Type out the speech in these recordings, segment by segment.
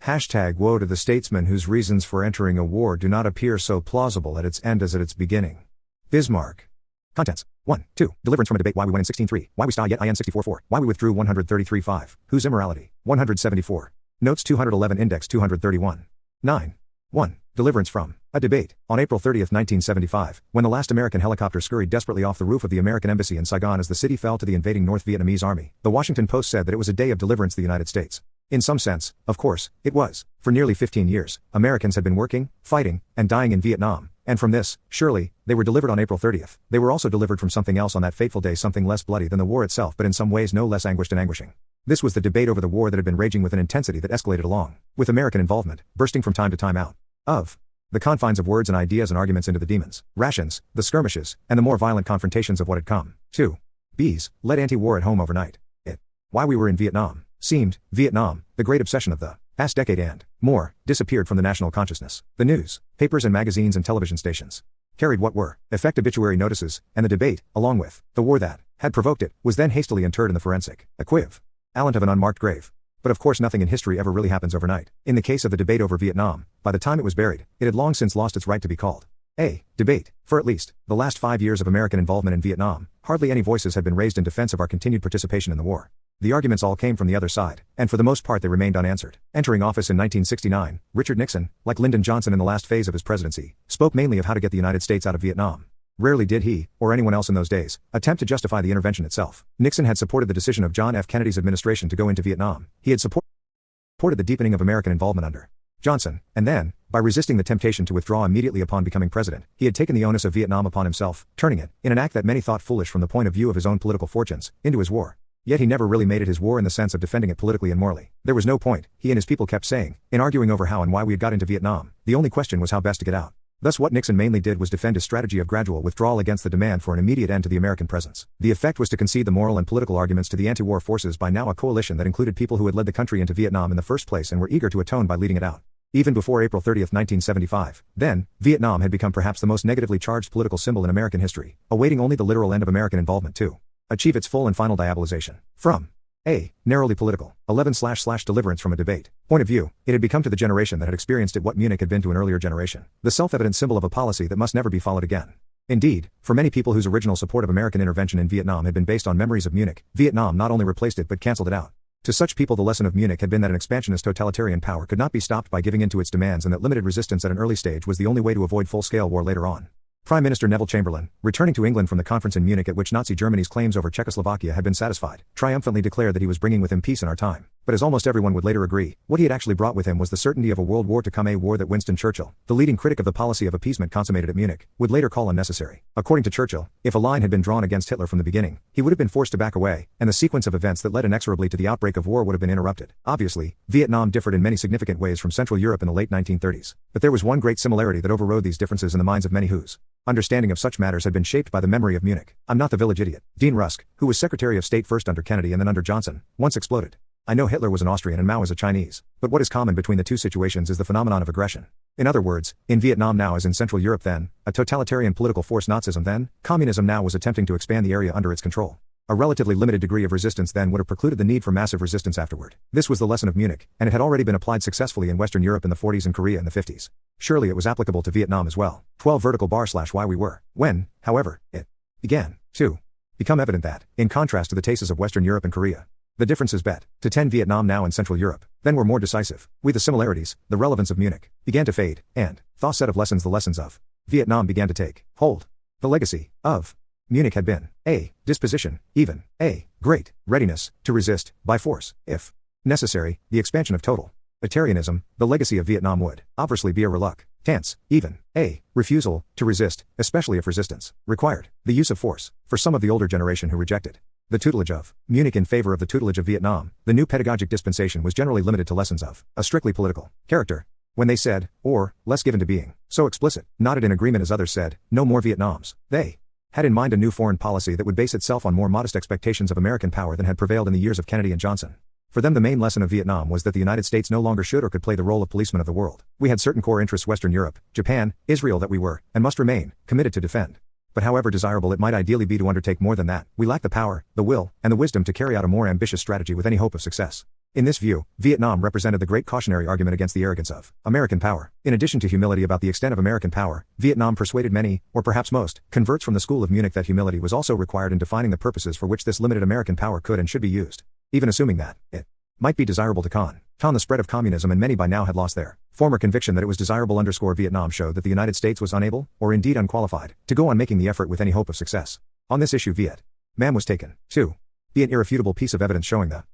Hashtag woe to the statesman whose reasons for entering a war do not appear so plausible at its end as at its beginning. Bismarck. Contents. 1. 2. Deliverance from a debate. Why we went in 16.3. Why we style yet in 64.4. Why we withdrew 133.5. Whose immorality. 174. Notes 211. Index 231. 9. 1. Deliverance from a debate. On April 30, 1975, when the last American helicopter scurried desperately off the roof of the American embassy in Saigon as the city fell to the invading North Vietnamese army, the Washington Post said that it was a day of deliverance to the United States. In some sense, of course, it was. For nearly 15 years, Americans had been working, fighting, and dying in Vietnam, and from this, surely, they were delivered on April 30th. They were also delivered from something else on that fateful day, something less bloody than the war itself but in some ways no less anguished and anguishing. This was the debate over the war that had been raging with an intensity that escalated along, with American involvement, bursting from time to time out of the confines of words and ideas and arguments into the demons, rations, the skirmishes, and the more violent confrontations of what had come. 2. B's led anti-war at home overnight. It. Why we were in Vietnam. Seemed, Vietnam, the great obsession of the past decade and more, disappeared from the national consciousness. The news, papers and magazines and television stations carried what were effect obituary notices, and the debate, along with the war that had provoked it, was then hastily interred in the forensic equivalent of an unmarked grave. But of course nothing in history ever really happens overnight. In the case of the debate over Vietnam, by the time it was buried, it had long since lost its right to be called a debate. For at least the last 5 years of American involvement in Vietnam, hardly any voices had been raised in defense of our continued participation in the war. The arguments all came from the other side, and for the most part they remained unanswered. Entering office in 1969, Richard Nixon, like Lyndon Johnson in the last phase of his presidency, spoke mainly of how to get the United States out of Vietnam. Rarely did he, or anyone else in those days, attempt to justify the intervention itself. Nixon had supported the decision of John F. Kennedy's administration to go into Vietnam. He had supported the deepening of American involvement under Johnson, and then, by resisting the temptation to withdraw immediately upon becoming president, he had taken the onus of Vietnam upon himself, turning it, in an act that many thought foolish from the point of view of his own political fortunes, into his war. Yet he never really made it his war in the sense of defending it politically and morally. There was no point, he and his people kept saying, in arguing over how and why we had got into Vietnam. The only question was how best to get out. Thus what Nixon mainly did was defend his strategy of gradual withdrawal against the demand for an immediate end to the American presence. The effect was to concede the moral and political arguments to the anti-war forces by now a coalition that included people who had led the country into Vietnam in the first place and were eager to atone by leading it out. Even before April 30, 1975, then, Vietnam had become perhaps the most negatively charged political symbol in American history, awaiting only the literal end of American involvement to achieve its full and final diabolization. From a narrowly political 11//deliverance from a debate point of view, it had become to the generation that had experienced it what Munich had been to an earlier generation, the self-evident symbol of a policy that must never be followed again. Indeed, for many people whose original support of American intervention in Vietnam had been based on memories of Munich, Vietnam not only replaced it but cancelled it out. To such people the lesson of Munich had been that an expansionist totalitarian power could not be stopped by giving in to its demands and that limited resistance at an early stage was the only way to avoid full-scale war later on. Prime Minister Neville Chamberlain, returning to England from the conference in Munich at which Nazi Germany's claims over Czechoslovakia had been satisfied, triumphantly declared that he was bringing with him peace in our time. But as almost everyone would later agree, what he had actually brought with him was the certainty of a world war to come, a war that Winston Churchill, the leading critic of the policy of appeasement consummated at Munich, would later call unnecessary. According to Churchill, if a line had been drawn against Hitler from the beginning, he would have been forced to back away, and the sequence of events that led inexorably to the outbreak of war would have been interrupted. Obviously, Vietnam differed in many significant ways from Central Europe in the late 1930s. But there was one great similarity that overrode these differences in the minds of many whose understanding of such matters had been shaped by the memory of Munich. I'm not the village idiot. Dean Rusk, who was Secretary of State first under Kennedy and then under Johnson, once exploded. I know Hitler was an Austrian and Mao was a Chinese, but what is common between the two situations is the phenomenon of aggression. In other words, in Vietnam now as in Central Europe then, a totalitarian political force Nazism then, communism now was attempting to expand the area under its control. A relatively limited degree of resistance then would have precluded the need for massive resistance afterward. This was the lesson of Munich, and it had already been applied successfully in Western Europe in the 40s and Korea in the 50s. Surely it was applicable to Vietnam as well. 12 vertical bar / why we were. When, however, it began to become evident that, in contrast to the tastes of Western Europe and Korea, the differences bet to 10 Vietnam now and Central Europe, then were more decisive. We the similarities, the relevance of Munich, began to fade, and, thaw set of lessons the lessons of Vietnam began to take hold. The legacy of Munich had been a disposition, even a great readiness, to resist, by force, if necessary, the expansion of totalitarianism. The legacy of Vietnam would, obviously, be a reluctance, even a refusal, to resist, especially if resistance required the use of force. For some of the older generation who rejected the tutelage of Munich in favor of the tutelage of Vietnam, the new pedagogic dispensation was generally limited to lessons of a strictly political character. When they said, or, less given to being so explicit, nodded in agreement as others said, no more Vietnams, they had in mind a new foreign policy that would base itself on more modest expectations of American power than had prevailed in the years of Kennedy and Johnson. For them the main lesson of Vietnam was that the United States no longer should or could play the role of policeman of the world. We had certain core interests, Western Europe, Japan, Israel, that we were, and must remain, committed to defend. But however desirable it might ideally be to undertake more than that, we lack the power, the will, and the wisdom to carry out a more ambitious strategy with any hope of success. In this view, Vietnam represented the great cautionary argument against the arrogance of American power. In addition to humility about the extent of American power, Vietnam persuaded many, or perhaps most, converts from the School of Munich that humility was also required in defining the purposes for which this limited American power could and should be used. Even assuming that it might be desirable to con the spread of communism, and many by now had lost their former conviction that it was desirable. Vietnam showed that the United States was unable, or indeed unqualified, to go on making the effort with any hope of success. On this issue Vietnam was taken to be an irrefutable piece of evidence showing the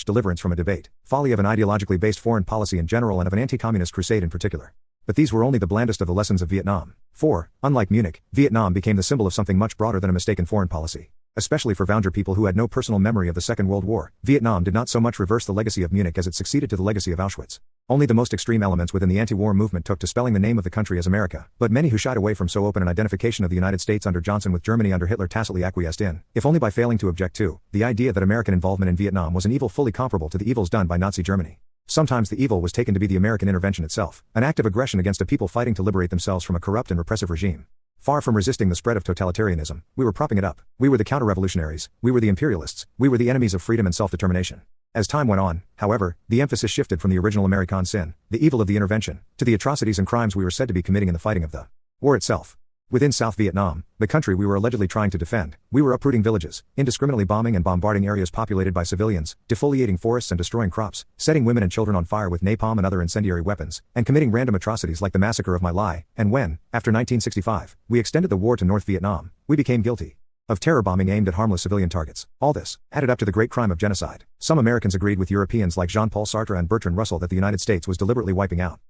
deliverance from a debate, folly of an ideologically based foreign policy in general and of an anti-communist crusade in particular. But these were only the blandest of the lessons of Vietnam. For, unlike Munich, Vietnam became the symbol of something much broader than a mistaken foreign policy. Especially for Vounger people who had no personal memory of the Second World War, Vietnam did not so much reverse the legacy of Munich as it succeeded to the legacy of Auschwitz. Only the most extreme elements within the anti-war movement took to spelling the name of the country as America, but many who shied away from so open an identification of the United States under Johnson with Germany under Hitler tacitly acquiesced in, if only by failing to object to, the idea that American involvement in Vietnam was an evil fully comparable to the evils done by Nazi Germany. Sometimes the evil was taken to be the American intervention itself, an act of aggression against a people fighting to liberate themselves from a corrupt and repressive regime. Far from resisting the spread of totalitarianism, we were propping it up. We were the counter-revolutionaries, we were the imperialists, we were the enemies of freedom and self-determination. As time went on, however, the emphasis shifted from the original American sin, the evil of the intervention, to the atrocities and crimes we were said to be committing in the fighting of the war itself. Within South Vietnam, the country we were allegedly trying to defend, we were uprooting villages, indiscriminately bombing and bombarding areas populated by civilians, defoliating forests and destroying crops, setting women and children on fire with napalm and other incendiary weapons, and committing random atrocities like the massacre of My Lai. And when, after 1965, we extended the war to North Vietnam, we became guilty of terror bombing aimed at harmless civilian targets. All this added up to the great crime of genocide. Some Americans agreed with Europeans like Jean-Paul Sartre and Bertrand Russell that the United States was deliberately wiping out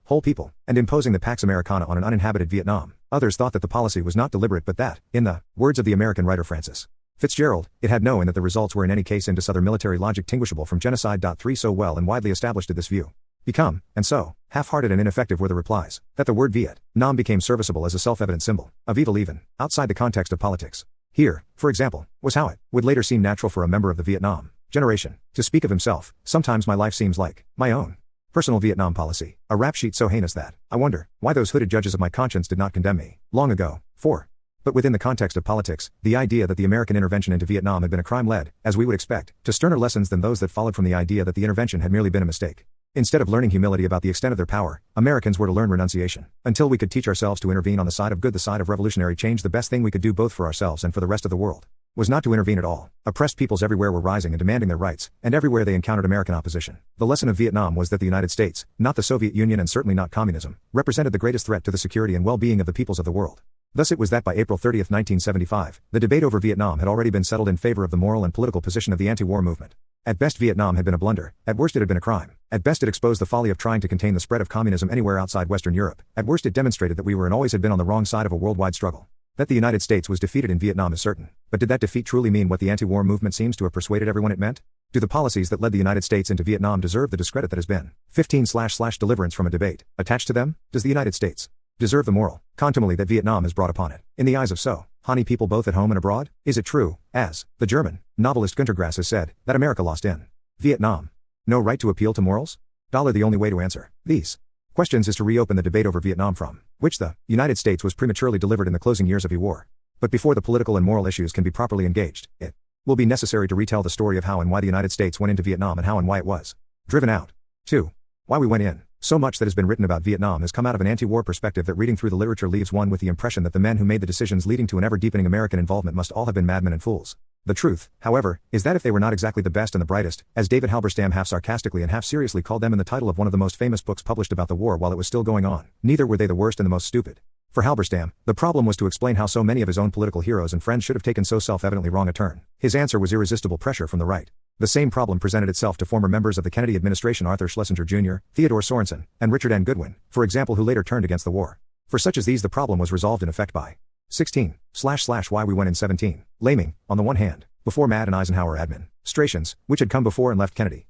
whole people, and imposing the Pax Americana on an uninhabited Vietnam. Others thought that the policy was not deliberate but that, in the words of the American writer Francis Fitzgerald, it had no and that the results were in any case into other military logic distinguishable from genocide. 3 So well and widely established did this view become, and so, half-hearted and ineffective were the replies, that the word Vietnam became serviceable as a self-evident symbol of evil even outside the context of politics. Here, for example, was how it would later seem natural for a member of the Vietnam generation to speak of himself. Sometimes my life seems like my own personal Vietnam policy, a rap sheet so heinous that I wonder why those hooded judges of my conscience did not condemn me long ago. But within the context of politics, the idea that the American intervention into Vietnam had been a crime led, as we would expect, to sterner lessons than those that followed from the idea that the intervention had merely been a mistake. Instead of learning humility about the extent of their power, Americans were to learn renunciation. Until we could teach ourselves to intervene on the side of good, the side of revolutionary change, the best thing we could do both for ourselves and for the rest of the world was not to intervene at all. Oppressed peoples everywhere were rising and demanding their rights, and everywhere they encountered American opposition. The lesson of Vietnam was that the United States, not the Soviet Union and certainly not communism, represented the greatest threat to the security and well-being of the peoples of the world. Thus it was that by April 30, 1975, the debate over Vietnam had already been settled in favor of the moral and political position of the anti-war movement. At best Vietnam had been a blunder, at worst it had been a crime. At best it exposed the folly of trying to contain the spread of communism anywhere outside Western Europe. At worst it demonstrated that we were and always had been on the wrong side of a worldwide struggle. That the United States was defeated in Vietnam is certain. But did that defeat truly mean what the anti-war movement seems to have persuaded everyone it meant? Do the policies that led the United States into Vietnam deserve the discredit that has been 15/deliverance from a debate attached to them? Does the United States deserve the moral contumely that Vietnam has brought upon it, in the eyes of so many people both at home and abroad? Is it true, as the German novelist Günter Grass has said, that America lost in Vietnam no right to appeal to morals? The only way to answer these questions is to reopen the debate over Vietnam, from which the United States was prematurely delivered in the closing years of the war. But before the political and moral issues can be properly engaged, it will be necessary to retell the story of how and why the United States went into Vietnam and how and why it was driven out. 2. Why we went in. So much that has been written about Vietnam has come out of an anti-war perspective that reading through the literature leaves one with the impression that the men who made the decisions leading to an ever-deepening American involvement must all have been madmen and fools. The truth, however, is that if they were not exactly the best and the brightest, as David Halberstam half sarcastically and half seriously called them in the title of one of the most famous books published about the war while it was still going on, neither were they the worst and the most stupid. For Halberstam, the problem was to explain how so many of his own political heroes and friends should have taken so self-evidently wrong a turn. His answer was irresistible pressure from the right. The same problem presented itself to former members of the Kennedy administration Arthur Schlesinger Jr., Theodore Sorensen, and Richard N. Goodwin, for example, who later turned against the war. For such as these the problem was resolved in effect by 16/why we went in 17. Laming, on the one hand, before Mad and Eisenhower administrations, which had come before and left Kennedy.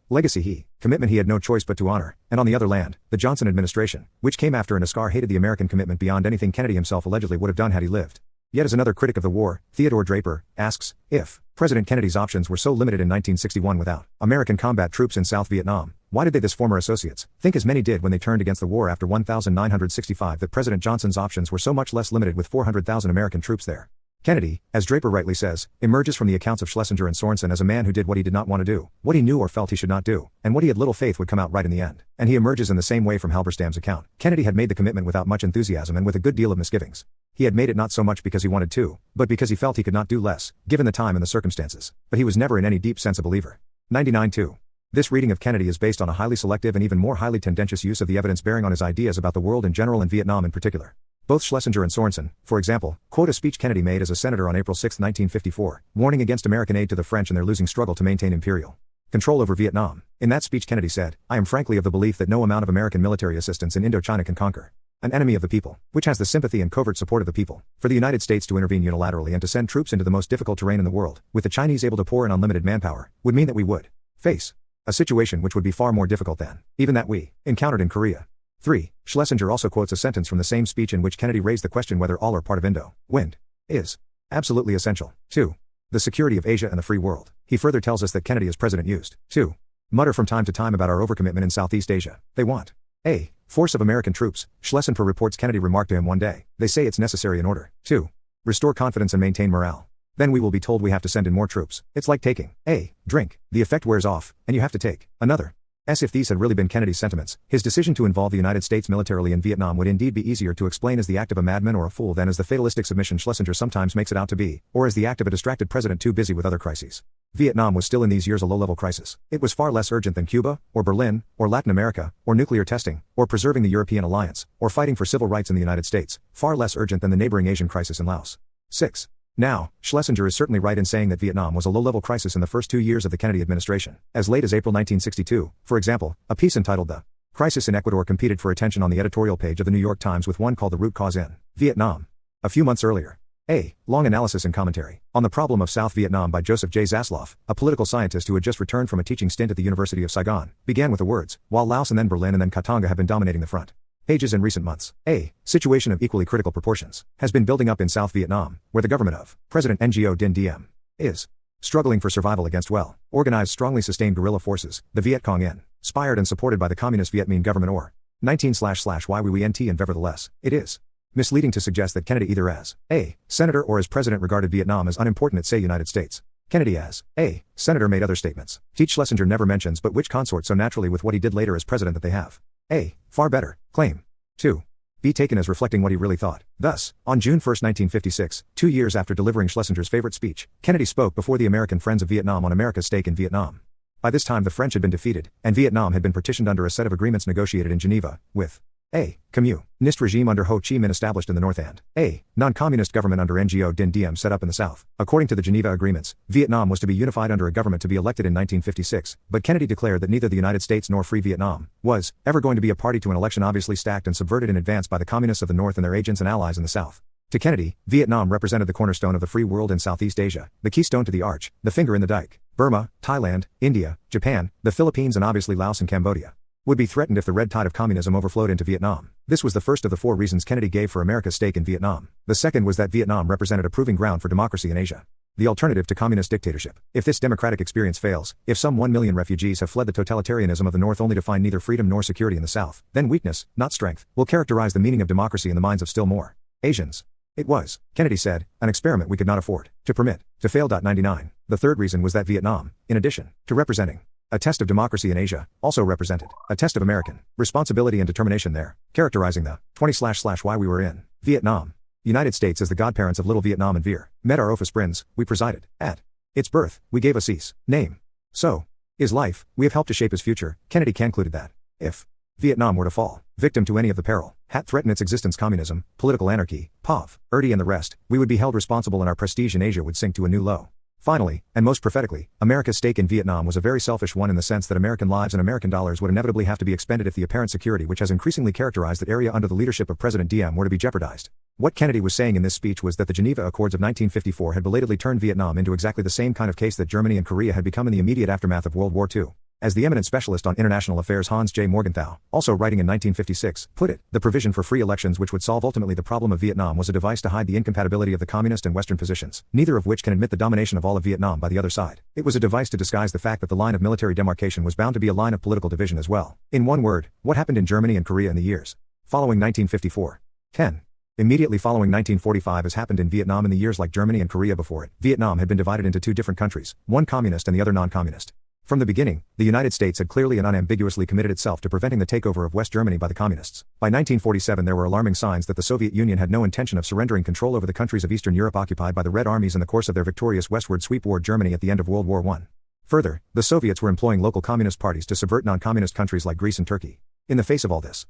Legacy commitment he had no choice but to honor, and on the other land, the Johnson administration, which came after and Ascar hated the American commitment beyond anything Kennedy himself allegedly would have done had he lived. Yet as another critic of the war, Theodore Draper, asks, if President Kennedy's options were so limited in 1961 without American combat troops in South Vietnam, why did they, his former associates, think as many did when they turned against the war after 1965 that President Johnson's options were so much less limited with 400,000 American troops there? Kennedy, as Draper rightly says, emerges from the accounts of Schlesinger and Sorensen as a man who did what he did not want to do, what he knew or felt he should not do, and what he had little faith would come out right in the end. And he emerges in the same way from Halberstam's account. Kennedy had made the commitment without much enthusiasm and with a good deal of misgivings. He had made it not so much because he wanted to, but because he felt he could not do less, given the time and the circumstances. But he was never in any deep sense a believer. 99-2. This reading of Kennedy is based on a highly selective and even more highly tendentious use of the evidence bearing on his ideas about the world in general and Vietnam in particular. Both Schlesinger and Sorensen, for example, quote a speech Kennedy made as a senator on April 6, 1954, warning against American aid to the French in their losing struggle to maintain imperial control over Vietnam. In that speech Kennedy said, "I am frankly of the belief that no amount of American military assistance in Indochina can conquer an enemy of the people, which has the sympathy and covert support of the people. For the United States to intervene unilaterally and to send troops into the most difficult terrain in the world, with the Chinese able to pour in unlimited manpower, would mean that we would face a situation which would be far more difficult than even that we encountered in Korea." 3. Schlesinger also quotes a sentence from the same speech in which Kennedy raised the question whether all or part of Indo-Wind is absolutely essential to the security of Asia and the free world. He further tells us that Kennedy as president used to mutter from time to time about our overcommitment in Southeast Asia. They want a force of American troops, Schlesinger reports Kennedy remarked to him one day. They say it's necessary in order to restore confidence and maintain morale. Then we will be told we have to send in more troops. It's like taking a drink. The effect wears off, and you have to take another. As if these had really been Kennedy's sentiments, his decision to involve the United States militarily in Vietnam would indeed be easier to explain as the act of a madman or a fool than as the fatalistic submission Schlesinger sometimes makes it out to be, or as the act of a distracted president too busy with other crises. Vietnam was still in these years a low-level crisis. It was far less urgent than Cuba, or Berlin, or Latin America, or nuclear testing, or preserving the European alliance, or fighting for civil rights in the United States, far less urgent than the neighboring Asian crisis in Laos. 6. Now, Schlesinger is certainly right in saying that Vietnam was a low-level crisis in the first 2 years of the Kennedy administration. As late as April 1962, for example, a piece entitled The Crisis in Ecuador competed for attention on the editorial page of the New York Times with one called The Root Cause in Vietnam. A few months earlier, a long analysis and commentary on the problem of South Vietnam by Joseph J. Zasloff, a political scientist who had just returned from a teaching stint at the University of Saigon, began with the words, "While Laos and then Berlin and then Katanga have been dominating the front pages in recent months, a situation of equally critical proportions has been building up in South Vietnam, where the government of President Ngo Dinh Diem is struggling for survival against well-organized, strongly sustained guerrilla forces, the Viet Cong inspired and supported by the Communist Viet Minh government or 19//YWENT. And nevertheless, it is misleading to suggest that Kennedy either as a senator or as president regarded Vietnam as unimportant at say United States. Kennedy as a senator made other statements, which Schlesinger never mentions but which consort so naturally with what he did later as president that they have a far better claim to be taken as reflecting what he really thought. Thus, on June 1, 1956, 2 years after delivering Schlesinger's favorite speech, Kennedy spoke before the American Friends of Vietnam on America's stake in Vietnam. By this time the French had been defeated, and Vietnam had been partitioned under a set of agreements negotiated in Geneva, with a communist regime under Ho Chi Minh established in the north and a non-communist government under Ngo Dinh Diem set up in the south. According to the Geneva Agreements, Vietnam was to be unified under a government to be elected in 1956, but Kennedy declared that neither the United States nor Free Vietnam was ever going to be a party to an election obviously stacked and subverted in advance by the communists of the north and their agents and allies in the south. To Kennedy, Vietnam represented the cornerstone of the free world in Southeast Asia, the keystone to the arch, the finger in the dike. Burma, Thailand, India, Japan, the Philippines and obviously Laos and Cambodia would be threatened if the red tide of communism overflowed into Vietnam. This was the first of the 4 reasons Kennedy gave for America's stake in Vietnam. The second was that Vietnam represented a proving ground for democracy in Asia, the alternative to communist dictatorship. If this democratic experience fails, if some 1 million refugees have fled the totalitarianism of the North only to find neither freedom nor security in the South, then weakness, not strength, will characterize the meaning of democracy in the minds of still more Asians. It was, Kennedy said, an experiment we could not afford to permit to fail. 99. The third reason was that Vietnam, in addition to representing a test of democracy in Asia, also represented a test of American responsibility and determination there, characterizing the 20//why we were in Vietnam. United States as the godparents of Little Vietnam and Viet met our Offa Sprins, we presided at its birth, we gave a cease name. So is life, we have helped to shape his future. Kennedy concluded that if Vietnam were to fall victim to any of the peril had threatened its existence, communism, political anarchy, poverty and the rest, we would be held responsible and our prestige in Asia would sink to a new low. Finally, and most prophetically, America's stake in Vietnam was a very selfish one in the sense that American lives and American dollars would inevitably have to be expended if the apparent security which has increasingly characterized that area under the leadership of President Diem were to be jeopardized. What Kennedy was saying in this speech was that the Geneva Accords of 1954 had belatedly turned Vietnam into exactly the same kind of case that Germany and Korea had become in the immediate aftermath of World War II. As the eminent specialist on international affairs Hans J. Morgenthau, also writing in 1956, put it, the provision for free elections which would solve ultimately the problem of Vietnam was a device to hide the incompatibility of the communist and Western positions, neither of which can admit the domination of all of Vietnam by the other side. It was a device to disguise the fact that the line of military demarcation was bound to be a line of political division as well. In one word, what happened in Germany and Korea in the years following 1954? 10. Immediately following 1945, as happened in Vietnam in the years like Germany and Korea before it, Vietnam had been divided into two different countries, one communist and the other non-communist. From the beginning, the United States had clearly and unambiguously committed itself to preventing the takeover of West Germany by the communists. By 1947 there were alarming signs that the Soviet Union had no intention of surrendering control over the countries of Eastern Europe occupied by the Red Armies in the course of their victorious westward sweep toward Germany at the end of World War I. Further, the Soviets were employing local communist parties to subvert non-communist countries like Greece and Turkey. In the face of all this,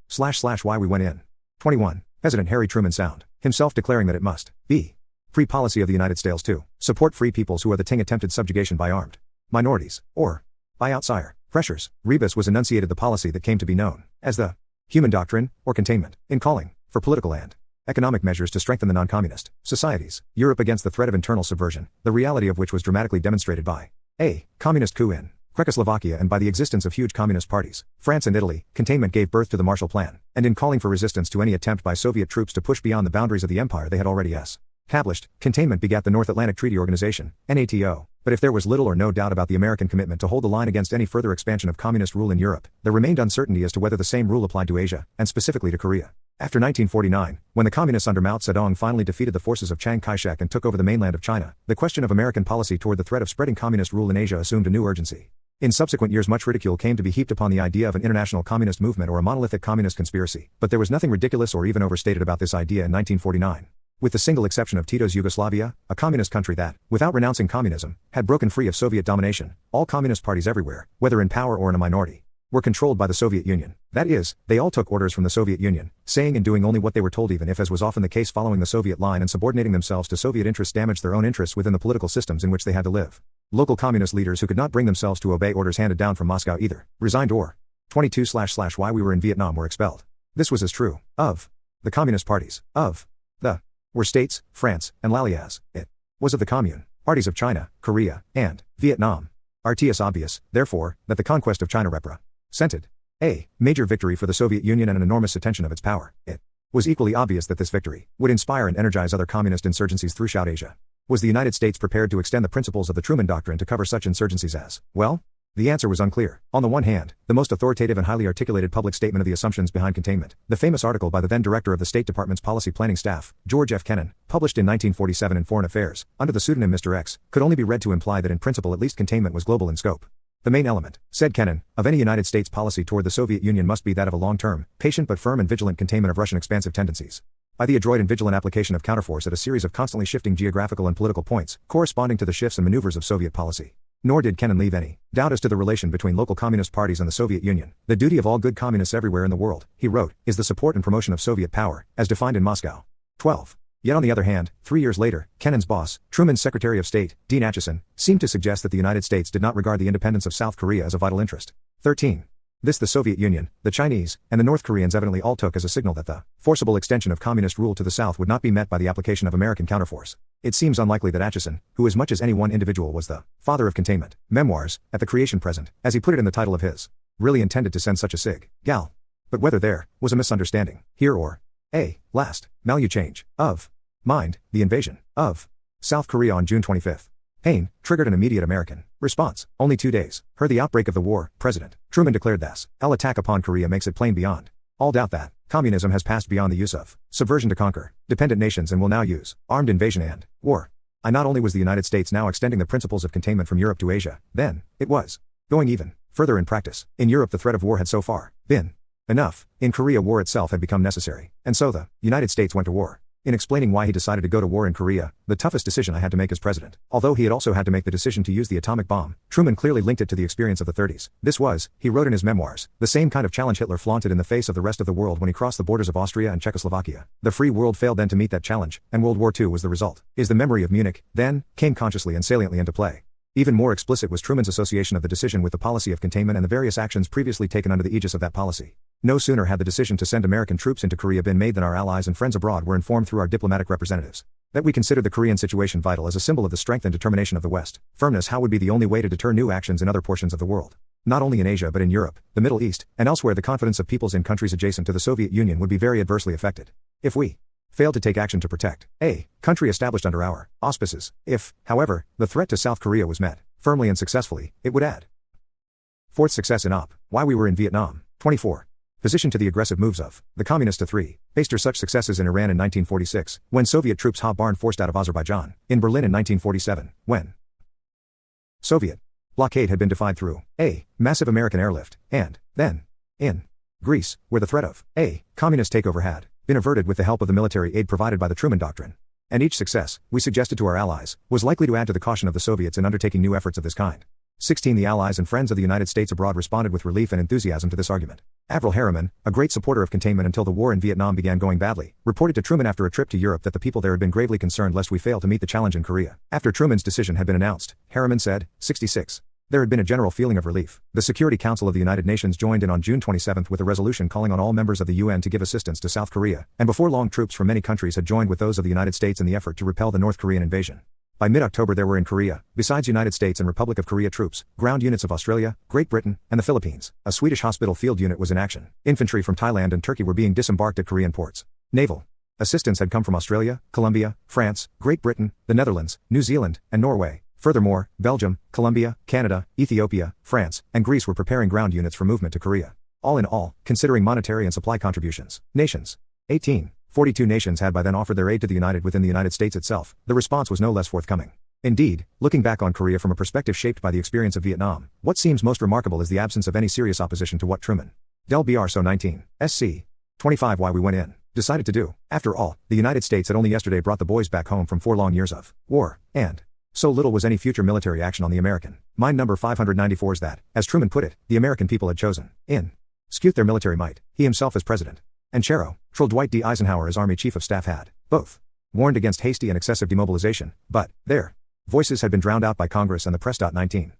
why we went in. 21. President Harry Truman sound, himself declaring that it must be free policy of the United States to support free peoples who are the ting attempted subjugation by armed minorities, or by outsider pressures. Rebus was enunciated the policy that came to be known as the human doctrine, or containment, in calling for political and economic measures to strengthen the non-communist societies, Europe against the threat of internal subversion, the reality of which was dramatically demonstrated by a communist coup in Czechoslovakia and by the existence of huge communist parties, France and Italy. Containment gave birth to the Marshall Plan, and in calling for resistance to any attempt by Soviet troops to push beyond the boundaries of the empire they had already established, containment begat the North Atlantic Treaty Organization, NATO. But if there was little or no doubt about the American commitment to hold the line against any further expansion of communist rule in Europe, there remained uncertainty as to whether the same rule applied to Asia, and specifically to Korea. After 1949, when the communists under Mao Zedong finally defeated the forces of Chiang Kai-shek and took over the mainland of China, the question of American policy toward the threat of spreading communist rule in Asia assumed a new urgency. In subsequent years much ridicule came to be heaped upon the idea of an international communist movement or a monolithic communist conspiracy, but there was nothing ridiculous or even overstated about this idea in 1949. With the single exception of Tito's Yugoslavia, a communist country that, without renouncing communism, had broken free of Soviet domination, all communist parties everywhere, whether in power or in a minority, were controlled by the Soviet Union. That is, they all took orders from the Soviet Union, saying and doing only what they were told, even if, as was often the case, following the Soviet line and subordinating themselves to Soviet interests damaged their own interests within the political systems in which they had to live. Local communist leaders who could not bring themselves to obey orders handed down from Moscow either resigned or 22// why we were in Vietnam were expelled. This was as true of the communist parties of the were states, France, and Lally as it was of the commune parties of China, Korea, and Vietnam. RTS obvious, therefore, that the conquest of China represented a major victory for the Soviet Union and an enormous attention of its power. It was equally obvious that this victory would inspire and energize other communist insurgencies throughout Asia. Was the United States prepared to extend the principles of the Truman Doctrine to cover such insurgencies as well? The answer was unclear. On the one hand, the most authoritative and highly articulated public statement of the assumptions behind containment, the famous article by the then director of the State Department's Policy Planning Staff, George F. Kennan, published in 1947 in Foreign Affairs, under the pseudonym Mr. X, could only be read to imply that in principle at least containment was global in scope. The main element, said Kennan, of any United States policy toward the Soviet Union must be that of a long-term, patient but firm and vigilant containment of Russian expansive tendencies, by the adroit and vigilant application of counterforce at a series of constantly shifting geographical and political points, corresponding to the shifts and maneuvers of Soviet policy. Nor did Kennan leave any doubt as to the relation between local communist parties and the Soviet Union. The duty of all good communists everywhere in the world, he wrote, is the support and promotion of Soviet power, as defined in Moscow. 12. Yet on the other hand, 3 years later, Kennan's boss, Truman's Secretary of State, Dean Acheson, seemed to suggest that the United States did not regard the independence of South Korea as a vital interest. 13. This the Soviet Union, the Chinese, and the North Koreans evidently all took as a signal that the forcible extension of communist rule to the South would not be met by the application of American counterforce. It seems unlikely that Acheson, who as much as any one individual was the father of containment, memoirs, at the creation present, as he put it in the title of his, really intended to send such a signal. But whether there was a misunderstanding here or a last value change of mind, the invasion of South Korea on June 25th. Pain triggered an immediate American response. Only 2 days heard the outbreak of the war, President Truman declared this: "Our attack upon Korea makes it plain beyond all doubt that communism has passed beyond the use of subversion to conquer dependent nations and will now use armed invasion and war." Not only was the United States now extending the principles of containment from Europe to Asia, then it was going even further in practice. In Europe the threat of war had so far been enough. In Korea war itself had become necessary, and so the United States went to war. In explaining why he decided to go to war in Korea, the toughest decision I had to make as president, although he had also had to make the decision to use the atomic bomb, Truman clearly linked it to the experience of the 30s. This was, he wrote in his memoirs, the same kind of challenge Hitler flaunted in the face of the rest of the world when he crossed the borders of Austria and Czechoslovakia. The free world failed then to meet that challenge, and World War II was the result. Is the memory of Munich, then, came consciously and saliently into play. Even more explicit was Truman's association of the decision with the policy of containment and the various actions previously taken under the aegis of that policy. No sooner had the decision to send American troops into Korea been made than our allies and friends abroad were informed through our diplomatic representatives that we considered the Korean situation vital as a symbol of the strength and determination of the West. Firmness how would be the only way to deter new actions in other portions of the world. Not only in Asia but in Europe, the Middle East, and elsewhere the confidence of peoples in countries adjacent to the Soviet Union would be very adversely affected if we failed to take action to protect a country established under our auspices. If, however, the threat to South Korea was met firmly and successfully, it would add. Fourth success in Op. Why we were in Vietnam. 24. Position to the aggressive moves of the Communists to 3. Based such successes in Iran in 1946, when Soviet troops Hab-Barn forced out of Azerbaijan, in Berlin in 1947, when Soviet blockade had been defied through a massive American airlift, and then in Greece, where the threat of a communist takeover had been averted with the help of the military aid provided by the Truman Doctrine. And each success, we suggested to our allies, was likely to add to the caution of the Soviets in undertaking new efforts of this kind. 16. The allies and friends of the United States abroad responded with relief and enthusiasm to this argument. Avril Harriman, a great supporter of containment until the war in Vietnam began going badly, reported to Truman after a trip to Europe that the people there had been gravely concerned lest we fail to meet the challenge in Korea. After Truman's decision had been announced, Harriman said, 66. There had been a general feeling of relief. The Security Council of the United Nations joined in on June 27 with a resolution calling on all members of the UN to give assistance to South Korea, and before long troops from many countries had joined with those of the United States in the effort to repel the North Korean invasion. By mid-October there were in Korea, besides United States and Republic of Korea troops, ground units of Australia, Great Britain, and the Philippines. A Swedish hospital field unit was in action. Infantry from Thailand and Turkey were being disembarked at Korean ports. Naval assistance had come from Australia, Colombia, France, Great Britain, the Netherlands, New Zealand, and Norway. Furthermore, Belgium, Colombia, Canada, Ethiopia, France, and Greece were preparing ground units for movement to Korea. All in all, considering monetary and supply contributions, nations 42 nations had by then offered their aid to the United within the United States itself. The response was no less forthcoming. Indeed, looking back on Korea from a perspective shaped by the experience of Vietnam, what seems most remarkable is the absence of any serious opposition to what Truman, Del Br. So 19, SC 25 why we went in, decided to do. After all, the United States had only yesterday brought the boys back home from 4 long years of war, and so little was any future military action on the American mind. Number 594 is that, as Truman put it, the American people had chosen, in scute their military might, he himself as president, and Chero, Dwight D. Eisenhower as Army Chief of Staff had, both, warned against hasty and excessive demobilization, but, their voices had been drowned out by Congress and the press. 19.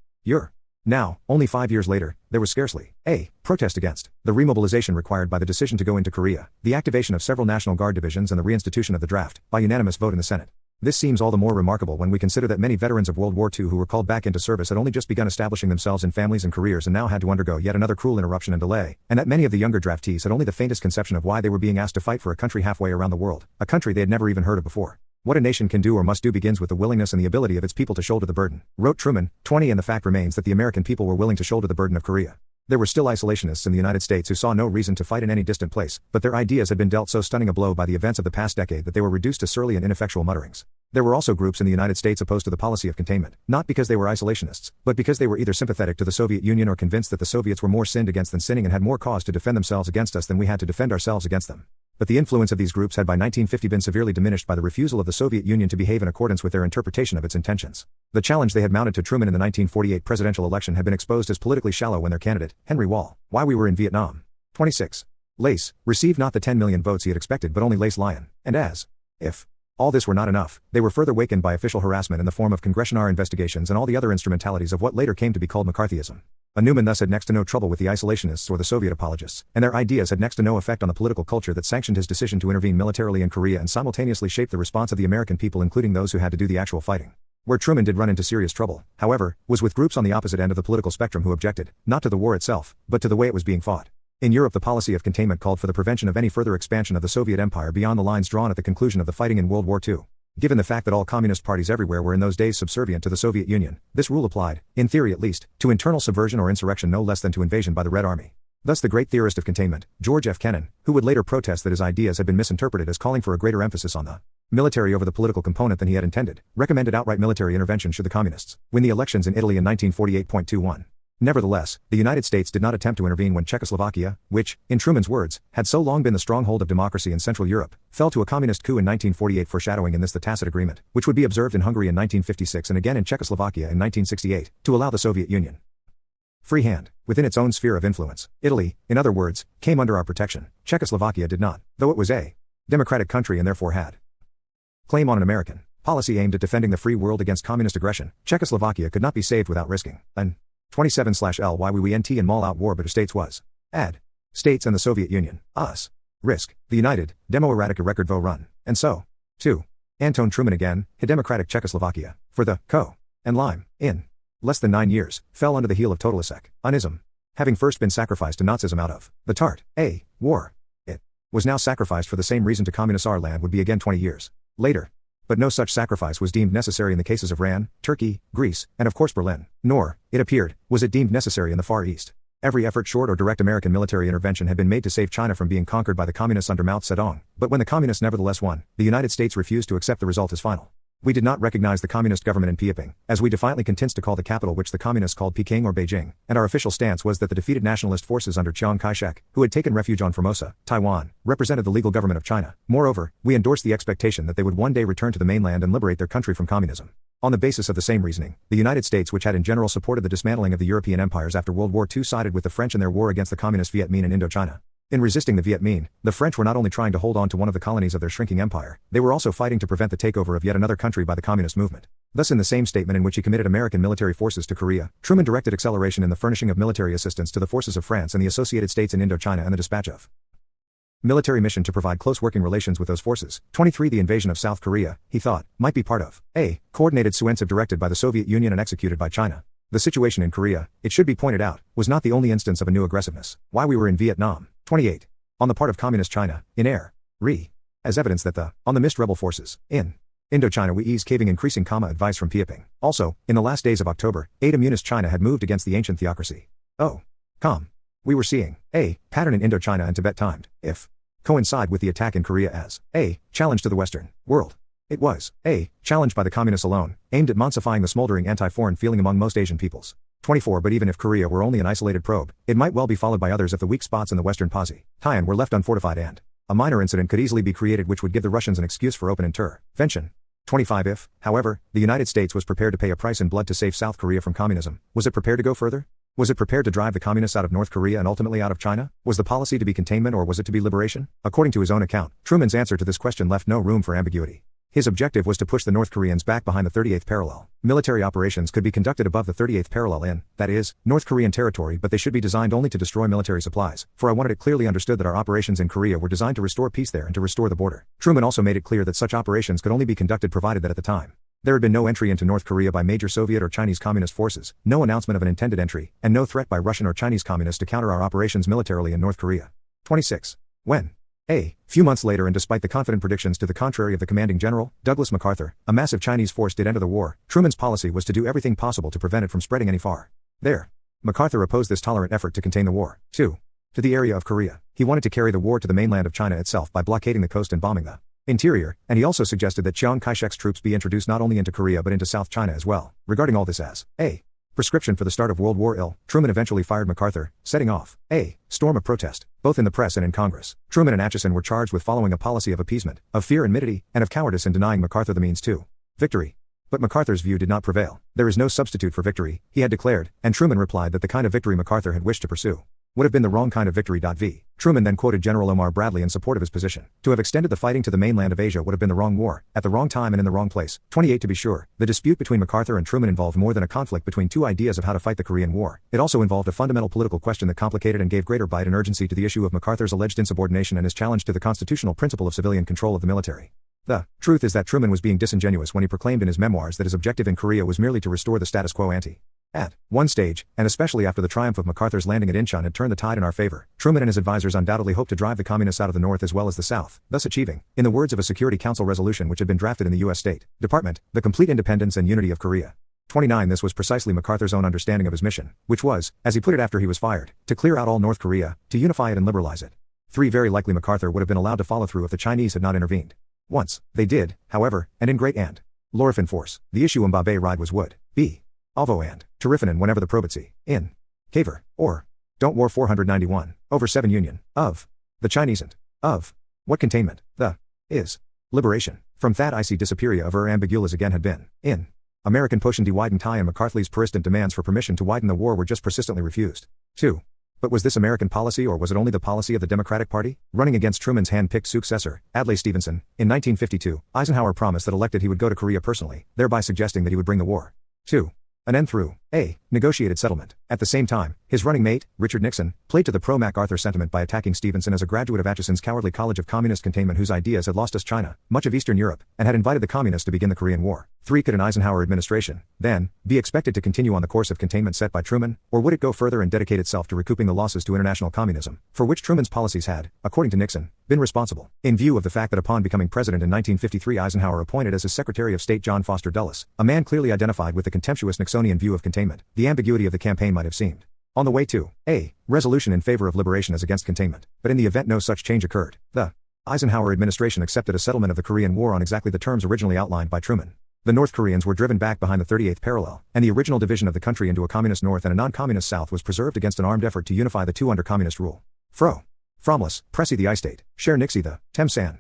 Now, only 5 years later, there was scarcely a protest against the remobilization required by the decision to go into Korea, the activation of several National Guard divisions and the reinstitution of the draft, by unanimous vote in the Senate. This seems all the more remarkable when we consider that many veterans of World War II who were called back into service had only just begun establishing themselves in families and careers and now had to undergo yet another cruel interruption and delay, and that many of the younger draftees had only the faintest conception of why they were being asked to fight for a country halfway around the world, a country they had never even heard of before. What a nation can do or must do begins with the willingness and the ability of its people to shoulder the burden, wrote Truman, 20, and the fact remains that the American people were willing to shoulder the burden of Korea. There were still isolationists in the United States who saw no reason to fight in any distant place, but their ideas had been dealt so stunning a blow by the events of the past decade that they were reduced to surly and ineffectual mutterings. There were also groups in the United States opposed to the policy of containment, not because they were isolationists, but because they were either sympathetic to the Soviet Union or convinced that the Soviets were more sinned against than sinning and had more cause to defend themselves against us than we had to defend ourselves against them. But the influence of these groups had by 1950 been severely diminished by the refusal of the Soviet Union to behave in accordance with their interpretation of its intentions. The challenge they had mounted to Truman in the 1948 presidential election had been exposed as politically shallow when their candidate, Henry Wall, why we were in Vietnam. 26. Lace, received not the 10 million votes he had expected but only Lace Lyon, and as if all this were not enough, they were further wakened by official harassment in the form of congressional investigations and all the other instrumentalities of what later came to be called McCarthyism. A Newman thus had next to no trouble with the isolationists or the Soviet apologists, and their ideas had next to no effect on the political culture that sanctioned his decision to intervene militarily in Korea and simultaneously shape the response of the American people, including those who had to do the actual fighting. Where Truman did run into serious trouble, however, was with groups on the opposite end of the political spectrum who objected, not to the war itself, but to the way it was being fought. In Europe, the policy of containment called for the prevention of any further expansion of the Soviet Empire beyond the lines drawn at the conclusion of the fighting in World War II. Given the fact that all communist parties everywhere were in those days subservient to the Soviet Union, this rule applied, in theory at least, to internal subversion or insurrection no less than to invasion by the Red Army. Thus the great theorist of containment, George F. Kennan, who would later protest that his ideas had been misinterpreted as calling for a greater emphasis on the military over the political component than he had intended, recommended outright military intervention should the communists win the elections in Italy in 1948.21. Nevertheless, the United States did not attempt to intervene when Czechoslovakia, which, in Truman's words, had so long been the stronghold of democracy in Central Europe, fell to a communist coup in 1948, foreshadowing in this the tacit agreement, which would be observed in Hungary in 1956 and again in Czechoslovakia in 1968, to allow the Soviet Union free hand within its own sphere of influence. Italy, in other words, came under our protection. Czechoslovakia did not, though it was a democratic country and therefore had claim on an American policy aimed at defending the free world against communist aggression. Czechoslovakia could not be saved without risking an 27/LYWENT and mall out war, but states was ad states and the Soviet Union us risk the united demo erratica record vo run, and so 2. Anton Truman again, a democratic Czechoslovakia, for the co and lime in less than 9 years, fell under the heel of totalistic unism, having first been sacrificed to Nazism out of the Tart a war. It was now sacrificed for the same reason to communist our land would be again 20 years later. But no such sacrifice was deemed necessary in the cases of Iran, Turkey, Greece, and of course Berlin, nor, it appeared, was it deemed necessary in the Far East. Every effort short or direct American military intervention had been made to save China from being conquered by the communists under Mao Zedong, but when the communists nevertheless won, the United States refused to accept the result as final. We did not recognize the communist government in Peiping, as we defiantly continued to call the capital which the communists called Peking or Beijing, and our official stance was that the defeated nationalist forces under Chiang Kai-shek, who had taken refuge on Formosa, Taiwan, represented the legal government of China. Moreover, we endorsed the expectation that they would one day return to the mainland and liberate their country from communism. On the basis of the same reasoning, the United States, which had in general supported the dismantling of the European empires after World War II, sided with the French in their war against the communist Viet Minh in Indochina. In resisting the Viet Minh, the French were not only trying to hold on to one of the colonies of their shrinking empire, they were also fighting to prevent the takeover of yet another country by the communist movement. Thus, in the same statement in which he committed American military forces to Korea, Truman directed acceleration in the furnishing of military assistance to the forces of France and the associated states in Indochina and the dispatch of military mission to provide close working relations with those forces. 23. The invasion of South Korea, he thought, might be part of a coordinated offensive directed by the Soviet Union and executed by China. The situation in Korea, it should be pointed out, was not the only instance of a new aggressiveness. Why we were in Vietnam. 28. On the part of Communist China, in air. As evidence that on the missed rebel forces, in Indochina we ease caving increasing, advice from Peiping. Also, in the last days of October, Communist China had moved against the ancient theocracy. We were seeing a pattern in Indochina and Tibet timed, if coincide with the attack in Korea as a challenge to the Western world. It was a challenge by the communists alone, aimed at monsifying the smoldering anti-foreign feeling among most Asian peoples. 24. But even if Korea were only an isolated probe, it might well be followed by others if the weak spots in the Western Taiwan were left unfortified, and a minor incident could easily be created which would give the Russians an excuse for open intervention. 25. If, however, the United States was prepared to pay a price in blood to save South Korea from communism, was it prepared to go further? Was it prepared to drive the communists out of North Korea and ultimately out of China? Was the policy to be containment or was it to be liberation? According to his own account, Truman's answer to this question left no room for ambiguity. His objective was to push the North Koreans back behind the 38th parallel. Military operations could be conducted above the 38th parallel in, that is, North Korean territory, but they should be designed only to destroy military supplies, for I wanted it clearly understood that our operations in Korea were designed to restore peace there and to restore the border. Truman also made it clear that such operations could only be conducted provided that at the time there had been no entry into North Korea by major Soviet or Chinese communist forces, no announcement of an intended entry, and no threat by Russian or Chinese communists to counter our operations militarily in North Korea. 26. When a few months later, and despite the confident predictions to the contrary of the commanding general, Douglas MacArthur, a massive Chinese force did enter the war, Truman's policy was to do everything possible to prevent it from spreading any far. There. MacArthur opposed this tolerant effort to contain the war. 2. To the area of Korea. He wanted to carry the war to the mainland of China itself by blockading the coast and bombing the interior, and he also suggested that Chiang Kai-shek's troops be introduced not only into Korea but into South China as well. Regarding all this as a prescription for the start of World War I, Truman eventually fired MacArthur, setting off a storm of protest, both in the press and in Congress. Truman and Acheson were charged with following a policy of appeasement, of fear and timidity, and of cowardice in denying MacArthur the means to victory. But MacArthur's view did not prevail. There is no substitute for victory, he had declared, and Truman replied that the kind of victory MacArthur had wished to pursue would have been the wrong kind of victory. Truman then quoted General Omar Bradley in support of his position. To have extended the fighting to the mainland of Asia would have been the wrong war, at the wrong time and in the wrong place. 28. To be sure, the dispute between MacArthur and Truman involved more than a conflict between two ideas of how to fight the Korean War. It also involved a fundamental political question that complicated and gave greater bite and urgency to the issue of MacArthur's alleged insubordination and his challenge to the constitutional principle of civilian control of the military. The truth is that Truman was being disingenuous when he proclaimed in his memoirs that his objective in Korea was merely to restore the status quo ante. At one stage, and especially after the triumph of MacArthur's landing at Incheon had turned the tide in our favor, Truman and his advisors undoubtedly hoped to drive the communists out of the North as well as the South, thus achieving, in the words of a Security Council resolution which had been drafted in the U.S. State Department, the complete independence and unity of Korea. 29. This was precisely MacArthur's own understanding of his mission, which was, as he put it after he was fired, to clear out all North Korea, to unify it and liberalize it. 3. Very likely MacArthur would have been allowed to follow through if the Chinese had not intervened. Once, they did, however, and in great and Lorifin force. The issue Mbabe ride was would be Avo and Terrifinan whenever the probitsi, in Caver, or don't war 491, over 7 union, of the Chinese and of what containment, the is liberation. From that icy disappearia of ambigulas again had been, in American potion de widen tie and McCarthy's persistent demands for permission to widen the war were just persistently refused. 2. But was this American policy or was it only the policy of the Democratic Party? Running against Truman's hand-picked successor, Adlai Stevenson, in 1952, Eisenhower promised that elected he would go to Korea personally, thereby suggesting that he would bring the war to an end through a negotiated settlement. At the same time, his running mate, Richard Nixon, played to the pro-MacArthur sentiment by attacking Stevenson as a graduate of Acheson's cowardly College of Communist Containment whose ideas had lost us China, much of Eastern Europe, and had invited the communists to begin the Korean War. 3. Could an Eisenhower administration, then, be expected to continue on the course of containment set by Truman, or would it go further and dedicate itself to recouping the losses to international communism, for which Truman's policies had, according to Nixon, been responsible? In view of the fact that upon becoming president in 1953 Eisenhower appointed as his Secretary of State John Foster Dulles, a man clearly identified with the contemptuous Nixonian view of containment, the ambiguity of the campaign might have seemed On the way to a resolution in favor of liberation as against containment, but in the event no such change occurred, the Eisenhower administration accepted a settlement of the Korean War on exactly the terms originally outlined by Truman. The North Koreans were driven back behind the 38th parallel, and the original division of the country into a communist North and a non-communist South was preserved against an armed effort to unify the two under communist rule. Fromless, Pressy the I-State, Cher Nixie the Tem-san.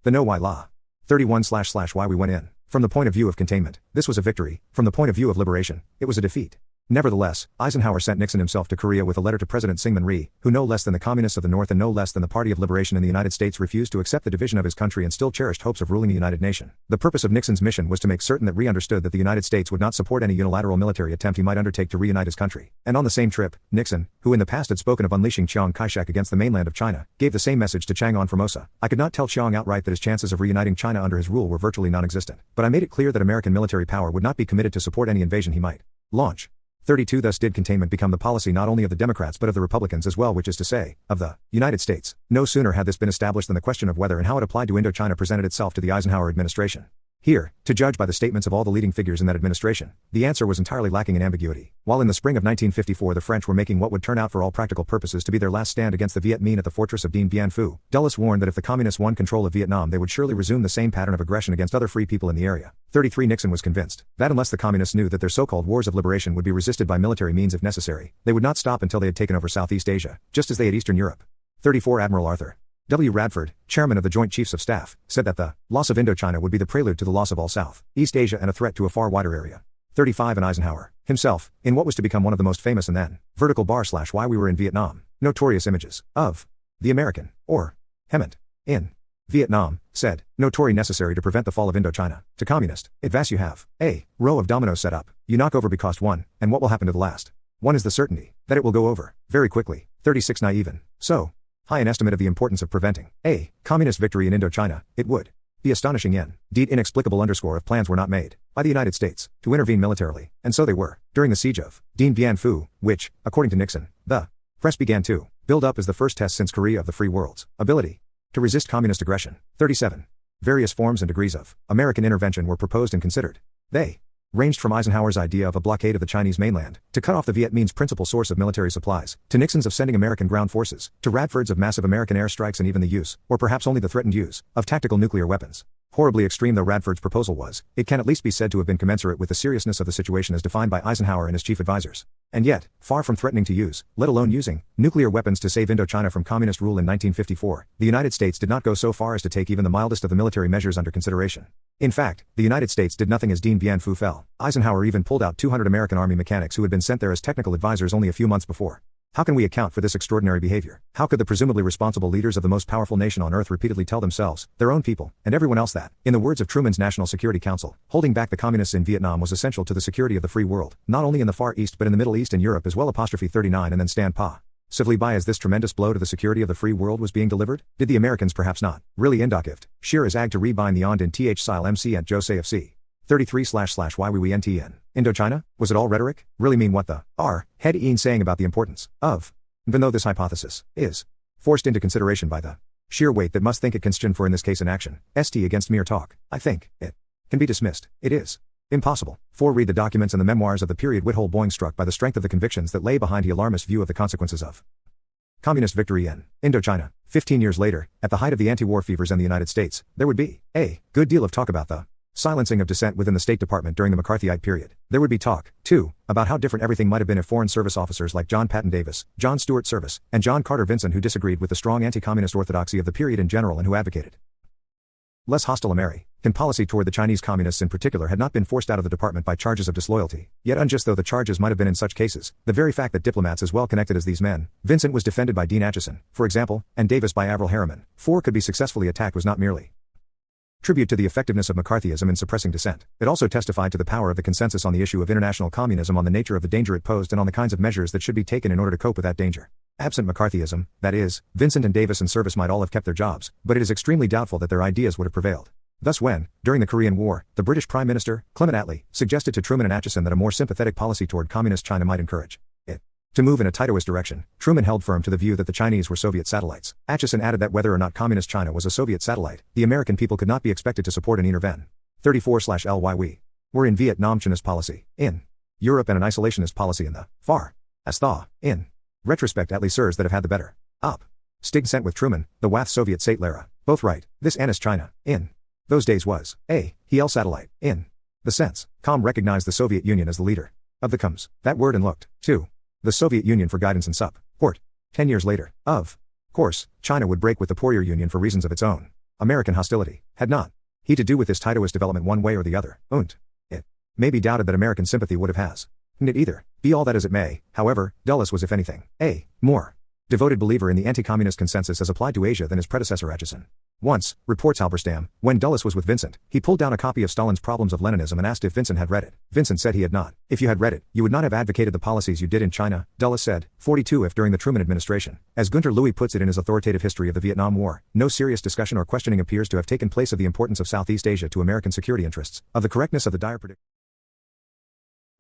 The No Why La. 31// Why we went in. From the point of view of containment, this was a victory. From the point of view of liberation, it was a defeat. Nevertheless, Eisenhower sent Nixon himself to Korea with a letter to President Syngman Rhee, who no less than the Communists of the North and no less than the Party of Liberation in the United States refused to accept the division of his country and still cherished hopes of ruling a united nation. The purpose of Nixon's mission was to make certain that Rhee understood that the United States would not support any unilateral military attempt he might undertake to reunite his country. And on the same trip, Nixon, who in the past had spoken of unleashing Chiang Kai-shek against the mainland of China, gave the same message to Chiang on Formosa. I could not tell Chiang outright that his chances of reuniting China under his rule were virtually non-existent, but I made it clear that American military power would not be committed to support any invasion he might launch. 32 Thus did containment become the policy not only of the Democrats but of the Republicans as well, which is to say, of the United States. No sooner had this been established than the question of whether and how it applied to Indochina presented itself to the Eisenhower administration. Here, to judge by the statements of all the leading figures in that administration, the answer was entirely lacking in ambiguity. While in the spring of 1954 the French were making what would turn out for all practical purposes to be their last stand against the Viet Minh at the fortress of Dien Bien Phu, Dulles warned that if the Communists won control of Vietnam they would surely resume the same pattern of aggression against other free people in the area. 33 Nixon was convinced that unless the Communists knew that their so-called wars of liberation would be resisted by military means if necessary, they would not stop until they had taken over Southeast Asia, just as they had Eastern Europe. 34 Admiral Arthur W. Radford, chairman of the Joint Chiefs of Staff, said that the loss of Indochina would be the prelude to the loss of all South East Asia and a threat to a far wider area. 35 And Eisenhower, himself, in what was to become one of the most famous and then /Why we were in Vietnam, notorious images of the American, or Hemant, in Vietnam, said, "Notori necessary to prevent the fall of Indochina. To communist, it vas you have a row of dominoes set up, you knock over because one, and what will happen to the last? One is the certainty that it will go over, very quickly." 36 Naive. So high an estimate of the importance of preventing a communist victory in Indochina, it would be astonishing indeed inexplicable underscore if plans were not made by the United States to intervene militarily, and so they were, during the siege of Dien Bien Phu, which, according to Nixon, the press began to build up as the first test since Korea of the free world's ability to resist communist aggression. 37. Various forms and degrees of American intervention were proposed and considered. They ranged from Eisenhower's idea of a blockade of the Chinese mainland, to cut off the Viet Minh's principal source of military supplies, to Nixon's of sending American ground forces, to Radford's of massive American airstrikes and even the use, or perhaps only the threatened use, of tactical nuclear weapons. Horribly extreme though Radford's proposal was, it can at least be said to have been commensurate with the seriousness of the situation as defined by Eisenhower and his chief advisors. And yet, far from threatening to use, let alone using, nuclear weapons to save Indochina from communist rule in 1954, the United States did not go so far as to take even the mildest of the military measures under consideration. In fact, the United States did nothing as Dien Bien Phu fell. Eisenhower even pulled out 200 American Army mechanics who had been sent there as technical advisors only a few months before. How can we account for this extraordinary behavior? How could the presumably responsible leaders of the most powerful nation on earth repeatedly tell themselves, their own people, and everyone else that, in the words of Truman's National Security Council, holding back the communists in Vietnam was essential to the security of the free world, not only in the Far East but in the Middle East and Europe as well? 39 And then stand pa. Civily by as this tremendous blow to the security of the free world was being delivered? Did the Americans perhaps not really indocived? Sheer as ag to rebind the ond in th sile MC and Jose of C. 33// Why we NTN. Indochina? Was it all rhetoric? Really mean what the head Ian saying about the importance of? Even though this hypothesis is forced into consideration by the sheer weight that must think it constant for in this case an action, st against mere talk, I think it can be dismissed. It is impossible. For read the documents and the memoirs of the period Withhold Boeing struck by the strength of the convictions that lay behind the alarmist view of the consequences of communist victory in Indochina. 15 years later, at the height of the anti-war fevers in the United States, there would be a good deal of talk about the silencing of dissent within the State Department during the McCarthyite period. There would be talk, too, about how different everything might have been if Foreign Service officers like John Patton Davis, John Stuart Service, and John Carter Vinson, who disagreed with the strong anti-communist orthodoxy of the period in general and who advocated less hostile American policy toward the Chinese communists in particular, had not been forced out of the department by charges of disloyalty. Yet unjust though the charges might have been in such cases, the very fact that diplomats as well connected as these men, Vincent was defended by Dean Acheson, for example, and Davis by Avril Harriman, could be successfully attacked was not merely tribute to the effectiveness of McCarthyism in suppressing dissent. It also testified to the power of the consensus on the issue of international communism, on the nature of the danger it posed and on the kinds of measures that should be taken in order to cope with that danger. Absent McCarthyism, that is, Vincent and Davis and Service might all have kept their jobs, but it is extremely doubtful that their ideas would have prevailed. Thus when, during the Korean War, the British Prime Minister, Clement Attlee, suggested to Truman and Acheson that a more sympathetic policy toward communist China might encourage it to move in a Titoist direction, Truman held firm to the view that the Chinese were Soviet satellites. Acheson added that whether or not communist China was a Soviet satellite, the American people could not be expected to support and intervene. 34/Ly We were in Vietnam China's policy in Europe and an isolationist policy in the Far As thaw, in retrospect at least that have had the better. Up. Stig sent with Truman, the Wath Soviet Satelera. Both right. This Anis China, in those days was, he El satellite, in the sense, Com recognized the Soviet Union as the leader of the coms, that word and looked, to the Soviet Union for guidance and support. 10 years later, of course, China would break with the Poirier Union for reasons of its own. American hostility had not he to do with this Titoist development one way or the other, und it may be doubted that American sympathy would have has it either. Be all that as it may, however, Dulles was if anything, a more devoted believer in the anti-communist consensus as applied to Asia than his predecessor Acheson. Once, reports Halberstam, when Dulles was with Vincent, he pulled down a copy of Stalin's Problems of Leninism and asked if Vincent had read it. Vincent said he had not. If you had read it, you would not have advocated the policies you did in China, Dulles said. 42 If during the Truman administration, as Gunter Louis puts it in his authoritative history of the Vietnam War, no serious discussion or questioning appears to have taken place of the importance of Southeast Asia to American security interests, of the correctness of the dire prediction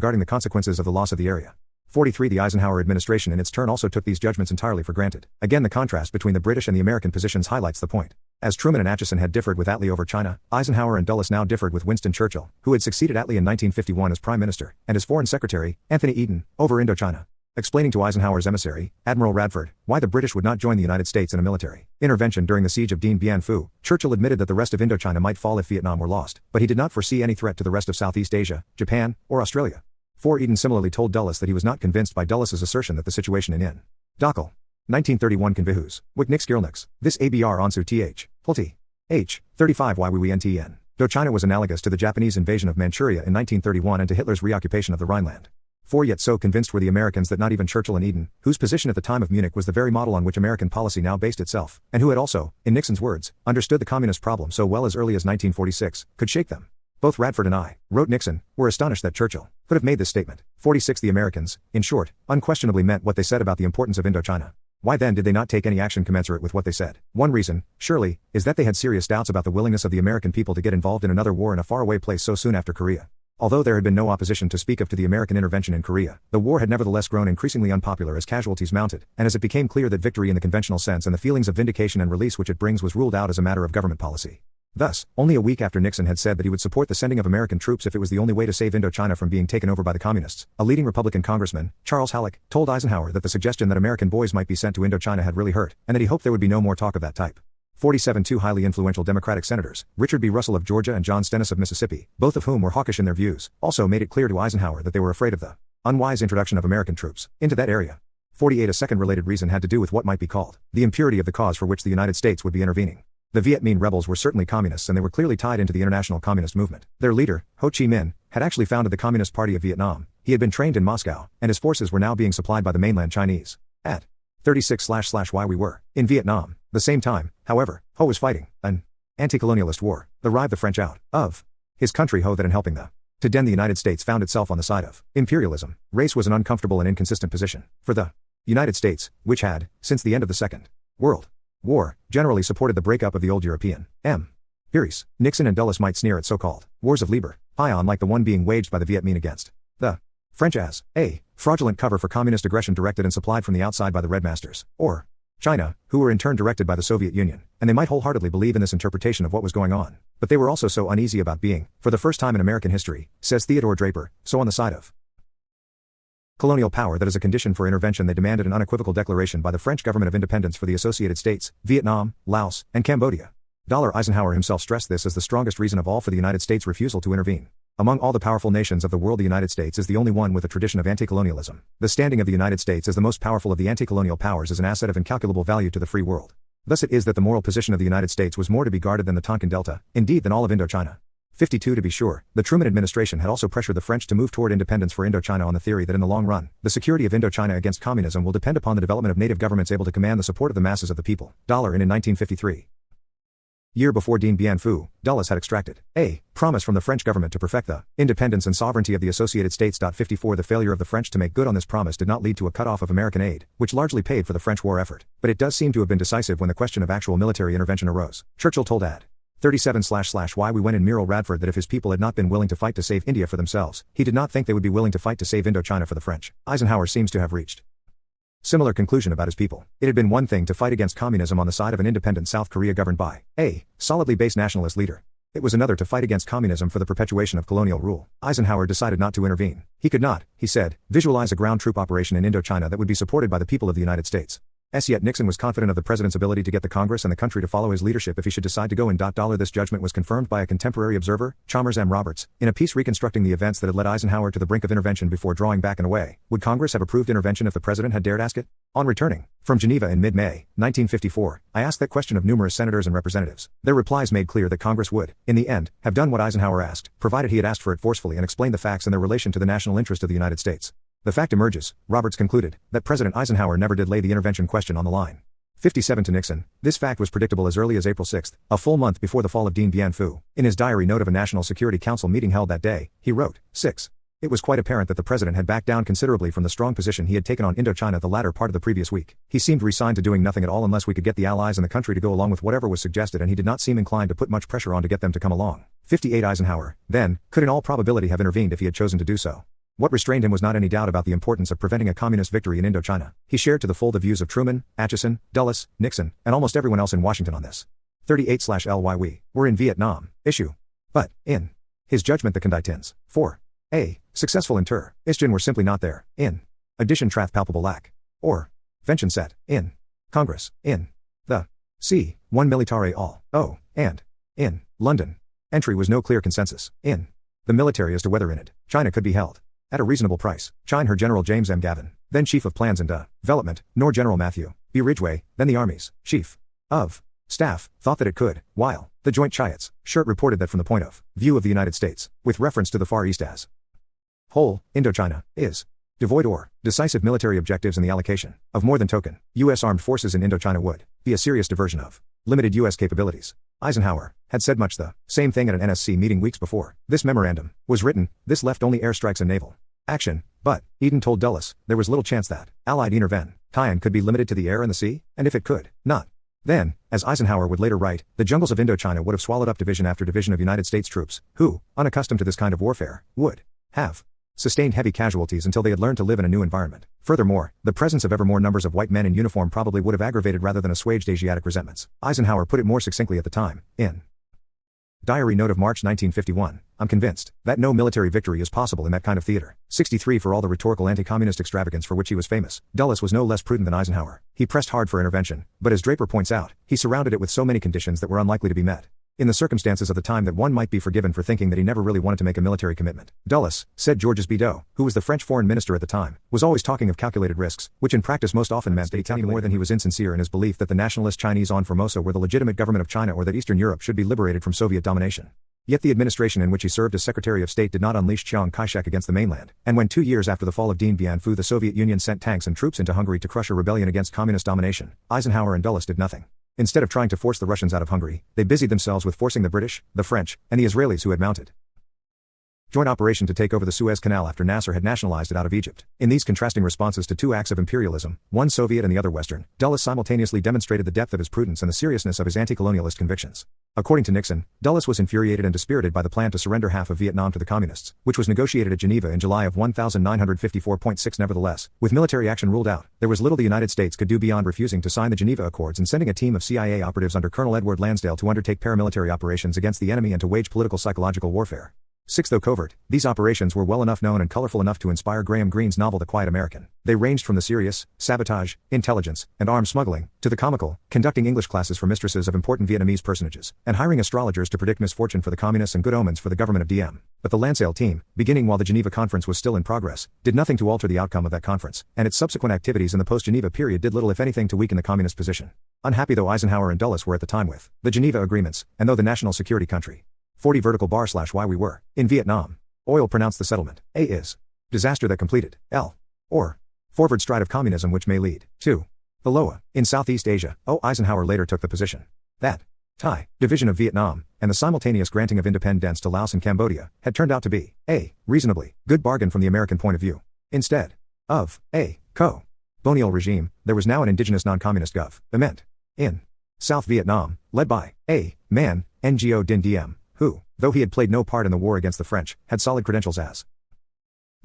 regarding the consequences of the loss of the area. 43 The Eisenhower administration in its turn also took these judgments entirely for granted. Again the contrast between the British and the American positions highlights the point. As Truman and Acheson had differed with Attlee over China, Eisenhower and Dulles now differed with Winston Churchill, who had succeeded Attlee in 1951 as Prime Minister, and as Foreign Secretary, Anthony Eden, over Indochina. Explaining to Eisenhower's emissary, Admiral Radford, why the British would not join the United States in a military intervention during the siege of Dien Bien Phu, Churchill admitted that the rest of Indochina might fall if Vietnam were lost, but he did not foresee any threat to the rest of Southeast Asia, Japan, or Australia. Eden similarly told Dulles that he was not convinced by Dulles's assertion that the situation in Dokal 1931 Convihus, Wick Nix Girlnix, this ABR Onsu Th, Pulti. H. 35 YWENTN. Dochina was analogous to the Japanese invasion of Manchuria in 1931 and to Hitler's reoccupation of the Rhineland. Yet so convinced were the Americans that not even Churchill and Eden, whose position at the time of Munich was the very model on which American policy now based itself, and who had also, in Nixon's words, understood the communist problem so well as early as 1946, could shake them. Both Radford and I, wrote Nixon, were astonished that Churchill could have made this statement. 46 The Americans, in short, unquestionably meant what they said about the importance of Indochina. Why then did they not take any action commensurate with what they said? One reason, surely, is that they had serious doubts about the willingness of the American people to get involved in another war in a faraway place so soon after Korea. Although there had been no opposition to speak of to the American intervention in Korea, the war had nevertheless grown increasingly unpopular as casualties mounted, and as it became clear that victory in the conventional sense and the feelings of vindication and release which it brings was ruled out as a matter of government policy. Thus, only a week after Nixon had said that he would support the sending of American troops if it was the only way to save Indochina from being taken over by the communists, a leading Republican congressman, Charles Halleck, told Eisenhower that the suggestion that American boys might be sent to Indochina had really hurt, and that he hoped there would be no more talk of that type. 47 Two highly influential Democratic senators, Richard B. Russell of Georgia and John Stennis of Mississippi, both of whom were hawkish in their views, also made it clear to Eisenhower that they were afraid of the unwise introduction of American troops into that area. 48 A second related reason had to do with what might be called the impurity of the cause for which the United States would be intervening. The Viet Minh rebels were certainly communists and they were clearly tied into the international communist movement. Their leader, Ho Chi Minh, had actually founded the Communist Party of Vietnam. He had been trained in Moscow, and his forces were now being supplied by the mainland Chinese. At 36//why we were in Vietnam. The same time, however, Ho was fighting an anti-colonialist war. The French out of his country. Ho that in helping to den the United States found itself on the side of imperialism. Race was an uncomfortable and inconsistent position for the United States, which had, since the end of the Second World War, generally supported the breakup of the old European empires. Nixon and Dulles might sneer at so-called wars of Liber Pion like the one being waged by the Viet Minh against the French as a fraudulent cover for communist aggression directed and supplied from the outside by the Red Masters, or China, who were in turn directed by the Soviet Union, and they might wholeheartedly believe in this interpretation of what was going on. But they were also so uneasy about being, for the first time in American history, says Theodore Draper, so on the side of colonial power that as a condition for intervention they demanded an unequivocal declaration by the French government of independence for the Associated States, Vietnam, Laos, and Cambodia. Eisenhower himself stressed this as the strongest reason of all for the United States' refusal to intervene. Among all the powerful nations of the world, the United States is the only one with a tradition of anti-colonialism. The standing of the United States as the most powerful of the anti-colonial powers is an asset of incalculable value to the free world. Thus it is that the moral position of the United States was more to be guarded than the Tonkin Delta, indeed than all of Indochina. 52 To be sure, the Truman administration had also pressured the French to move toward independence for Indochina on the theory that in the long run, the security of Indochina against communism will depend upon the development of native governments able to command the support of the masses of the people. In 1953. Year before Dien Bien Phu, Dulles had extracted a promise from the French government to perfect the independence and sovereignty of the Associated States. 54 The failure of the French to make good on this promise did not lead to a cut-off of American aid, which largely paid for the French war effort, but it does seem to have been decisive when the question of actual military intervention arose. Churchill told Ad. 37//why we went in Admiral Radford that if his people had not been willing to fight to save India for themselves, he did not think they would be willing to fight to save Indochina for the French. Eisenhower seems to have reached similar conclusion about his people. It had been one thing to fight against communism on the side of an independent South Korea governed by a solidly based nationalist leader. It was another to fight against communism for the perpetuation of colonial rule. Eisenhower decided not to intervene. He could not, he said, visualize a ground troop operation in Indochina that would be supported by the people of the United States. Yet Nixon was confident of the president's ability to get the Congress and the country to follow his leadership if he should decide to go in. This judgment was confirmed by a contemporary observer, Chalmers M. Roberts, in a piece reconstructing the events that had led Eisenhower to the brink of intervention before drawing back and away. Would Congress have approved intervention if the president had dared ask it? On returning from Geneva in mid-May, 1954, I asked that question of numerous senators and representatives. Their replies made clear that Congress would, in the end, have done what Eisenhower asked, provided he had asked for it forcefully and explained the facts and their relation to the national interest of the United States. The fact emerges, Roberts concluded, that President Eisenhower never did lay the intervention question on the line. 57 to Nixon. This fact was predictable as early as April 6, a full month before the fall of Dien Bien Phu. In his diary note of a National Security Council meeting held that day, he wrote, 6. It was quite apparent that the president had backed down considerably from the strong position he had taken on Indochina the latter part of the previous week. He seemed resigned to doing nothing at all unless we could get the Allies and the country to go along with whatever was suggested, and he did not seem inclined to put much pressure on to get them to come along. 58 Eisenhower, then, could in all probability have intervened if he had chosen to do so. What restrained him was not any doubt about the importance of preventing a communist victory in Indochina. He shared to the full the views of Truman, Acheson, Dulles, Nixon, and almost everyone else in Washington on this. 38/LY We were in Vietnam issue. But, in his judgment, the conditions for a successful intervention were simply not there. In addition, trath palpable lack or vention set in Congress, in the C1 militare all, and in London. Entry was no clear consensus in the military as to whether in it China could be held at a reasonable price. China her General James M. Gavin, then Chief of Plans and Development, nor General Matthew B. Ridgway, then the Army's Chief of Staff, thought that it could, while the Joint Chiats Shirt reported that from the point of view of the United States, with reference to the Far East as whole, Indochina is devoid or decisive military objectives, and the allocation of more than token U.S. armed forces in Indochina would be a serious diversion of limited U.S. capabilities. Eisenhower had said much the same thing at an NSC meeting weeks before this memorandum was written. This left only airstrikes and naval action, but Eden told Dulles there was little chance that Allied intervention could be limited to the air and the sea, and if it could not, then, as Eisenhower would later write, the jungles of Indochina would have swallowed up division after division of United States troops, who, unaccustomed to this kind of warfare, would have sustained heavy casualties until they had learned to live in a new environment. Furthermore, the presence of ever more numbers of white men in uniform probably would have aggravated rather than assuaged Asiatic resentments. Eisenhower put it more succinctly at the time, in diary note of March 1951, I'm convinced that no military victory is possible in that kind of theater. 63 For all the rhetorical anti-communist extravagance for which he was famous, Dulles was no less prudent than Eisenhower. He pressed hard for intervention, but as Draper points out, he surrounded it with so many conditions that were unlikely to be met. In the circumstances of the time, that one might be forgiven for thinking that he never really wanted to make a military commitment. Dulles, said Georges Bidault, who was the French foreign minister at the time, was always talking of calculated risks, which in practice most often meant that he more than he was insincere in his belief that the nationalist Chinese en Formosa were the legitimate government of China, or that Eastern Europe should be liberated from Soviet domination. Yet the administration in which he served as Secretary of State did not unleash Chiang Kai-shek against the mainland, and when 2 years after the fall of Dien Bien Phu the Soviet Union sent tanks and troops into Hungary to crush a rebellion against communist domination, Eisenhower and Dulles did nothing. Instead of trying to force the Russians out of Hungary, they busied themselves with forcing the British, the French, and the Israelis who had mounted joint operation to take over the Suez Canal after Nasser had nationalized it out of Egypt. In these contrasting responses to two acts of imperialism, one Soviet and the other Western, Dulles simultaneously demonstrated the depth of his prudence and the seriousness of his anti-colonialist convictions. According to Nixon, Dulles was infuriated and dispirited by the plan to surrender half of Vietnam to the communists, which was negotiated at Geneva in July of 1954.6. Nevertheless, with military action ruled out, there was little the United States could do beyond refusing to sign the Geneva Accords and sending a team of CIA operatives under Colonel Edward Lansdale to undertake paramilitary operations against the enemy and to wage political psychological warfare. 6. Though covert, these operations were well enough known and colorful enough to inspire Graham Greene's novel The Quiet American. They ranged from the serious, sabotage, intelligence, and arms smuggling, to the comical, conducting English classes for mistresses of important Vietnamese personages, and hiring astrologers to predict misfortune for the communists and good omens for the government of Diem. But the Lansdale team, beginning while the Geneva Conference was still in progress, did nothing to alter the outcome of that conference, and its subsequent activities in the post-Geneva period did little if anything to weaken the communist position. Unhappy though Eisenhower and Dulles were at the time with the Geneva Agreements, and though the national security country 40 vertical bar / why we were in Vietnam, Oil pronounced the settlement A is disaster that completed L or forward stride of communism which may lead to the Loa in Southeast Asia. Eisenhower later took the position that Thai division of Vietnam and the simultaneous granting of independence to Laos and Cambodia had turned out to be a reasonably good bargain from the American point of view. Instead of a colonial regime, there was now an indigenous non-communist government in South Vietnam, led by a man, Ngo Dinh Diem, who, though he had played no part in the war against the French, had solid credentials as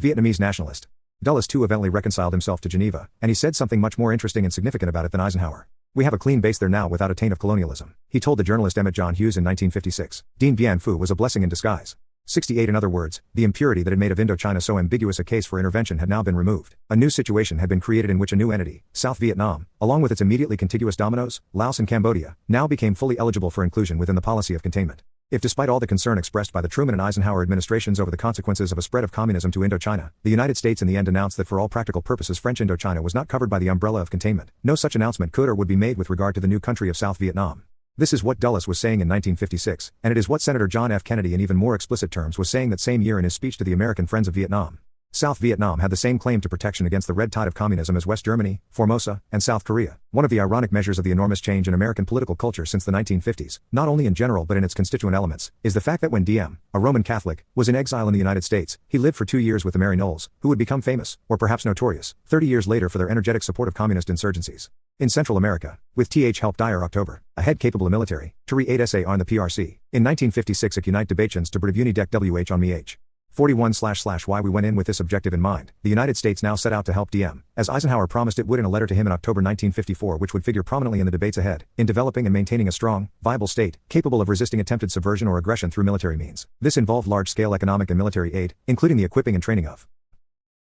Vietnamese nationalist. Dulles too eventually reconciled himself to Geneva, and he said something much more interesting and significant about it than Eisenhower. We have a clean base there now without a taint of colonialism, he told the journalist Emmett John Hughes in 1956. Dien Bien Phu was a blessing in disguise. 68 In other words, the impurity that had made of Indochina so ambiguous a case for intervention had now been removed. A new situation had been created in which a new entity, South Vietnam, along with its immediately contiguous dominoes, Laos and Cambodia, now became fully eligible for inclusion within the policy of containment. If despite all the concern expressed by the Truman and Eisenhower administrations over the consequences of a spread of communism to Indochina, the United States in the end announced that for all practical purposes French Indochina was not covered by the umbrella of containment, no such announcement could or would be made with regard to the new country of South Vietnam. This is what Dulles was saying in 1956, and it is what Senator John F. Kennedy in even more explicit terms was saying that same year in his speech to the American Friends of Vietnam. South Vietnam had the same claim to protection against the red tide of communism as West Germany, Formosa, and South Korea. One of the ironic measures of the enormous change in American political culture since the 1950s, not only in general but in its constituent elements, is the fact that when Diem, a Roman Catholic, was in exile in the United States, he lived for 2 years with the Mary Knowles, who would become famous, or perhaps notorious, 30 years later for their energetic support of communist insurgencies. In Central America, with Th. Help Dyer October, a head capable of military, to re-8 SA on the PRC. In 1956 ac Unite Debations to Brivuni Dec WH on MH. 41// we went in with this objective in mind. The United States now set out to help Diem, as Eisenhower promised it would in a letter to him in October 1954 which would figure prominently in the debates ahead, in developing and maintaining a strong, viable state, capable of resisting attempted subversion or aggression through military means. This involved large-scale economic and military aid, including the equipping and training of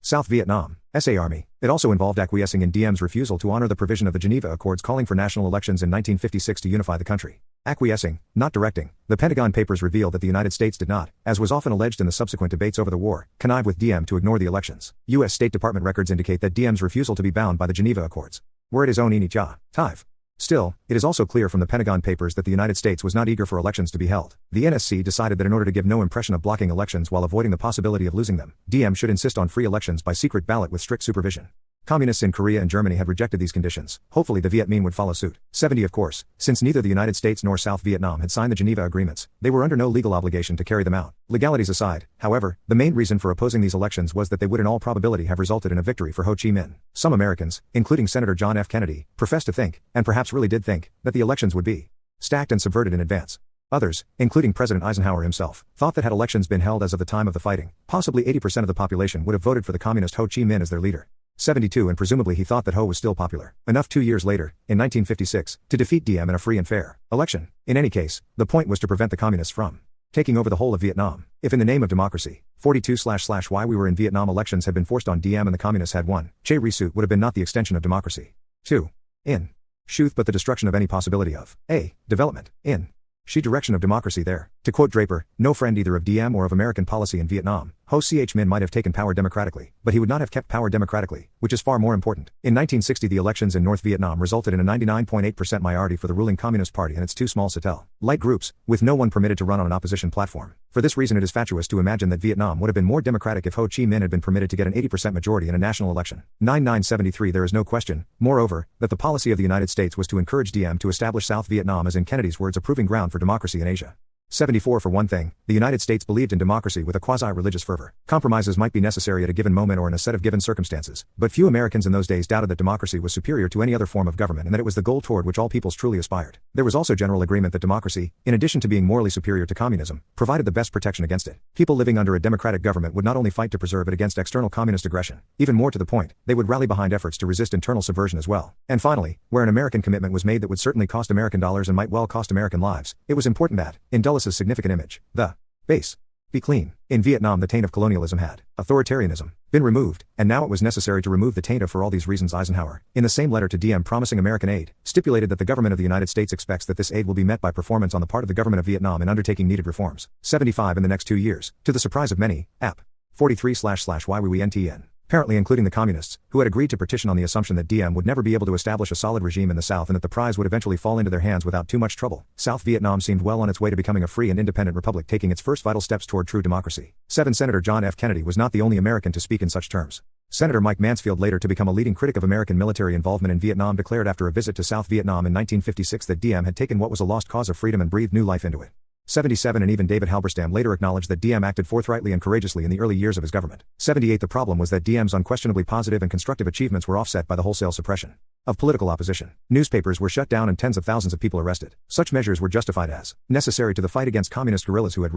South Vietnam, SA Army. It also involved acquiescing in Diem's refusal to honor the provision of the Geneva Accords calling for national elections in 1956 to unify the country. Acquiescing, not directing, the Pentagon Papers revealed that the United States did not, as was often alleged in the subsequent debates over the war, connive with Diem to ignore the elections. U.S. State Department records indicate that Diem's refusal to be bound by the Geneva Accords were at his own initiative. Still, it is also clear from the Pentagon Papers that the United States was not eager for elections to be held. The NSC decided that in order to give no impression of blocking elections while avoiding the possibility of losing them, Diem should insist on free elections by secret ballot with strict supervision. Communists in Korea and Germany had rejected these conditions. Hopefully the Viet Minh would follow suit. 70 Of course, since neither the United States nor South Vietnam had signed the Geneva Agreements, they were under no legal obligation to carry them out. Legalities aside, however, the main reason for opposing these elections was that they would in all probability have resulted in a victory for Ho Chi Minh. Some Americans, including Senator John F. Kennedy, professed to think, and perhaps really did think, that the elections would be stacked and subverted in advance. Others, including President Eisenhower himself, thought that had elections been held as of the time of the fighting, possibly 80% of the population would have voted for the communist Ho Chi Minh as their leader. 72 And presumably he thought that Ho was still popular enough 2 years later, in 1956, to defeat Diem in a free and fair election. In any case, the point was to prevent the communists from taking over the whole of Vietnam. If in the name of democracy, 42/ why we were in Vietnam elections had been forced on Diem and the communists had won, Che Risut would have been not the extension of democracy. 2. In truth but the destruction of any possibility of a development in she direction of democracy there. To quote Draper, no friend either of Diem or of American policy in Vietnam, Ho Chi Minh might have taken power democratically, but he would not have kept power democratically, which is far more important. In 1960 the elections in North Vietnam resulted in a 99.8% majority for the ruling Communist Party and its two small satellite groups, with no one permitted to run on an opposition platform. For this reason it is fatuous to imagine that Vietnam would have been more democratic if Ho Chi Minh had been permitted to get an 80% majority in a national election. 9973 There is no question, moreover, that the policy of the United States was to encourage Diem to establish South Vietnam as in Kennedy's words a proving ground for democracy in Asia. 74 For one thing, the United States believed in democracy with a quasi-religious fervor. Compromises might be necessary at a given moment or in a set of given circumstances, but few Americans in those days doubted that democracy was superior to any other form of government and that it was the goal toward which all peoples truly aspired. There was also general agreement that democracy, in addition to being morally superior to communism, provided the best protection against it. People living under a democratic government would not only fight to preserve it against external communist aggression, even more to the point, they would rally behind efforts to resist internal subversion as well. And finally, where an American commitment was made that would certainly cost American dollars and might well cost American lives, it was important that, in Dulles's significant image, the base be clean. In Vietnam the taint of colonialism had, authoritarianism, been removed, and now it was necessary to remove the taint of for all these reasons Eisenhower, in the same letter to Diem promising American aid, stipulated that the government of the United States expects that this aid will be met by performance on the part of the government of Vietnam in undertaking needed reforms. 75 In the next 2 years, to the surprise of many, App. 43/ why we NTN. Apparently including the communists, who had agreed to petition on the assumption that Diem would never be able to establish a solid regime in the South and that the prize would eventually fall into their hands without too much trouble. South Vietnam seemed well on its way to becoming a free and independent republic taking its first vital steps toward true democracy. 7 Senator John F. Kennedy was not the only American to speak in such terms. Senator Mike Mansfield, later to become a leading critic of American military involvement in Vietnam, declared after a visit to South Vietnam in 1956 that Diem had taken what was a lost cause of freedom and breathed new life into it. 77 And even David Halberstam later acknowledged that Diem acted forthrightly and courageously in the early years of his government. 78 The problem was that Diem's unquestionably positive and constructive achievements were offset by the wholesale suppression of political opposition. Newspapers were shut down and tens of thousands of people arrested. Such measures were justified as necessary to the fight against communist guerrillas who had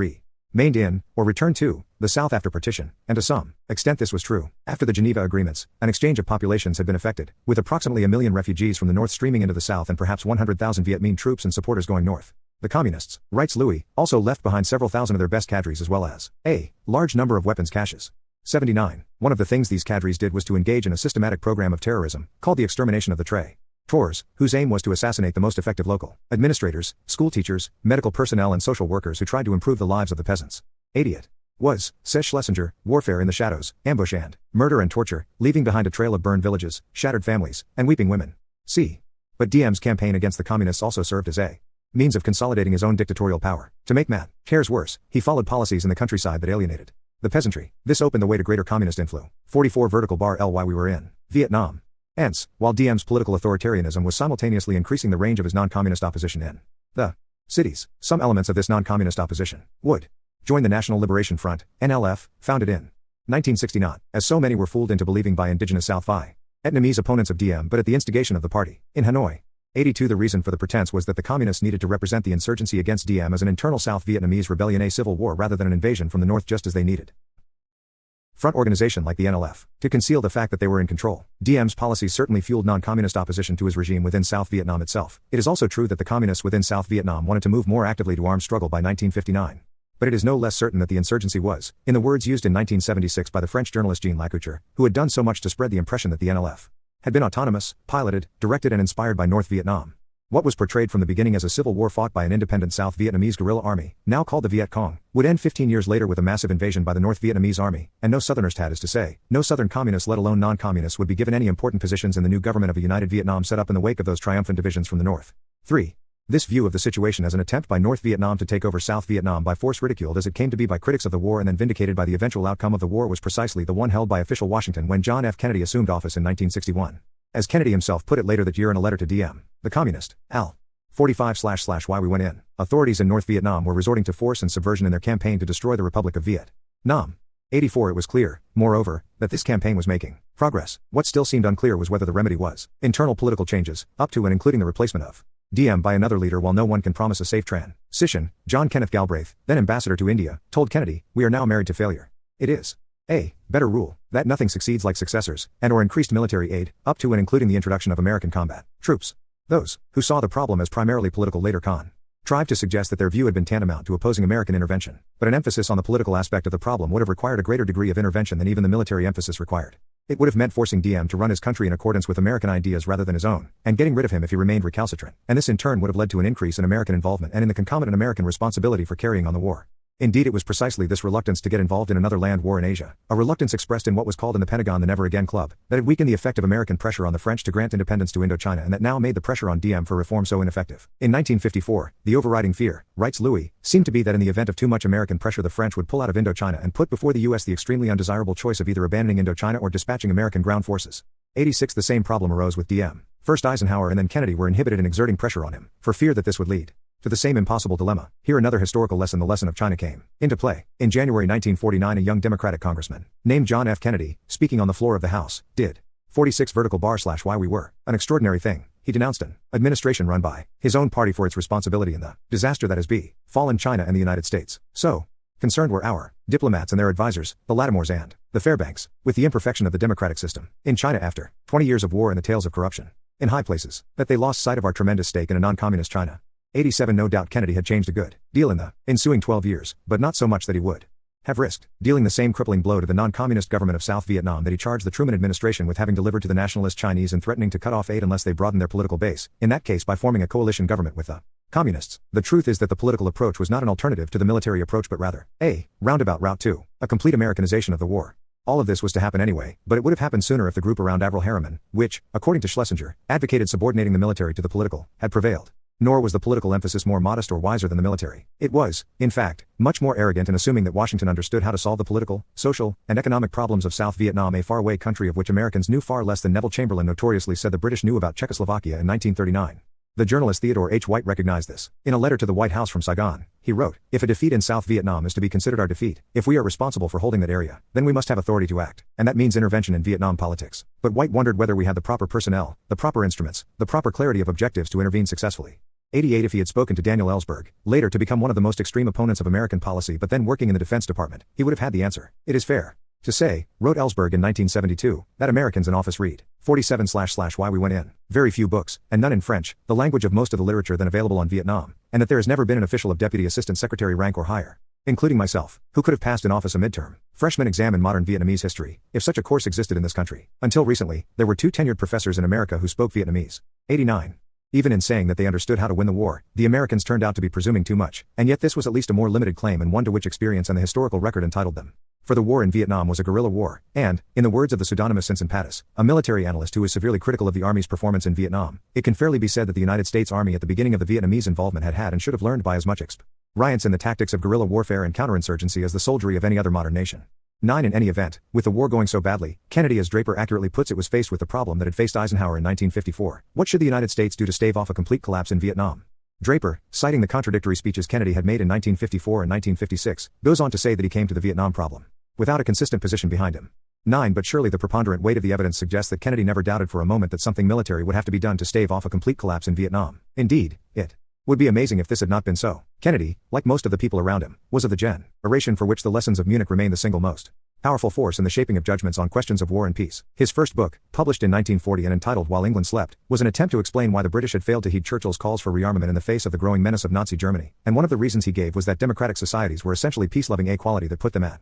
remained in, or returned to, the South after partition, and to some extent this was true. After the Geneva Agreements, an exchange of populations had been effected, with approximately 1 million refugees from the north streaming into the south and perhaps 100,000 Viet Minh troops and supporters going north. The communists, writes Louis, also left behind several thousand of their best cadres as well as a large number of weapons caches. 79. One of the things these cadres did was to engage in a systematic program of terrorism, called the extermination of the traitors, whose aim was to assassinate the most effective local administrators, school teachers, medical personnel and social workers who tried to improve the lives of the peasants. 80. It was, says Schlesinger, warfare in the shadows, ambush and murder and torture, leaving behind a trail of burned villages, shattered families, and weeping women. C. But Diem's campaign against the communists also served as a means of consolidating his own dictatorial power. To make matters worse, he followed policies in the countryside that alienated the peasantry. This opened the way to greater communist influence. 44 vertical bar ly we were in Vietnam. Hence, while Diem's political authoritarianism was simultaneously increasing the range of his non-communist opposition in the cities, some elements of this non-communist opposition would join the National Liberation Front, NLF, founded in 1969, as so many were fooled into believing by indigenous South Vietnamese opponents of Diem but at the instigation of the party. In Hanoi. 82 The reason for the pretense was that the communists needed to represent the insurgency against Diem as an internal South Vietnamese rebellion, a civil war rather than an invasion from the north, just as they needed front organization like the NLF to conceal the fact that they were in control. Diem's policies certainly fueled non-communist opposition to his regime within South Vietnam itself. It is also true that the communists within South Vietnam wanted to move more actively to armed struggle by 1959. But it is no less certain that the insurgency was, in the words used in 1976 by the French journalist Jean Lacouture, who had done so much to spread the impression that the NLF had been autonomous, piloted, directed and inspired by North Vietnam. What was portrayed from the beginning as a civil war fought by an independent South Vietnamese guerrilla army, now called the Viet Cong, would end 15 years later with a massive invasion by the North Vietnamese army, and no Southerners, that is to say, no Southern communists let alone non-communists would be given any important positions in the new government of a united Vietnam set up in the wake of those triumphant divisions from the North. 3. This view of the situation as an attempt by North Vietnam to take over South Vietnam by force, ridiculed as it came to be by critics of the war and then vindicated by the eventual outcome of the war, was precisely the one held by official Washington when John F. Kennedy assumed office in 1961. As Kennedy himself put it later that year in a letter to Diem, the communist, Al. 45//Why we went in. Authorities in North Vietnam were resorting to force and subversion in their campaign to destroy the Republic of Vietnam. 84 It was clear, moreover, that this campaign was making progress. What still seemed unclear was whether the remedy was internal political changes, up to and including the replacement of Diem by another leader. While no one can promise a safe transition, John Kenneth Galbraith, then ambassador to India, told Kennedy, "We are now married to failure. It is a better rule that nothing succeeds like successors, and or increased military aid, up to and including the introduction of American combat troops." Those who saw the problem as primarily political later contrived to suggest that their view had been tantamount to opposing American intervention. But an emphasis on the political aspect of the problem would have required a greater degree of intervention than even the military emphasis required. It would have meant forcing Diem to run his country in accordance with American ideas rather than his own, and getting rid of him if he remained recalcitrant. And this in turn would have led to an increase in American involvement and in the concomitant American responsibility for carrying on the war. Indeed, it was precisely this reluctance to get involved in another land war in Asia, a reluctance expressed in what was called in the Pentagon the Never Again Club, that had weakened the effect of American pressure on the French to grant independence to Indochina, and that now made the pressure on Diem for reform so ineffective. In 1954, the overriding fear, writes Louis, seemed to be that in the event of too much American pressure the French would pull out of Indochina and put before the U.S. the extremely undesirable choice of either abandoning Indochina or dispatching American ground forces. 86 The same problem arose with Diem. First Eisenhower and then Kennedy were inhibited in exerting pressure on him, for fear that this would lead to the same impossible dilemma. Here another historical lesson, the lesson of China, came into play. In January 1949 a young Democratic congressman, named John F. Kennedy, speaking on the floor of the House, did 46 vertical bar / why we were an extraordinary thing. He denounced an administration run by his own party for its responsibility in the disaster that has befallen China and the United States. So concerned were our diplomats and their advisors, the Lattimores and the Fairbanks, with the imperfection of the democratic system in China after 20 years of war and the tales of corruption in high places, that they lost sight of our tremendous stake in a non-communist China. 87 No doubt Kennedy had changed a good deal in the ensuing 12 years, but not so much that he would have risked dealing the same crippling blow to the non-communist government of South Vietnam that he charged the Truman administration with having delivered to the nationalist Chinese and threatening to cut off aid unless they broadened their political base, in that case by forming a coalition government with the communists. The truth is that the political approach was not an alternative to the military approach but rather a roundabout route to a complete Americanization of the war. All of this was to happen anyway, but it would have happened sooner if the group around Averell Harriman, which, according to Schlesinger, advocated subordinating the military to the political, had prevailed. Nor was the political emphasis more modest or wiser than the military. It was, in fact, much more arrogant in assuming that Washington understood how to solve the political, social, and economic problems of South Vietnam, a faraway country of which Americans knew far less than Neville Chamberlain notoriously said the British knew about Czechoslovakia in 1939. The journalist Theodore H. White recognized this. In a letter to the White House from Saigon, he wrote, "If a defeat in South Vietnam is to be considered our defeat, if we are responsible for holding that area, then we must have authority to act, and that means intervention in Vietnam politics." But White wondered whether we had the proper personnel, the proper instruments, the proper clarity of objectives to intervene successfully. 88 if he had spoken to Daniel Ellsberg, later to become one of the most extreme opponents of American policy but then working in the Defense Department, he would have had the answer. It is fair to say, wrote Ellsberg in 1972, that Americans in office read 47// Why We Went In, very few books, and none in French, the language of most of the literature then available on Vietnam, and that there has never been an official of Deputy Assistant Secretary rank or higher, including myself, who could have passed in office a midterm freshman exam in modern Vietnamese history, if such a course existed in this country. Until recently, there were 2 tenured professors in America who spoke Vietnamese. 89. Even in saying that they understood how to win the war, the Americans turned out to be presuming too much, and yet this was at least a more limited claim and one to which experience and the historical record entitled them. For the war in Vietnam was a guerrilla war, and, in the words of the pseudonymous Simpson Pattis, a military analyst who is severely critical of the Army's performance in Vietnam, it can fairly be said that the United States Army at the beginning of the Vietnamese involvement had and should have learned by as much experience in the tactics of guerrilla warfare and counterinsurgency as the soldiery of any other modern nation. 9. In any event, with the war going so badly, Kennedy, as Draper accurately puts it, was faced with the problem that had faced Eisenhower in 1954. What should the United States do to stave off a complete collapse in Vietnam? Draper, citing the contradictory speeches Kennedy had made in 1954 and 1956, goes on to say that he came to the Vietnam problem without a consistent position behind him. 9. But surely the preponderant weight of the evidence suggests that Kennedy never doubted for a moment that something military would have to be done to stave off a complete collapse in Vietnam. Indeed, it would be amazing if this had not been so. Kennedy, like most of the people around him, was of the generation for which the lessons of Munich remain the single most powerful force in the shaping of judgments on questions of war and peace. His first book, published in 1940 and entitled While England Slept, was an attempt to explain why the British had failed to heed Churchill's calls for rearmament in the face of the growing menace of Nazi Germany, and one of the reasons he gave was that democratic societies were essentially peace-loving, a quality that put them at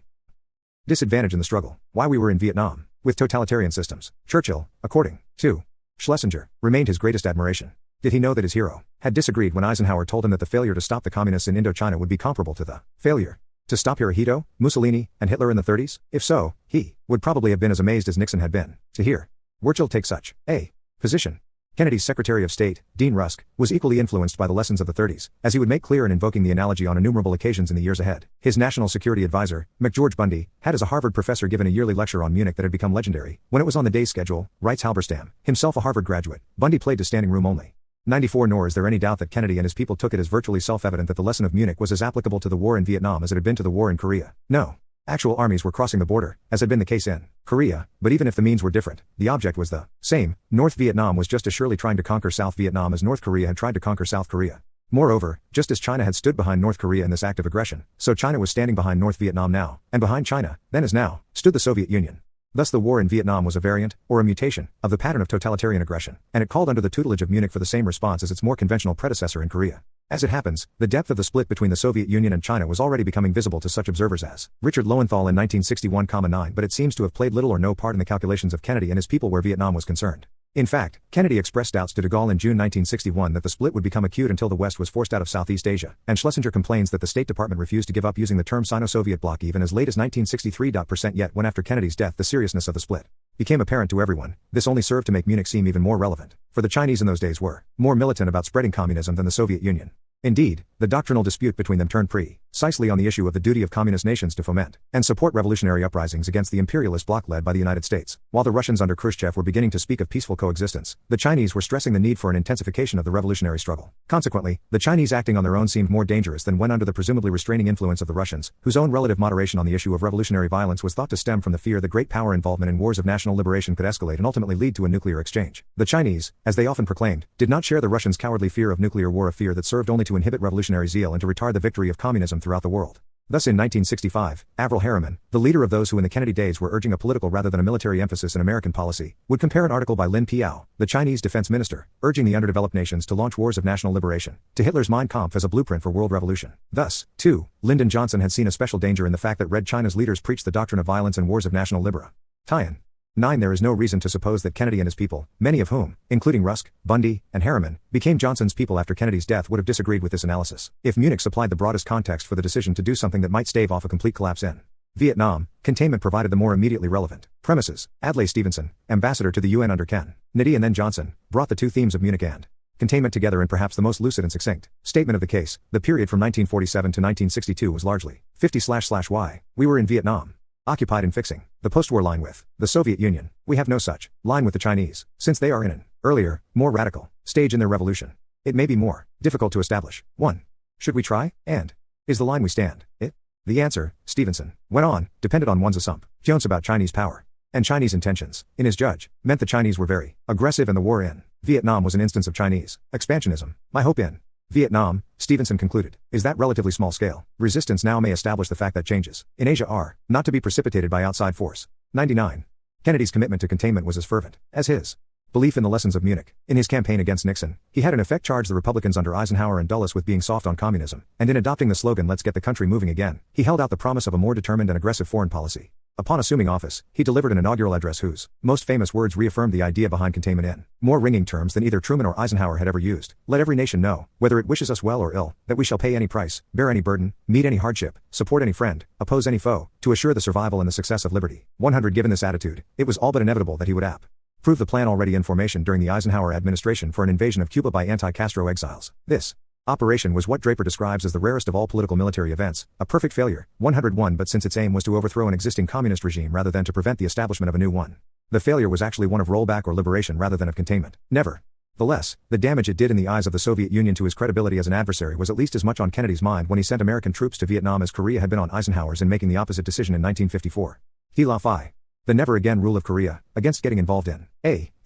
disadvantage in the struggle. Why we were in Vietnam, with totalitarian systems. Churchill, according to Schlesinger, remained his greatest admiration. Did he know that his hero had disagreed when Eisenhower told him that the failure to stop the communists in Indochina would be comparable to the failure to stop Hirohito, Mussolini, and Hitler in the 30s? If so, he would probably have been as amazed as Nixon had been to hear Churchill take such a position. Kennedy's Secretary of State, Dean Rusk, was equally influenced by the lessons of the 30s, as he would make clear in invoking the analogy on innumerable occasions in the years ahead. His national security advisor, McGeorge Bundy, had as a Harvard professor given a yearly lecture on Munich that had become legendary. When it was on the day's schedule, writes Halberstam, himself a Harvard graduate, Bundy played to standing room only. 94. Nor is there any doubt that Kennedy and his people took it as virtually self-evident that the lesson of Munich was as applicable to the war in Vietnam as it had been to the war in Korea. No actual armies were crossing the border, as had been the case in Korea, but even if the means were different, the object was the same. North Vietnam was just as surely trying to conquer South Vietnam as North Korea had tried to conquer South Korea. Moreover, just as China had stood behind North Korea in this act of aggression, so China was standing behind North Vietnam now, and behind China, then as now, stood the Soviet Union. Thus the war in Vietnam was a variant, or a mutation, of the pattern of totalitarian aggression, and it called under the tutelage of Munich for the same response as its more conventional predecessor in Korea. As it happens, the depth of the split between the Soviet Union and China was already becoming visible to such observers as Richard Lowenthal in 1961,9, but it seems to have played little or no part in the calculations of Kennedy and his people where Vietnam was concerned. In fact, Kennedy expressed doubts to de Gaulle in June 1961 that the split would become acute until the West was forced out of Southeast Asia, and Schlesinger complains that the State Department refused to give up using the term Sino-Soviet bloc even as late as 1963. Yet when after Kennedy's death the seriousness of the split became apparent to everyone, this only served to make Munich seem even more relevant, for the Chinese in those days were more militant about spreading communism than the Soviet Union. Indeed, the doctrinal dispute between them turned precisely on the issue of the duty of communist nations to foment and support revolutionary uprisings against the imperialist bloc led by the United States. While the Russians under Khrushchev were beginning to speak of peaceful coexistence, the Chinese were stressing the need for an intensification of the revolutionary struggle. Consequently, the Chinese acting on their own seemed more dangerous than when under the presumably restraining influence of the Russians, whose own relative moderation on the issue of revolutionary violence was thought to stem from the fear that great power involvement in wars of national liberation could escalate and ultimately lead to a nuclear exchange. The Chinese, as they often proclaimed, did not share the Russians' cowardly fear of nuclear war, a fear that served only to inhibit revolutionary zeal and to retard the victory of communism throughout the world. Thus in 1965, Averell Harriman, the leader of those who in the Kennedy days were urging a political rather than a military emphasis in American policy, would compare an article by Lin Piao, the Chinese defense minister, urging the underdeveloped nations to launch wars of national liberation, to Hitler's Mein Kampf as a blueprint for world revolution. Thus, too, Lyndon Johnson had seen a special danger in the fact that Red China's leaders preached the doctrine of violence and wars of national liberation. 9. There is no reason to suppose that Kennedy and his people, many of whom, including Rusk, Bundy, and Harriman, became Johnson's people after Kennedy's death, would have disagreed with this analysis. If Munich supplied the broadest context for the decision to do something that might stave off a complete collapse in Vietnam, containment provided the more immediately relevant premises. Adlai Stevenson, ambassador to the UN under Kennedy and then Johnson, brought the two themes of Munich and containment together in perhaps the most lucid and succinct statement of the case. The period from 1947 to 1962 was largely 50//why we were in Vietnam. Occupied in fixing the post-war line with the Soviet Union. We have no such line with the Chinese, since they are in an earlier, more radical stage in their revolution. It may be more difficult to establish. 1. Should we try? And is the line we stand it? The answer, Stevenson went on, depended on one's assumptions about Chinese power and Chinese intentions. In his judge, meant the Chinese were very aggressive and the war in Vietnam was an instance of Chinese expansionism. My hope in Vietnam, Stevenson concluded, is that relatively small scale. Resistance now may establish the fact that changes in Asia are not to be precipitated by outside force. 99. Kennedy's commitment to containment was as fervent as his belief in the lessons of Munich. In his campaign against Nixon, he had in effect charged the Republicans under Eisenhower and Dulles with being soft on communism, and in adopting the slogan "Let's get the country moving again," he held out the promise of a more determined and aggressive foreign policy. Upon assuming office, he delivered an inaugural address whose most famous words reaffirmed the idea behind containment in more ringing terms than either Truman or Eisenhower had ever used. Let every nation know, whether it wishes us well or ill, that we shall pay any price, bear any burden, meet any hardship, support any friend, oppose any foe, to assure the survival and the success of liberty. 100. Given this attitude, it was all but inevitable that he would approve the plan already in formation during the Eisenhower administration for an invasion of Cuba by anti-Castro exiles. This operation was what Draper describes as the rarest of all political military events, a perfect failure. 101. But since its aim was to overthrow an existing communist regime rather than to prevent the establishment of a new one, the failure was actually one of rollback or liberation rather than of containment. Nevertheless, the damage it did in the eyes of the Soviet Union to his credibility as an adversary was at least as much on Kennedy's mind when he sent American troops to Vietnam as Korea had been on Eisenhower's in making the opposite decision in 1954. He La Phi, the never-again rule of Korea, against getting involved in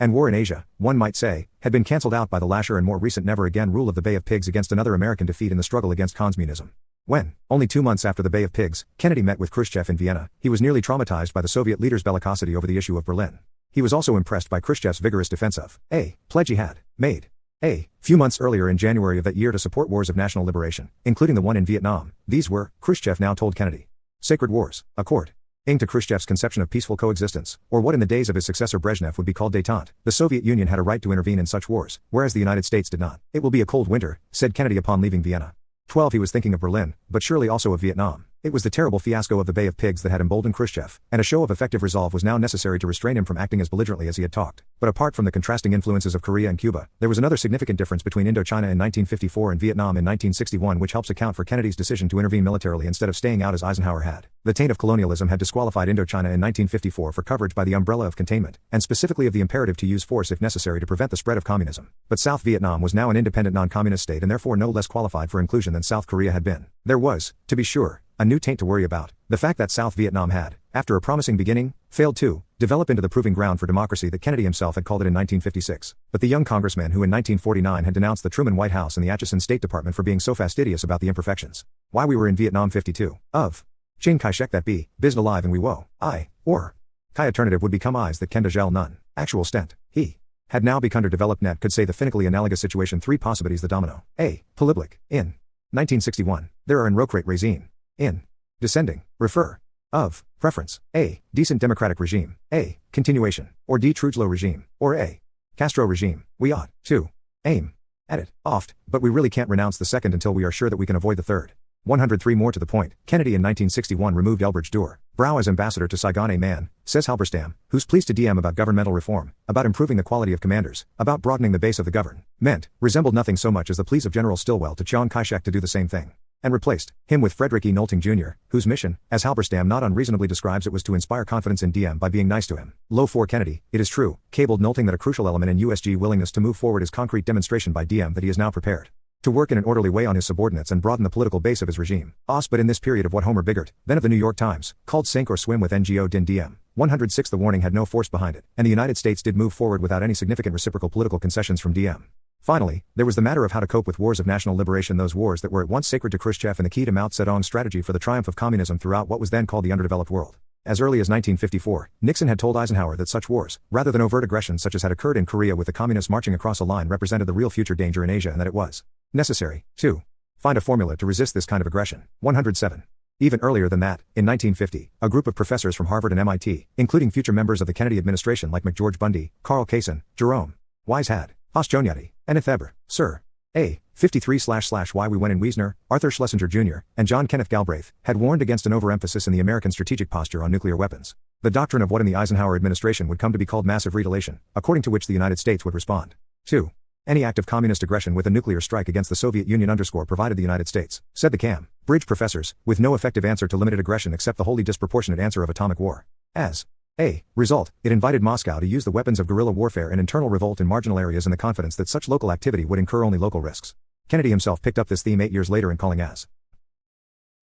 and war in Asia, one might say, had been cancelled out by the lasher and more recent never-again rule of the Bay of Pigs against another American defeat in the struggle against communism. When, only 2 months after the Bay of Pigs, Kennedy met with Khrushchev in Vienna, he was nearly traumatized by the Soviet leader's bellicosity over the issue of Berlin. He was also impressed by Khrushchev's vigorous defense of a pledge he had made a few months earlier in January of that year to support wars of national liberation, including the one in Vietnam. These were, Khrushchev now told Kennedy, sacred wars, according to Khrushchev's conception of peaceful coexistence, or what in the days of his successor Brezhnev would be called détente. The Soviet Union had a right to intervene in such wars, whereas the United States did not. It will be a cold winter, said Kennedy upon leaving Vienna. 12. He was thinking of Berlin, but surely also of Vietnam. It was the terrible fiasco of the Bay of Pigs that had emboldened Khrushchev, and a show of effective resolve was now necessary to restrain him from acting as belligerently as he had talked. But apart from the contrasting influences of Korea and Cuba, there was another significant difference between Indochina in 1954 and Vietnam in 1961 which helps account for Kennedy's decision to intervene militarily instead of staying out as Eisenhower had. The taint of colonialism had disqualified Indochina in 1954 for coverage by the umbrella of containment, and specifically of the imperative to use force if necessary to prevent the spread of communism. But South Vietnam was now an independent non-communist state and therefore no less qualified for inclusion than South Korea had been. There was, to be sure, a new taint to worry about, the fact that South Vietnam had, after a promising beginning, failed to develop into the proving ground for democracy that Kennedy himself had called it in 1956. But the young congressman who in 1949 had denounced the Truman White House and the Acheson State Department for being so fastidious about the imperfections. Why we were in Vietnam 52. Of Chiang Kai-shek that be, bisn alive and we woe, I, or Kai alternative would become eyes that can gel none. Actual stent. He had now become underdeveloped net could say the finically analogous situation 3 possibilities the domino. A. Polyblic. In 1961. There are in Rocrate Racine. In descending, refer, of, preference, A. Decent democratic regime, A. Continuation, or D. Trujillo regime, or A. Castro regime. We ought to aim at it, oft, but we really can't renounce the second until we are sure that we can avoid the third. 103. More to the point, Kennedy in 1961 removed Elbridge Dour Brow as ambassador to Saigon. A man, says Halberstam, who's pleased to DM about governmental reform, about improving the quality of commanders, about broadening the base of the government, resembled nothing so much as the pleas of General Stilwell to Chiang Kai-shek to do the same thing, and replaced him with Frederick E. Nolting Jr., whose mission, as Halberstam not unreasonably describes it, was to inspire confidence in DM by being nice to him. Low 4. Kennedy, it is true, cabled Nolting that a crucial element in USG willingness to move forward is concrete demonstration by DM that he is now prepared to work in an orderly way on his subordinates and broaden the political base of his regime. But in this period of what Homer Biggert, then of the New York Times, called sink or swim with NGO din DM. 106. The warning had no force behind it, and the United States did move forward without any significant reciprocal political concessions from DM. Finally, there was the matter of how to cope with wars of national liberation, those wars that were at once sacred to Khrushchev and the key to Mao Zedong's strategy for the triumph of communism throughout what was then called the underdeveloped world. As early as 1954, Nixon had told Eisenhower that such wars, rather than overt aggression such as had occurred in Korea with the communists marching across a line, represented the real future danger in Asia and that it was necessary to find a formula to resist this kind of aggression. 107. Even earlier than that, in 1950, a group of professors from Harvard and MIT, including future members of the Kennedy administration like McGeorge Bundy, Carl Kaysen, Jerome Wise had, Oshjonyati, Kenneth Eber, Sir A. 53// we went in Wiesner, Arthur Schlesinger Jr., and John Kenneth Galbraith, had warned against an overemphasis in the American strategic posture on nuclear weapons. The doctrine of what in the Eisenhower administration would come to be called massive retaliation, according to which the United States would respond to any act of communist aggression with a nuclear strike against the Soviet Union provided the United States, said the Cambridge professors, with no effective answer to limited aggression except the wholly disproportionate answer of atomic war. As a result, it invited Moscow to use the weapons of guerrilla warfare and internal revolt in marginal areas in the confidence that such local activity would incur only local risks. Kennedy himself picked up this theme 8 years later in calling as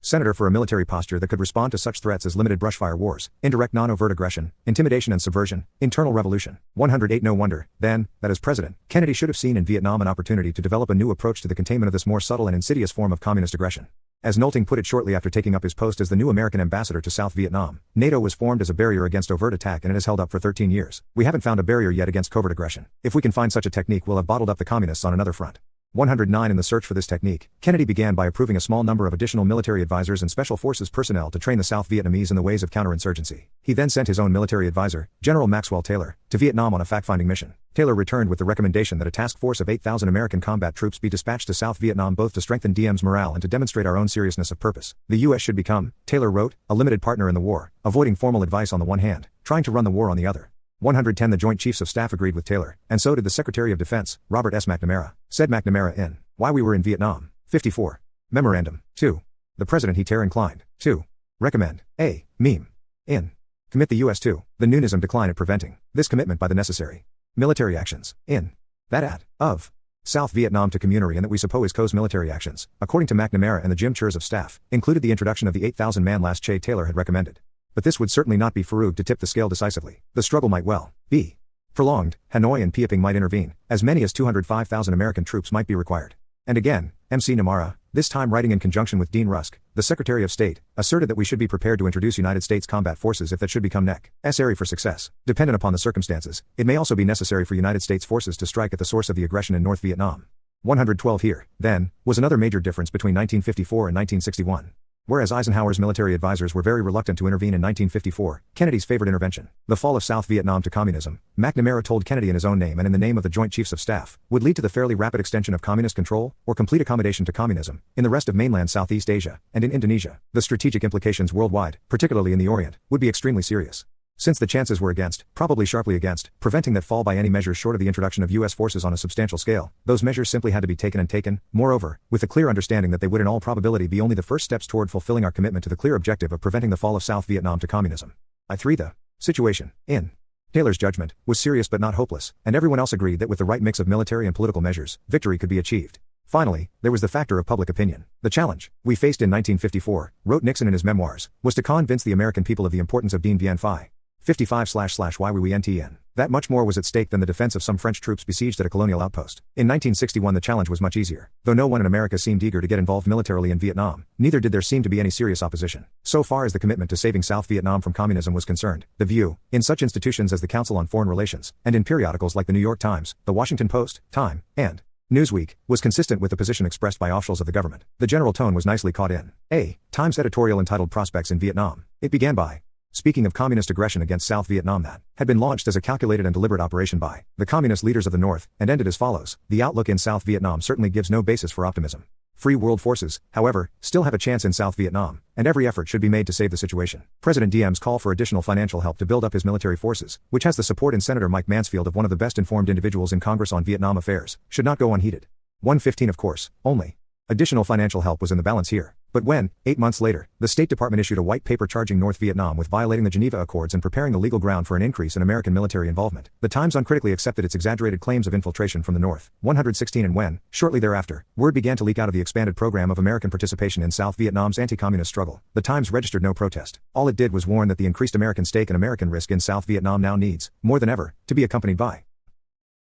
Senator for a military posture that could respond to such threats as limited brushfire wars, indirect non-overt aggression, intimidation and subversion, internal revolution. 108 No wonder, then, that as president, Kennedy should have seen in Vietnam an opportunity to develop a new approach to the containment of this more subtle and insidious form of communist aggression. As Nolting put it shortly after taking up his post as the new American ambassador to South Vietnam, NATO was formed as a barrier against overt attack and it has held up for 13 years. We haven't found a barrier yet against covert aggression. If we can find such a technique, we'll have bottled up the communists on another front. 109 In the search for this technique, Kennedy began by approving a small number of additional military advisors and special forces personnel to train the South Vietnamese in the ways of counterinsurgency. He then sent his own military advisor, General Maxwell Taylor, to Vietnam on a fact-finding mission. Taylor returned with the recommendation that a task force of 8,000 American combat troops be dispatched to South Vietnam both to strengthen DM's morale and to demonstrate our own seriousness of purpose. The U.S. should become, Taylor wrote, a limited partner in the war, avoiding formal advice on the one hand, trying to run the war on the other. 110 The Joint Chiefs of Staff agreed with Taylor, and so did the Secretary of Defense, Robert S. McNamara. Said McNamara in Why We Were in Vietnam. 54. Memorandum. 2. The President he tear inclined. 2. Recommend. A. Meme. In. Commit the U.S. to the Noonism decline at preventing this commitment by the necessary military actions. In. That at. Of. South Vietnam to community and that we suppose CO's military actions, according to McNamara and the Jim Churs of staff, included the introduction of the 8,000-man last Che Taylor had recommended. But this would certainly not be Farouk to tip the scale decisively. The struggle might well be prolonged. Hanoi and Piaping might intervene. As many as 205,000 American troops might be required. And again, M.C. Namara, this time writing in conjunction with Dean Rusk, the Secretary of State, asserted that we should be prepared to introduce United States combat forces if that should become necessary for success. Dependent upon the circumstances, it may also be necessary for United States forces to strike at the source of the aggression in North Vietnam. 112 Here, then, was another major difference between 1954 and 1961. Whereas Eisenhower's military advisors were very reluctant to intervene in 1954, Kennedy's favored intervention. The fall of South Vietnam to communism, McNamara told Kennedy in his own name and in the name of the Joint Chiefs of Staff, would lead to the fairly rapid extension of communist control, or complete accommodation to communism, in the rest of mainland Southeast Asia, and in Indonesia. The strategic implications worldwide, particularly in the Orient, would be extremely serious. Since the chances were against, probably sharply against, preventing that fall by any measures short of the introduction of U.S. forces on a substantial scale, those measures simply had to be taken, moreover, with the clear understanding that they would in all probability be only the first steps toward fulfilling our commitment to the clear objective of preventing the fall of South Vietnam to communism. I3 The situation, in Taylor's judgment, was serious but not hopeless, and everyone else agreed that with the right mix of military and political measures, victory could be achieved. Finally, there was the factor of public opinion. The challenge we faced in 1954, wrote Nixon in his memoirs, was to convince the American people of the importance of Dien Bien Phu. 55//Why We NTN. That much more was at stake than the defense of some French troops besieged at a colonial outpost. In 1961 the challenge was much easier. Though no one in America seemed eager to get involved militarily in Vietnam, neither did there seem to be any serious opposition. So far as the commitment to saving South Vietnam from communism was concerned, the view, in such institutions as the Council on Foreign Relations, and in periodicals like the New York Times, the Washington Post, Time, and Newsweek, was consistent with the position expressed by officials of the government. The general tone was nicely caught in a Times editorial entitled Prospects in Vietnam. It began by speaking of communist aggression against South Vietnam that had been launched as a calculated and deliberate operation by the communist leaders of the North, and ended as follows: the outlook in South Vietnam certainly gives no basis for optimism. Free world forces, however, still have a chance in South Vietnam, and every effort should be made to save the situation. President Diem's call for additional financial help to build up his military forces, which has the support in Senator Mike Mansfield of one of the best informed individuals in Congress on Vietnam affairs, should not go unheeded. 115 Of course, only additional financial help was in the balance here. But when, 8 months later, the State Department issued a white paper charging North Vietnam with violating the Geneva Accords and preparing the legal ground for an increase in American military involvement, the Times uncritically accepted its exaggerated claims of infiltration from the North. 116 And when, shortly thereafter, word began to leak out of the expanded program of American participation in South Vietnam's anti-communist struggle, the Times registered no protest. All it did was warn that the increased American stake and American risk in South Vietnam now needs, more than ever, to be accompanied by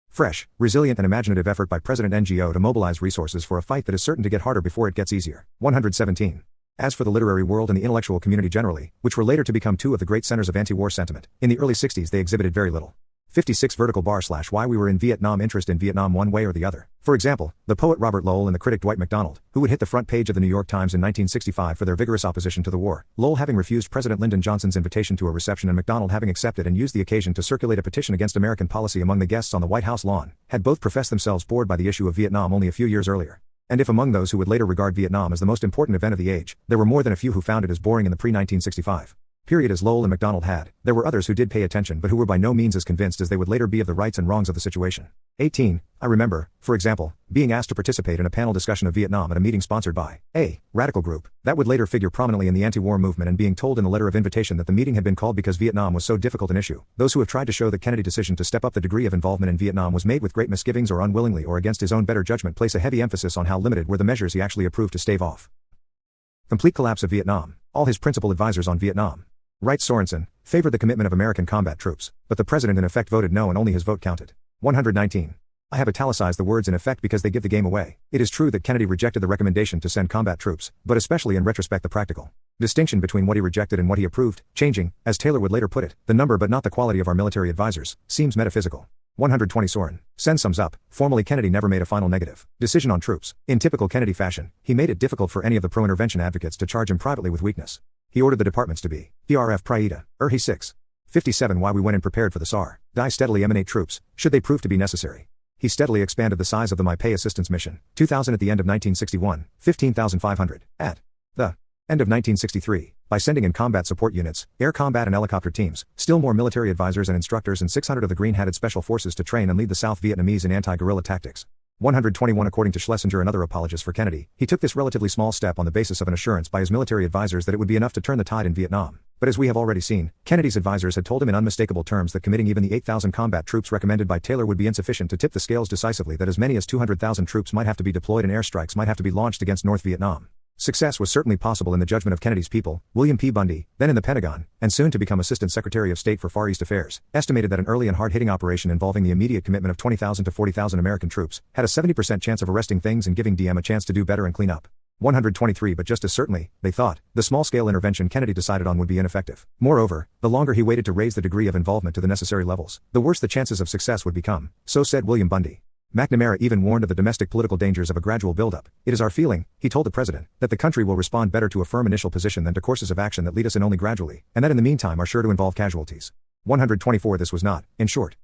fresh, resilient and imaginative effort by President NGO to mobilize resources for a fight that is certain to get harder before it gets easier. 117. As for the literary world and the intellectual community generally, which were later to become two of the great centers of anti-war sentiment, in the early 60s they exhibited very little 56 /Why We Were in Vietnam interest in Vietnam one way or the other. For example, the poet Robert Lowell and the critic Dwight MacDonald, who would hit the front page of the New York Times in 1965 for their vigorous opposition to the war, Lowell having refused President Lyndon Johnson's invitation to a reception and MacDonald having accepted and used the occasion to circulate a petition against American policy among the guests on the White House lawn, had both professed themselves bored by the issue of Vietnam only a few years earlier. And if among those who would later regard Vietnam as the most important event of the age, there were more than a few who found it as boring in the pre-1965 period as Lowell and MacDonald had, there were others who did pay attention but who were by no means as convinced as they would later be of the rights and wrongs of the situation. 18. I remember, for example, being asked to participate in a panel discussion of Vietnam at a meeting sponsored by a radical group that would later figure prominently in the anti-war movement, and being told in the letter of invitation that the meeting had been called because Vietnam was so difficult an issue. Those who have tried to show that Kennedy's decision to step up the degree of involvement in Vietnam was made with great misgivings or unwillingly or against his own better judgment place a heavy emphasis on how limited were the measures he actually approved to stave off Complete collapse of Vietnam. All his principal advisors on Vietnam. Wright Sorensen, favored the commitment of American combat troops, but the president in effect voted no and only his vote counted. 119. I have italicized the words in effect because they give the game away. It is true that Kennedy rejected the recommendation to send combat troops, but especially in retrospect the practical distinction between what he rejected and what he approved, changing, as Taylor would later put it, the number but not the quality of our military advisors, seems metaphysical. 120 Soren. Sen sums up, formally Kennedy never made a final negative decision on troops. In typical Kennedy fashion, he made it difficult for any of the pro-intervention advocates to charge him privately with weakness. He ordered the departments to be PRF Prieta, He 6. 57 Why we went in prepared for the SAR. Die steadily emanate troops, should they prove to be necessary. He steadily expanded the size of the My Pay assistance mission, 2,000 at the end of 1961, 15,500, at the end of 1963, by sending in combat support units, air combat and helicopter teams, still more military advisors and instructors and 600 of the green-hatted special forces to train and lead the South Vietnamese in anti-guerrilla tactics. 121 According to Schlesinger and other apologists for Kennedy, he took this relatively small step on the basis of an assurance by his military advisors that it would be enough to turn the tide in Vietnam. But as we have already seen, Kennedy's advisors had told him in unmistakable terms that committing even the 8,000 combat troops recommended by Taylor would be insufficient to tip the scales decisively, that as many as 200,000 troops might have to be deployed and airstrikes might have to be launched against North Vietnam. Success was certainly possible in the judgment of Kennedy's people. William P. Bundy, then in the Pentagon, and soon to become Assistant Secretary of State for Far East Affairs, estimated that an early and hard-hitting operation involving the immediate commitment of 20,000 to 40,000 American troops had a 70% chance of arresting things and giving DM a chance to do better and clean up. 123 But just as certainly, they thought, the small-scale intervention Kennedy decided on would be ineffective. Moreover, the longer he waited to raise the degree of involvement to the necessary levels, the worse the chances of success would become, so said William Bundy. McNamara even warned of the domestic political dangers of a gradual buildup. It is our feeling, he told the president, that the country will respond better to a firm initial position than to courses of action that lead us in only gradually, and that in the meantime are sure to involve casualties. 124 This was not, in short,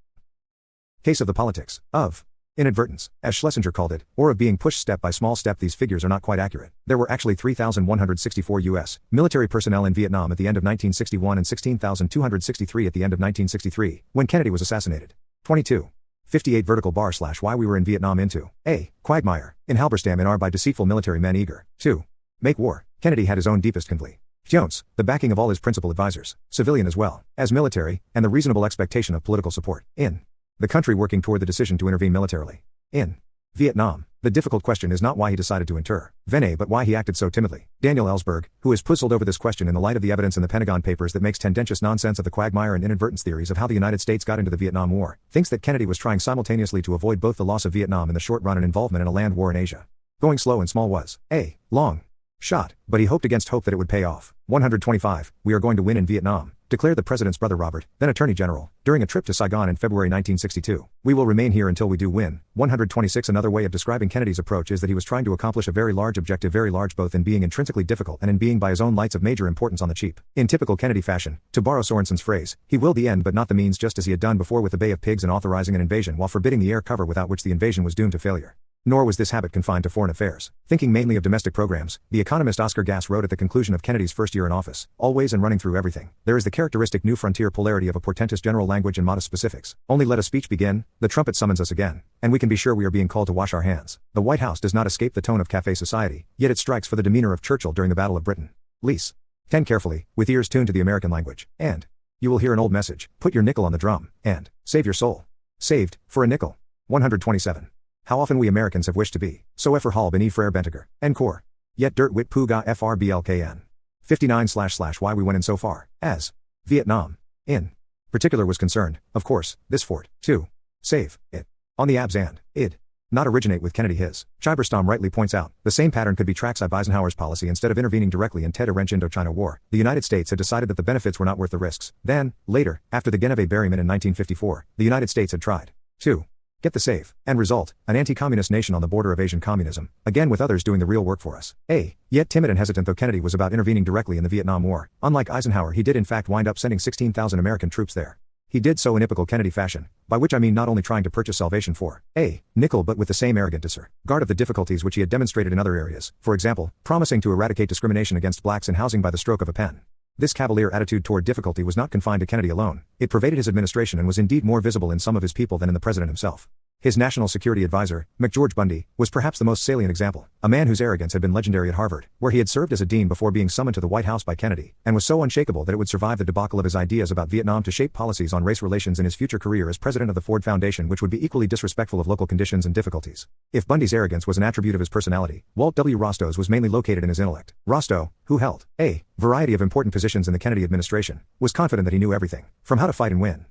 case of the politics of inadvertence, as Schlesinger called it, or of being pushed step by small step. These figures are not quite accurate. There were actually 3,164 U.S. military personnel in Vietnam at the end of 1961 and 16,263 at the end of 1963, when Kennedy was assassinated. 22. 58 vertical bar / Why we were in Vietnam into a quagmire in Halberstam in R by deceitful military men eager to make war. Kennedy had his own deepest convictions, the backing of all his principal advisors, civilian as well as military, and the reasonable expectation of political support in the country working toward the decision to intervene militarily in Vietnam. The difficult question is not why he decided to intervene but why he acted so timidly. Daniel Ellsberg, who has puzzled over this question in the light of the evidence in the Pentagon Papers that makes tendentious nonsense of the quagmire and inadvertence theories of how the United States got into the Vietnam War, thinks that Kennedy was trying simultaneously to avoid both the loss of Vietnam in the short run and involvement in a land war in Asia. Going slow and small was a long shot, but he hoped against hope that it would pay off. 125, we are going to win in Vietnam, declared the president's brother Robert, then Attorney General, during a trip to Saigon in February 1962. We will remain here until we do win. 126 Another way of describing Kennedy's approach is that he was trying to accomplish a very large objective, very large both in being intrinsically difficult and in being by his own lights of major importance on the cheap. In typical Kennedy fashion, to borrow Sorensen's phrase, he willed the end but not the means, just as he had done before with the Bay of Pigs and authorizing an invasion while forbidding the air cover without which the invasion was doomed to failure. Nor was this habit confined to foreign affairs. Thinking mainly of domestic programs, the economist Oscar Gass wrote at the conclusion of Kennedy's first year in office, always and running through everything, there is the characteristic new frontier polarity of a portentous general language and modest specifics. Only let a speech begin, the trumpet summons us again, and we can be sure we are being called to wash our hands. The White House does not escape the tone of café society, yet it strikes for the demeanor of Churchill during the Battle of Britain. Lease 10 carefully, with ears tuned to the American language, and you will hear an old message, put your nickel on the drum, and save your soul. Saved, for a nickel. 127. How often we Americans have wished to be so Effer Hall bin Frere Bentiger, Encore. Yet dirt wit puga FRBLKN. 59 / Why we went in so far, as Vietnam, in particular was concerned, of course, this fort, to save it, on the abs and id not originate with Kennedy. His Chyberstam rightly points out, the same pattern could be tracked by Eisenhower's policy. Instead of intervening directly in Tet-a-Wrench Indochina War, the United States had decided that the benefits were not worth the risks. Then, later, after the Genevieve Berryman in 1954, the United States had tried to get the save, and result, an anti-communist nation on the border of Asian communism, again with others doing the real work for us. Yet timid and hesitant though Kennedy was about intervening directly in the Vietnam War, unlike Eisenhower he did in fact wind up sending 16,000 American troops there. He did so in typical Kennedy fashion, by which I mean not only trying to purchase salvation for a nickel but with the same arrogant disregard of the difficulties which he had demonstrated in other areas, for example, promising to eradicate discrimination against blacks in housing by the stroke of a pen. This cavalier attitude toward difficulty was not confined to Kennedy alone, it pervaded his administration and was indeed more visible in some of his people than in the president himself. His national security advisor, McGeorge Bundy, was perhaps the most salient example, a man whose arrogance had been legendary at Harvard, where he had served as a dean before being summoned to the White House by Kennedy, and was so unshakable that it would survive the debacle of his ideas about Vietnam to shape policies on race relations in his future career as president of the Ford Foundation, which would be equally disrespectful of local conditions and difficulties. If Bundy's arrogance was an attribute of his personality, Walt W. Rostow's was mainly located in his intellect. Rostow, who held a variety of important positions in the Kennedy administration, was confident that he knew everything, from how to fight and win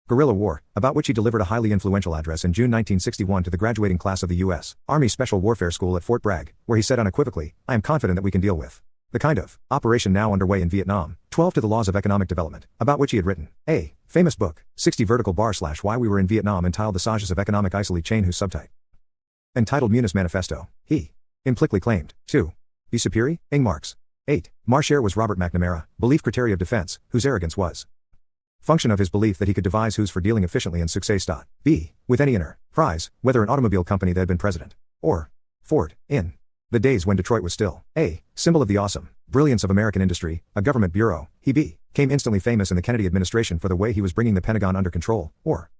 guerrilla war, about which he delivered a highly influential address in June 1961 to the graduating class of the U.S. Army Special Warfare School at Fort Bragg, where he said unequivocally, "I am confident that we can deal with the kind of operation now underway in Vietnam, 12 to the Laws of Economic Development," about which he had written a famous book, 60 vertical bar / Why We Were in Vietnam, entitled The Sages of Economic Isolate Chain, whose subtype, entitled Muni's Manifesto, he implicitly claimed to be superior. Ing Marx. 8. Marshare was Robert McNamara, belief secretary of defense, whose arrogance was function of his belief that he could devise who's for dealing efficiently and success. B. With any enterprise, whether an automobile company that had been president, or Ford, in the days when Detroit was still a symbol of the awesome brilliance of American industry, a government bureau, he became instantly famous in the Kennedy administration for the way he was bringing the Pentagon under control, or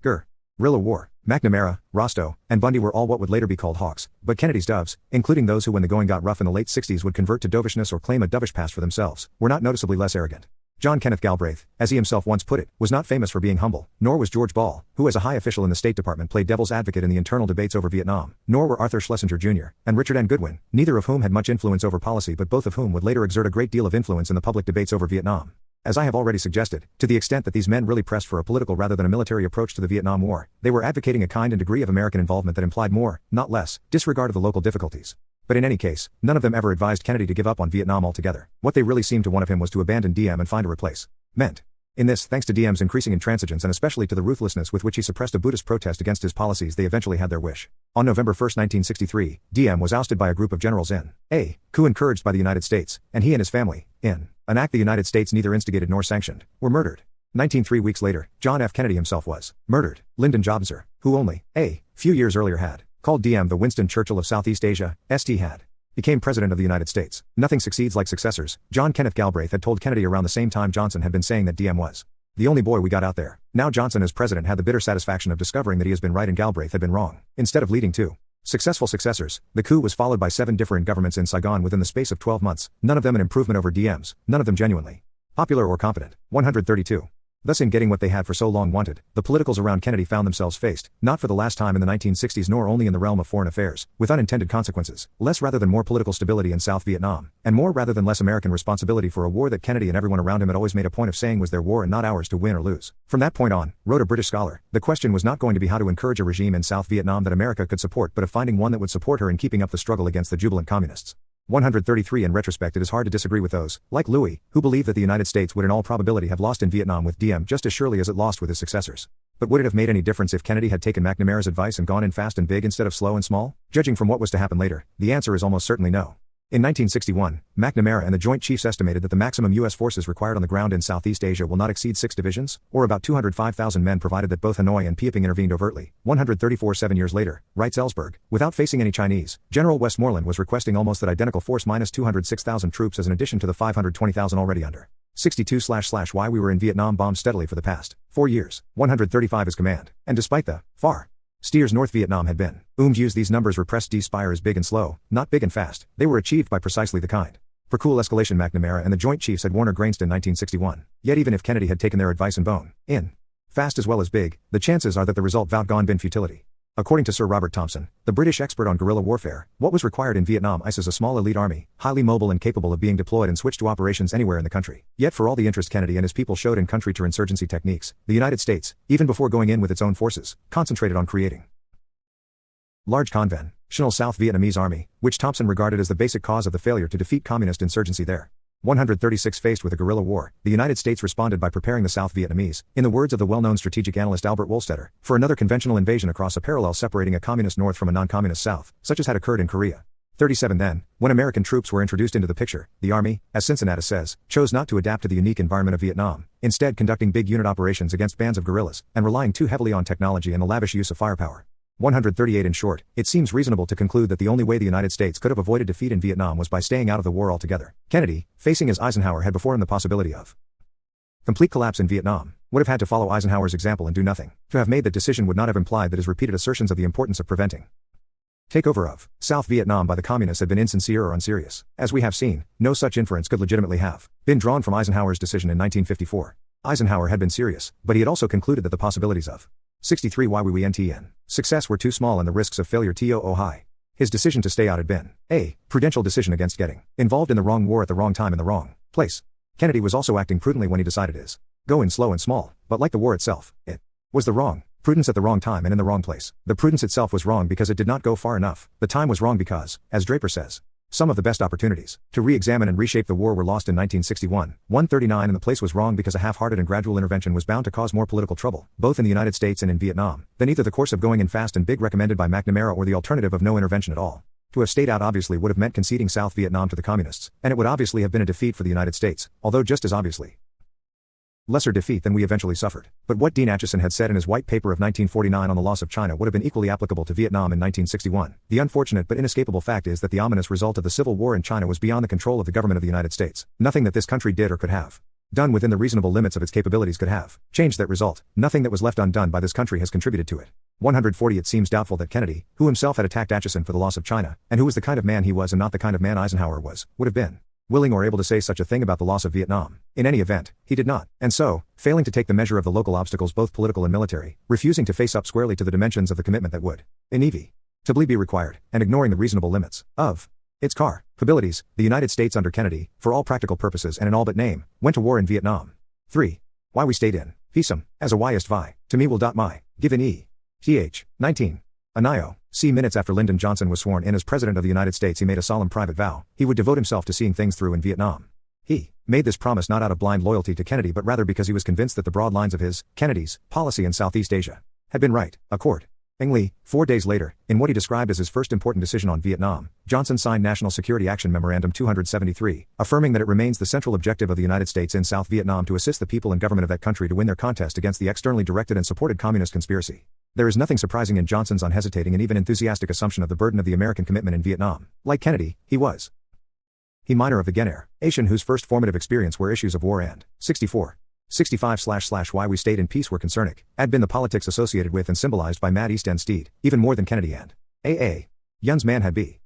guerrilla war. McNamara, Rostow, and Bundy were all what would later be called hawks, but Kennedy's doves, including those who when the going got rough in the late 60s would convert to dovishness or claim a dovish past for themselves, were not noticeably less arrogant. John Kenneth Galbraith, as he himself once put it, was not famous for being humble, nor was George Ball, who as a high official in the State Department played devil's advocate in the internal debates over Vietnam, nor were Arthur Schlesinger Jr. and Richard N. Goodwin, neither of whom had much influence over policy but both of whom would later exert a great deal of influence in the public debates over Vietnam. As I have already suggested, to the extent that these men really pressed for a political rather than a military approach to the Vietnam War, they were advocating a kind and degree of American involvement that implied more, not less, disregard of the local difficulties. But in any case, none of them ever advised Kennedy to give up on Vietnam altogether. What they really seemed to want of him was to abandon Diem and find a replacement. In this, thanks to Diem's increasing intransigence and especially to the ruthlessness with which he suppressed a Buddhist protest against his policies, they eventually had their wish. On November 1, 1963, Diem was ousted by a group of generals in a coup encouraged by the United States, and he and his family, in an act the United States neither instigated nor sanctioned, were murdered. 3 weeks later, John F. Kennedy himself was murdered. Lyndon Johnson, who only a few years earlier had called Diem the Winston Churchill of Southeast Asia, St. became President of the United States. Nothing succeeds like successors. John Kenneth Galbraith had told Kennedy around the same time Johnson had been saying that Diem was the only boy we got out there. Now Johnson as president had the bitter satisfaction of discovering that he has been right and Galbraith had been wrong. Instead of leading to successful successors, the coup was followed by 7 different governments in Saigon within the space of 12 months, none of them an improvement over Diem's, none of them genuinely popular or competent. 132. Thus in getting what they had for so long wanted, the politicals around Kennedy found themselves faced, not for the last time in the 1960s nor only in the realm of foreign affairs, with unintended consequences, less rather than more political stability in South Vietnam, and more rather than less American responsibility for a war that Kennedy and everyone around him had always made a point of saying was their war and not ours to win or lose. From that point on, wrote a British scholar, the question was not going to be how to encourage a regime in South Vietnam that America could support but of finding one that would support her in keeping up the struggle against the jubilant communists. 133. In retrospect, it is hard to disagree with those, like Louis, who believe that the United States would in all probability have lost in Vietnam with Diem just as surely as it lost with his successors. But would it have made any difference if Kennedy had taken McNamara's advice and gone in fast and big instead of slow and small? Judging from what was to happen later, the answer is almost certainly no. In 1961, McNamara and the Joint Chiefs estimated that the maximum U.S. forces required on the ground in Southeast Asia will not exceed 6 divisions, or about 205,000 men provided that both Hanoi and Peiping intervened overtly. 134. 7 years later, writes Ellsberg, without facing any Chinese, General Westmoreland was requesting almost that identical force minus 206,000 troops as an addition to the 520,000 already under 62 / Why We Were in Vietnam bombed steadily for the past 4 years. 135 is command, and despite the far steers North Vietnam had been use these numbers repressed D-Spire as big and slow, not big and fast. They were achieved by precisely the kind for cool escalation McNamara and the Joint Chiefs had Warner Grainston 1961. Yet even if Kennedy had taken their advice and bone in fast as well as big, the chances are that the result vought been futility. According to Sir Robert Thompson, the British expert on guerrilla warfare, what was required in Vietnam is a small elite army, highly mobile and capable of being deployed and switched to operations anywhere in the country. Yet for all the interest Kennedy and his people showed in counterinsurgency techniques, the United States, even before going in with its own forces, concentrated on creating large conventional South Vietnamese army, which Thompson regarded as the basic cause of the failure to defeat communist insurgency there. 136. Faced with a guerrilla war, the United States responded by preparing the South Vietnamese, in the words of the well-known strategic analyst Albert Wohlstetter, for another conventional invasion across a parallel separating a communist North from a non-communist South, such as had occurred in Korea. 37. Then, when American troops were introduced into the picture, the Army, as Cincinnatus says, chose not to adapt to the unique environment of Vietnam, instead conducting big unit operations against bands of guerrillas, and relying too heavily on technology and the lavish use of firepower. 138. In short, it seems reasonable to conclude that the only way the United States could have avoided defeat in Vietnam was by staying out of the war altogether. Kennedy, facing as Eisenhower had before him the possibility of Complete collapse in Vietnam would have had to follow Eisenhower's example and do nothing. To have made that decision would not have implied that his repeated assertions of the importance of preventing takeover of South Vietnam by the communists had been insincere or unserious. As we have seen, no such inference could legitimately have been drawn from Eisenhower's decision in 1954. Eisenhower had been serious, but he had also concluded that the possibilities of 63 YWENTN success were too small and the risks of failure too high. His decision to stay out had been a prudential decision against getting involved in the wrong war at the wrong time in the wrong place. Kennedy was also acting prudently when he decided his go in slow and small, but like the war itself, it was the wrong prudence at the wrong time and in the wrong place. The prudence itself was wrong because it did not go far enough. The time was wrong because, as Draper says, some of the best opportunities to re-examine and reshape the war were lost in 1961, 139, and the place was wrong because a half-hearted and gradual intervention was bound to cause more political trouble, both in the United States and in Vietnam, than either the course of going in fast and big recommended by McNamara or the alternative of no intervention at all. To have stayed out obviously would have meant conceding South Vietnam to the communists, and it would obviously have been a defeat for the United States, although just as obviously lesser defeat than we eventually suffered. But what Dean Acheson had said in his white paper of 1949 on the loss of China would have been equally applicable to Vietnam in 1961. The unfortunate but inescapable fact is that the ominous result of the Civil War in China was beyond the control of the government of the United States. Nothing that this country did or could have done within the reasonable limits of its capabilities could have changed that result. Nothing that was left undone by this country has contributed to it. 140 It seems doubtful that Kennedy, who himself had attacked Acheson for the loss of China, and who was the kind of man he was and not the kind of man Eisenhower was, would have been willing or able to say such a thing about the loss of Vietnam. In any event, he did not. And so, failing to take the measure of the local obstacles both political and military, refusing to face up squarely to the dimensions of the commitment that would inevitably be required, and ignoring the reasonable limits of its capabilities, the United States under Kennedy, for all practical purposes and in all but name, went to war in Vietnam. 3. Why we stayed in peacem, as a yest vi, to me will. My, given th. 19. Anio. C. Minutes after Lyndon Johnson was sworn in as President of the United States, he made a solemn private vow he would devote himself to seeing things through in Vietnam. He made this promise not out of blind loyalty to Kennedy but rather because he was convinced that the broad lines of his, Kennedy's, policy in Southeast Asia had been right. Accordingly, 4 days later, in what he described as his first important decision on Vietnam, Johnson signed National Security Action Memorandum 273, affirming that it remains the central objective of the United States in South Vietnam to assist the people and government of that country to win their contest against the externally directed and supported communist conspiracy. There is nothing surprising in Johnson's unhesitating and even enthusiastic assumption of the burden of the American commitment in Vietnam. Like Kennedy, he minor of the generation whose first formative experience were issues of war and 65 why we stayed in peace were concerning, had been the politics associated with and symbolized by Mad East End Steed, even more than Kennedy and A. Yun's man had be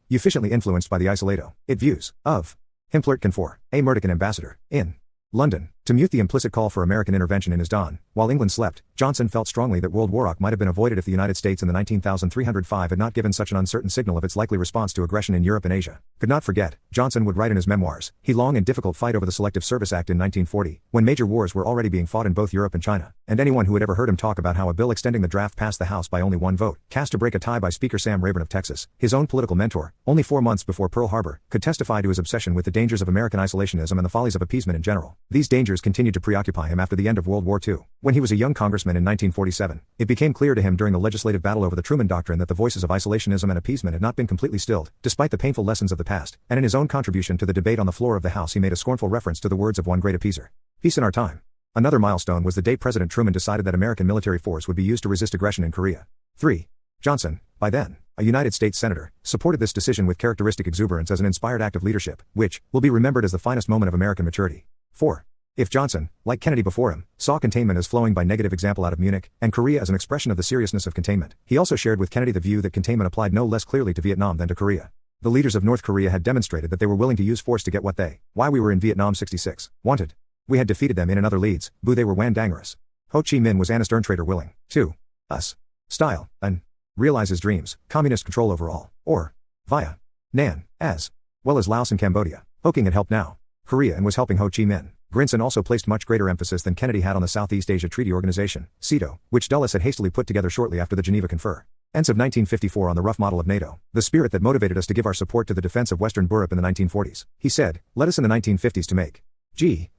efficiently influenced by the isolato views of Himpler for a Murdoch ambassador in London, to mute the implicit call for American intervention in his Don. While England slept, Johnson felt strongly that World War might have been avoided if the United States in the 19,305 had not given such an uncertain signal of its likely response to aggression in Europe and Asia. Could not forget, Johnson would write in his memoirs, he long and difficult fight over the Selective Service Act in 1940, when major wars were already being fought in both Europe and China, and anyone who had ever heard him talk about how a bill extending the draft passed the House by only one vote, cast to break a tie by Speaker Sam Rayburn of Texas, his own political mentor, only 4 months before Pearl Harbor, could testify to his obsession with the dangers of American isolationism and the follies of appeasement in general. These dangers continued to preoccupy him after the end of World War II. When he was a young congressman in 1947, it became clear to him during the legislative battle over the Truman Doctrine that the voices of isolationism and appeasement had not been completely stilled, despite the painful lessons of the past, and in his own contribution to the debate on the floor of the House he made a scornful reference to the words of one great appeaser. Peace in our time. Another milestone was the day President Truman decided that American military force would be used to resist aggression in Korea. 3. Johnson, by then a United States Senator, supported this decision with characteristic exuberance as an inspired act of leadership, which will be remembered as the finest moment of American maturity. 4. If Johnson, like Kennedy before him, saw containment as flowing by negative example out of Munich, and Korea as an expression of the seriousness of containment, he also shared with Kennedy the view that containment applied no less clearly to Vietnam than to Korea. The leaders of North Korea had demonstrated that they were willing to use force to get what they, why we were in Vietnam 66, wanted. We had defeated them in other leads, boo they were wan dangerous. Ho Chi Minh was honest trader willing to us style and realize his dreams, communist control over all, or via Nan, as well as Laos and Cambodia. Ho King had helped now Korea and was helping Ho Chi Minh. Grinson also placed much greater emphasis than Kennedy had on the Southeast Asia Treaty Organization, SEATO, which Dulles had hastily put together shortly after the Geneva Confer. Ends of 1954 on the rough model of NATO, the spirit that motivated us to give our support to the defense of Western Europe in the 1940s. He said, let us in the 1950s to make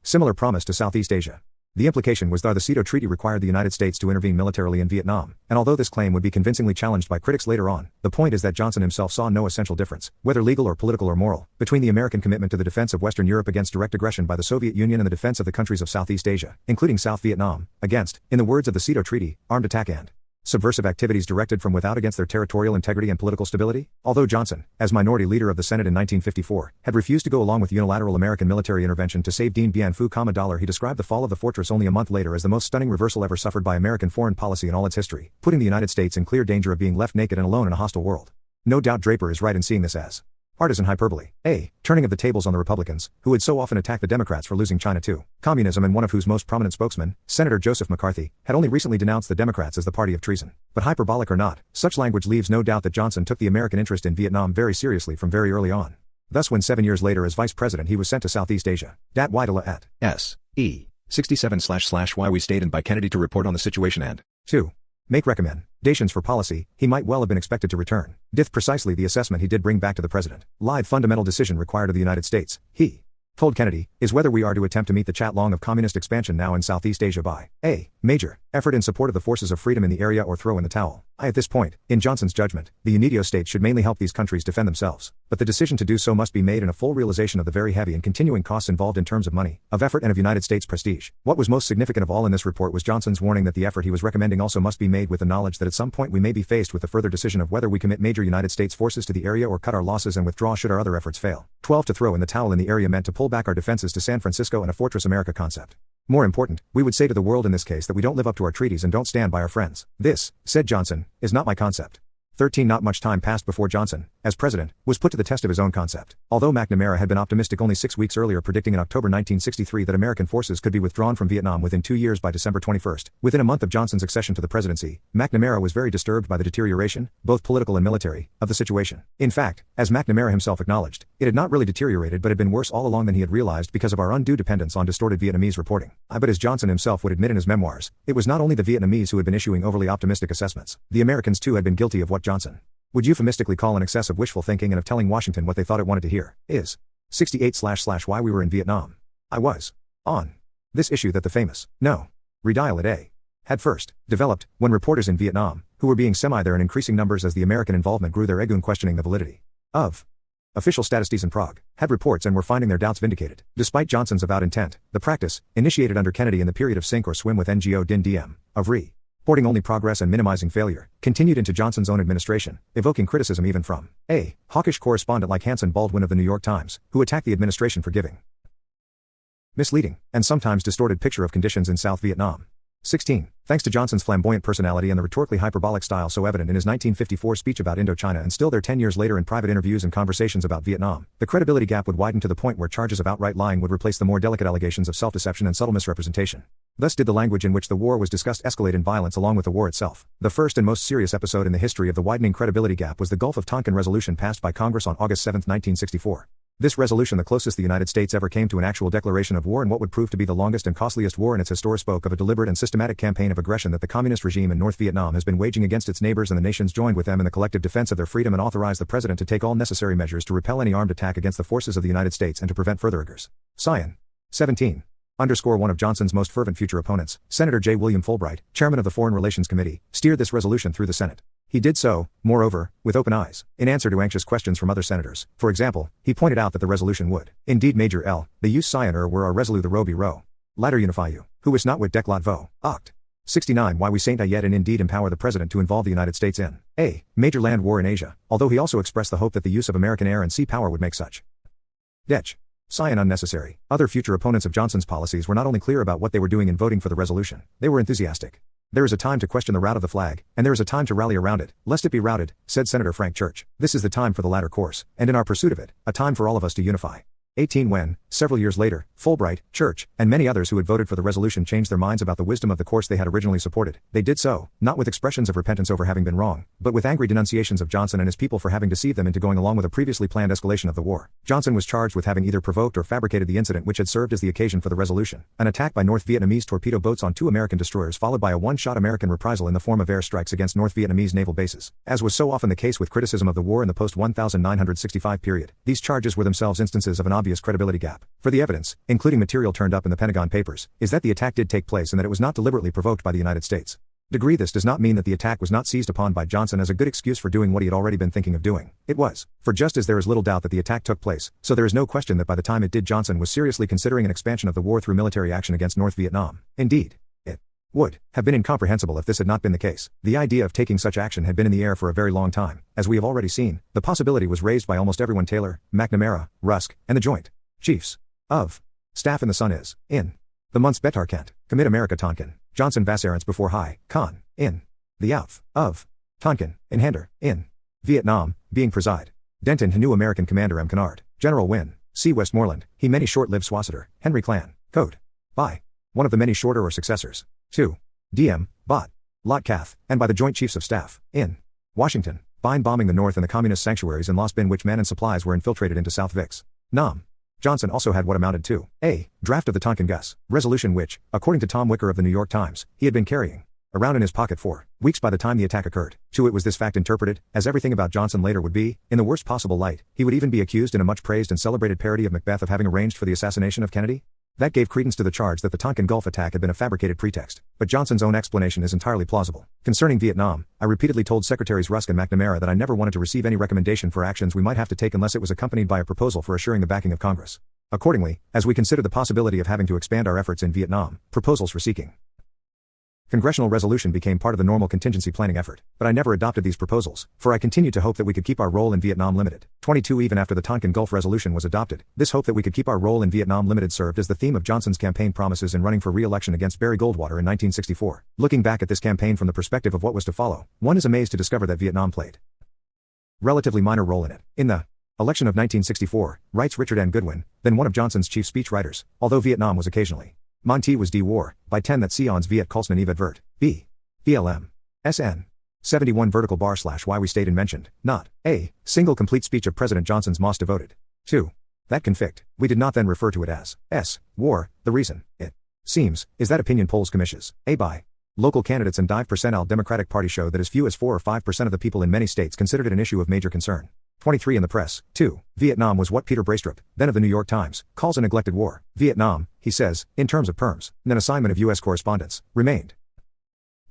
similar promise to Southeast Asia. The implication was that the SEATO Treaty required the United States to intervene militarily in Vietnam, and although this claim would be convincingly challenged by critics later on, the point is that Johnson himself saw no essential difference, whether legal or political or moral, between the American commitment to the defense of Western Europe against direct aggression by the Soviet Union and the defense of the countries of Southeast Asia, including South Vietnam, against, in the words of the SEATO Treaty, armed attack and subversive activities directed from without against their territorial integrity and political stability? Although Johnson, as minority leader of the Senate in 1954, had refused to go along with unilateral American military intervention to save Dien Bien Phu $, he described the fall of the fortress only a month later as the most stunning reversal ever suffered by American foreign policy in all its history, putting the United States in clear danger of being left naked and alone in a hostile world. No doubt Draper is right in seeing this as partisan hyperbole, a turning of the tables on the Republicans, who had so often attacked the Democrats for losing China to communism, and one of whose most prominent spokesmen, Senator Joseph McCarthy, had only recently denounced the Democrats as the party of treason. But hyperbolic or not, such language leaves no doubt that Johnson took the American interest in Vietnam very seriously from very early on. Thus, when 7 years later as vice president he was sent to Southeast Asia, Dat Weidela at S.E. 67// we stayed in by Kennedy to report on the situation and 2. Make recommendations for policy, he might well have been expected to return. Dith precisely the assessment he did bring back to the president. Live fundamental decision required of the United States, he told Kennedy, is whether we are to attempt to meet the chatlong of communist expansion now in Southeast Asia by a major effort in support of the forces of freedom in the area or throw in the towel. At this point, in Johnson's judgment, the UNITO states should mainly help these countries defend themselves. But the decision to do so must be made in a full realization of the very heavy and continuing costs involved in terms of money, of effort and of United States prestige. What was most significant of all in this report was Johnson's warning that the effort he was recommending also must be made with the knowledge that at some point we may be faced with the further decision of whether we commit major United States forces to the area or cut our losses and withdraw should our other efforts fail. 12. To throw in the towel in the area meant to pull back our defenses to San Francisco and a Fortress America concept. More important, we would say to the world in this case that we don't live up to our treaties and don't stand by our friends. This, said Johnson, is not my concept. 13. Not much time passed before Johnson, as president, was put to the test of his own concept. Although McNamara had been optimistic only 6 weeks earlier, predicting in October 1963 that American forces could be withdrawn from Vietnam within 2 years by December 21, within a month of Johnson's accession to the presidency, McNamara was very disturbed by the deterioration, both political and military, of the situation. In fact, as McNamara himself acknowledged, it had not really deteriorated but had been worse all along than he had realized because of our undue dependence on distorted Vietnamese reporting. But as Johnson himself would admit in his memoirs, it was not only the Vietnamese who had been issuing overly optimistic assessments. The Americans too had been guilty of what Johnson would euphemistically call an excess of wishful thinking and of telling Washington what they thought it wanted to hear. 68// Why we were in Vietnam. I was on this issue that the famous no redial at A had first developed when reporters in Vietnam, who were being there in increasing numbers as the American involvement grew, their egun questioning the validity of official statistics in Prague, had reports and were finding their doubts vindicated. Despite Johnson's avowed intent, the practice, initiated under Kennedy in the period of sink or swim with NGO Dinh Diem, of reporting only progress and minimizing failure, continued into Johnson's own administration, evoking criticism even from a hawkish correspondent like Hanson Baldwin of the New York Times, who attacked the administration for giving misleading and sometimes distorted picture of conditions in South Vietnam. 16. Thanks to Johnson's flamboyant personality and the rhetorically hyperbolic style so evident in his 1954 speech about Indochina and still there 10 years later in private interviews and conversations about Vietnam, the credibility gap would widen to the point where charges of outright lying would replace the more delicate allegations of self-deception and subtle misrepresentation. Thus did the language in which the war was discussed escalate in violence along with the war itself. The first and most serious episode in the history of the widening credibility gap was the Gulf of Tonkin resolution passed by Congress on August 7, 1964. This resolution, the closest the United States ever came to an actual declaration of war in what would prove to be the longest and costliest war in its history, spoke of a deliberate and systematic campaign of aggression that the communist regime in North Vietnam has been waging against its neighbors, and the nations joined with them in the collective defense of their freedom and authorized the president to take all necessary measures to repel any armed attack against the forces of the United States and to prevent further aggressors. Sion. 17. Underscore one of Johnson's most fervent future opponents, Senator J. William Fulbright, chairman of the Foreign Relations Committee, steered this resolution through the Senate. He did so, moreover, with open eyes, in answer to anxious questions from other senators. For example, he pointed out that the resolution would, indeed Major L, the use Sion were a resolu the row be row. Latter unify you, who is not with declat vo, oct. 69 Why we saint yet and indeed empower the president to involve the United States in a major land war in Asia, although he also expressed the hope that the use of American air and sea power would make such dech Sion unnecessary. Other future opponents of Johnson's policies were not only clear about what they were doing in voting for the resolution, they were enthusiastic. There is a time to question the route of the flag, and there is a time to rally around it, lest it be routed, said Senator Frank Church. This is the time for the latter course, and in our pursuit of it, a time for all of us to unify. 18 When, several years later, Fulbright, Church, and many others who had voted for the resolution changed their minds about the wisdom of the course they had originally supported, they did so, not with expressions of repentance over having been wrong, but with angry denunciations of Johnson and his people for having deceived them into going along with a previously planned escalation of the war. Johnson was charged with having either provoked or fabricated the incident which had served as the occasion for the resolution, an attack by North Vietnamese torpedo boats on 2 American destroyers followed by a one-shot American reprisal in the form of air strikes against North Vietnamese naval bases. As was so often the case with criticism of the war in the post-1965 period, these charges were themselves instances of an obvious credibility gap. For the evidence, including material turned up in the Pentagon Papers, is that the attack did take place and that it was not deliberately provoked by the United States. This does not mean that the attack was not seized upon by Johnson as a good excuse for doing what he had already been thinking of doing. It was. For just as there is little doubt that the attack took place, so there is no question that by the time it did Johnson was seriously considering an expansion of the war through military action against North Vietnam. Indeed, it would have been incomprehensible if this had not been the case. The idea of taking such action had been in the air for a very long time. As we have already seen, the possibility was raised by almost everyone: Taylor, McNamara, Rusk, and the Joint Chiefs of Staff in the Sun is, in the months Betar Kent, commit America Tonkin, Johnson Vassarance before High, Khan, in the Outh of Tonkin, in Hander, in Vietnam, being preside. Denton Hanu American Commander M. Kennard, General Wynne, C. Westmoreland, he many short-lived Swasiter, Henry Clan, Code. By one of the many shorter or successors. 2. D.M. Bott, Lot Cath, and by the Joint Chiefs of Staff, in Washington, Bine bombing the North and the communist sanctuaries in Lost Bin, which men and supplies were infiltrated into South Vics. Nam. Johnson also had what amounted to a draft of the Tonkin Gus resolution, which, according to Tom Wicker of the New York Times, he had been carrying around in his pocket for weeks by the time the attack occurred. It was this fact interpreted, as everything about Johnson later would be, in the worst possible light. He would even be accused in a much praised and celebrated parody of Macbeth of having arranged for the assassination of Kennedy. That gave credence to the charge that the Tonkin Gulf attack had been a fabricated pretext. But Johnson's own explanation is entirely plausible. Concerning Vietnam, I repeatedly told Secretaries Rusk and McNamara that I never wanted to receive any recommendation for actions we might have to take unless it was accompanied by a proposal for assuring the backing of Congress. Accordingly, as we consider the possibility of having to expand our efforts in Vietnam, proposals for seeking congressional resolution became part of the normal contingency planning effort, but I never adopted these proposals, for I continued to hope that we could keep our role in Vietnam limited. 22 Even after the Tonkin Gulf resolution was adopted, this hope that we could keep our role in Vietnam limited served as the theme of Johnson's campaign promises in running for re-election against Barry Goldwater in 1964. Looking back at this campaign from the perspective of what was to follow, one is amazed to discover that Vietnam played relatively minor role in it. In the election of 1964, writes Richard N. Goodwin, then one of Johnson's chief speechwriters, although Vietnam was occasionally Monty was D-War, by 10 that Sion's Viet Colsnan Evad Vert, B. BLM. SN. 71 vertical bar / why we stayed in mentioned, not a single complete speech of President Johnson's most devoted to that convict. We did not then refer to it as S. War. The reason, it seems, is that opinion polls commissions, A by local candidates and 5% Democratic Party show that as few as 4 or 5% of the people in many states considered it an issue of major concern. 23 In the press, 2. Vietnam was what Peter Braystrup, then of the New York Times, calls a neglected war. Vietnam, he says, in terms of perms, and an assignment of U.S. correspondents, remained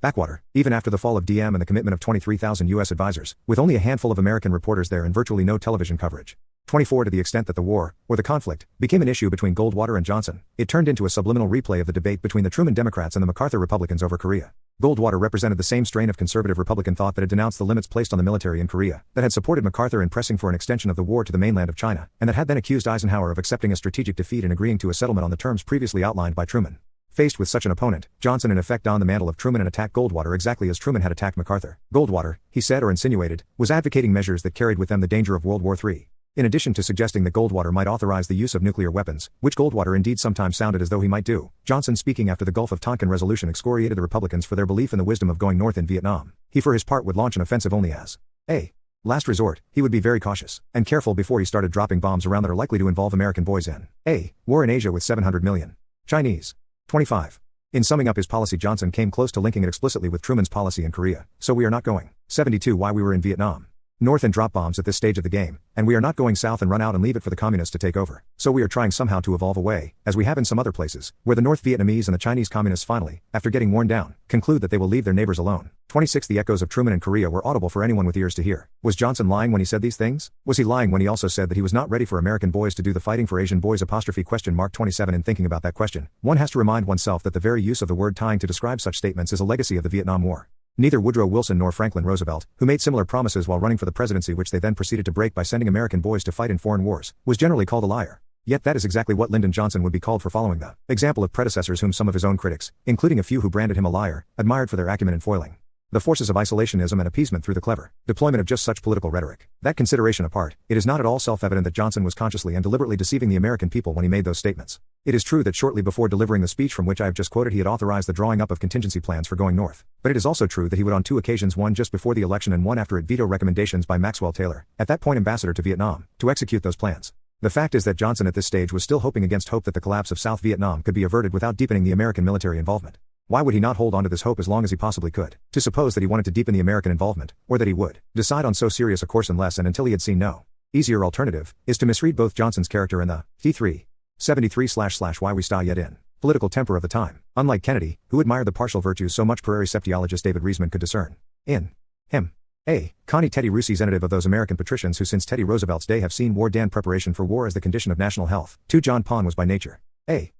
backwater, even after the fall of DM and the commitment of 23,000 U.S. advisors, with only a handful of American reporters there and virtually no television coverage. 24 To the extent that the war, or the conflict, became an issue between Goldwater and Johnson, it turned into a subliminal replay of the debate between the Truman Democrats and the MacArthur Republicans over Korea. Goldwater represented the same strain of conservative Republican thought that had denounced the limits placed on the military in Korea, that had supported MacArthur in pressing for an extension of the war to the mainland of China, and that had then accused Eisenhower of accepting a strategic defeat and agreeing to a settlement on the terms previously outlined by Truman. Faced with such an opponent, Johnson in effect donned the mantle of Truman and attacked Goldwater exactly as Truman had attacked MacArthur. Goldwater, he said or insinuated, was advocating measures that carried with them the danger of World War III. In addition to suggesting that Goldwater might authorize the use of nuclear weapons, which Goldwater indeed sometimes sounded as though he might do, Johnson, speaking after the Gulf of Tonkin resolution, excoriated the Republicans for their belief in the wisdom of going north in Vietnam. He for his part would launch an offensive only as a last resort. He would be very cautious and careful before he started dropping bombs around that are likely to involve American boys in a war in Asia with 700 million Chinese. 25. In summing up his policy, Johnson came close to linking it explicitly with Truman's policy in Korea. So we are not going 72 why we were in Vietnam north and drop bombs at this stage of the game, and we are not going south and run out and leave it for the communists to take over. So we are trying somehow to evolve away, as we have in some other places, where the North Vietnamese and the Chinese communists finally, after getting worn down, conclude that they will leave their neighbors alone. 26 The echoes of Truman and Korea were audible for anyone with ears to hear. Was Johnson lying when he said these things? Was he lying when he also said that he was not ready for American boys to do the fighting for Asian boys? ?27 In thinking about that question, one has to remind oneself that the very use of the word tying to describe such statements is a legacy of the Vietnam War. Neither Woodrow Wilson nor Franklin Roosevelt, who made similar promises while running for the presidency which they then proceeded to break by sending American boys to fight in foreign wars, was generally called a liar. Yet that is exactly what Lyndon Johnson would be called for following the example of predecessors whom some of his own critics, including a few who branded him a liar, admired for their acumen in foiling the forces of isolationism and appeasement through the clever deployment of just such political rhetoric. That consideration apart, it is not at all self-evident that Johnson was consciously and deliberately deceiving the American people when he made those statements. It is true that shortly before delivering the speech from which I have just quoted he had authorized the drawing up of contingency plans for going north. But it is also true that he would on 2 occasions, one just before the election and one after it, veto recommendations by Maxwell Taylor, at that point ambassador to Vietnam, to execute those plans. The fact is that Johnson at this stage was still hoping against hope that the collapse of South Vietnam could be averted without deepening the American military involvement. Why would he not hold on to this hope as long as he possibly could? To suppose that he wanted to deepen the American involvement, or that he would decide on so serious a course unless and until he had seen no easier alternative, is to misread both Johnson's character and the T3 73// we style yet in political temper of the time. Unlike Kennedy, who admired the partial virtues so much prairie septiologist David Reisman could discern in him. A. Connie Teddy Representative of those American patricians who since Teddy Roosevelt's day have seen war dan preparation for war as the condition of national health. 2. John Pawn was by nature a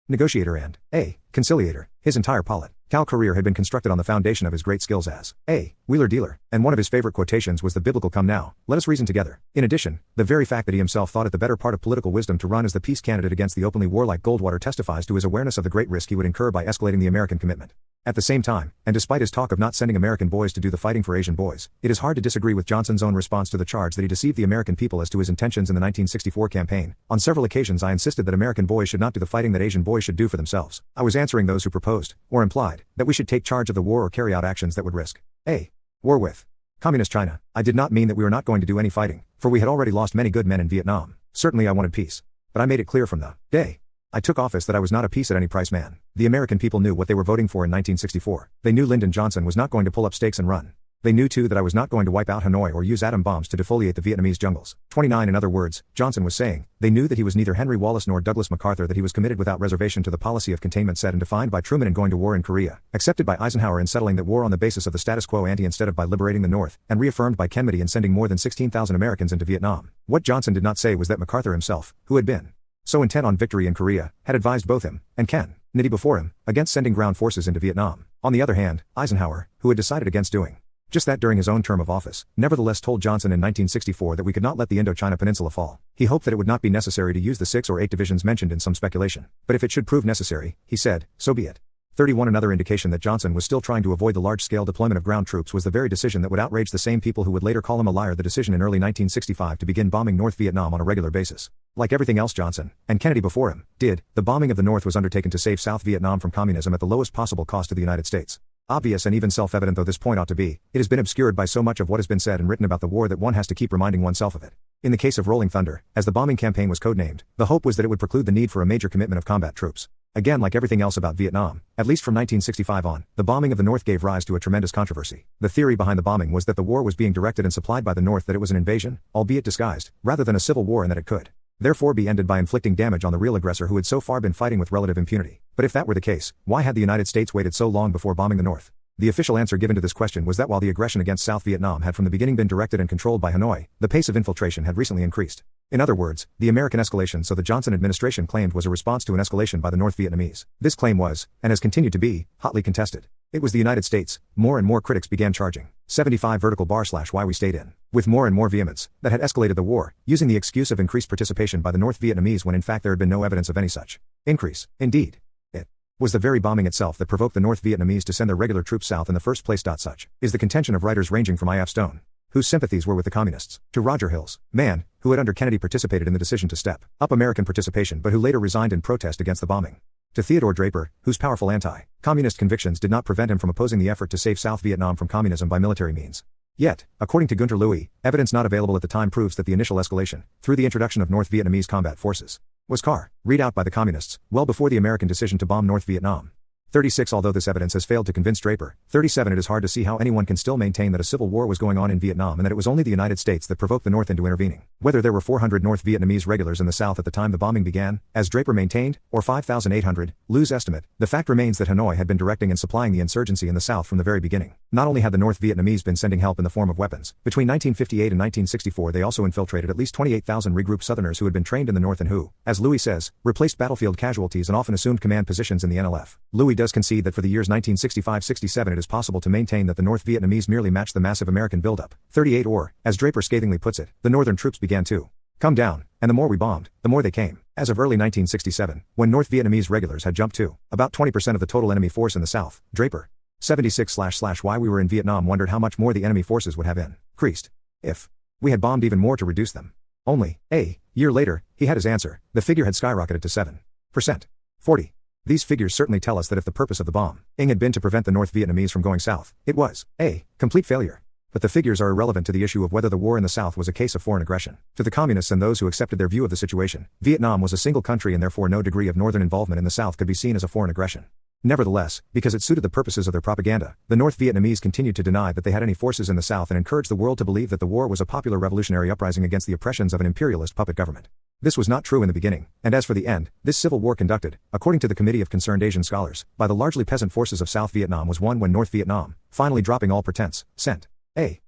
negotiator and a conciliator. His entire Cal career had been constructed on the foundation of his great skills as a wheeler-dealer, and one of his favorite quotations was the biblical "Come now, let us reason together." In addition, the very fact that he himself thought it the better part of political wisdom to run as the peace candidate against the openly warlike Goldwater testifies to his awareness of the great risk he would incur by escalating the American commitment. At the same time, and despite his talk of not sending American boys to do the fighting for Asian boys, it is hard to disagree with Johnson's own response to the charge that he deceived the American people as to his intentions in the 1964 campaign. On several occasions I insisted that American boys should not do the fighting that Asian boys should do for themselves. I was answering those who proposed, or implied, that we should take charge of the war or carry out actions that would risk a war with Communist China. I did not mean that we were not going to do any fighting, for we had already lost many good men in Vietnam. Certainly I wanted peace. But I made it clear from the day I took office that I was not a peace at any price man. The American people knew what they were voting for in 1964. They knew Lyndon Johnson was not going to pull up stakes and run. They knew too that I was not going to wipe out Hanoi or use atom bombs to defoliate the Vietnamese jungles. 29 In other words, Johnson was saying, they knew that he was neither Henry Wallace nor Douglas MacArthur, that he was committed without reservation to the policy of containment set and defined by Truman in going to war in Korea, accepted by Eisenhower in settling that war on the basis of the status quo ante instead of by liberating the North, and reaffirmed by Kennedy in sending more than 16,000 Americans into Vietnam. What Johnson did not say was that MacArthur himself, who had been so intent on victory in Korea, had advised both him and Kennedy before him against sending ground forces into Vietnam. On the other hand, Eisenhower, who had decided against doing just that during his own term of office, nevertheless told Johnson in 1964 that we could not let the Indochina Peninsula fall. He hoped that it would not be necessary to use the 6 or 8 divisions mentioned in some speculation. But if it should prove necessary, he said, so be it. 31 Another indication that Johnson was still trying to avoid the large-scale deployment of ground troops was the very decision that would outrage the same people who would later call him a liar, the decision in early 1965 to begin bombing North Vietnam on a regular basis. Like everything else Johnson, and Kennedy before him, did, the bombing of the North was undertaken to save South Vietnam from communism at the lowest possible cost to the United States. Obvious and even self-evident though this point ought to be, it has been obscured by so much of what has been said and written about the war that one has to keep reminding oneself of it. In the case of Rolling Thunder, as the bombing campaign was codenamed, the hope was that it would preclude the need for a major commitment of combat troops. Again, like everything else about Vietnam, at least from 1965 on, the bombing of the North gave rise to a tremendous controversy. The theory behind the bombing was that the war was being directed and supplied by the North, that it was an invasion, albeit disguised, rather than a civil war, and that it could therefore be ended by inflicting damage on the real aggressor who had so far been fighting with relative impunity. But if that were the case, why had the United States waited so long before bombing the North? The official answer given to this question was that while the aggression against South Vietnam had from the beginning been directed and controlled by Hanoi, the pace of infiltration had recently increased. In other words, the American escalation, so the Johnson administration claimed, was a response to an escalation by the North Vietnamese. This claim was, and has continued to be, hotly contested. It was the United States, more and more critics began charging, 75/why we stayed in, with more and more vehemence, that had escalated the war, using the excuse of increased participation by the North Vietnamese when in fact there had been no evidence of any such increase. Indeed, it was the very bombing itself that provoked the North Vietnamese to send their regular troops south in the first place. Such is the contention of writers ranging from I.F. Stone, whose sympathies were with the communists, to Roger Hills, man, who had under Kennedy participated in the decision to step up American participation but who later resigned in protest against the bombing, to Theodore Draper, whose powerful anti-communist convictions did not prevent him from opposing the effort to save South Vietnam from communism by military means. Yet, according to Gunter Louis, evidence not available at the time proves that the initial escalation, through the introduction of North Vietnamese combat forces, was carried out by the communists, well before the American decision to bomb North Vietnam. 36 Although this evidence has failed to convince Draper. 37 It is hard to see how anyone can still maintain that a civil war was going on in Vietnam and that it was only the United States that provoked the North into intervening. Whether there were 400 North Vietnamese regulars in the South at the time the bombing began, as Draper maintained, or 5,800, Lou's estimate, the fact remains that Hanoi had been directing and supplying the insurgency in the South from the very beginning. Not only had the North Vietnamese been sending help in the form of weapons, between 1958 and 1964 they also infiltrated at least 28,000 regrouped Southerners who had been trained in the North and who, as Louis says, replaced battlefield casualties and often assumed command positions in the NLF. Louis does concede that for the years 1965-67 it is possible to maintain that the North Vietnamese merely matched the massive American buildup. 38 Or, as Draper scathingly puts it, the northern troops began to come down, and the more we bombed, the more they came. As of early 1967, when North Vietnamese regulars had jumped to about 20% of the total enemy force in the South, Draper, 76//why we were in Vietnam, wondered how much more the enemy forces would have increased if we had bombed even more to reduce them. Only a year later, he had his answer. The figure had skyrocketed to 7%. 40. These figures certainly tell us that if the purpose of the bombing had been to prevent the North Vietnamese from going south, it was a complete failure. But the figures are irrelevant to the issue of whether the war in the South was a case of foreign aggression. To the communists and those who accepted their view of the situation, Vietnam was a single country and therefore no degree of northern involvement in the South could be seen as a foreign aggression. Nevertheless, because it suited the purposes of their propaganda, the North Vietnamese continued to deny that they had any forces in the South and encouraged the world to believe that the war was a popular revolutionary uprising against the oppressions of an imperialist puppet government. This was not true in the beginning, and as for the end, this civil war conducted, according to the Committee of Concerned Asian Scholars, by the largely peasant forces of South Vietnam was one when North Vietnam, finally dropping all pretense, sent a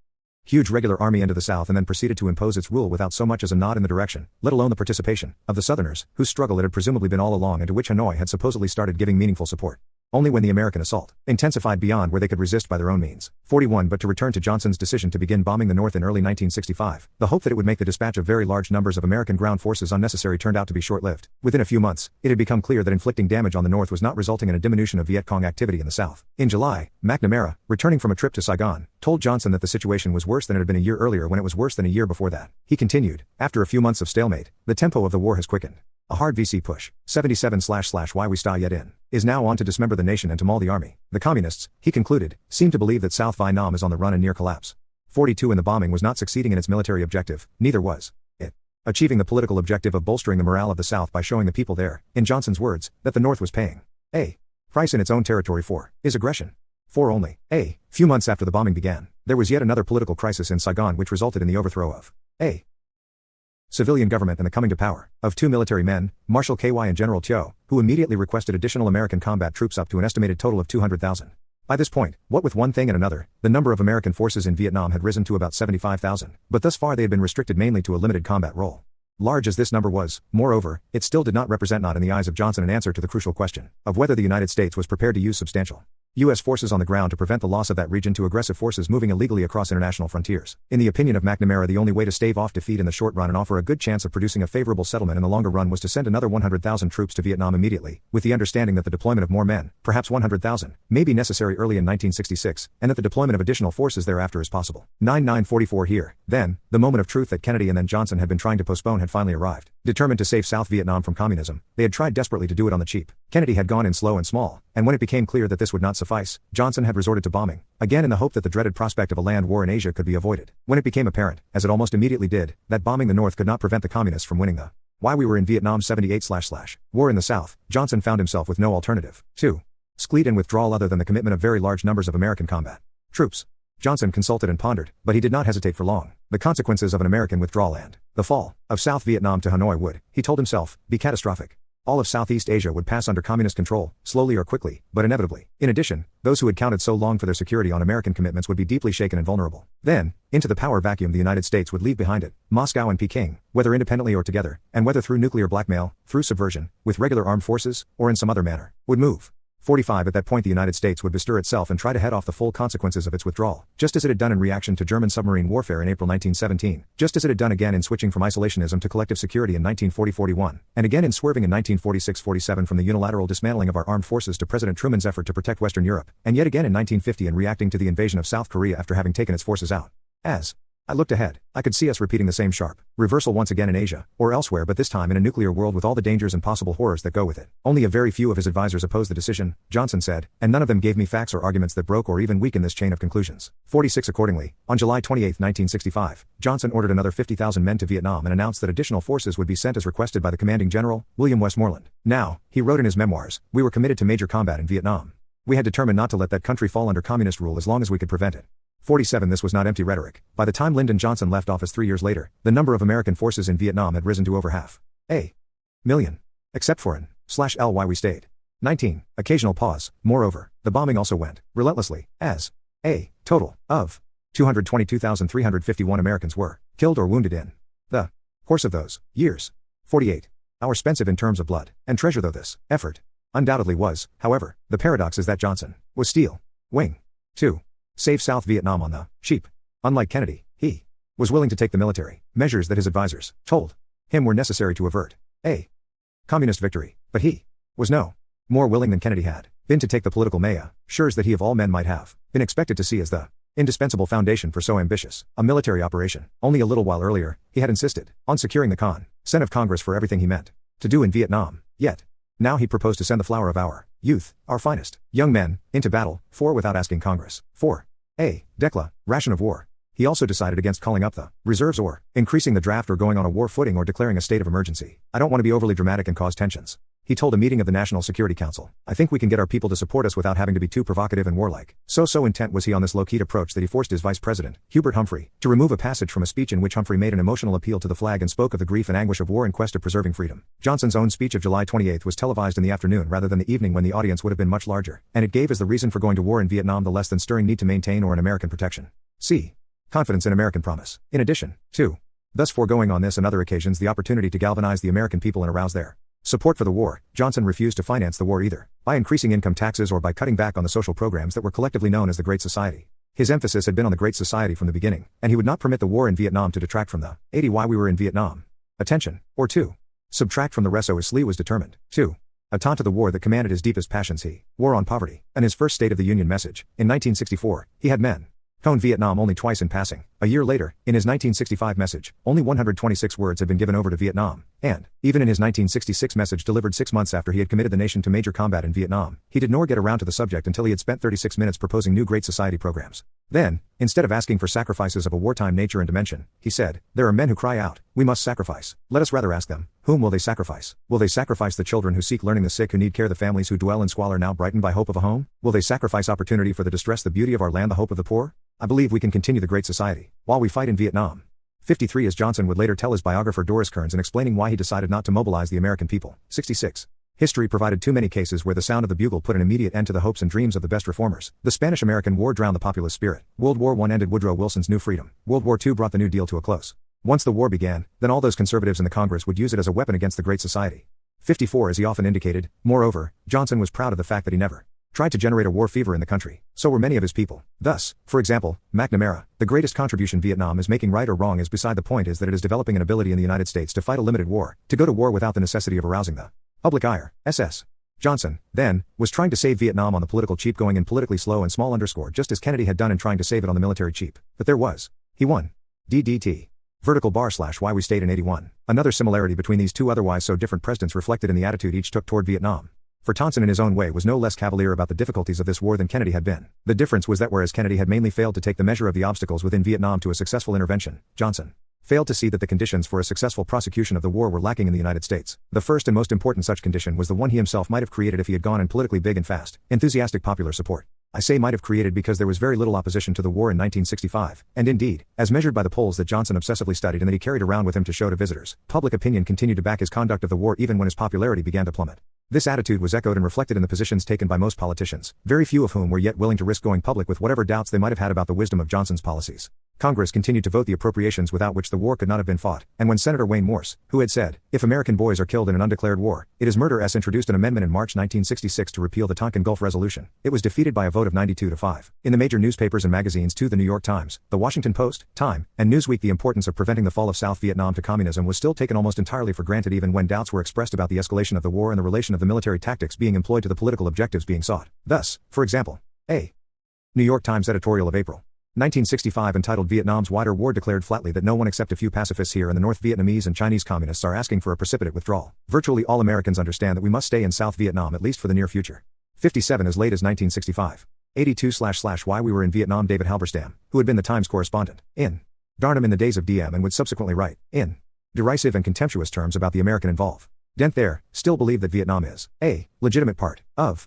huge regular army into the South and then proceeded to impose its rule without so much as a nod in the direction, let alone the participation, of the Southerners, whose struggle it had presumably been all along and to which Hanoi had supposedly started giving meaningful support. Only when the American assault intensified beyond where they could resist by their own means. 41 But to return to Johnson's decision to begin bombing the North in early 1965, the hope that it would make the dispatch of very large numbers of American ground forces unnecessary turned out to be short-lived. Within a few months, it had become clear that inflicting damage on the North was not resulting in a diminution of Viet Cong activity in the South. In July, McNamara, returning from a trip to Saigon, told Johnson that the situation was worse than it had been a year earlier when it was worse than a year before that. He continued, after a few months of stalemate, the tempo of the war has quickened. A hard VC push, 77// we start yet in, is now on to dismember the nation and to maul the army. The communists, he concluded, seem to believe that South Vietnam is on the run and near collapse. 42 And the bombing was not succeeding in its military objective, neither was it achieving the political objective of bolstering the morale of the South by showing the people there, in Johnson's words, that the North was paying a price in its own territory for his aggression. 4 Only a few months after the bombing began, there was yet another political crisis in Saigon which resulted in the overthrow of a civilian government and the coming to power of two military men, Marshal KY and General Thieu, who immediately requested additional American combat troops up to an estimated total of 200,000. By this point, what with one thing and another, the number of American forces in Vietnam had risen to about 75,000, but thus far they had been restricted mainly to a limited combat role. Large as this number was, moreover, it still did not represent not in the eyes of Johnson an answer to the crucial question of whether the United States was prepared to use substantial U.S. forces on the ground to prevent the loss of that region to aggressive forces moving illegally across international frontiers. In the opinion of McNamara, the only way to stave off defeat in the short run and offer a good chance of producing a favorable settlement in the longer run was to send another 100,000 troops to Vietnam immediately, with the understanding that the deployment of more men, perhaps 100,000, may be necessary early in 1966, and that the deployment of additional forces thereafter is possible. 9944 Here, then, the moment of truth that Kennedy and then Johnson had been trying to postpone had finally arrived. Determined to save South Vietnam from communism, they had tried desperately to do it on the cheap. Kennedy had gone in slow and small, and when it became clear that this would not suffice, Johnson had resorted to bombing, again in the hope that the dreaded prospect of a land war in Asia could be avoided. When it became apparent, as it almost immediately did, that bombing the North could not prevent the communists from winning the why we were in Vietnam 78/ war in the South, Johnson found himself with no alternative to scleed and withdrawal other than the commitment of very large numbers of American combat troops. Johnson consulted and pondered, but he did not hesitate for long. The consequences of an American withdrawal and the fall of South Vietnam to Hanoi would, he told himself, be catastrophic. All of Southeast Asia would pass under communist control, slowly or quickly, but inevitably. In addition, those who had counted so long for their security on American commitments would be deeply shaken and vulnerable. Then, into the power vacuum the United States would leave behind it, Moscow and Peking, whether independently or together, and whether through nuclear blackmail, through subversion, with regular armed forces, or in some other manner, would move. 45 At that point the United States would bestir itself and try to head off the full consequences of its withdrawal, just as it had done in reaction to German submarine warfare in April 1917, just as it had done again in switching from isolationism to collective security in 1940-41, and again in swerving in 1946-47 from the unilateral dismantling of our armed forces to President Truman's effort to protect Western Europe, and yet again in 1950 in reacting to the invasion of South Korea after having taken its forces out. As I looked ahead, I could see us repeating the same sharp reversal once again in Asia, or elsewhere, but this time in a nuclear world with all the dangers and possible horrors that go with it. Only a very few of his advisors opposed the decision, Johnson said, and none of them gave me facts or arguments that broke or even weakened this chain of conclusions. 46 Accordingly, on July 28, 1965, Johnson ordered another 50,000 men to Vietnam and announced that additional forces would be sent as requested by the commanding general, William Westmoreland. Now, he wrote in his memoirs, we were committed to major combat in Vietnam. We had determined not to let that country fall under communist rule as long as we could prevent it. 47 This was not empty rhetoric. By the time Lyndon Johnson left office 3 years later, the number of American forces in Vietnam had risen to over half a million. Except for in/ly we stayed. 19 Occasional pause. Moreover, the bombing also went relentlessly, as a total of 222,351 Americans were killed or wounded in the course of those years. 48 How expensive in terms of blood and treasure though this effort undoubtedly was, however, the paradox is that Johnson was steel wing to save South Vietnam on the cheap. Unlike Kennedy, he was willing to take the military measures that his advisors told him were necessary to avert a communist victory, but he was no more willing than Kennedy had been to take the political measures that he of all men might have been expected to see as the indispensable foundation for so ambitious a military operation. Only a little while earlier, he had insisted on securing the consent of Congress for everything he meant to do in Vietnam, yet now he proposed to send the flower of our youth, our finest young men, into battle, without asking Congress for a declaration of war. He also decided against calling up the reserves or increasing the draft or going on a war footing or declaring a state of emergency. I don't want to be overly dramatic and cause tensions, he told a meeting of the National Security Council. I think we can get our people to support us without having to be too provocative and warlike. So intent was he on this low-keyed approach that he forced his vice president, Hubert Humphrey, to remove a passage from a speech in which Humphrey made an emotional appeal to the flag and spoke of the grief and anguish of war in quest of preserving freedom. Johnson's own speech of July 28 was televised in the afternoon rather than the evening when the audience would have been much larger, and it gave as the reason for going to war in Vietnam the less than stirring need to maintain or in American protection. C. Confidence in American promise. In addition, to thus foregoing on this and other occasions the opportunity to galvanize the American people and arouse their Support for the war. Johnson refused to finance the war either by increasing income taxes or by cutting back on the social programs that were collectively known as the Great Society. His emphasis had been on the Great Society from the beginning, and he would not permit the war in Vietnam to detract from the 80 why we were in Vietnam. Attention. Or 2. Subtract from the rest so as Lee was determined. 2. Attend to the war that commanded his deepest passions war on poverty, and his first State of the Union message. In 1964, he had mentioned Vietnam only twice in passing. A year later, in his 1965 message, only 126 words had been given over to Vietnam, and, even in his 1966 message delivered 6 months after he had committed the nation to major combat in Vietnam, he did nor get around to the subject until he had spent 36 minutes proposing new Great Society programs. Then, instead of asking for sacrifices of a wartime nature and dimension, he said, "There are men who cry out, we must sacrifice. Let us rather ask them, whom will they sacrifice? Will they sacrifice the children who seek learning, the sick who need care, the families who dwell in squalor now brightened by hope of a home? Will they sacrifice opportunity for the distressed, the beauty of our land, the hope of the poor? I believe we can continue the Great Society while we fight in Vietnam." 53 As Johnson would later tell his biographer Doris Kearns in explaining why he decided not to mobilize the American people. 66. History provided too many cases where the sound of the bugle put an immediate end to the hopes and dreams of the best reformers. The Spanish-American War drowned the populist spirit. World War I ended Woodrow Wilson's New Freedom. World War II brought the New Deal to a close. Once the war began, then all those conservatives in the Congress would use it as a weapon against the Great Society. 54 As he often indicated, moreover, Johnson was proud of the fact that he never tried to generate a war fever in the country. So were many of his people. Thus, for example, McNamara, the greatest contribution Vietnam is making, right or wrong, is beside the point, is that it is developing an ability in the United States to fight a limited war, to go to war without the necessity of arousing the public ire. SS. Johnson, then, was trying to save Vietnam on the political cheap, going in politically slow and small, just as Kennedy had done in trying to save it on the military cheap. But there was. He won. DDT. Vertical bar / why we stayed in 81. Another similarity between these two otherwise so different presidents reflected in the attitude each took toward Vietnam. For Johnson in his own way was no less cavalier about the difficulties of this war than Kennedy had been. The difference was that whereas Kennedy had mainly failed to take the measure of the obstacles within Vietnam to a successful intervention, Johnson failed to see that the conditions for a successful prosecution of the war were lacking in the United States. The first and most important such condition was the one he himself might have created if he had gone in politically big and fast, enthusiastic popular support. I say might have created because there was very little opposition to the war in 1965, and indeed, as measured by the polls that Johnson obsessively studied and that he carried around with him to show to visitors, public opinion continued to back his conduct of the war even when his popularity began to plummet. This attitude was echoed and reflected in the positions taken by most politicians, very few of whom were yet willing to risk going public with whatever doubts they might have had about the wisdom of Johnson's policies. Congress continued to vote the appropriations without which the war could not have been fought, and when Senator Wayne Morse, who had said, "If American boys are killed in an undeclared war, it is murder," introduced an amendment in March 1966 to repeal the Tonkin Gulf Resolution, it was defeated by a vote of 92 to 5. In the major newspapers and magazines too, the New York Times, the Washington Post, Time, and Newsweek, the importance of preventing the fall of South Vietnam to communism was still taken almost entirely for granted, even when doubts were expressed about the escalation of the war and the relation of the military tactics being employed to the political objectives being sought. Thus, for example, a New York Times editorial of April 1965 entitled "Vietnam's Wider War" declared flatly that no one except a few pacifists here and the North Vietnamese and Chinese communists are asking for a precipitate withdrawal. Virtually all Americans understand that we must stay in South Vietnam at least for the near future. 57 As late as 1965. 82 / why we were in Vietnam. David Halberstam, who had been the Times correspondent in Darnham in the days of DM and would subsequently write, in derisive and contemptuous terms about the American involvement there, still believed that Vietnam is a legitimate part of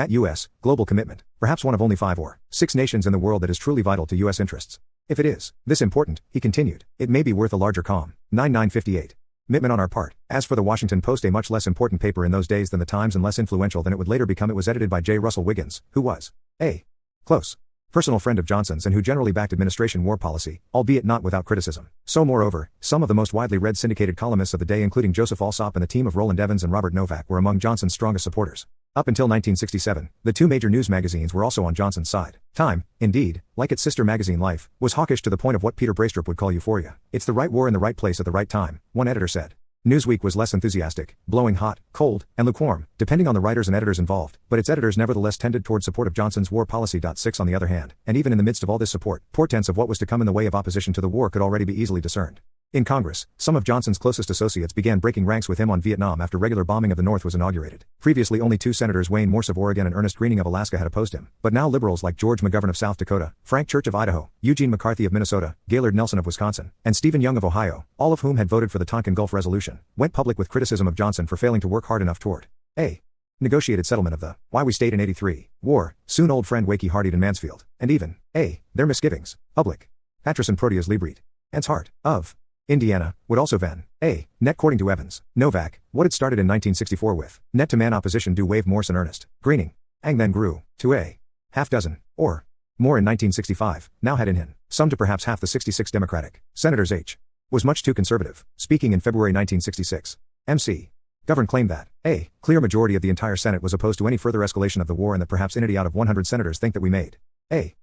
U.S. global commitment, perhaps one of only 5 or 6 nations in the world that is truly vital to U.S. interests. If it is this important, he continued, it may be worth a larger 9958 commitment on our part. As for the Washington Post, a much less important paper in those days than the Times and less influential than it would later become, it was edited by J. Russell Wiggins, who was a close personal friend of Johnson's and who generally backed administration war policy, albeit not without criticism. So moreover, some of the most widely read syndicated columnists of the day, including Joseph Alsop and the team of Roland Evans and Robert Novak, were among Johnson's strongest supporters. Up until 1967, the 2 major news magazines were also on Johnson's side. Time, indeed, like its sister magazine Life, was hawkish to the point of what Peter Braestrup would call euphoria. It's the right war in the right place at the right time, one editor said. Newsweek was less enthusiastic, blowing hot, cold, and lukewarm, depending on the writers and editors involved, but its editors nevertheless tended toward support of Johnson's war policy. 6 On the other hand, and even in the midst of all this support, portents of what was to come in the way of opposition to the war could already be easily discerned. In Congress, some of Johnson's closest associates began breaking ranks with him on Vietnam after regular bombing of the North was inaugurated. Previously only 2 senators, Wayne Morse of Oregon and Ernest Greening of Alaska, had opposed him, but now liberals like George McGovern of South Dakota, Frank Church of Idaho, Eugene McCarthy of Minnesota, Gaylord Nelson of Wisconsin, and Stephen Young of Ohio, all of whom had voted for the Tonkin Gulf Resolution, went public with criticism of Johnson for failing to work hard enough toward a negotiated settlement of the why we stayed in 83 war, soon old friend Wakey Hardy and Mansfield, and even their misgivings. Public. Patterson Proteas Liebreed. Anne's Hart, of Indiana, would also then net, according to Evans, Novak, what had started in 1964 with net to man opposition do wave Morse and Ernest Greening, and then grew to a half dozen, or more in 1965, now had in him, some to perhaps half the 66 Democratic senators. H. was much too conservative. Speaking in February 1966, M.C. Govern claimed that a clear majority of the entire Senate was opposed to any further escalation of the war and that perhaps 80 out of 100 senators think that we made a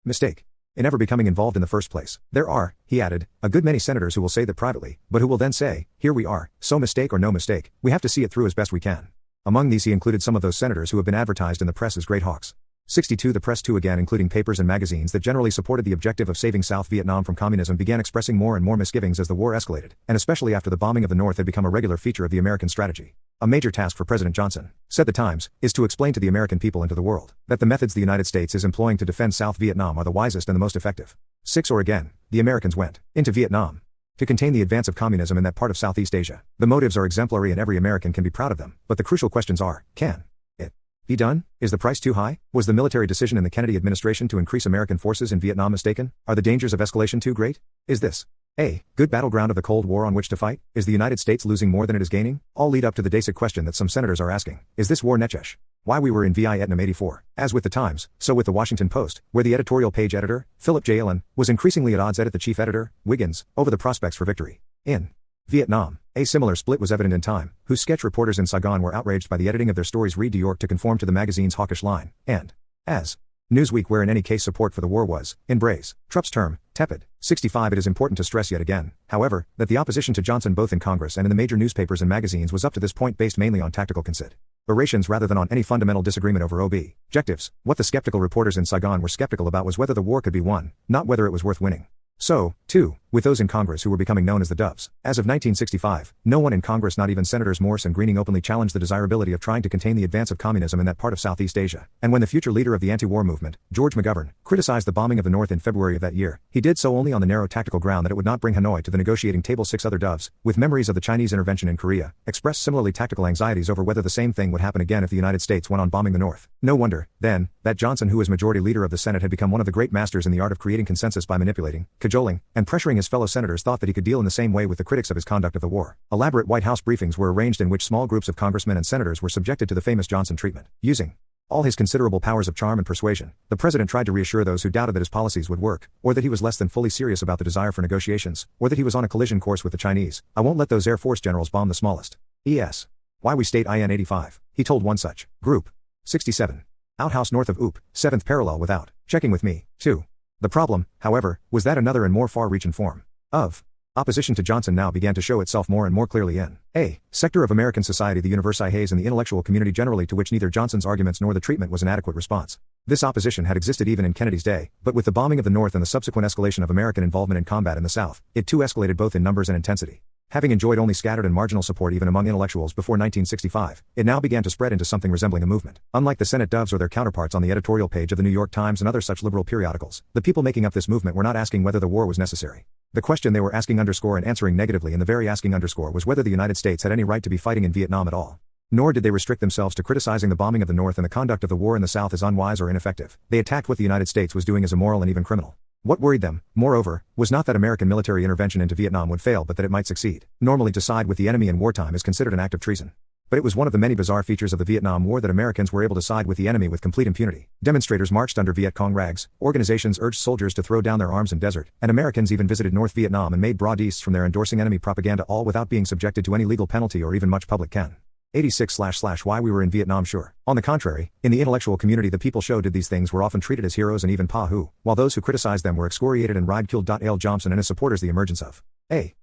mistake in ever becoming involved in the first place. There are, he added, a good many senators who will say that privately, but who will then say, here we are, so mistake or no mistake, we have to see it through as best we can. Among these he included some of those senators who have been advertised in the press as great hawks. 62 The press too, again including papers and magazines that generally supported the objective of saving South Vietnam from communism, began expressing more and more misgivings as the war escalated, and especially after the bombing of the North had become a regular feature of the American strategy. A major task for President Johnson, said the Times, is to explain to the American people and to the world that the methods the United States is employing to defend South Vietnam are the wisest and the most effective. 6 Or again, the Americans went into Vietnam to contain the advance of communism in that part of Southeast Asia. The motives are exemplary and every American can be proud of them, but the crucial questions are, can it be done? Is the price too high? Was the military decision in the Kennedy administration to increase American forces in Vietnam mistaken? Are the dangers of escalation too great? Is this a good battleground of the Cold War on which to fight? Is the United States losing more than it is gaining? All lead up to the basic question that some senators are asking. Is this war Nechesh? Why we were in Vietnam 84. As with the Times, so with the Washington Post, where the editorial page editor, Philip J. Allen, was increasingly at odds with the chief editor, Wiggins, over the prospects for victory in Vietnam. A similar split was evident in Time, whose sketch reporters in Saigon were outraged by the editing of their stories read New York to conform to the magazine's hawkish line, and as Newsweek, where in any case support for the war was, in Braze, Trump's term, tepid. 65 It is important to stress yet again, however, that the opposition to Johnson both in Congress and in the major newspapers and magazines was up to this point based mainly on tactical considerations rather than on any fundamental disagreement over objectives. What the skeptical reporters in Saigon were skeptical about was whether the war could be won, not whether it was worth winning. So, too, with those in Congress who were becoming known as the Doves. As of 1965, no one in Congress, not even Senators Morse and Greening, openly challenged the desirability of trying to contain the advance of communism in that part of Southeast Asia. And when the future leader of the anti-war movement, George McGovern, criticized the bombing of the North in February of that year, he did so only on the narrow tactical ground that it would not bring Hanoi to the negotiating table. 6 Other Doves, with memories of the Chinese intervention in Korea, expressed similarly tactical anxieties over whether the same thing would happen again if the United States went on bombing the North. No wonder, then, that Johnson, who was majority leader of the Senate, had become one of the great masters in the art of creating consensus by manipulating, cajoling, and pressuring his fellow senators, thought that he could deal in the same way with the critics of his conduct of the war. Elaborate White House briefings were arranged in which small groups of congressmen and senators were subjected to the famous Johnson treatment. Using all his considerable powers of charm and persuasion, the president tried to reassure those who doubted that his policies would work, or that he was less than fully serious about the desire for negotiations, or that he was on a collision course with the Chinese. I won't let those Air Force generals bomb the smallest. E.S. Why we state IN 85, he told one such group. 67. Outhouse north of OOP, 7th parallel without checking with me, too. The problem, however, was that another and more far-reaching form of opposition to Johnson now began to show itself more and more clearly in a sector of American society, the universités and the intellectual community generally, to which neither Johnson's arguments nor the treatment was an adequate response. This opposition had existed even in Kennedy's day, but with the bombing of the North and the subsequent escalation of American involvement in combat in the South, it too escalated both in numbers and intensity. Having enjoyed only scattered and marginal support even among intellectuals before 1965, it now began to spread into something resembling a movement. Unlike the Senate Doves or their counterparts on the editorial page of the New York Times and other such liberal periodicals, the people making up this movement were not asking whether the war was necessary. The question they were asking and answering negatively in the very asking was whether the United States had any right to be fighting in Vietnam at all. Nor did they restrict themselves to criticizing the bombing of the North and the conduct of the war in the South as unwise or ineffective. They attacked what the United States was doing as immoral and even criminal. What worried them, moreover, was not that American military intervention into Vietnam would fail, but that it might succeed. Normally, to side with the enemy in wartime is considered an act of treason. But it was one of the many bizarre features of the Vietnam War that Americans were able to side with the enemy with complete impunity. Demonstrators marched under Viet Cong rags, organizations urged soldiers to throw down their arms in desert, and Americans even visited North Vietnam and made broadcasts from there endorsing enemy propaganda, all without being subjected to any legal penalty or even much public ken. 86/ Why we were in Vietnam. Sure. On the contrary, in the intellectual community, the people who did these things were often treated as heroes and even who, while those who criticized them were excoriated and ridiculed. L. Johnson and his supporters. The emergence of a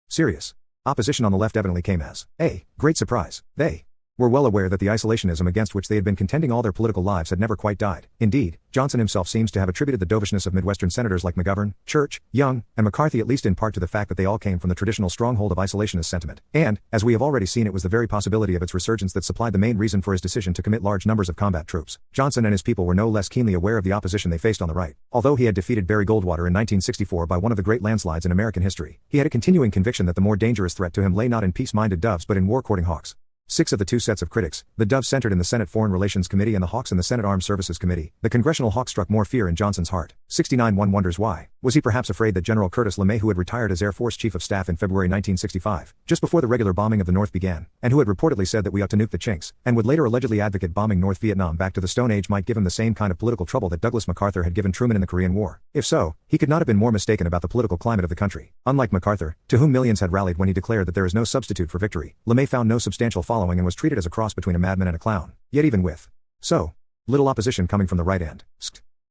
serious opposition on the left evidently came as a great surprise. They were well aware that the isolationism against which they had been contending all their political lives had never quite died. Indeed, Johnson himself seems to have attributed the dovishness of Midwestern senators like McGovern, Church, Young, and McCarthy at least in part to the fact that they all came from the traditional stronghold of isolationist sentiment. And, as we have already seen, it was the very possibility of its resurgence that supplied the main reason for his decision to commit large numbers of combat troops. Johnson and his people were no less keenly aware of the opposition they faced on the right. Although he had defeated Barry Goldwater in 1964 by one of the great landslides in American history, he had a continuing conviction that the more dangerous threat to him lay not in peace-minded Doves but in war-courting hawks. 6 of the 2 sets of critics, the doves centered in the Senate Foreign Relations Committee and the hawks in the Senate Armed Services Committee. The congressional hawk struck more fear in Johnson's heart. 69 One wonders why. Was he perhaps afraid that General Curtis LeMay, who had retired as Air Force Chief of Staff in February 1965, just before the regular bombing of the North began, and who had reportedly said that we ought to nuke the Chinks, and would later allegedly advocate bombing North Vietnam back to the Stone Age, might give him the same kind of political trouble that Douglas MacArthur had given Truman in the Korean War? If so, he could not have been more mistaken about the political climate of the country. Unlike MacArthur, to whom millions had rallied when he declared that there is no substitute for victory, LeMay found no substantial following and was treated as a cross between a madman and a clown. Yet even with so little opposition coming from the right end,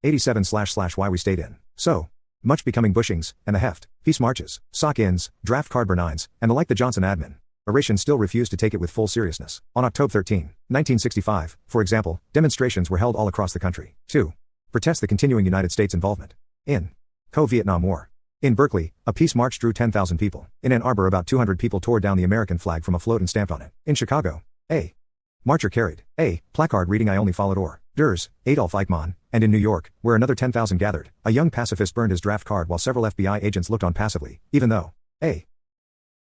87// why we stayed in so much becoming bushings, and the heft, peace marches, sock-ins, draft card burnines, and the like, the Johnson admin oration still refused to take it with full seriousness. On October 13, 1965, for example, demonstrations were held all across the country to protest the continuing United States involvement in co-Vietnam War. In Berkeley, a peace march drew 10,000 people. In Ann Arbor, about 200 people tore down the American flag from a float and stamped on it. In Chicago, a marcher carried a placard reading "I only followed orders, Adolf Eichmann," and in New York, where another 10,000 gathered, a young pacifist burned his draft card while several FBI agents looked on passively, even though a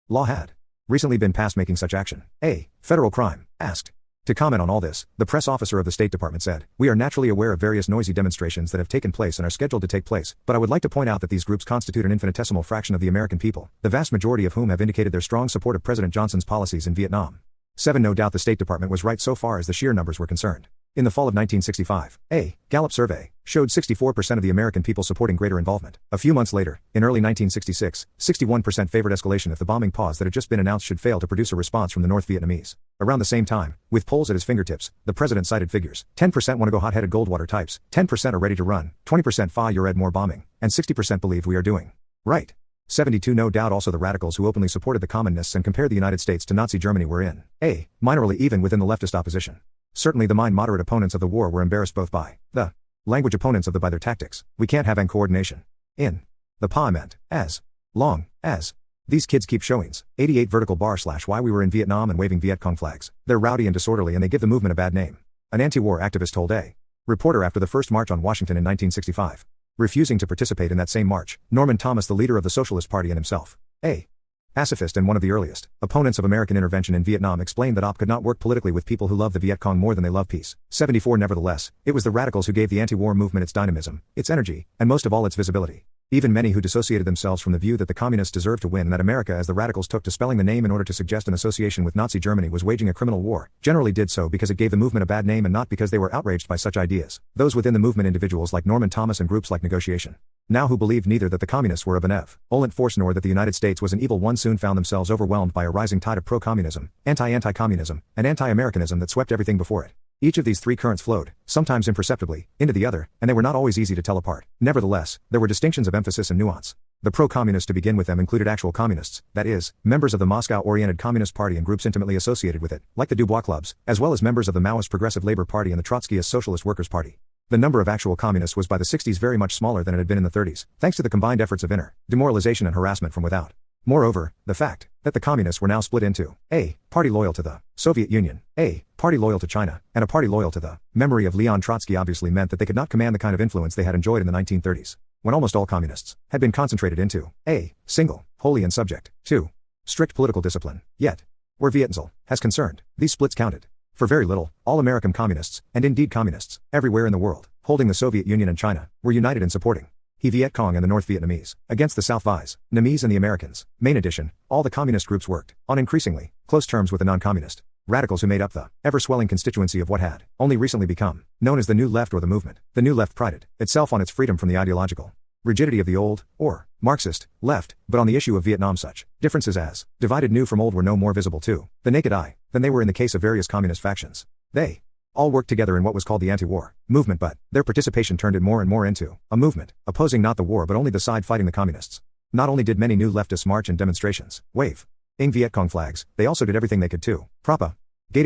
law had recently been passed making such action a federal crime. Asked to comment on all this, the press officer of the State Department said, "We are naturally aware of various noisy demonstrations that have taken place and are scheduled to take place, but I would like to point out that these groups constitute an infinitesimal fraction of the American people, the vast majority of whom have indicated their strong support of President Johnson's policies in Vietnam." 7 No doubt the State Department was right so far as the sheer numbers were concerned. In the fall of 1965, a Gallup survey showed 64% of the American people supporting greater involvement. A few months later, in early 1966, 61% favored escalation if the bombing pause that had just been announced should fail to produce a response from the North Vietnamese. Around the same time, with polls at his fingertips, the president cited figures: 10% want to go hot-headed Goldwater types, 10% are ready to run, 20% you're at more bombing, and 60% believe we are doing right. 72 No doubt also the radicals who openly supported the communists and compared the United States to Nazi Germany were in a minority even within the leftist opposition. Certainly the mind-moderate opponents of the war were embarrassed both by the language opponents of by their tactics. We can't have coordination in the parliament as long as these kids keep showings. 88 vertical bar / why we were in Vietnam and waving Viet Cong flags. They're rowdy and disorderly and they give the movement a bad name. An anti-war activist told a reporter after the first march on Washington in 1965. Refusing to participate in that same march, Norman Thomas, the leader of the Socialist Party and himself a pacifist and one of the earliest opponents of American intervention in Vietnam, explained that OP could not work politically with people who love the Viet Cong more than they love peace. 74 Nevertheless, it was the radicals who gave the anti-war movement its dynamism, its energy, and most of all its visibility. Even many who dissociated themselves from the view that the communists deserved to win and that America, as the radicals took to spelling the name in order to suggest an association with Nazi Germany, was waging a criminal war, generally did so because it gave the movement a bad name and not because they were outraged by such ideas. Those within the movement, individuals like Norman Thomas and groups like Negotiation Now, who believed neither that the communists were a benevolent force nor that the United States was an evil one, soon found themselves overwhelmed by a rising tide of pro-communism, anti-communism, and anti-Americanism that swept everything before it. Each of these three currents flowed, sometimes imperceptibly, into the other, and they were not always easy to tell apart. Nevertheless, there were distinctions of emphasis and nuance. The pro-communists to begin with them included actual communists, that is, members of the Moscow-oriented Communist Party and groups intimately associated with it, like the Dubois Clubs, as well as members of the Maoist Progressive Labor Party and the Trotskyist Socialist Workers' Party. The number of actual communists was by the 60s very much smaller than it had been in the 30s, thanks to the combined efforts of inner demoralization and harassment from without. Moreover, the fact that the communists were now split into a party loyal to the Soviet Union, a party loyal to China, and a party loyal to the memory of Leon Trotsky obviously meant that they could not command the kind of influence they had enjoyed in the 1930s, when almost all communists had been concentrated into a single, holy and subject to strict political discipline. Yet, where Vietnamese has concerned, these splits counted for very little. All American communists, and indeed communists, everywhere in the world, holding the Soviet Union and China, were united in supporting Viet Cong and the North Vietnamese against the South Vietnamese and the Americans. Main addition, all the communist groups worked on increasingly close terms with the non-communist radicals who made up the ever-swelling constituency of what had only recently become known as the New Left or the Movement. The New Left prided itself on its freedom from the ideological rigidity of the old, or Marxist, left, but on the issue of Vietnam such differences as divided new from old were no more visible to the naked eye than they were in the case of various communist factions. They all worked together in what was called the anti-war movement, but their participation turned it more and more into a movement, opposing not the war but only the side fighting the communists. Not only did many new leftists march in demonstrations, wave Viet Cong flags, they also did everything they could to propagate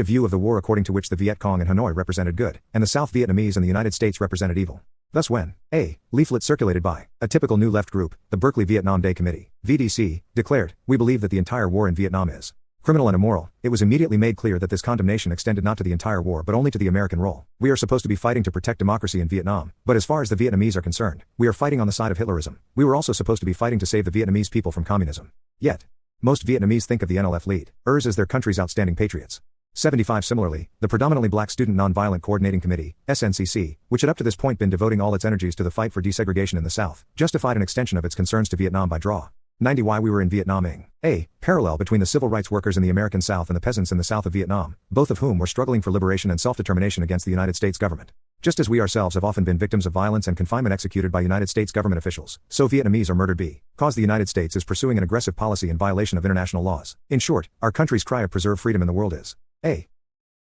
a view of the war according to which the Viet Cong in Hanoi represented good, and the South Vietnamese and the United States represented evil. Thus when a leaflet circulated by a typical New Left group, the Berkeley Vietnam Day Committee, VDC, declared, "We believe that the entire war in Vietnam is criminal and immoral," it was immediately made clear that this condemnation extended not to the entire war but only to the American role. We are supposed to be fighting to protect democracy in Vietnam, but as far as the Vietnamese are concerned, we are fighting on the side of Hitlerism. We were also supposed to be fighting to save the Vietnamese people from communism. Yet, most Vietnamese think of the NLF lead ers as their country's outstanding patriots. 75 Similarly, the predominantly black Student Nonviolent Coordinating Committee, SNCC, which had up to this point been devoting all its energies to the fight for desegregation in the South, justified an extension of its concerns to Vietnam by draw. 90 Why we were in Vietnam. A parallel between the civil rights workers in the American South and the peasants in the South of Vietnam, both of whom were struggling for liberation and self-determination against the United States government. Just as we ourselves have often been victims of violence and confinement executed by United States government officials, so Vietnamese are murdered because the United States is pursuing an aggressive policy in violation of international laws. In short, our country's cry of preserve freedom in the world is a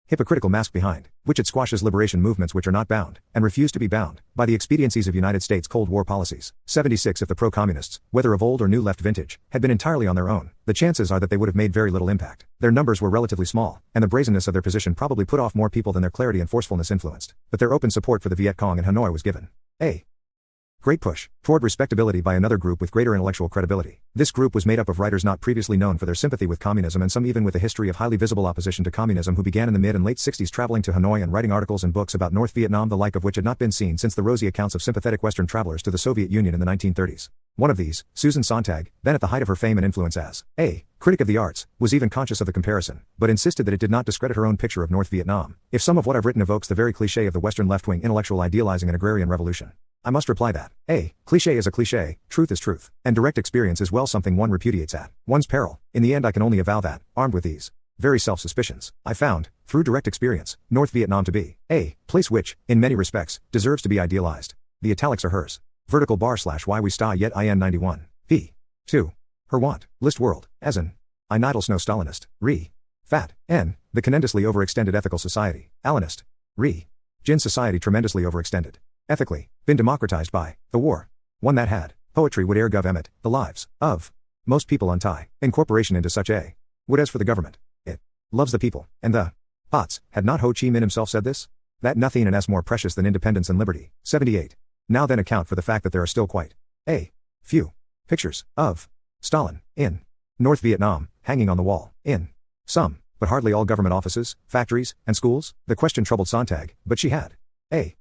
hypocritical mask behind which it squashes liberation movements which are not bound, and refuse to be bound, by the expediencies of United States Cold War policies. 76 If the pro-communists, whether of old or new left vintage, had been entirely on their own, the chances are that they would have made very little impact. Their numbers were relatively small, and the brazenness of their position probably put off more people than their clarity and forcefulness influenced. But their open support for the Viet Cong in Hanoi was given a great push toward respectability by another group with greater intellectual credibility. This group was made up of writers not previously known for their sympathy with communism, and some even with a history of highly visible opposition to communism, who began in the mid and late 60s traveling to Hanoi and writing articles and books about North Vietnam, the like of which had not been seen since the rosy accounts of sympathetic Western travelers to the Soviet Union in the 1930s. One of these, Susan Sontag, then at the height of her fame and influence as a critic of the arts, was even conscious of the comparison, but insisted that it did not discredit her own picture of North Vietnam. If some of what I've written evokes the very cliché of the Western left-wing intellectual idealizing an agrarian revolution, I must reply that a cliché is a cliché, truth is truth, and direct experience is well something one repudiates at one's peril. In the end I can only avow that, armed with these very self-suspicions, I found, through direct experience, North Vietnam to be a place which, in many respects, deserves to be idealized. The italics are hers. Vertical / why we sta yet in 91. p. 2. Her want, list world, as an I nidal snow Stalinist, re. Fat, n. The tremendously overextended ethical society, Alanist, re. Gin society tremendously overextended. Ethically, been democratized by the war. One that had, poetry would ergov emit, the lives of most people untie incorporation into such a would. As for the government, it loves the people, and the pots. Had not Ho Chi Minh himself said this? That nothing is more precious than independence and liberty. 78. Now then account for the fact that there are still quite a few pictures of Stalin in North Vietnam, hanging on the wall, in some, but hardly all government offices, factories, and schools. The question troubled Sontag, but she had a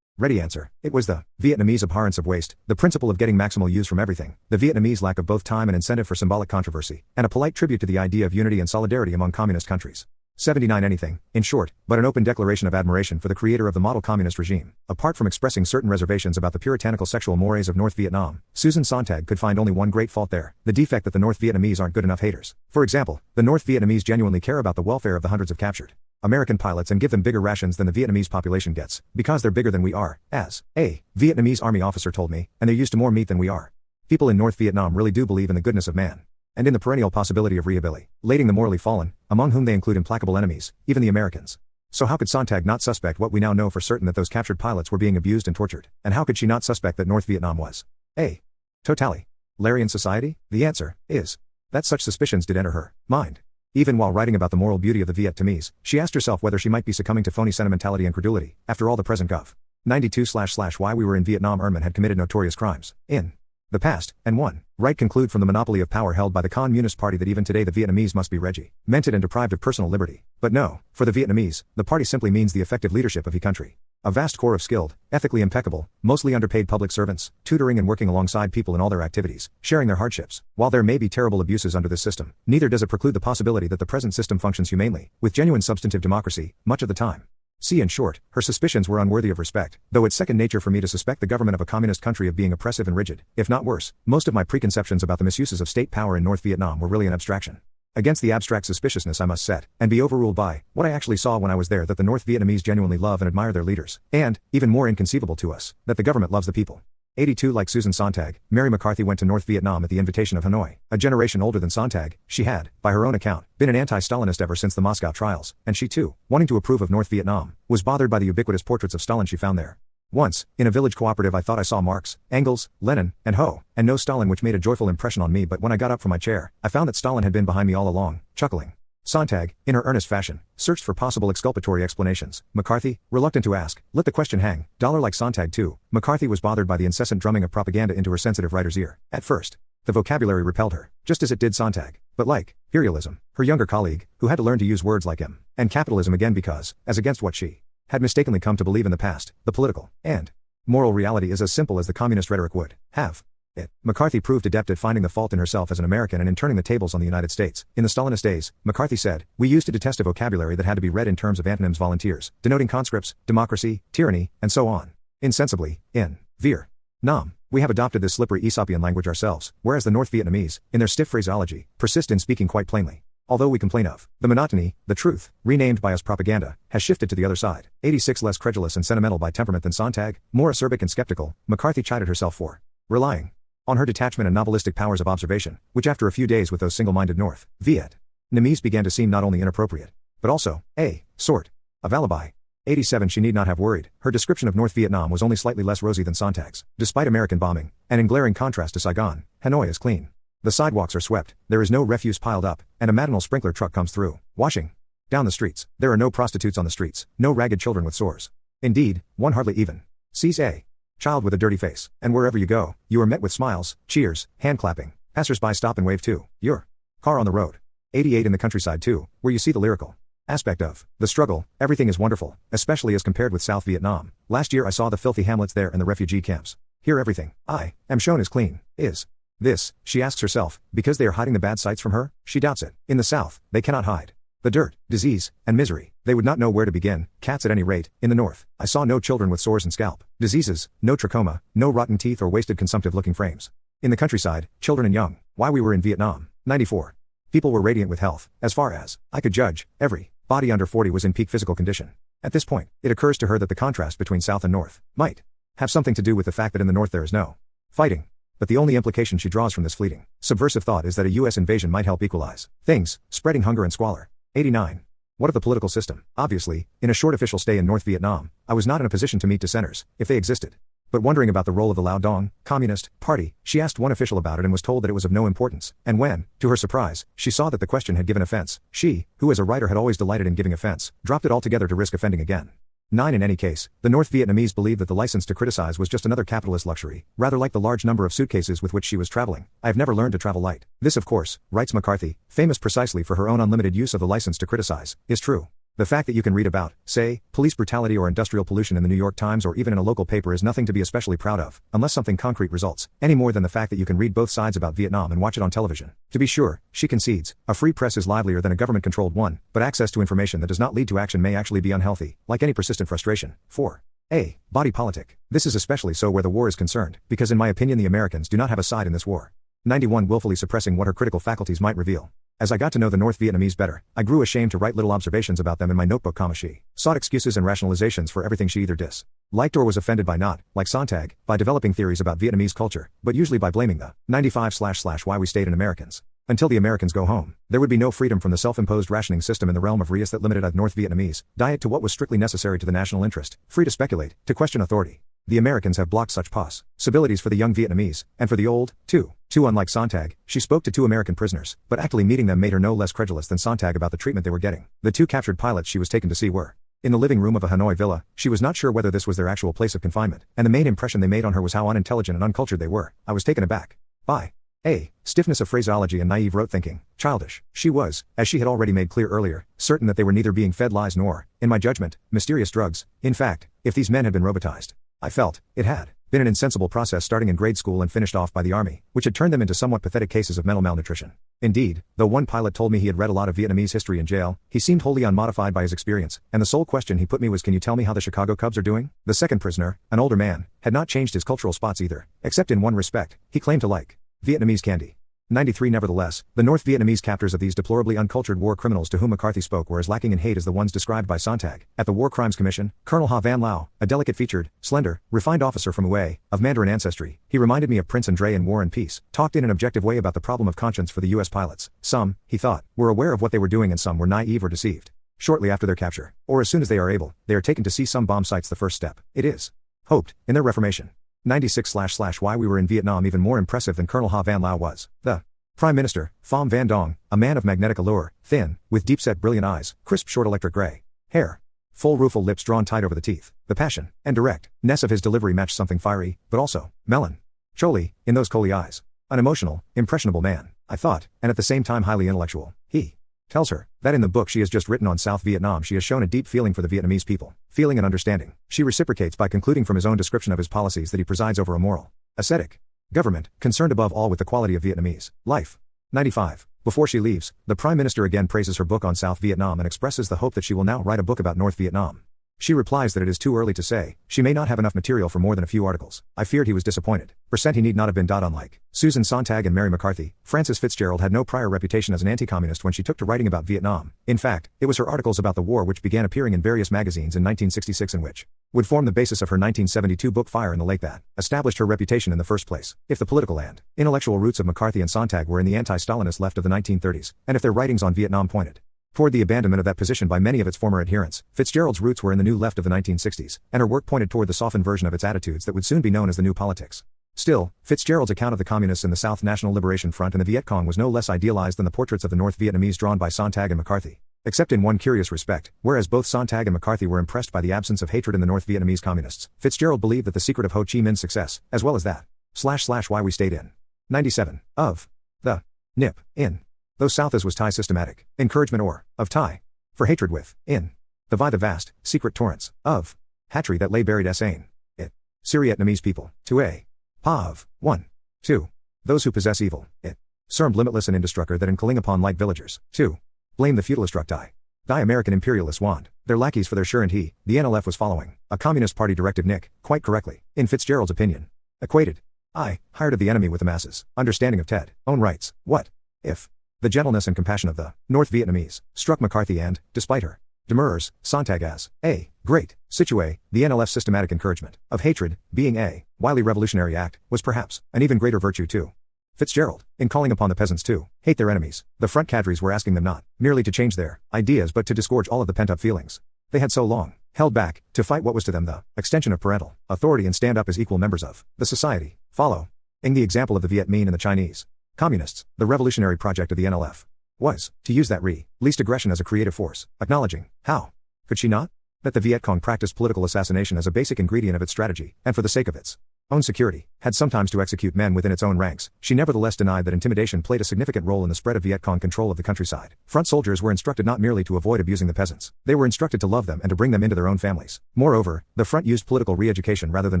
ready answer. It was the Vietnamese abhorrence of waste, the principle of getting maximal use from everything, the Vietnamese lack of both time and incentive for symbolic controversy, and a polite tribute to the idea of unity and solidarity among communist countries. 79 Anything, in short, but an open declaration of admiration for the creator of the model communist regime. Apart from expressing certain reservations about the puritanical sexual mores of North Vietnam, Susan Sontag could find only one great fault there, the defect that the North Vietnamese aren't good enough haters. For example, the North Vietnamese genuinely care about the welfare of the hundreds of captured American pilots and give them bigger rations than the Vietnamese population gets, because they're bigger than we are, as a Vietnamese army officer told me, and they're used to more meat than we are. People in North Vietnam really do believe in the goodness of man, and in the perennial possibility of rehabilitating the morally fallen, among whom they include implacable enemies, even the Americans. So how could Sontag not suspect what we now know for certain, that those captured pilots were being abused and tortured? And how could she not suspect that North Vietnam was a totalitarian society? The answer is that such suspicions did enter her mind. Even while writing about the moral beauty of the Vietnamese, she asked herself whether she might be succumbing to phony sentimentality and credulity. After all, the present Gov. 92 / why we were in Vietnam Ehrman had committed notorious crimes in the past, and one right conclude from the monopoly of power held by the Communist Party that even today the Vietnamese must be regimented and deprived of personal liberty. But no, for the Vietnamese, the party simply means the effective leadership of the country. A vast core of skilled, ethically impeccable, mostly underpaid public servants, tutoring and working alongside people in all their activities, sharing their hardships. While there may be terrible abuses under this system, neither does it preclude the possibility that the present system functions humanely, with genuine substantive democracy, much of the time. See, in short, her suspicions were unworthy of respect, though it's second nature for me to suspect the government of a communist country of being oppressive and rigid, if not worse. Most of my preconceptions about the misuses of state power in North Vietnam were really an abstraction. Against the abstract suspiciousness I must set, and be overruled by, what I actually saw when I was there, that the North Vietnamese genuinely love and admire their leaders, and, even more inconceivable to us, that the government loves the people. 82 Like Susan Sontag, Mary McCarthy went to North Vietnam at the invitation of Hanoi. A generation older than Sontag, she had, by her own account, been an anti-Stalinist ever since the Moscow trials, and she too, wanting to approve of North Vietnam, was bothered by the ubiquitous portraits of Stalin she found there. Once, in a village cooperative, I thought I saw Marx, Engels, Lenin, and Ho, and no Stalin, which made a joyful impression on me, but when I got up from my chair, I found that Stalin had been behind me all along, chuckling. Sontag, in her earnest fashion, searched for possible exculpatory explanations. McCarthy, reluctant to ask, let the question hang. Like Sontag too, McCarthy was bothered by the incessant drumming of propaganda into her sensitive writer's ear. At first, the vocabulary repelled her, just as it did Sontag. But like imperialism, her younger colleague, who had to learn to use words like him, and capitalism again because, as against what she had mistakenly come to believe in the past, the political and moral reality is as simple as the communist rhetoric would have it. McCarthy proved adept at finding the fault in herself as an American and in turning the tables on the United States. In the Stalinist days, McCarthy said, we used to detest a vocabulary that had to be read in terms of antonyms volunteers, denoting conscripts, democracy, tyranny, and so on. Insensibly, in Vietnam, we have adopted this slippery Aesopian language ourselves, whereas the North Vietnamese, in their stiff phraseology, persist in speaking quite plainly. Although we complain of the monotony, the truth, renamed by us propaganda, has shifted to the other side. 86 Less credulous and sentimental by temperament than Sontag, more acerbic and skeptical, McCarthy chided herself for relying on her detachment and novelistic powers of observation, which after a few days with those single-minded North Vietnamese began to seem not only inappropriate, but also a sort of alibi. 87 She need not have worried, her description of North Vietnam was only slightly less rosy than Sontag's. Despite American bombing, and in glaring contrast to Saigon, Hanoi is clean. The sidewalks are swept, there is no refuse piled up, and a matinal sprinkler truck comes through, washing down the streets. There are no prostitutes on the streets, no ragged children with sores. Indeed, one hardly even sees a child with a dirty face. And wherever you go, you are met with smiles, cheers, hand clapping. Passers-by stop and wave too. Your car on the road. 88 In the countryside too, where you see the lyrical aspect of the struggle, everything is wonderful, especially as compared with South Vietnam. Last year I saw the filthy hamlets there and the refugee camps. Here everything I am shown is clean. Is this, she asks herself, because they are hiding the bad sights from her? She doubts it. In the South, they cannot hide the dirt, disease, and misery. They would not know where to begin, cats at any rate. In the North, I saw no children with sores and scalp diseases, no trachoma, no rotten teeth or wasted consumptive-looking frames. In the countryside, children and young. Why we were in Vietnam. 94. People were radiant with health. As far as I could judge, every body under 40 was in peak physical condition. At this point, it occurs to her that the contrast between South and North might have something to do with the fact that in the North there is no fighting. But the only implication she draws from this fleeting, subversive thought is that a U.S. invasion might help equalize things, spreading hunger and squalor. 89. What of the political system? Obviously, in a short official stay in North Vietnam, I was not in a position to meet dissenters, if they existed. But wondering about the role of the Lao Dong Communist Party, she asked one official about it and was told that it was of no importance. And when, to her surprise, she saw that the question had given offense, she, who as a writer had always delighted in giving offense, dropped it altogether to risk offending again. 9 In any case, the North Vietnamese believed that the license to criticize was just another capitalist luxury, rather like the large number of suitcases with which she was traveling. I have never learned to travel light. This of course, writes McCarthy, famous precisely for her own unlimited use of the license to criticize, is true. The fact that you can read about, say, police brutality or industrial pollution in the New York Times or even in a local paper is nothing to be especially proud of, unless something concrete results, any more than the fact that you can read both sides about Vietnam and watch it on television. To be sure, she concedes, a free press is livelier than a government-controlled one, but access to information that does not lead to action may actually be unhealthy, like any persistent frustration. 4. A. Body politic. This is especially so where the war is concerned, because in my opinion the Americans do not have a side in this war. 91 Willfully suppressing what her critical faculties might reveal. As I got to know the North Vietnamese better, I grew ashamed to write little observations about them in my notebook. She sought excuses and rationalizations for everything she either disliked or was offended by, not, like Sontag, by developing theories about Vietnamese culture, but usually by blaming the 95//why we stayed in Americans. Until the Americans go home, there would be no freedom from the self-imposed rationing system in the realm of Rias that limited a North Vietnamese diet to what was strictly necessary to the national interest, free to speculate, to question authority. The Americans have blocked such possibilities for the young Vietnamese, and for the old, too. Unlike Sontag, she spoke to 2 American prisoners, but actually meeting them made her no less credulous than Sontag about the treatment they were getting. The 2 captured pilots she was taken to see were in the living room of a Hanoi villa. She was not sure whether this was their actual place of confinement, and the main impression they made on her was how unintelligent and uncultured they were. I was taken aback by a stiffness of phraseology and naive rote thinking. Childish. She was, as she had already made clear earlier, certain that they were neither being fed lies nor, in my judgment, mysterious drugs. In fact, if these men had been robotized, I felt, it had been an insensible process starting in grade school and finished off by the army, which had turned them into somewhat pathetic cases of mental malnutrition. Indeed, though one pilot told me he had read a lot of Vietnamese history in jail, he seemed wholly unmodified by his experience, and the sole question he put me was, can you tell me how the Chicago Cubs are doing? The second prisoner, an older man, had not changed his cultural spots either, except in one respect, he claimed to like Vietnamese candy. 93 Nevertheless, the North Vietnamese captors of these deplorably uncultured war criminals to whom McCarthy spoke were as lacking in hate as the ones described by Sontag. At the War Crimes Commission, Colonel Ha Van Lao, a delicate-featured, slender, refined officer from Hue, of Mandarin ancestry, he reminded me of Prince Andrei in War and Peace, talked in an objective way about the problem of conscience for the U.S. pilots. Some, he thought, were aware of what they were doing and some were naive or deceived. Shortly after their capture, or as soon as they are able, they are taken to see some bomb sites. The first step, it is hoped, in their reformation. 96//why we were in Vietnam. Even more impressive than Colonel Ha Van Lao was the Prime Minister, Pham Van Dong, a man of magnetic allure, thin, with deep-set brilliant eyes, crisp short electric gray hair, full rueful lips drawn tight over the teeth. The passion and directness of his delivery matched something fiery, but also melancholy, in those coaly eyes. An emotional, impressionable man, I thought, and at the same time highly intellectual. He tells her that in the book she has just written on South Vietnam she has shown a deep feeling for the Vietnamese people, feeling and understanding. She reciprocates by concluding from his own description of his policies that he presides over a moral ascetic Government, concerned above all with the quality of Vietnamese life. 95. Before she leaves, the Prime Minister again praises her book on South Vietnam and expresses the hope that she will now write a book about North Vietnam. She replies that it is too early to say, she may not have enough material for more than a few articles. I feared he was disappointed. He need not have been. Unlike Susan Sontag and Mary McCarthy, Frances FitzGerald had no prior reputation as an anti-communist when she took to writing about Vietnam. In fact, it was her articles about the war which began appearing in various magazines in 1966 and which would form the basis of her 1972 book Fire in the Lake that established her reputation in the first place. If the political and intellectual roots of McCarthy and Sontag were in the anti-Stalinist left of the 1930s, and if their writings on Vietnam pointed toward the abandonment of that position by many of its former adherents, FitzGerald's roots were in the new left of the 1960s, and her work pointed toward the softened version of its attitudes that would soon be known as the new politics. Still, FitzGerald's account of the communists in the South National Liberation Front and the Viet Cong was no less idealized than the portraits of the North Vietnamese drawn by Sontag and McCarthy. Except in one curious respect, whereas both Sontag and McCarthy were impressed by the absence of hatred in the North Vietnamese communists, FitzGerald believed that the secret of Ho Chi Minh's success, as well as that / why we stayed in 97 of the nip in though South as was Thai systematic encouragement or of Thai for hatred with in the vast secret torrents of hatred that lay buried in it Syrietnamese people 2a Pav 1 2 those who possess evil it sermed limitless and indestructor that in calling upon light villagers 2 blame the feudalistruct die American imperialists want their lackeys for their sure, and he, the NLF, was following a Communist Party directive Nick, quite correctly, in FitzGerald's opinion, equated hired of the enemy with the masses, understanding of Ted own rights. What if the gentleness and compassion of the North Vietnamese struck McCarthy and, despite her demurs, Sontag as a great situé, the NLF's systematic encouragement of hatred, being a wily revolutionary act, was perhaps an even greater virtue too. FitzGerald, in calling upon the peasants to hate their enemies, the front cadres were asking them not merely to change their ideas but to disgorge all of the pent-up feelings they had so long held back, to fight what was to them the extension of parental authority and stand up as equal members of the society, following the example of the Viet Minh and the Chinese communists. The revolutionary project of the NLF was to use that least aggression as a creative force, acknowledging, how could she not, that the Viet Cong practiced political assassination as a basic ingredient of its strategy, and for the sake of its own security, had sometimes to execute men within its own ranks. She nevertheless denied that intimidation played a significant role in the spread of Viet Cong control of the countryside. Front soldiers were instructed not merely to avoid abusing the peasants, they were instructed to love them and to bring them into their own families. Moreover, the front used political re-education rather than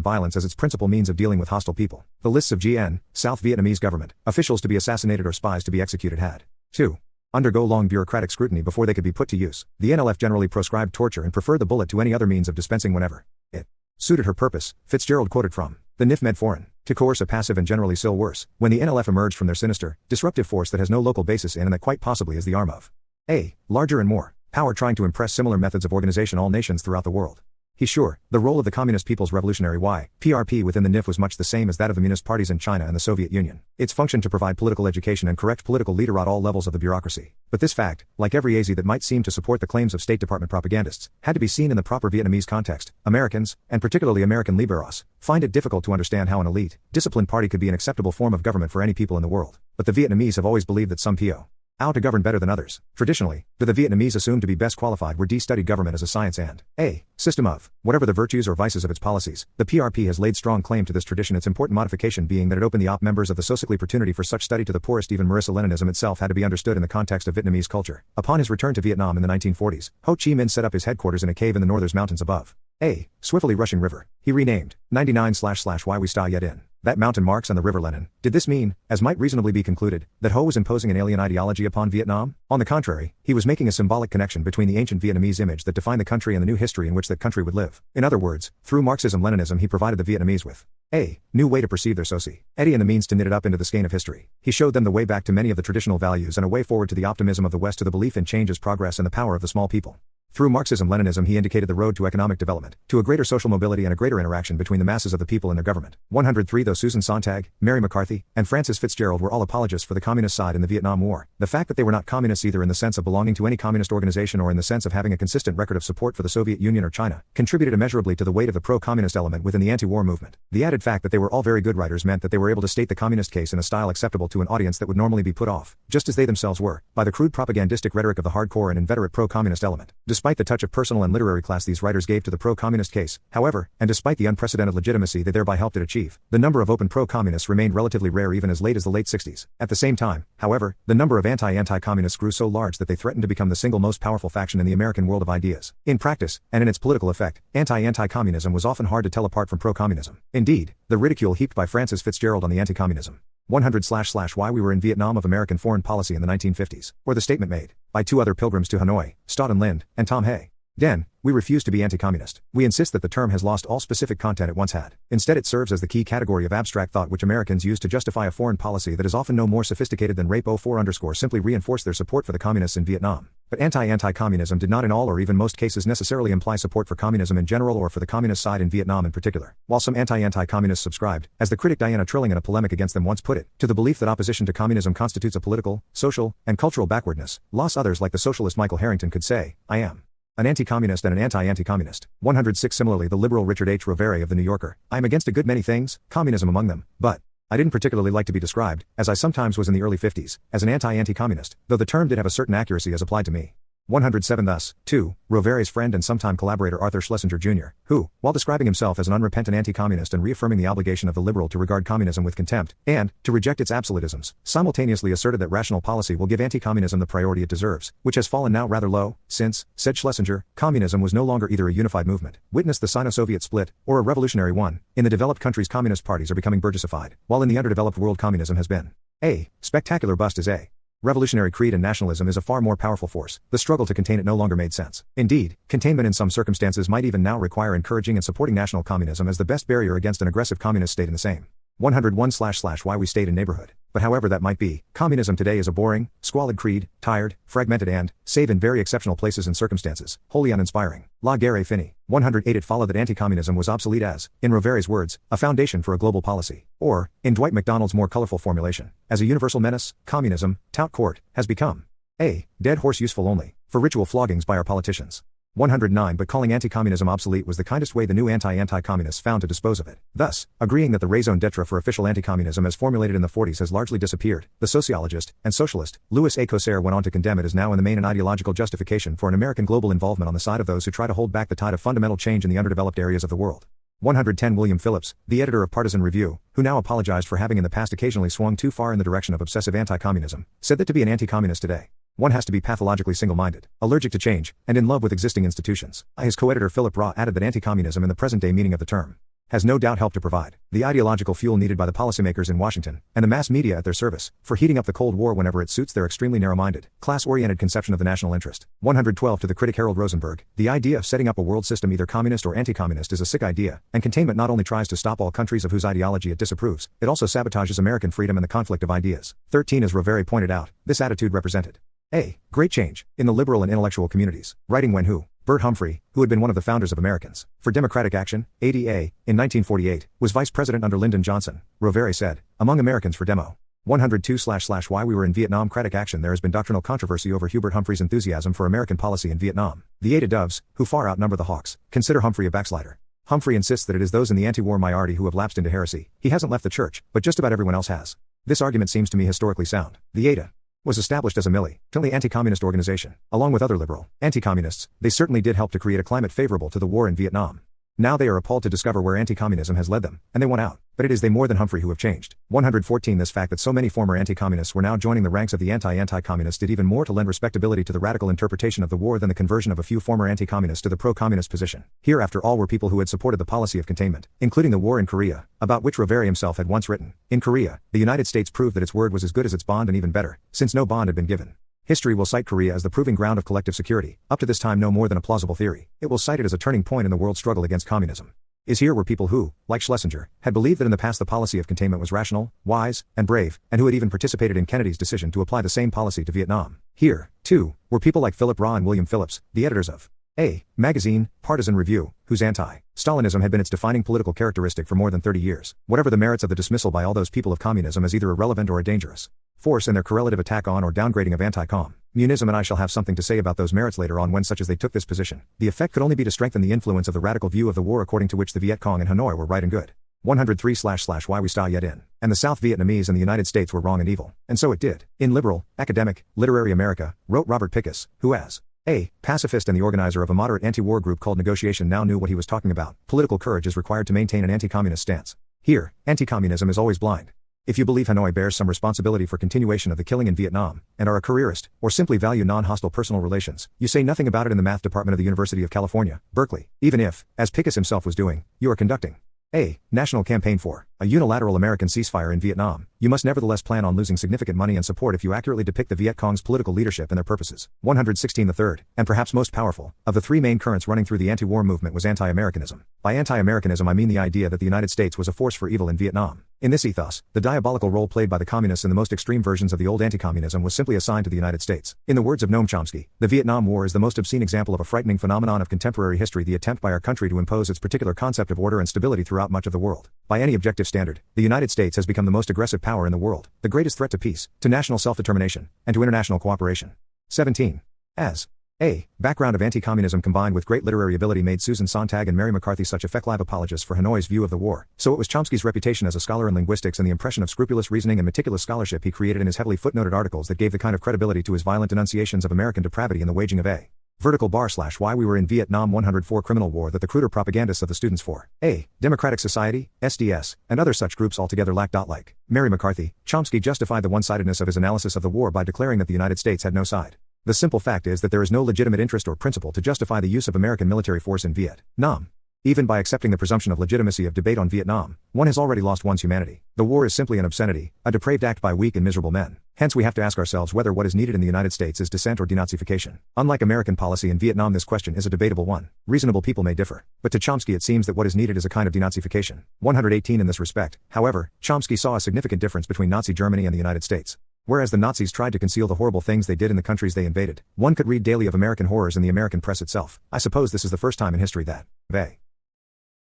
violence as its principal means of dealing with hostile people. The lists of GN, South Vietnamese government, officials to be assassinated or spies to be executed had 2. undergo long bureaucratic scrutiny before they could be put to use. The NLF generally proscribed torture and preferred the bullet to any other means of dispensing whenever it suited her purpose. FitzGerald quoted from the NIF Foreign, to coerce a passive and generally still worse, when the NLF emerged from their sinister, disruptive force that has no local basis in and that quite possibly is the arm of a larger and more power trying to impress similar methods of organization all nations throughout the world. He's sure, the role of the Communist People's Revolutionary PRP within the NIF was much the same as that of the Communist parties in China and the Soviet Union. Its function to provide political education and correct political leader at all levels of the bureaucracy. But this fact, like every AZ that might seem to support the claims of State Department propagandists, had to be seen in the proper Vietnamese context. Americans, and particularly American liberals, find it difficult to understand how an elite, disciplined party could be an acceptable form of government for any people in the world. But the Vietnamese have always believed that some PO how to govern better than others. Traditionally, the Vietnamese assumed to be best qualified were studied government as a science and a system of whatever the virtues or vices of its policies. The PRP has laid strong claim to this tradition, its important modification being that it opened the op members of the socially opportunity for such study to the poorest. Even Marxism-Leninism itself had to be understood in the context of Vietnamese culture. Upon his return to Vietnam in the 1940s, Ho Chi Minh set up his headquarters in a cave in the Northern Mountains above a swiftly rushing river. He renamed 99 / why we stay yet in that mountain marks on the River Lenin. Did this mean, as might reasonably be concluded, that Ho was imposing an alien ideology upon Vietnam? On the contrary, he was making a symbolic connection between the ancient Vietnamese image that defined the country and the new history in which that country would live. In other words, through Marxism-Leninism he provided the Vietnamese with a new way to perceive their society and the means to knit it up into the skein of history. He showed them the way back to many of the traditional values and a way forward to the optimism of the West, to the belief in change as progress and the power of the small people. Through Marxism-Leninism he indicated the road to economic development, to a greater social mobility and a greater interaction between the masses of the people and their government. 103 Though Susan Sontag, Mary McCarthy, and Frances FitzGerald were all apologists for the communist side in the Vietnam War, the fact that they were not communists either in the sense of belonging to any communist organization or in the sense of having a consistent record of support for the Soviet Union or China, contributed immeasurably to the weight of the pro-communist element within the anti-war movement. The added fact that they were all very good writers meant that they were able to state the communist case in a style acceptable to an audience that would normally be put off, just as they themselves were, by the crude propagandistic rhetoric of the hardcore and inveterate pro-communist element. Despite the touch of personal and literary class these writers gave to the pro-communist case, however, and despite the unprecedented legitimacy they thereby helped it achieve, the number of open pro-communists remained relatively rare even as late as the late 60s. At the same time, however, the number of anti-communists grew so large that they threatened to become the single most powerful faction in the American world of ideas. In practice, and in its political effect, anti-communism was often hard to tell apart from pro-communism. Indeed, the ridicule heaped by Francis Fitzgerald on the anti-communism 100// Why We Were in Vietnam of American Foreign Policy in the 1950s, or the statement made by two other pilgrims to Hanoi, Staughton Lynd and Tom Hay. Den, we refuse to be anti-communist. We insist that the term has lost all specific content it once had. Instead it serves as the key category of abstract thought which Americans use to justify a foreign policy that is often no more sophisticated than rape 04_ simply reinforce their support for the communists in Vietnam. But anti-communism did not in all or even most cases necessarily imply support for communism in general or for the communist side in Vietnam in particular. While some anti-communists subscribed, as the critic Diana Trilling in a polemic against them once put it, to the belief that opposition to communism constitutes a political, social, and cultural backwardness, loss others like the socialist Michael Harrington could say, I am an anti-communist and an anti-communist. 106 Similarly the liberal Richard H. Rovere of The New Yorker, I am against a good many things, communism among them, but I didn't particularly like to be described, as I sometimes was in the early 50s, as an anti-communist, though the term did have a certain accuracy as applied to me. 107 Thus, too, Rovere's friend and sometime collaborator Arthur Schlesinger Jr., who, while describing himself as an unrepentant anti-communist and reaffirming the obligation of the liberal to regard communism with contempt, and to reject its absolutisms, simultaneously asserted that rational policy will give anti-communism the priority it deserves, which has fallen now rather low, since, said Schlesinger, communism was no longer either a unified movement, witness the Sino-Soviet split, or a revolutionary one. In the developed countries communist parties are becoming burgessified, while in the underdeveloped world communism has been a spectacular bust as a revolutionary creed, and nationalism is a far more powerful force. The struggle to contain it no longer made sense. Indeed, containment in some circumstances might even now require encouraging and supporting national communism as the best barrier against an aggressive communist state in the same. 101// Why We Stayed in Neighborhood. But however that might be, communism today is a boring, squalid creed, tired, fragmented and, save in very exceptional places and circumstances, wholly uninspiring. La Guerre Finie. 108 It followed that anti-communism was obsolete as, in Rovere's words, a foundation for a global policy. Or, in Dwight MacDonald's more colorful formulation, as a universal menace, communism, tout court, has become a dead horse useful only for ritual floggings by our politicians. 109 But calling anti-communism obsolete was the kindest way the new anti-communists found to dispose of it. Thus, agreeing that the raison d'etre for official anti-communism as formulated in the 40s has largely disappeared, the sociologist and socialist Louis A. Corsair went on to condemn it as now in the main an ideological justification for an American global involvement on the side of those who try to hold back the tide of fundamental change in the underdeveloped areas of the world. 110 William Phillips, the editor of Partisan Review, who now apologized for having in the past occasionally swung too far in the direction of obsessive anti-communism, said that to be an anti-communist today, one has to be pathologically single-minded, allergic to change, and in love with existing institutions. His co-editor Philip Raw added that anti-communism in the present-day meaning of the term has no doubt helped to provide the ideological fuel needed by the policymakers in Washington, and the mass media at their service, for heating up the Cold War whenever it suits their extremely narrow-minded, class-oriented conception of the national interest. 112 To the critic Harold Rosenberg, the idea of setting up a world system either communist or anti-communist is a sick idea, and containment not only tries to stop all countries of whose ideology it disapproves, it also sabotages American freedom and the conflict of ideas. 13 As Rovere pointed out, this attitude represented a great change in the liberal and intellectual communities, writing when Bert Humphrey, who had been one of the founders of Americans for Democratic Action, ADA, in 1948, was vice president under Lyndon Johnson. Rovere said, among Americans for Demo. 102// Why We Were in Vietnam Cratic Action. There has been doctrinal controversy over Hubert Humphrey's enthusiasm for American policy in Vietnam. The Ada Doves, who far outnumber the Hawks, consider Humphrey a backslider. Humphrey insists that it is those in the anti-war minority who have lapsed into heresy. He hasn't left the church, but just about everyone else has. This argument seems to me historically sound. The Ada was established as a militantly anti-communist organization. Along with other liberal anti-communists, they certainly did help to create a climate favorable to the war in Vietnam. Now they are appalled to discover where anti-communism has led them, and they want out. But it is they more than Humphrey who have changed. 114 This fact that so many former anti-communists were now joining the ranks of the anti-communists did even more to lend respectability to the radical interpretation of the war than the conversion of a few former anti-communists to the pro-communist position. Here after all were people who had supported the policy of containment, including the war in Korea, about which Rovere himself had once written, in Korea, the United States proved that its word was as good as its bond and even better, since no bond had been given. History will cite Korea as the proving ground of collective security, up to this time no more than a plausible theory. It will cite it as a turning point in the world struggle against communism. Here were people who, like Schlesinger, had believed that in the past the policy of containment was rational, wise, and brave, and who had even participated in Kennedy's decision to apply the same policy to Vietnam. Here, too, were people like Philip Raw and William Phillips, the editors of a magazine, Partisan Review, whose anti-Stalinism had been its defining political characteristic for more than 30 years. Whatever the merits of the dismissal by all those people of communism as either irrelevant or a dangerous force in their correlative attack on or downgrading of anti-communism, and I shall have something to say about those merits later on when such as they took this position. The effect could only be to strengthen the influence of the radical view of the war according to which the Viet Cong in Hanoi were right and good. 103// Why We Stay Yet In. And the South Vietnamese and the United States were wrong and evil. And so it did. In liberal, academic, literary America, wrote Robert Pickus, who as A pacifist and the organizer of a moderate anti-war group called Negotiation now knew what he was talking about. Political courage is required to maintain an anti-communist stance. Here, anti-communism is always blind. If you believe Hanoi bears some responsibility for continuation of the killing in Vietnam, and are a careerist, or simply value non-hostile personal relations, you say nothing about it in the math department of the University of California, Berkeley, even if, as Pickus himself was doing, you are conducting a national campaign for a unilateral American ceasefire in Vietnam. You must nevertheless plan on losing significant money and support if you accurately depict the Viet Cong's political leadership and their purposes. 116. The third, and perhaps most powerful, of the three main currents running through the anti-war movement was anti-Americanism. By anti-Americanism I mean the idea that the United States was a force for evil in Vietnam. In this ethos, the diabolical role played by the communists in the most extreme versions of the old anti-communism was simply assigned to the United States. In the words of Noam Chomsky, the Vietnam War is the most obscene example of a frightening phenomenon of contemporary history, the attempt by our country to impose its particular concept of order and stability throughout much of the world. By any objective standard, the United States has become the most aggressive power in the world, the greatest threat to peace, to national self-determination, and to international cooperation. 17. As a background of anti-communism combined with great literary ability made Susan Sontag and Mary McCarthy such effective apologists for Hanoi's view of the war, so it was Chomsky's reputation as a scholar in linguistics and the impression of scrupulous reasoning and meticulous scholarship he created in his heavily footnoted articles that gave the kind of credibility to his violent denunciations of American depravity in the waging of a vertical bar / why we were in Vietnam 104 criminal war that the cruder propagandists of the Students for a Democratic Society, SDS, and other such groups altogether lacked. Like Mary McCarthy, Chomsky justified the one-sidedness of his analysis of the war by declaring that the United States had no side. The simple fact is that there is no legitimate interest or principle to justify the use of American military force in Vietnam. Even by accepting the presumption of legitimacy of debate on Vietnam, one has already lost one's humanity. The war is simply an obscenity, a depraved act by weak and miserable men. Hence we have to ask ourselves whether what is needed in the United States is dissent or denazification. Unlike American policy in Vietnam, this question is a debatable one. Reasonable people may differ. But to Chomsky it seems that what is needed is a kind of denazification. 118. In this respect, however, Chomsky saw a significant difference between Nazi Germany and the United States. Whereas the Nazis tried to conceal the horrible things they did in the countries they invaded, one could read daily of American horrors in the American press itself. I suppose this is the first time in history that a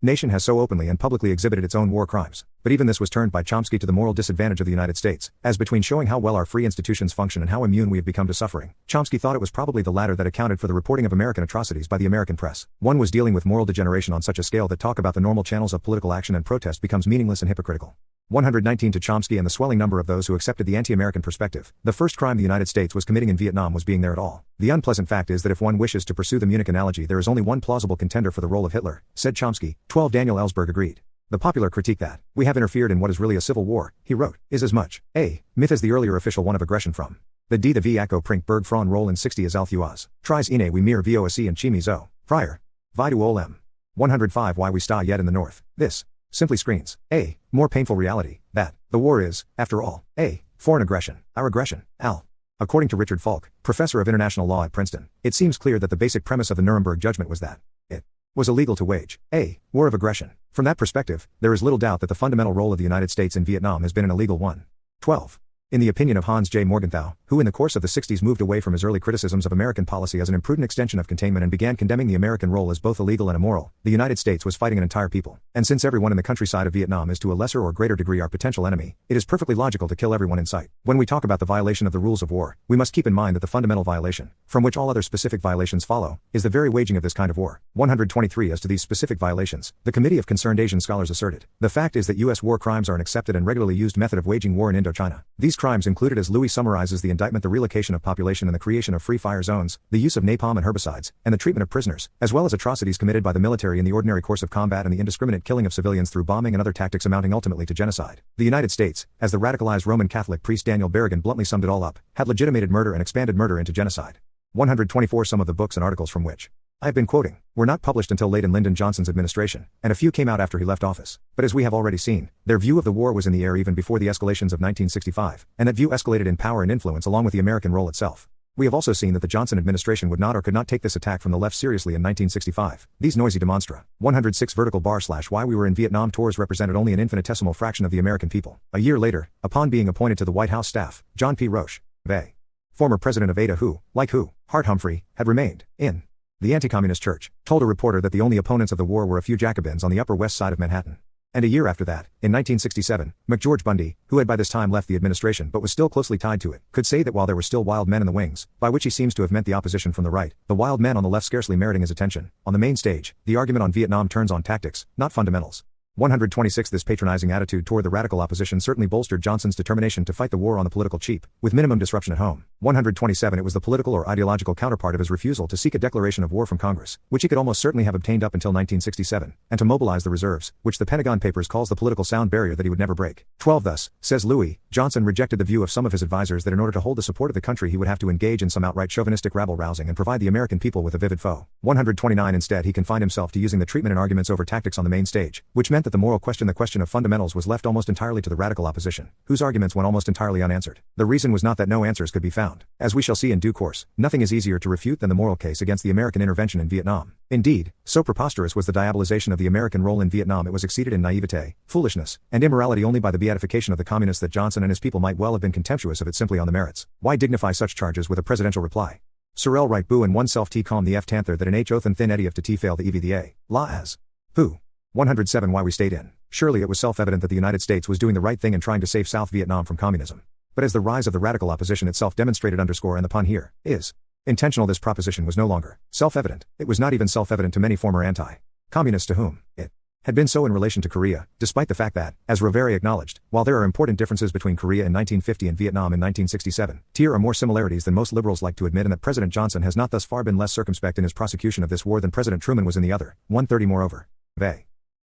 nation has so openly and publicly exhibited its own war crimes. But even this was turned by Chomsky to the moral disadvantage of the United States, as between showing how well our free institutions function and how immune we have become to suffering. Chomsky thought it was probably the latter that accounted for the reporting of American atrocities by the American press. One was dealing with moral degeneration on such a scale that talk about the normal channels of political action and protest becomes meaningless and hypocritical. 119. To Chomsky and the swelling number of those who accepted the anti-American perspective, the first crime the United States was committing in Vietnam was being there at all. The unpleasant fact is that if one wishes to pursue the Munich analogy, there is only one plausible contender for the role of Hitler, said Chomsky. 12. Daniel Ellsberg agreed. The popular critique that we have interfered in what is really a civil war, he wrote, is as much a myth as the earlier official one of aggression from the V Acco Prink Berg Fron Roll in 60 as Althuaz. Tries ine we mir voc and chimi zo. Prior. Vidu olem. 105. Why we sta yet in the north. This simply screens a more painful reality, that the war is, after all, a foreign aggression, our aggression, al. According to Richard Falk, professor of international law at Princeton, it seems clear that the basic premise of the Nuremberg judgment was that it was illegal to wage a war of aggression. From that perspective, there is little doubt that the fundamental role of the United States in Vietnam has been an illegal one. 12. In the opinion of Hans J. Morgenthau, who in the course of the 60s moved away from his early criticisms of American policy as an imprudent extension of containment and began condemning the American role as both illegal and immoral, the United States was fighting an entire people. And since everyone in the countryside of Vietnam is to a lesser or greater degree our potential enemy, it is perfectly logical to kill everyone in sight. When we talk about the violation of the rules of war, we must keep in mind that the fundamental violation, from which all other specific violations follow, is the very waging of this kind of war. 123. As to these specific violations, the Committee of Concerned Asian Scholars asserted, the fact is that U.S. war crimes are an accepted and regularly used method of waging war in Indochina. These crimes included, as Louis summarizes the indictment, the relocation of population and the creation of free fire zones, the use of napalm and herbicides, and the treatment of prisoners, as well as atrocities committed by the military in the ordinary course of combat and the indiscriminate killing of civilians through bombing and other tactics amounting ultimately to genocide. The United States, as the radicalized Roman Catholic priest Daniel Berrigan bluntly summed it all up, had legitimated murder and expanded murder into genocide. 124. Some of the books and articles from which I have been quoting were not published until late in Lyndon Johnson's administration, and a few came out after he left office. But as we have already seen, their view of the war was in the air even before the escalations of 1965, and that view escalated in power and influence along with the American role itself. We have also seen that the Johnson administration would not or could not take this attack from the left seriously in 1965. These noisy demonstra. 106. Vertical bar / why we were in Vietnam tours represented only an infinitesimal fraction of the American people. A year later, upon being appointed to the White House staff, John P. Roche, the former president of Ada who, like who, Hart Humphrey, had remained in the anti-communist church, told a reporter that the only opponents of the war were a few Jacobins on the Upper West Side of Manhattan. And a year after that, in 1967, McGeorge Bundy, who had by this time left the administration but was still closely tied to it, could say that while there were still wild men in the wings, by which he seems to have meant the opposition from the right, the wild men on the left scarcely meriting his attention, on the main stage, the argument on Vietnam turns on tactics, not fundamentals. 126 This patronizing attitude toward the radical opposition certainly bolstered Johnson's determination to fight the war on the political cheap, with minimum disruption at home. 127 It was the political or ideological counterpart of his refusal to seek a declaration of war from Congress, which he could almost certainly have obtained up until 1967, and to mobilize the reserves, which the Pentagon Papers calls the political sound barrier that he would never break. 12 Thus, says Louis, Johnson rejected the view of some of his advisers that in order to hold the support of the country he would have to engage in some outright chauvinistic rabble-rousing and provide the American people with a vivid foe. 129 Instead he confined himself to using the treatment and arguments over tactics on the main stage, which meant that the moral question, the question of fundamentals, was left almost entirely to the radical opposition, whose arguments went almost entirely unanswered. The reason was not that no answers could be found. As we shall see in due course, nothing is easier to refute than the moral case against the American intervention in Vietnam. Indeed, so preposterous was the diabolization of the American role in Vietnam it was exceeded in naivete, foolishness, and immorality only by the beatification of the communists that Johnson and his people might well have been contemptuous of it simply on the merits. Why dignify such charges with a presidential reply? Sorel right boo and oneself t calm the f tanther that an h oath and thin eddy of to t fail the ev the a, la as. Who? 107 Why we stayed in. Surely it was self-evident that the United States was doing the right thing in trying to save South Vietnam from communism. But as the rise of the radical opposition itself demonstrated, underscore, and the pun here is intentional, this proposition was no longer self-evident. It was not even self-evident to many former anti-communists to whom it had been so in relation to Korea, despite the fact that, as Roveri acknowledged, while there are important differences between Korea in 1950 and Vietnam in 1967, there are more similarities than most liberals like to admit, and that President Johnson has not thus far been less circumspect in his prosecution of this war than President Truman was in the other. 130 Moreover,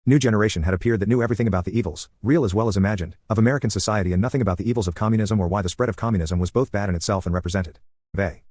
a new generation had appeared that knew everything about the evils, real as well as imagined, of American society and nothing about the evils of communism or why the spread of communism was both bad in itself and represented a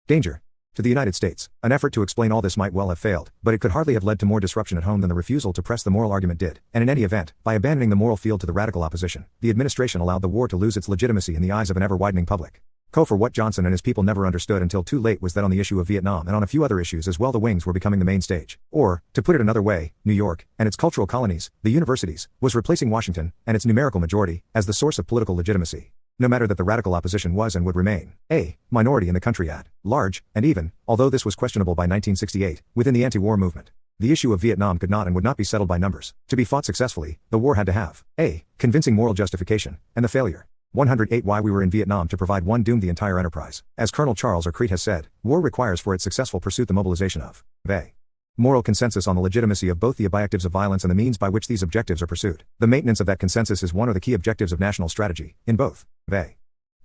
danger to the United States. An effort to explain all this might well have failed, but it could hardly have led to more disruption at home than the refusal to press the moral argument did, and in any event, by abandoning the moral field to the radical opposition, the administration allowed the war to lose its legitimacy in the eyes of an ever-widening public. For what Johnson and his people never understood until too late was that on the issue of Vietnam and on a few other issues as well, the wings were becoming the main stage. Or, to put it another way, New York, and its cultural colonies, the universities, was replacing Washington, and its numerical majority, as the source of political legitimacy. No matter that the radical opposition was and would remain a minority in the country at large, and even, although this was questionable by 1968, within the anti-war movement. The issue of Vietnam could not and would not be settled by numbers. To be fought successfully, the war had to have a convincing moral justification, and the failure. 108 Why we were in Vietnam to provide one doomed the entire enterprise. As Colonel Charles R. Crete has said, war requires for its successful pursuit the mobilization of a moral consensus on the legitimacy of both the objectives of violence and the means by which these objectives are pursued. The maintenance of that consensus is one of the key objectives of national strategy, in both a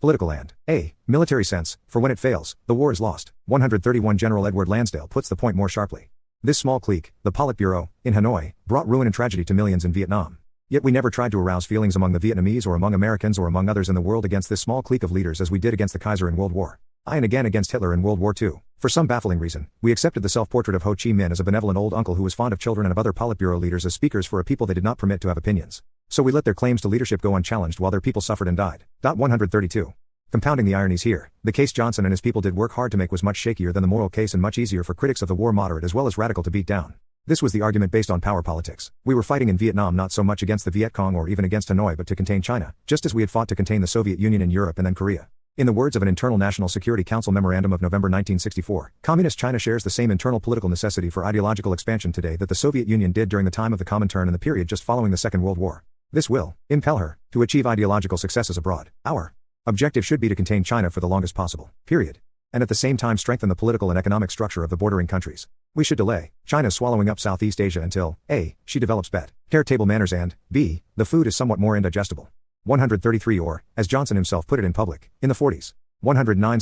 political and a military sense, for when it fails, the war is lost. 131 General Edward Lansdale puts the point more sharply. This small clique, the Politburo, in Hanoi, brought ruin and tragedy to millions in Vietnam. Yet we never tried to arouse feelings among the Vietnamese or among Americans or among others in the world against this small clique of leaders as we did against the Kaiser in World War I and again against Hitler in World War II. For some baffling reason, we accepted the self-portrait of Ho Chi Minh as a benevolent old uncle who was fond of children and of other Politburo leaders as speakers for a people they did not permit to have opinions. So we let their claims to leadership go unchallenged while their people suffered and died. 132. Compounding the ironies here, the case Johnson and his people did work hard to make was much shakier than the moral case and much easier for critics of the war, moderate as well as radical, to beat down. This was the argument based on power politics. We were fighting in Vietnam not so much against the Viet Cong or even against Hanoi but to contain China, just as we had fought to contain the Soviet Union in Europe and then Korea. In the words of an internal National Security Council memorandum of November 1964, Communist China shares the same internal political necessity for ideological expansion today that the Soviet Union did during the time of the Comintern and the period just following the Second World War. This will impel her to achieve ideological successes abroad. Our objective should be to contain China for the longest possible period, and at the same time strengthen the political and economic structure of the bordering countries. We should delay China's swallowing up Southeast Asia until a. she develops better table manners and b. the food is somewhat more indigestible. 133 Or, as Johnson himself put it in public, in the 40s. 109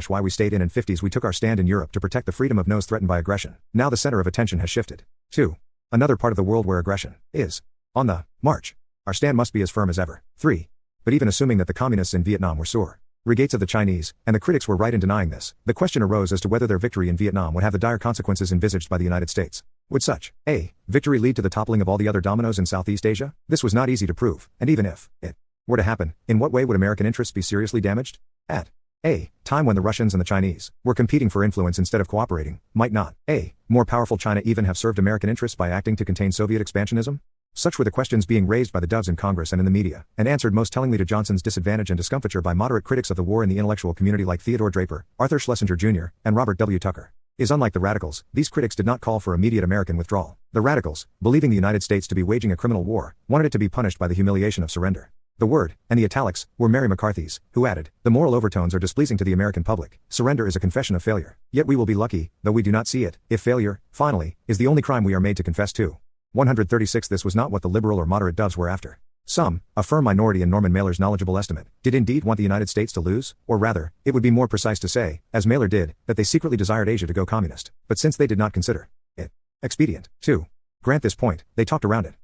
Why we stayed in 50s we took our stand in Europe to protect the freedom of nose threatened by aggression. Now the center of attention has shifted to another part of the world where aggression is on the march. Our stand must be as firm as ever. 3. But even assuming that the communists in Vietnam were sore regates of the Chinese, and the critics were right in denying this, the question arose as to whether their victory in Vietnam would have the dire consequences envisaged by the United States. Would such a victory lead to the toppling of all the other dominoes in Southeast Asia? This was not easy to prove, and even if it were to happen, in what way would American interests be seriously damaged? At a time when the Russians and the Chinese were competing for influence instead of cooperating, might not a more powerful China even have served American interests by acting to contain Soviet expansionism? Such were the questions being raised by the doves in Congress and in the media, and answered most tellingly to Johnson's disadvantage and discomfiture by moderate critics of the war in the intellectual community like Theodore Draper, Arthur Schlesinger Jr., and Robert W. Tucker. Is unlike the radicals, these critics did not call for immediate American withdrawal. The radicals, believing the United States to be waging a criminal war, wanted it to be punished by the humiliation of surrender. The word, and the italics, were Mary McCarthy's, who added, the moral overtones are displeasing to the American public. Surrender is a confession of failure. Yet we will be lucky, though we do not see it, if failure, finally, is the only crime we are made to confess to. 136 This was not what the liberal or moderate doves were after. Some, a firm minority in Norman Mailer's knowledgeable estimate, did indeed want the United States to lose, or rather, it would be more precise to say, as Mailer did, that they secretly desired Asia to go communist, but since they did not consider it expedient to grant this point, they talked around it.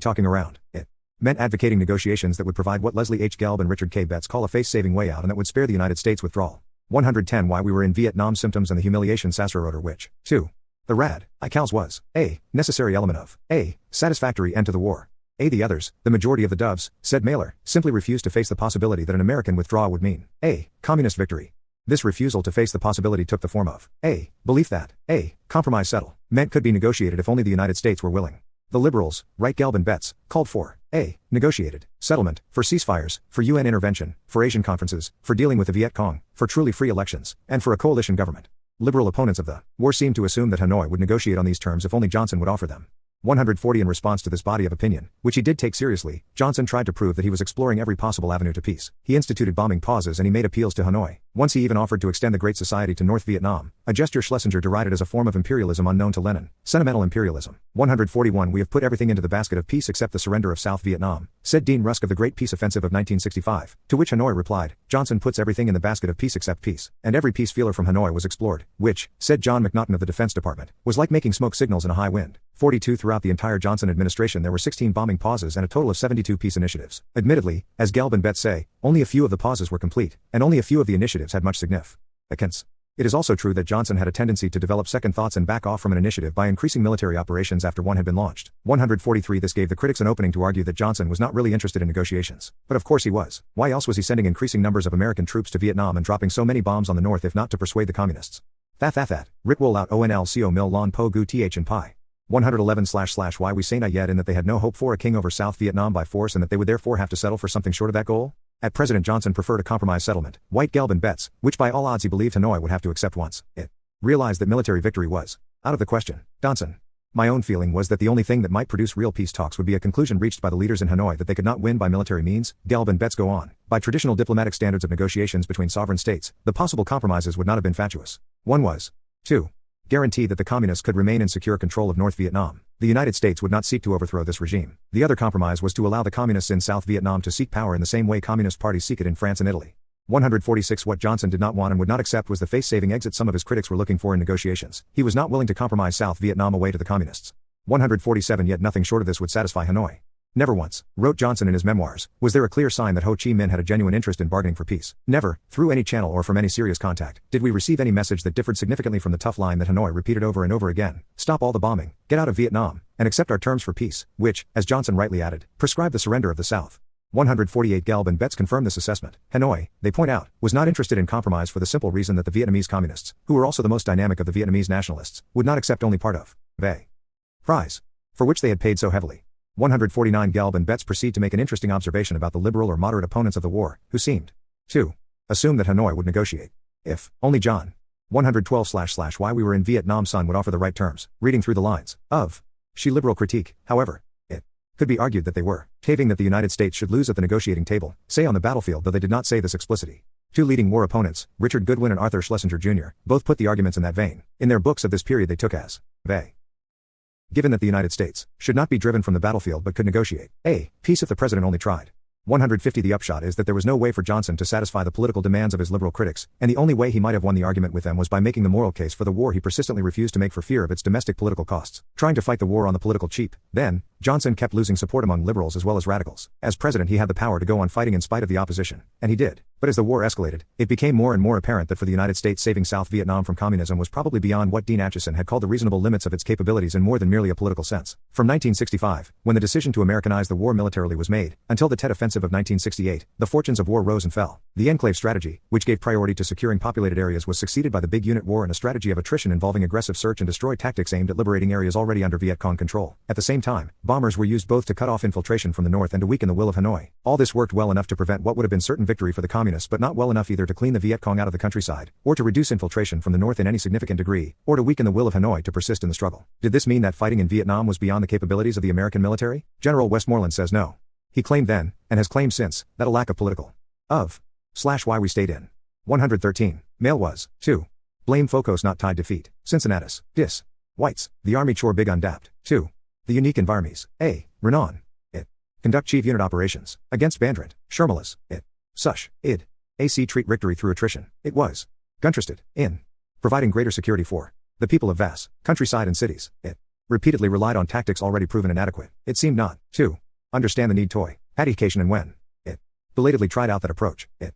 Talking around it meant advocating negotiations that would provide what Leslie H. Gelb and Richard K. Betts call a face-saving way out and that would spare the United States withdrawal. 110 Why we were in Vietnam Symptoms and the humiliation Sasser wrote, which, 2. The rad. ICALS was, a, necessary element of, a, satisfactory end to the war. The others, the majority of the doves, said Mailer, simply refused to face the possibility that an American withdrawal would mean, a, communist victory. This refusal to face the possibility took the form of, a, belief that, a, compromise settle, meant could be negotiated if only the United States were willing. The liberals, Wright, Gelb and Betts, called for, a, negotiated, settlement, for ceasefires, for UN intervention, for Asian conferences, for dealing with the Viet Cong, for truly free elections, and for a coalition government. Liberal opponents of the war seemed to assume that Hanoi would negotiate on these terms if only Johnson would offer them. 140 In response to this body of opinion, which he did take seriously, Johnson tried to prove that he was exploring every possible avenue to peace. He instituted bombing pauses and he made appeals to Hanoi. Once he even offered to extend the Great Society to North Vietnam, a gesture Schlesinger derided as a form of imperialism unknown to Lenin. Sentimental imperialism. 141 We have put everything into the basket of peace except the surrender of South Vietnam, said Dean Rusk of the Great Peace Offensive of 1965, to which Hanoi replied, Johnson puts everything in the basket of peace except peace, and every peace feeler from Hanoi was explored, which, said John McNaughton of the Defense Department, was like making smoke signals in a high wind. 42 Throughout the entire Johnson administration there were 16 bombing pauses and a total of 72 peace initiatives. Admittedly, as Gelb and Betts say, only a few of the pauses were complete, and only a few of the initiatives had much significance. It is also true that Johnson had a tendency to develop second thoughts and back off from an initiative by increasing military operations after one had been launched. 143 This gave the critics an opening to argue that Johnson was not really interested in negotiations. But of course he was. Why else was he sending increasing numbers of American troops to Vietnam and dropping so many bombs on the North if not to persuade the communists? That. Rit Wool out onlco mil lon po gu th and pi. 111 / Why we say not yet in that they had no hope for a king over South Vietnam by force and that they would therefore have to settle for something short of that goal? At President Johnson preferred a compromise settlement, White, Gelb and Betts, which by all odds he believed Hanoi would have to accept once it realized that military victory was out of the question. Johnson. My own feeling was that the only thing that might produce real peace talks would be a conclusion reached by the leaders in Hanoi that they could not win by military means. Gelb and Betts go on. By traditional diplomatic standards of negotiations between sovereign states, the possible compromises would not have been fatuous. One was 2. Guarantee that the communists could remain in secure control of North Vietnam. The United States would not seek to overthrow this regime. The other compromise was to allow the communists in South Vietnam to seek power in the same way communist parties seek it in France and Italy. 146 What Johnson did not want and would not accept was the face-saving exit some of his critics were looking for in negotiations. He was not willing to compromise South Vietnam away to the communists. 147 Yet nothing short of this would satisfy Hanoi. Never once, wrote Johnson in his memoirs, was there a clear sign that Ho Chi Minh had a genuine interest in bargaining for peace. Never, through any channel or from any serious contact, did we receive any message that differed significantly from the tough line that Hanoi repeated over and over again: stop all the bombing, get out of Vietnam, and accept our terms for peace, which, as Johnson rightly added, prescribed the surrender of the South. 148 Gelb and Betts confirm this assessment. Hanoi, they point out, was not interested in compromise for the simple reason that the Vietnamese communists, who were also the most dynamic of the Vietnamese nationalists, would not accept only part of the prize for which they had paid so heavily. 149 Gelb and Betts proceed to make an interesting observation about the liberal or moderate opponents of the war, who seemed to assume that Hanoi would negotiate if only John. 112 / Why we were in Vietnam Sun would offer the right terms. Reading through the lines of She liberal critique, however, it could be argued that they were caving that the United States should lose at the negotiating table, say on the battlefield, though they did not say this explicitly. Two leading war opponents, Richard Goodwin and Arthur Schlesinger Jr., both put the arguments in that vein. In their books of this period they took as they given that the United States should not be driven from the battlefield but could negotiate a peace if the president only tried. 150 The upshot is that there was no way for Johnson to satisfy the political demands of his liberal critics, and the only way he might have won the argument with them was by making the moral case for the war he persistently refused to make for fear of its domestic political costs. Trying to fight the war on the political cheap, then, Johnson kept losing support among liberals as well as radicals. As president he had the power to go on fighting in spite of the opposition, and he did. But as the war escalated, it became more and more apparent that for the United States saving South Vietnam from communism was probably beyond what Dean Acheson had called the reasonable limits of its capabilities in more than merely a political sense. From 1965, when the decision to Americanize the war militarily was made, until the Tet Offensive of 1968, the fortunes of war rose and fell. The enclave strategy, which gave priority to securing populated areas, was succeeded by the big unit war and a strategy of attrition involving aggressive search and destroy tactics aimed at liberating areas already under Viet Cong control. At the same time, bombers were used both to cut off infiltration from the north and to weaken the will of Hanoi. All this worked well enough to prevent what would have been certain victory for the communists, but not well enough either to clean the Viet Cong out of the countryside, or to reduce infiltration from the north in any significant degree, or to weaken the will of Hanoi to persist in the struggle. Did this mean that fighting in Vietnam was beyond the capabilities of the American military? General Westmoreland says no. He claimed then, and has claimed since, that a lack of political why we stayed in. 113. Mail was 2. Blame Focos not tied defeat. Cincinnatus. Dis. Whites. The army chore big undapped. 2. The unique environments. A. Renan. It. Conduct chief unit operations. Against Bandrant. Shermalas. It. Sush. Id. AC treat victory through attrition. It was. Gunterested. In. Providing greater security for. The people of Vass, countryside and cities. It. Repeatedly relied on tactics already proven inadequate. It seemed not. To. Understand the need toy. Education and when. It. Belatedly tried out that approach. It.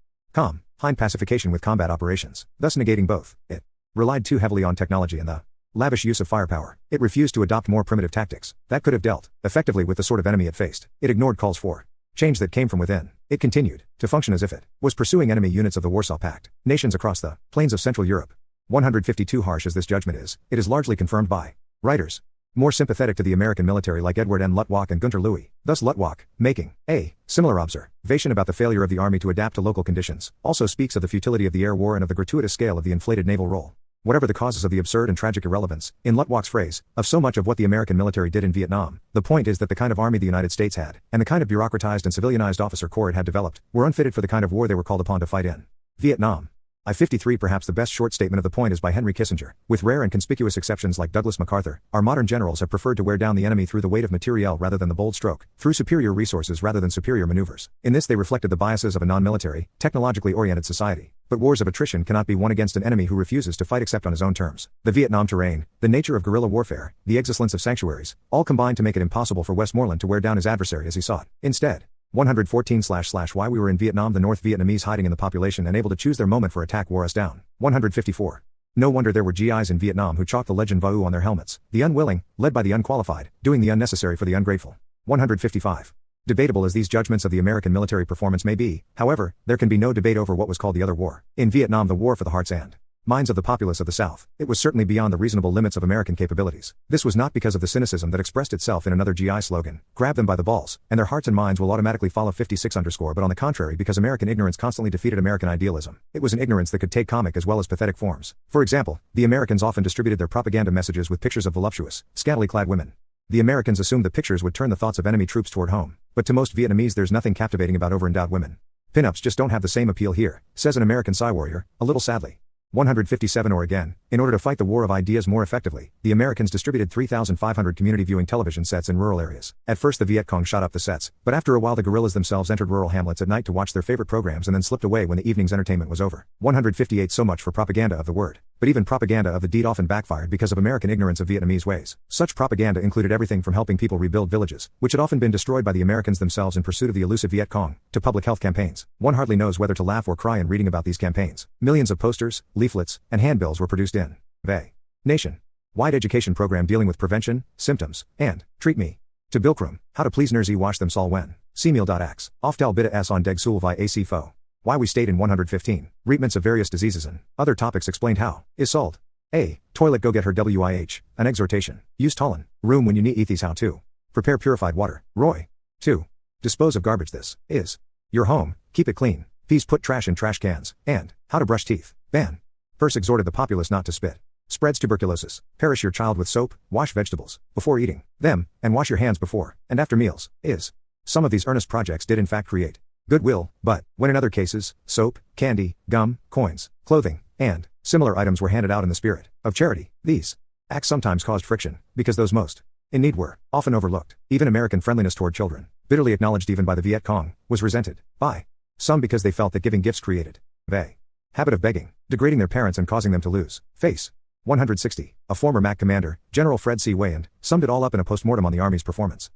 Hind pacification with combat operations, thus negating both. It. Relied too heavily on technology and the lavish use of firepower. It refused to adopt more primitive tactics that could have dealt effectively with the sort of enemy it faced. It ignored calls for change that came from within. It continued to function as if it was pursuing enemy units of the Warsaw Pact, nations across the plains of Central Europe. 152 Harsh as this judgment is, it is largely confirmed by writers more sympathetic to the American military like Edward N. Lutwak and Gunter Louis. Thus Lutwak, making a similar observation about the failure of the army to adapt to local conditions, also speaks of the futility of the air war and of the gratuitous scale of the inflated naval role. Whatever the causes of the absurd and tragic irrelevance, in Lutwak's phrase, of so much of what the American military did in Vietnam, the point is that the kind of army the United States had, and the kind of bureaucratized and civilianized officer corps it had developed, were unfitted for the kind of war they were called upon to fight in Vietnam. I-53 Perhaps the best short statement of the point is by Henry Kissinger. With rare and conspicuous exceptions like Douglas MacArthur, our modern generals have preferred to wear down the enemy through the weight of materiel rather than the bold stroke, through superior resources rather than superior maneuvers. In this they reflected the biases of a non-military, technologically oriented society. But wars of attrition cannot be won against an enemy who refuses to fight except on his own terms. The Vietnam terrain, the nature of guerrilla warfare, the existence of sanctuaries, all combined to make it impossible for Westmoreland to wear down his adversary as he sought. Instead, 114// Why we were in Vietnam. The North Vietnamese hiding in the population and able to choose their moment for attack wore us down. 154. No wonder there were GIs in Vietnam who chalked the legend Vau on their helmets. The unwilling, led by the unqualified, doing the unnecessary for the ungrateful. 155. Debatable as these judgments of the American military performance may be, however, there can be no debate over what was called the other war. In Vietnam, the war for the hearts and minds of the populace of the South, it was certainly beyond the reasonable limits of American capabilities. This was not because of the cynicism that expressed itself in another GI slogan, grab them by the balls, and their hearts and minds will automatically follow 56_, but on the contrary because American ignorance constantly defeated American idealism. It was an ignorance that could take comic as well as pathetic forms. For example, the Americans often distributed their propaganda messages with pictures of voluptuous, scantily clad women. The Americans assumed the pictures would turn the thoughts of enemy troops toward home, but to most Vietnamese there's nothing captivating about over-endowed women. Pin-ups just don't have the same appeal here, says an American Psy warrior, a little sadly. 157 Or again, in order to fight the war of ideas more effectively, the Americans distributed 3,500 community viewing television sets in rural areas. At first the Viet Cong shot up the sets, but after a while the guerrillas themselves entered rural hamlets at night to watch their favorite programs and then slipped away when the evening's entertainment was over. 158 So much for propaganda of the word. But even propaganda of the deed often backfired because of American ignorance of Vietnamese ways. Such propaganda included everything from helping people rebuild villages, which had often been destroyed by the Americans themselves in pursuit of the elusive Viet Cong, to public health campaigns. One hardly knows whether to laugh or cry in reading about these campaigns. Millions of posters, leaflets, and handbills were produced in the nation-wide education program dealing with prevention, symptoms, and treat me. To Bilkrum, how to please Nerzi wash them sol when. Semeal.ax. Oftal bita s on deg sul vi ac fo. Why we stayed in 115. Treatments of various diseases and other topics explained how. Is sold. A. Toilet go get her WIH. An exhortation. Use Tolan. Room when you need ethies how to. Prepare purified water. Roy. 2. Dispose of garbage. This is your home. Keep it clean. Please put trash in trash cans. And how to brush teeth. Ban. First exhorted the populace not to spit. Spreads tuberculosis. Perish your child with soap. Wash vegetables before eating them, and wash your hands before and after meals. Is. Some of these earnest projects did in fact create goodwill, but, when in other cases, soap, candy, gum, coins, clothing, and similar items were handed out in the spirit of charity, these acts sometimes caused friction, because those most in need were often overlooked. Even American friendliness toward children, bitterly acknowledged even by the Viet Cong, was resented by some because they felt that giving gifts created the habit of begging, degrading their parents and causing them to lose face. 160. A former MAC commander, General Fred C. Wayand, summed it all up in a postmortem on the Army's performance.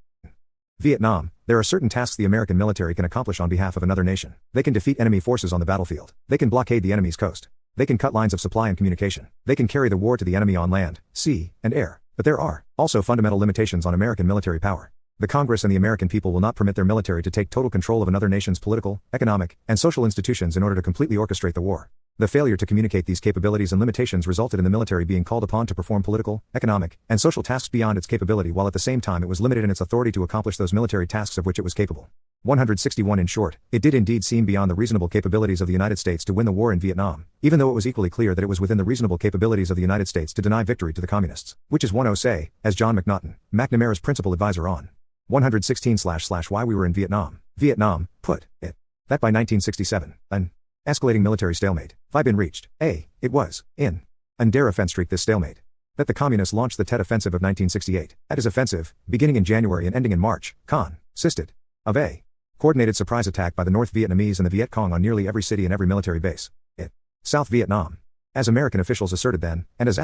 Vietnam, there are certain tasks the American military can accomplish on behalf of another nation. They can defeat enemy forces on the battlefield. They can blockade the enemy's coast. They can cut lines of supply and communication. They can carry the war to the enemy on land, sea, and air. But there are also fundamental limitations on American military power. The Congress and the American people will not permit their military to take total control of another nation's political, economic, and social institutions in order to completely orchestrate the war. The failure to communicate these capabilities and limitations resulted in the military being called upon to perform political, economic, and social tasks beyond its capability, while at the same time it was limited in its authority to accomplish those military tasks of which it was capable. 161 In short, it did indeed seem beyond the reasonable capabilities of the United States to win the war in Vietnam, even though it was equally clear that it was within the reasonable capabilities of the United States to deny victory to the communists, which is 10 say, as John McNaughton, McNamara's principal advisor on 116// Why we were in Vietnam. Vietnam, put it that by 1967, an escalating military stalemate had been reached. It was in an dare offense streak. This stalemate that the Communists launched the Tet Offensive of 1968. At his offensive, beginning in January and ending in March, consisted of a coordinated surprise attack by the North Vietnamese and the Viet Cong on nearly every city and every military base in South Vietnam. As American officials asserted then, and as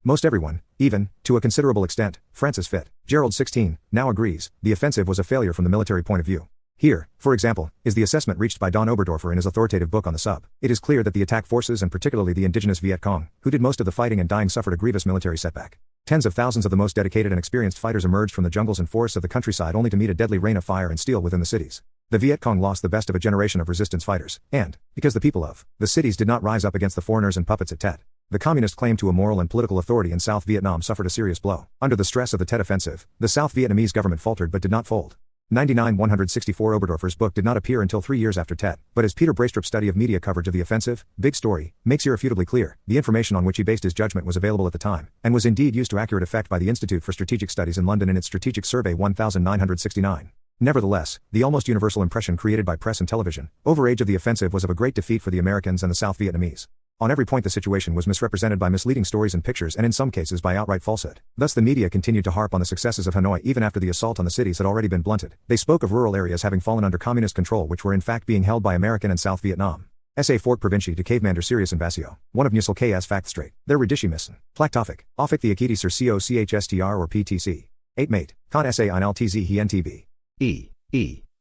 most everyone, even, to a considerable extent, Francis Fitzgerald 16, now agrees, the offensive was a failure from the military point of view. Here, for example, is the assessment reached by Don Oberdorfer in his authoritative book on the sub. It is clear that the attack forces and particularly the indigenous Viet Cong, who did most of the fighting and dying, suffered a grievous military setback. Tens of thousands of the most dedicated and experienced fighters emerged from the jungles and forests of the countryside only to meet a deadly rain of fire and steel within the cities. The Viet Cong lost the best of a generation of resistance fighters, and, because the people of the cities did not rise up against the foreigners and puppets at Tet, the communist claim to a moral and political authority in South Vietnam suffered a serious blow. Under the stress of the Tet Offensive, the South Vietnamese government faltered but did not fold. 164 Oberdorfer's book did not appear until 3 years after Tet, but as Peter Braestrup's study of media coverage of the offensive, Big Story, makes irrefutably clear, the information on which he based his judgment was available at the time, and was indeed used to accurate effect by the Institute for Strategic Studies in London in its Strategic Survey 1969. Nevertheless, the almost universal impression created by press and television, over age of the offensive was of a great defeat for the Americans and the South Vietnamese. On every point the situation was misrepresented by misleading stories and pictures and in some cases by outright falsehood. Thus the media continued to harp on the successes of Hanoi even after the assault on the cities had already been blunted. They spoke of rural areas having fallen under communist control which were in fact being held by American and South Vietnam. S.A. Fort Provinci de Cavemander Sirius Invasio, one of Nusel K.S. Fact Straight. Their Ridishi Missen. Plaktofik. Ofik the Akiti Sir COCHSTR or PTC. 8 mate. Con S.A. Einal TZ he NTB. E.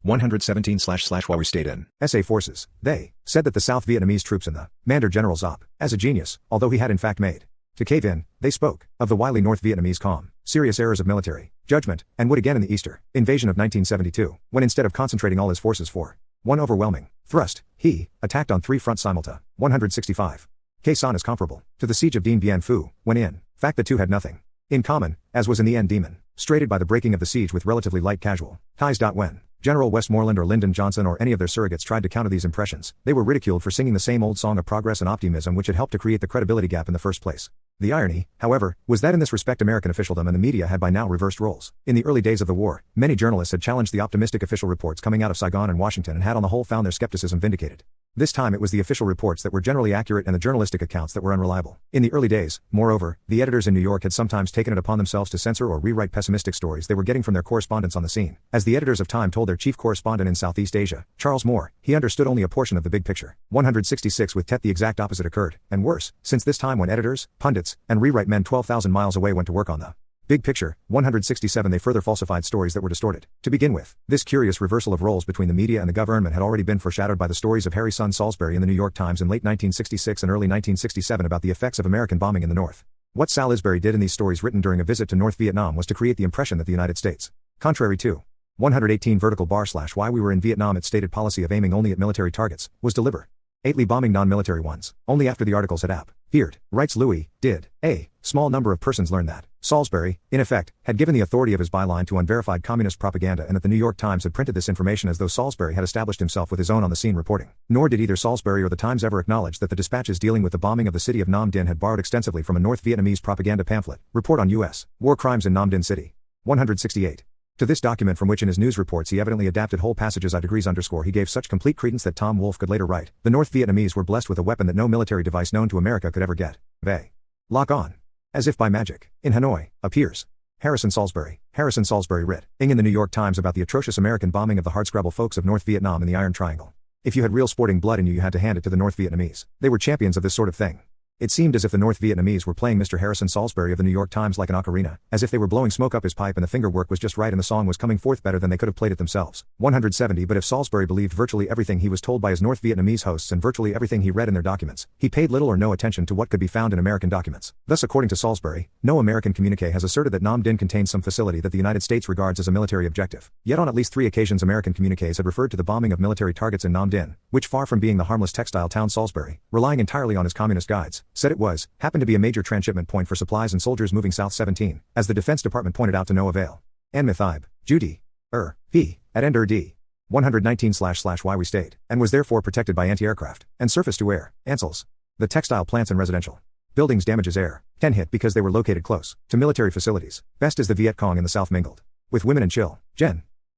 117// we stayed in SA forces. They said that the South Vietnamese troops in the Mander General Zop, as a genius, although he had in fact made to cave in, they spoke of the wily North Vietnamese serious errors of military judgment, and would again in the Easter invasion of 1972, when instead of concentrating all his forces for one overwhelming thrust, he attacked on 3 fronts simultaneously. 165. Khe Sanh is comparable to the siege of Dien Bien Phu, when in fact the two had nothing in common, as was in the end demonstrated by the breaking of the siege with relatively light casualties. When General Westmoreland or Lyndon Johnson or any of their surrogates tried to counter these impressions, they were ridiculed for singing the same old song of progress and optimism which had helped to create the credibility gap in the first place. The irony, however, was that in this respect American officialdom and the media had by now reversed roles. In the early days of the war, many journalists had challenged the optimistic official reports coming out of Saigon and Washington and had on the whole found their skepticism vindicated. This time it was the official reports that were generally accurate and the journalistic accounts that were unreliable. In the early days, moreover, the editors in New York had sometimes taken it upon themselves to censor or rewrite pessimistic stories they were getting from their correspondents on the scene. As the editors of Time told their chief correspondent in Southeast Asia, Charles Moore, he understood only a portion of the big picture. 166 With Tet the exact opposite occurred, and worse, since this time when editors, pundits, and rewrite men 12,000 miles away went to work on the big picture. 167 They further falsified stories that were distorted. To begin with, this curious reversal of roles between the media and the government had already been foreshadowed by the stories of Harry Sun Salisbury in the New York Times in late 1966 and early 1967 about the effects of American bombing in the North. What Salisbury did in these stories written during a visit to North Vietnam was to create the impression that the United States, contrary to 118 why we were in Vietnam, its stated policy of aiming only at military targets, was deliberately bombing non-military ones. Only after the articles had appeared, writes Louis, did a small number of persons learn that Salisbury, in effect, had given the authority of his byline to unverified communist propaganda and that the New York Times had printed this information as though Salisbury had established himself with his own on-the-scene reporting. Nor did either Salisbury or the Times ever acknowledge that the dispatches dealing with the bombing of the city of Nam Dinh had borrowed extensively from a North Vietnamese propaganda pamphlet, Report on U.S. War Crimes in Nam Dinh City. 168. To this document, from which in his news reports he evidently adapted whole passages he gave such complete credence that Tom Wolfe could later write, the North Vietnamese were blessed with a weapon that no military device known to America could ever get. They lock on. As if by magic, in Hanoi, appears Harrison Salisbury writ in the New York Times about the atrocious American bombing of the hardscrabble folks of North Vietnam in the Iron Triangle. If you had real sporting blood in you had to hand it to the North Vietnamese. They were champions of this sort of thing. It seemed as if the North Vietnamese were playing Mr. Harrison Salisbury of the New York Times like an ocarina, as if they were blowing smoke up his pipe and the finger work was just right and the song was coming forth better than they could have played it themselves. 170 But if Salisbury believed virtually everything he was told by his North Vietnamese hosts and virtually everything he read in their documents, he paid little or no attention to what could be found in American documents. Thus, according to Salisbury, no American communique has asserted that Nam Dinh contains some facility that the United States regards as a military objective. Yet on at least 3 occasions American communiques had referred to the bombing of military targets in Nam Dinh, which, far from being the harmless textile town Salisbury, relying entirely on his communist guides, said it was, happened to be a major transshipment point for supplies and soldiers moving south. 17, as the Defense Department pointed out to no avail. Anmithib, Judy, P. at Ender D. 119// why we stayed, and was therefore protected by anti-aircraft, and surface-to-air, ANSELs. The textile plants and residential buildings damages air, can hit because they were located close to military facilities, best as the Viet Cong in the South mingled with women and chill,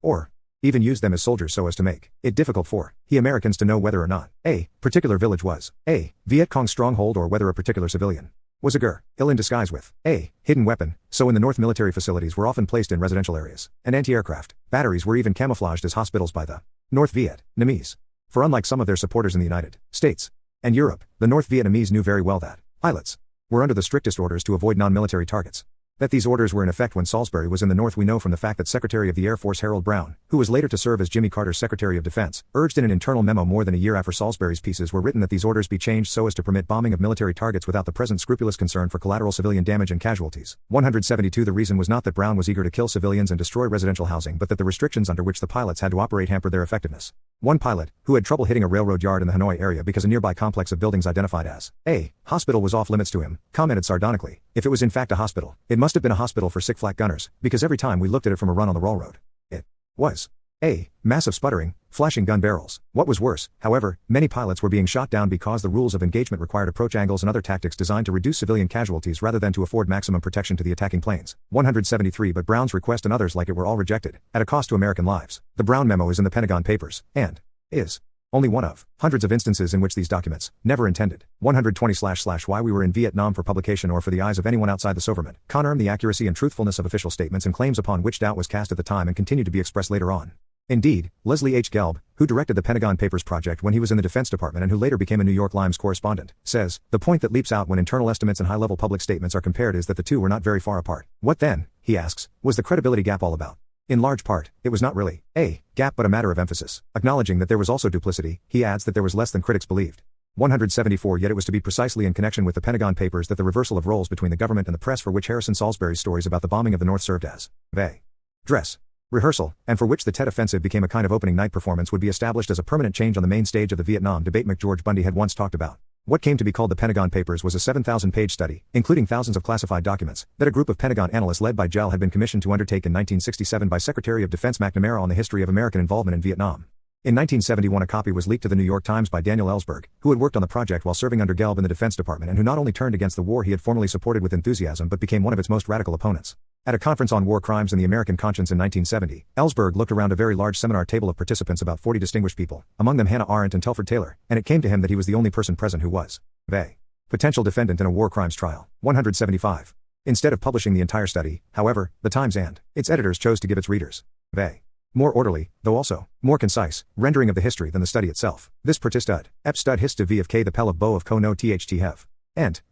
or even used them as soldiers so as to make it difficult for Americans to know whether or not a particular village was a Viet Cong stronghold or whether a particular civilian Was a ill in disguise with a hidden weapon, so in the North military facilities were often placed in residential areas, and anti-aircraft batteries were even camouflaged as hospitals by the North Vietnamese. For unlike some of their supporters in the United States and Europe, the North Vietnamese knew very well that pilots were under the strictest orders to avoid non-military targets. That these orders were in effect when Salisbury was in the North we know from the fact that Secretary of the Air Force Harold Brown, who was later to serve as Jimmy Carter's Secretary of Defense, urged in an internal memo more than a year after Salisbury's pieces were written that these orders be changed so as to permit bombing of military targets without the present scrupulous concern for collateral civilian damage and casualties. 172 The reason was not that Brown was eager to kill civilians and destroy residential housing but that the restrictions under which the pilots had to operate hampered their effectiveness. One pilot, who had trouble hitting a railroad yard in the Hanoi area because a nearby complex of buildings identified as a hospital was off limits to him, commented sardonically, "If it was in fact a hospital, it must have been a hospital for sick flak gunners, because every time we looked at it from a run on the railroad, it was a mass of sputtering, flashing gun barrels." What was worse, however, many pilots were being shot down because the rules of engagement required approach angles and other tactics designed to reduce civilian casualties rather than to afford maximum protection to the attacking planes. 173 But Brown's request and others like it were all rejected, at a cost to American lives. The Brown memo is in the Pentagon Papers, and is only one of hundreds of instances in which these documents, never intended. 120// Why we were in Vietnam for publication or for the eyes of anyone outside the Soverment, confirm the accuracy and truthfulness of official statements and claims upon which doubt was cast at the time and continued to be expressed later on. Indeed, Leslie H. Gelb, who directed the Pentagon Papers project when he was in the Defense Department and who later became a New York Times correspondent, says, "The point that leaps out when internal estimates and high-level public statements are compared is that the two were not very far apart. What then," he asks, "was the credibility gap all about?" In large part, it was not really a gap but a matter of emphasis. Acknowledging that there was also duplicity, he adds that there was less than critics believed. 174 Yet it was to be precisely in connection with the Pentagon Papers that the reversal of roles between the government and the press for which Harrison Salisbury's stories about the bombing of the North served as a dress rehearsal, and for which the Tet Offensive became a kind of opening night performance would be established as a permanent change on the main stage of the Vietnam debate McGeorge Bundy had once talked about. What came to be called the Pentagon Papers was a 7,000-page study, including thousands of classified documents, that a group of Pentagon analysts led by Gell had been commissioned to undertake in 1967 by Secretary of Defense McNamara on the history of American involvement in Vietnam. In 1971 a copy was leaked to the New York Times by Daniel Ellsberg, who had worked on the project while serving under Gelb in the Defense Department and who not only turned against the war he had formerly supported with enthusiasm but became one of its most radical opponents. At a conference on war crimes and the American conscience in 1970, Ellsberg looked around a very large seminar table of participants, about 40 distinguished people, among them Hannah Arendt and Telford Taylor, and it came to him that he was the only person present who was a potential defendant in a war crimes trial. 175. Instead of publishing the entire study, however, the Times and its editors chose to give its readers a more orderly, though also more concise, rendering of the history than the study itself. This per stud, ep stud hist v of k the pel of bo of ko no tht hev. And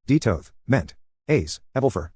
d toth, meant, a's, evelfer,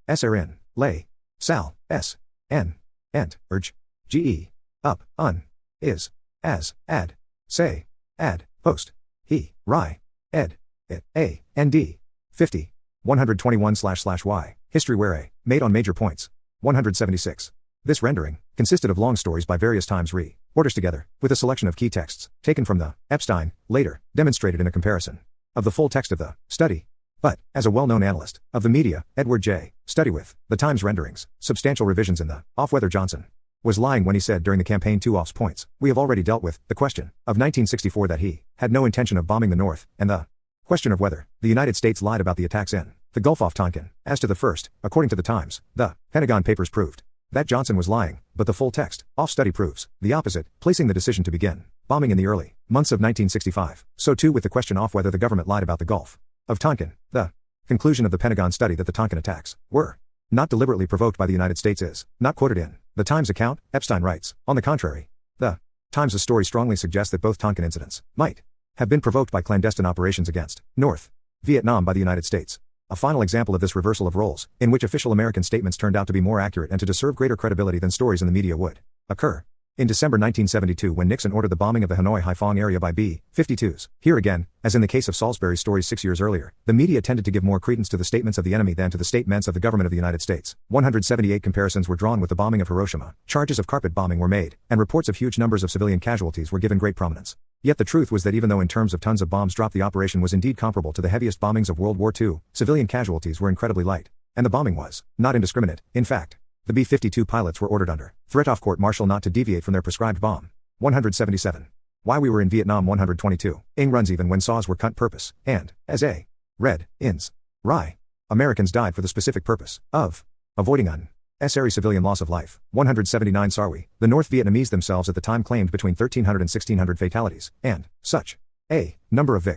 s erin, lay, sal, s, n, ent, urge, ge, up, un, is, as, ad, say, ad, post, he, ry, ed, it, a, nd, 50. 121// History where a, made on major points. 176. This rendering consisted of long stories by various Times orders together, with a selection of key texts, taken from the Epstein, later, demonstrated in a comparison of the full text of the study. But, as a well-known analyst of the media, Edward J. Study with the Times renderings, substantial revisions in the off whether Johnson was lying when he said during the campaign 2 off's points, we have already dealt with the question of 1964 that he had no intention of bombing the North, and the question of whether the United States lied about the attacks in the Gulf off Tonkin. As to the first, according to the Times, the Pentagon Papers proved that Johnson was lying, but the full text off study proves the opposite, placing the decision to begin bombing in the early months of 1965. So too with the question off whether the government lied about the Gulf of Tonkin. The conclusion of the Pentagon study that the Tonkin attacks were not deliberately provoked by the United States is not quoted in the Times account. Epstein writes, on the contrary, the Times' story strongly suggests that both Tonkin incidents might have been provoked by clandestine operations against North Vietnam by the United States. A final example of this reversal of roles, in which official American statements turned out to be more accurate and to deserve greater credibility than stories in the media would occur in December 1972 when Nixon ordered the bombing of the Hanoi Haiphong area by B-52s. Here again, as in the case of Salisbury's stories 6 years earlier, the media tended to give more credence to the statements of the enemy than to the statements of the government of the United States. 178 comparisons were drawn with the bombing of Hiroshima, charges of carpet bombing were made, and reports of huge numbers of civilian casualties were given great prominence. Yet the truth was that even though in terms of tons of bombs dropped the operation was indeed comparable to the heaviest bombings of World War II, civilian casualties were incredibly light. And the bombing was not indiscriminate. In fact, the B-52 pilots were ordered under threat of court-martial not to deviate from their prescribed bomb. 177. Why we were in Vietnam. 122. Ing runs even when saws were cut purpose, and, as a red, ins, rye. Americans died for the specific purpose of avoiding unnecessary civilian loss of life. 179 Sarwi, the North Vietnamese themselves at the time claimed between 1,300 and 1,600 fatalities, and such a number of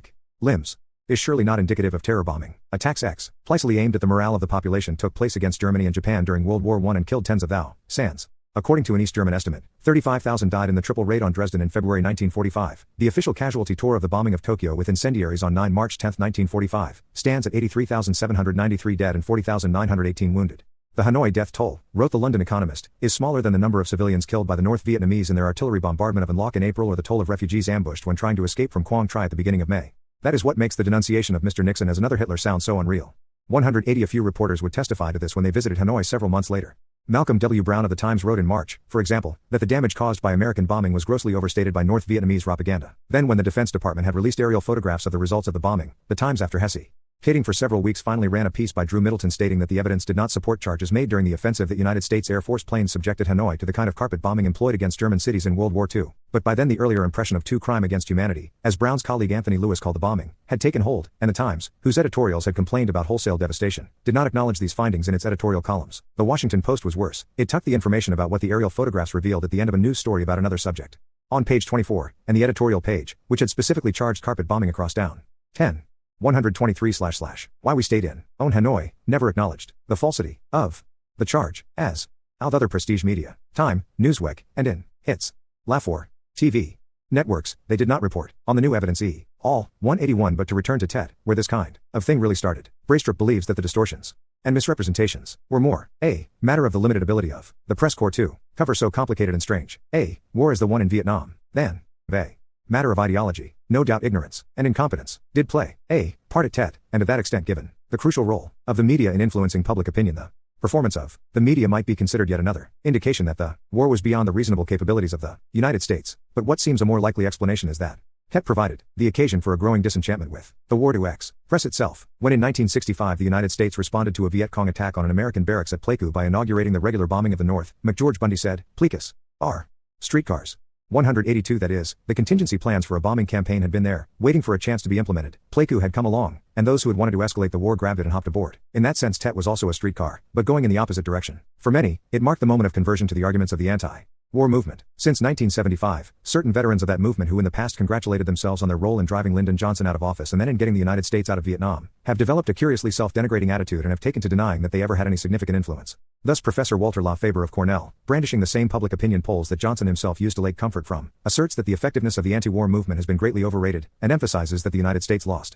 limbs. is surely not indicative of terror bombing. Attacks X, precisely aimed at the morale of the population, took place against Germany and Japan during World War I and killed tens of thousands. According to an East German estimate, 35,000 died in the triple raid on Dresden in February 1945. The official casualty toll of the bombing of Tokyo with incendiaries on March 10, 1945, stands at 83,793 dead and 40,918 wounded. The Hanoi death toll, wrote the London Economist, is smaller than the number of civilians killed by the North Vietnamese in their artillery bombardment of An Loc in April or the toll of refugees ambushed when trying to escape from Quang Tri at the beginning of May. That is what makes the denunciation of Mr. Nixon as another Hitler sound so unreal. 180. A few reporters would testify to this when they visited Hanoi several months later. Malcolm W. Brown of the Times wrote in March, for example, that the damage caused by American bombing was grossly overstated by North Vietnamese propaganda. Then when the Defense Department had released aerial photographs of the results of the bombing, the Times, after hesitating for several weeks, finally ran a piece by Drew Middleton stating that the evidence did not support charges made during the offensive that United States Air Force planes subjected Hanoi to the kind of carpet bombing employed against German cities in World War II. But by then the earlier impression of crime against humanity, as Brown's colleague Anthony Lewis called the bombing, had taken hold, and the Times, whose editorials had complained about wholesale devastation, did not acknowledge these findings in its editorial columns. The Washington Post was worse. It tucked the information about what the aerial photographs revealed at the end of a news story about another subject. On page 24, and the editorial page, which had specifically charged carpet bombing across down 10. 123// Why we stayed in own Hanoi, never acknowledged the falsity of the charge, as all other prestige media, Time, Newsweek, and in its LA4 TV networks, they did not report on the new evidence all 181. But to return to Tet, where this kind of thing really started, Braystrup believes that the distortions and misrepresentations were more a matter of the limited ability of the press corps to cover so complicated and strange a war as the one in Vietnam than a matter of ideology. No doubt ignorance and incompetence did play a part at Tet, and to that extent, given the crucial role of the media in influencing public opinion, the performance of the media might be considered yet another indication that the war was beyond the reasonable capabilities of the United States. But what seems a more likely explanation is that Tet provided the occasion for a growing disenchantment with the war to express itself, when in 1965 the United States responded to a Viet Cong attack on an American barracks at Pleiku by inaugurating the regular bombing of the North. McGeorge Bundy said, "Pleikus are streetcars." 182. That is, the contingency plans for a bombing campaign had been there, waiting for a chance to be implemented. Pleiku had come along, and those who had wanted to escalate the war grabbed it and hopped aboard. In that sense, Tet was also a streetcar, but going in the opposite direction. For many, it marked the moment of conversion to the arguments of the anti-war movement. Since 1975, certain veterans of that movement who in the past congratulated themselves on their role in driving Lyndon Johnson out of office and then in getting the United States out of Vietnam, have developed a curiously self-denigrating attitude and have taken to denying that they ever had any significant influence. Thus Professor Walter Lafeber of Cornell, brandishing the same public opinion polls that Johnson himself used to lay comfort from, asserts that the effectiveness of the anti-war movement has been greatly overrated, and emphasizes that the United States lost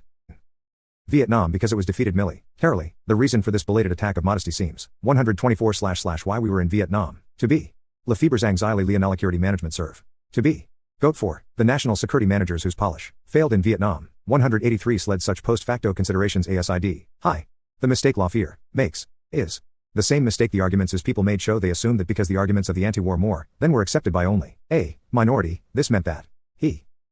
Vietnam because it was defeated militarily. The reason for this belated attack of modesty seems 124/ why we were in Vietnam to be Lafeber's anxiety Leonellicurity management serve to be GOAT for the national security managers whose polish failed in Vietnam. 183 led such post facto considerations ASID. Hi. The mistake Lafeber makes is the same mistake the arguments his people made show. They assumed that because the arguments of the anti-war more then were accepted by only a minority, this meant that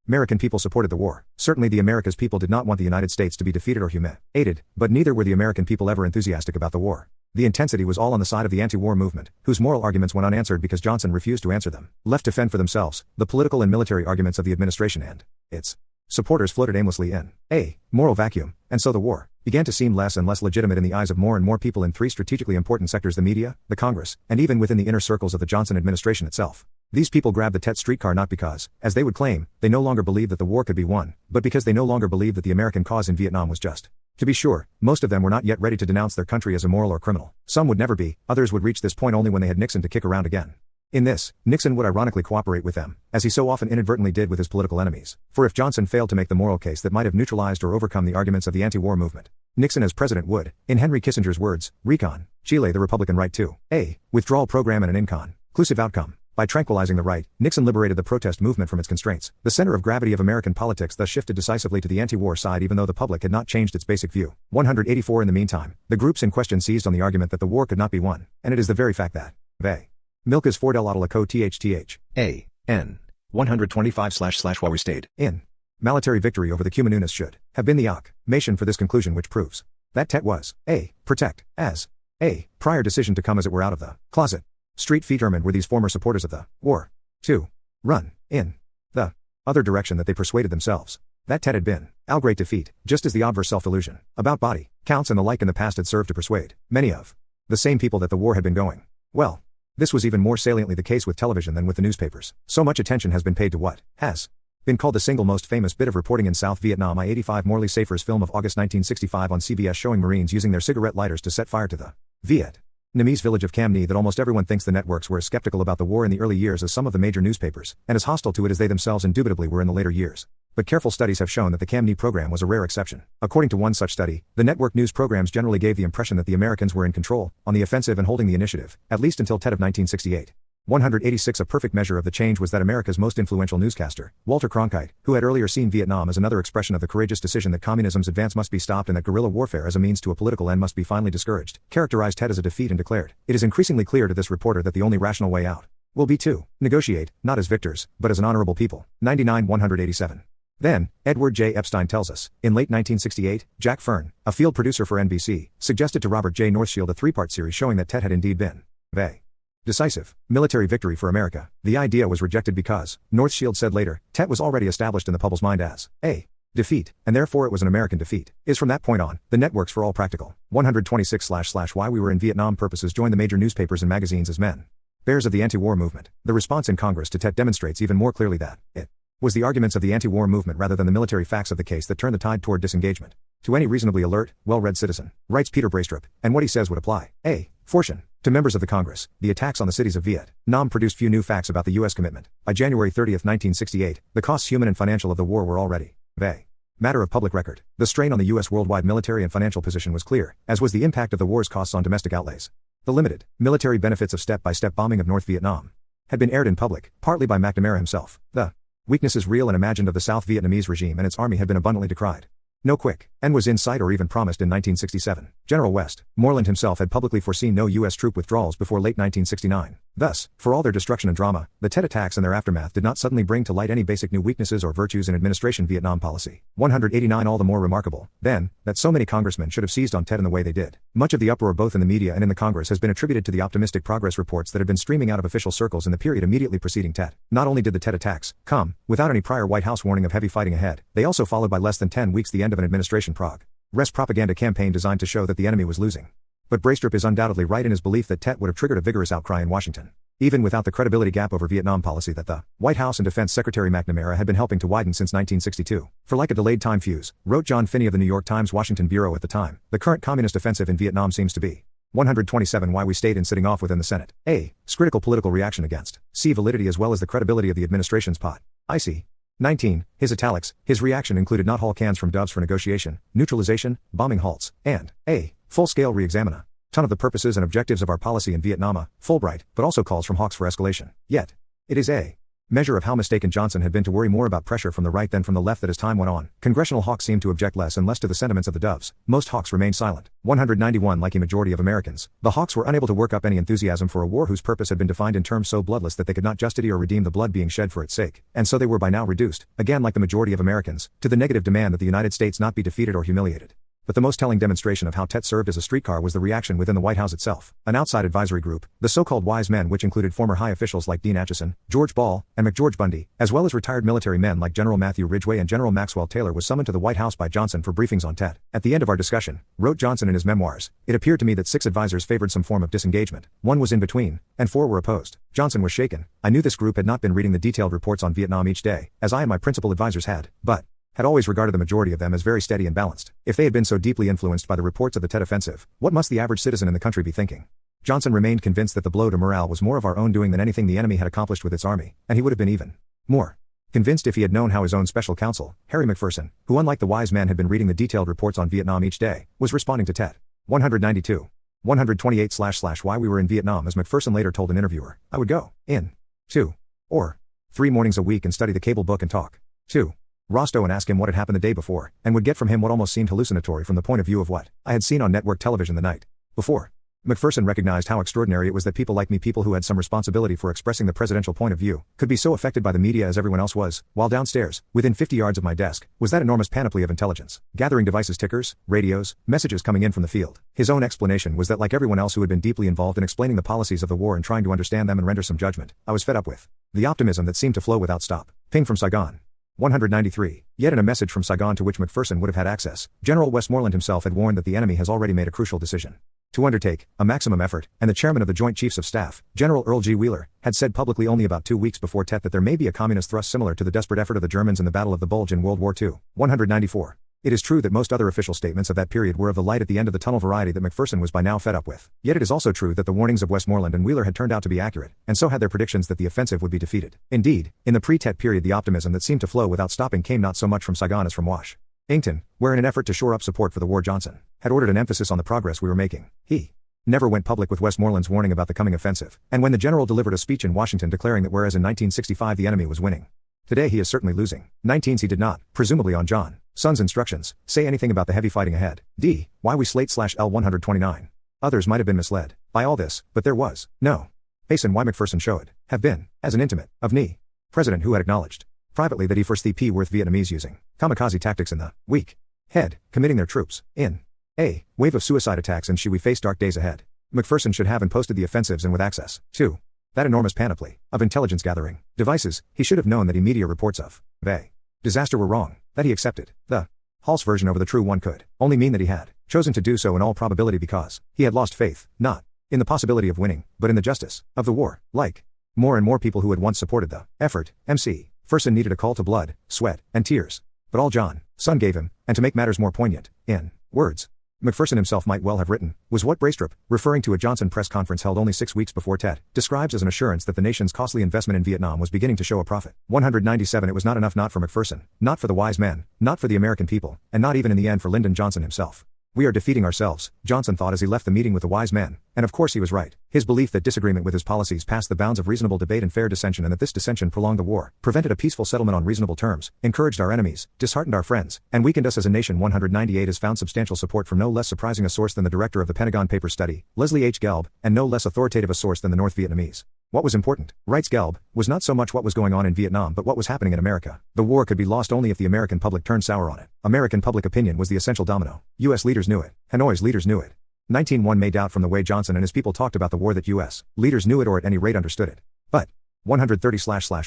American people supported the war. Certainly the America's people did not want the United States to be defeated or humiliated, but neither were the American people ever enthusiastic about the war. The intensity was all on the side of the anti-war movement, whose moral arguments went unanswered because Johnson refused to answer them. Left to fend for themselves, the political and military arguments of the administration and its supporters floated aimlessly in a moral vacuum, and so the war began to seem less and less legitimate in the eyes of more and more people in three strategically important sectors: the media, the Congress, and even within the inner circles of the Johnson administration itself. These people grabbed the Tet streetcar not because, as they would claim, they no longer believed that the war could be won, but because they no longer believed that the American cause in Vietnam was just. To be sure, most of them were not yet ready to denounce their country as immoral or criminal. Some would never be, others would reach this point only when they had Nixon to kick around again. In this, Nixon would ironically cooperate with them, as he so often inadvertently did with his political enemies. For if Johnson failed to make the moral case that might have neutralized or overcome the arguments of the anti-war movement, Nixon as president would, in Henry Kissinger's words, recon Chile the Republican right to a withdrawal program and an inconclusive outcome. By tranquilizing the right, Nixon liberated the protest movement from its constraints. The center of gravity of American politics thus shifted decisively to the anti-war side, even though the public had not changed its basic view. 184 In the meantime, the groups in question seized on the argument that the war could not be won, and it is the very fact that they milk is for del Adelaco thth a n 125/ while we stayed in military victory over the Cumanunas should have been the occupation for this conclusion, which proves that Tet was a protect as a prior decision to come as it were out of the closet. Street determined were these former supporters of the war to run in the other direction that they persuaded themselves that Tet had been a great defeat, just as the obverse self-delusion about body counts and the like in the past had served to persuade many of the same people that the war had been going well. This was even more saliently the case with television than with the newspapers. So much attention has been paid to what has Been called the single most famous bit of reporting in South Vietnam. I-85 Morley Safer's film of August 1965 on CBS showing Marines using their cigarette lighters to set fire to the Vietnamese village of Cam Ni. That almost everyone thinks the networks were as skeptical about the war in the early years as some of the major newspapers, and as hostile to it as they themselves indubitably were in the later years. But careful studies have shown that the Cam Ni program was a rare exception. According to one such study, the network news programs generally gave the impression that the Americans were in control, on the offensive and holding the initiative, at least until Tet of 1968. 186. A perfect measure of the change was that America's most influential newscaster, Walter Cronkite, who had earlier seen Vietnam as another expression of the courageous decision that communism's advance must be stopped and that guerrilla warfare as a means to a political end must be finally discouraged, characterized Tet as a defeat and declared, "It is increasingly clear to this reporter that the only rational way out will be to negotiate, not as victors, but as an honorable people." 99-187. Then, Edward J. Epstein tells us, in late 1968, Jack Fern, a field producer for NBC, suggested to Robert J. Northshield a three-part series showing that Tet had indeed been a decisive military victory for America. The idea was rejected because, Northshield said later, Tet was already established in the public's mind as a defeat, and therefore it was an American defeat. Is from that point on, the networks for all practical 126// we were in Vietnam purposes joined the major newspapers and magazines as men bears of the anti-war movement. The response in Congress to Tet demonstrates even more clearly that it was the arguments of the anti-war movement rather than the military facts of the case that turned the tide toward disengagement. To any reasonably alert, well-read citizen, writes Peter Braestrup, and what he says would apply. A. Fortune. To members of the Congress, the attacks on the cities of Vietnam produced few new facts about the U.S. commitment. By January 30, 1968, the costs human and financial of the war were already a matter of public record. The strain on the U.S. worldwide military and financial position was clear, as was the impact of the war's costs on domestic outlays. The limited military benefits of step-by-step bombing of North Vietnam had been aired in public, partly by McNamara himself. The weaknesses real and imagined of the South Vietnamese regime and its army had been abundantly decried. No quick end was in sight or even promised in 1967. General Westmoreland himself had publicly foreseen no U.S. troop withdrawals before late 1969. Thus, for all their destruction and drama, the Tet attacks and their aftermath did not suddenly bring to light any basic new weaknesses or virtues in administration Vietnam policy. 189. All the more remarkable, then, that so many congressmen should have seized on Tet in the way they did. Much of the uproar both in the media and in the Congress has been attributed to the optimistic progress reports that had been streaming out of official circles in the period immediately preceding Tet. Not only did the Tet attacks come without any prior White House warning of heavy fighting ahead, they also followed by less than 10 weeks the end of an administration progress propaganda campaign designed to show that the enemy was losing. But Braestrup is undoubtedly right in his belief that Tet would have triggered a vigorous outcry in Washington, even without the credibility gap over Vietnam policy that the White House and Defense Secretary McNamara had been helping to widen since 1962. For like a delayed time fuse, wrote John Finney of the New York Times Washington Bureau at the time, the current communist offensive in Vietnam seems to be 127. Why we stayed in sitting off within the Senate. A. Critical political reaction against C. validity as well as the credibility of the administration's IC. 19. His italics, his reaction included not haul cans from doves for negotiation, neutralization, bombing halts, and a full-scale re-examina ton of the purposes and objectives of our policy in Vietnam, Fulbright, but also calls from hawks for escalation. Yet, it is a measure of how mistaken Johnson had been to worry more about pressure from the right than from the left that as time went on, congressional hawks seemed to object less and less to the sentiments of the doves. Most hawks remained silent. 191. Like a majority of Americans, the hawks were unable to work up any enthusiasm for a war whose purpose had been defined in terms so bloodless that they could not justify or redeem the blood being shed for its sake, and so they were by now reduced, again like the majority of Americans, to the negative demand that the United States not be defeated or humiliated. But the most telling demonstration of how Tet served as a streetcar was the reaction within the White House itself. An outside advisory group, the so-called wise men, which included former high officials like Dean Acheson, George Ball, and McGeorge Bundy, as well as retired military men like General Matthew Ridgway and General Maxwell Taylor, was summoned to the White House by Johnson for briefings on Tet. At the end of our discussion, wrote Johnson in his memoirs, it appeared to me that 6 advisors favored some form of disengagement, 1 was in between, and 4 were opposed. Johnson was shaken. I knew this group had not been reading the detailed reports on Vietnam each day, as I and my principal advisors had always regarded the majority of them as very steady and balanced. If they had been so deeply influenced by the reports of the Tet offensive, what must the average citizen in the country be thinking? Johnson remained convinced that the blow to morale was more of our own doing than anything the enemy had accomplished with its army, and he would have been even more convinced if he had known how his own special counsel, Harry McPherson, who unlike the wise man had been reading the detailed reports on Vietnam each day, was responding to Tet. 192. 128// Why we were in Vietnam. As McPherson later told an interviewer, I would go in 2 or 3 mornings a week and study the cable book and talk to Rostow and ask him what had happened the day before, and would get from him what almost seemed hallucinatory from the point of view of what I had seen on network television the night before. McPherson recognized how extraordinary it was that people like me, people who had some responsibility for expressing the presidential point of view, could be so affected by the media as everyone else was, while downstairs, within 50 yards of my desk, was that enormous panoply of intelligence, gathering devices, tickers, radios, messages coming in from the field. His own explanation was that like everyone else who had been deeply involved in explaining the policies of the war and trying to understand them and render some judgment, I was fed up with the optimism that seemed to flow without stop. Ping from Saigon. 193. Yet in a message from Saigon to which McPherson would have had access, General Westmoreland himself had warned that the enemy has already made a crucial decision. to undertake a maximum effort, and the chairman of the Joint Chiefs of Staff, General Earl G. Wheeler, had said publicly only about 2 weeks before Tet that there may be a communist thrust similar to the desperate effort of the Germans in the Battle of the Bulge in World War II. 194. It is true that most other official statements of that period were of the light at the end of the tunnel variety that McPherson was by now fed up with. Yet it is also true that the warnings of Westmoreland and Wheeler had turned out to be accurate, and so had their predictions that the offensive would be defeated. Indeed, in the pre-Tet period the optimism that seemed to flow without stopping came not so much from Saigon as from Washington, where in an effort to shore up support for the war Johnson had ordered an emphasis on the progress we were making. He never went public with Westmoreland's warning about the coming offensive, and when the general delivered a speech in Washington declaring that whereas in 1965 the enemy was winning, today he is certainly losing. 19 He did not, presumably on Johnson's instructions, say anything about the heavy fighting ahead. Why we slate/L 129. Others might have been misled by all this, but there was no basin why McPherson should have been, as an intimate of Ni president who had acknowledged privately that he foresaw the worth Vietnamese using kamikaze tactics in the week ahead, committing their troops in a wave of suicide attacks, and we face dark days ahead. McPherson should have and posted the offensives, and with access to that enormous panoply of intelligence gathering devices, he should have known that media reports of the disaster were wrong, that he accepted the false version over the true one could only mean that he had chosen to do so in all probability because he had lost faith, not in the possibility of winning, but in the justice of the war. Like more and more people who had once supported the effort, McPherson needed a call to blood, sweat, and tears. But all Johnson gave him, and to make matters more poignant, in words McPherson himself might well have written, was what Braystrup, referring to a Johnson press conference held only 6 weeks before Tet, describes as an assurance that the nation's costly investment in Vietnam was beginning to show a profit. 197 It was not enough not for McPherson, not for the wise men, not for the American people, and not even in the end for Lyndon Johnson himself. We are defeating ourselves, Johnson thought as he left the meeting with the wise men, and of course he was right. His belief that disagreement with his policies passed the bounds of reasonable debate and fair dissension, and that this dissension prolonged the war, prevented a peaceful settlement on reasonable terms, encouraged our enemies, disheartened our friends, and weakened us as a nation. 198 has found substantial support from no less surprising a source than the director of the Pentagon Papers Study, Leslie H. Gelb, and no less authoritative a source than the North Vietnamese. What was important, writes Gelb, was not so much what was going on in Vietnam but what was happening in America. The war could be lost only if the American public turned sour on it. American public opinion was the essential domino. U.S. leaders knew it. Hanoi's leaders knew it. 19 may doubt from the way Johnson and his people talked about the war that U.S. leaders knew it or at any rate understood it. But 130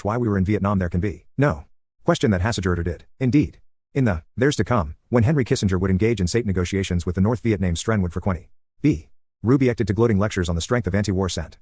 / why we were in Vietnam there can be no question that Hassiger did. Indeed. In the There's to Come, when Henry Kissinger would engage in SATE negotiations with the North Viet named Strenwood frequently B. Ruby acted to gloating lectures on the strength of anti-war sent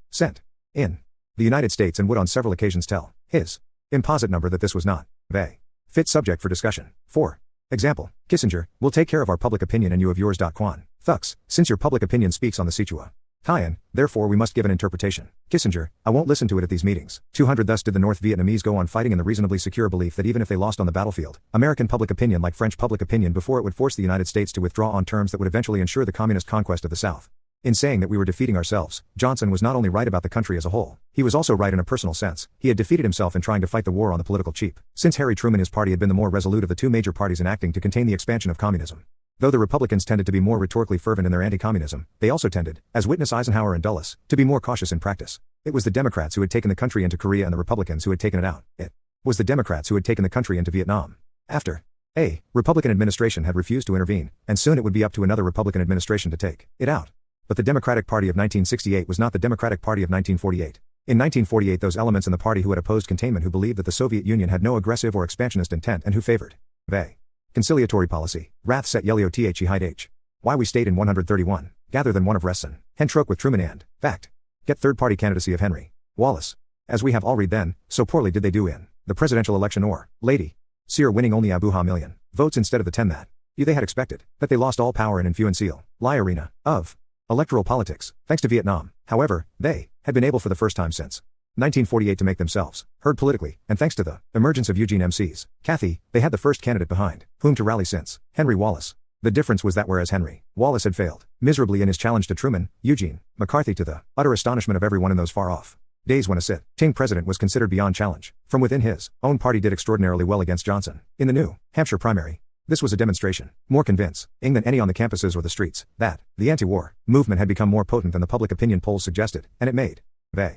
in the United States, and would on several occasions tell his imposite number that this was not a fit subject for discussion. For example, Kissinger will take care of our public opinion and you of yours. Quan Thux, since your public opinion speaks on the Situa Cayenne, therefore we must give an interpretation. Kissinger, I won't listen to it at these meetings. 200 Thus did the North Vietnamese go on fighting in the reasonably secure belief that even if they lost on the battlefield, American public opinion like French public opinion before it would force the United States to withdraw on terms that would eventually ensure the communist conquest of the South. In saying that we were defeating ourselves, Johnson was not only right about the country as a whole, he was also right in a personal sense. He had defeated himself in trying to fight the war on the political cheap, since Harry Truman his party had been the more resolute of the two major parties in acting to contain the expansion of communism. Though the Republicans tended to be more rhetorically fervent in their anti-communism, they also tended, as witness Eisenhower and Dulles, to be more cautious in practice. It was the Democrats who had taken the country into Korea and the Republicans who had taken it out. It was the Democrats who had taken the country into Vietnam. After a Republican administration had refused to intervene, and soon it would be up to another Republican administration to take it out. But the Democratic Party of 1968 was not the Democratic Party of 1948. In 1948 those elements in the party who had opposed containment, who believed that the Soviet Union had no aggressive or expansionist intent and who favored the conciliatory policy, Rath set Yelio The Hyde H. Why we stayed in 131, gather than one of Resson, Hentroke with Truman and, fact, get third-party candidacy of Henry Wallace. As we have all read then, so poorly did they do in the presidential election or, Lady Sear winning only Abuha million votes instead of the 10 that they had expected, that they lost all power in influential lie arena of electoral politics, thanks to Vietnam. However, they had been able for the first time since 1948 to make themselves heard politically, and thanks to the emergence of Eugene M.C.'s Cathy, they had the first candidate behind whom to rally since Henry Wallace. The difference was that whereas Henry Wallace had failed miserably in his challenge to Truman, Eugene McCarthy, to the utter astonishment of everyone in those far-off days when a sitting president was considered beyond challenge, from within his own party did extraordinarily well against Johnson. In the New Hampshire primary, this was a demonstration, more convincing than any on the campuses or the streets, that the anti-war movement had become more potent than the public opinion polls suggested, and it made the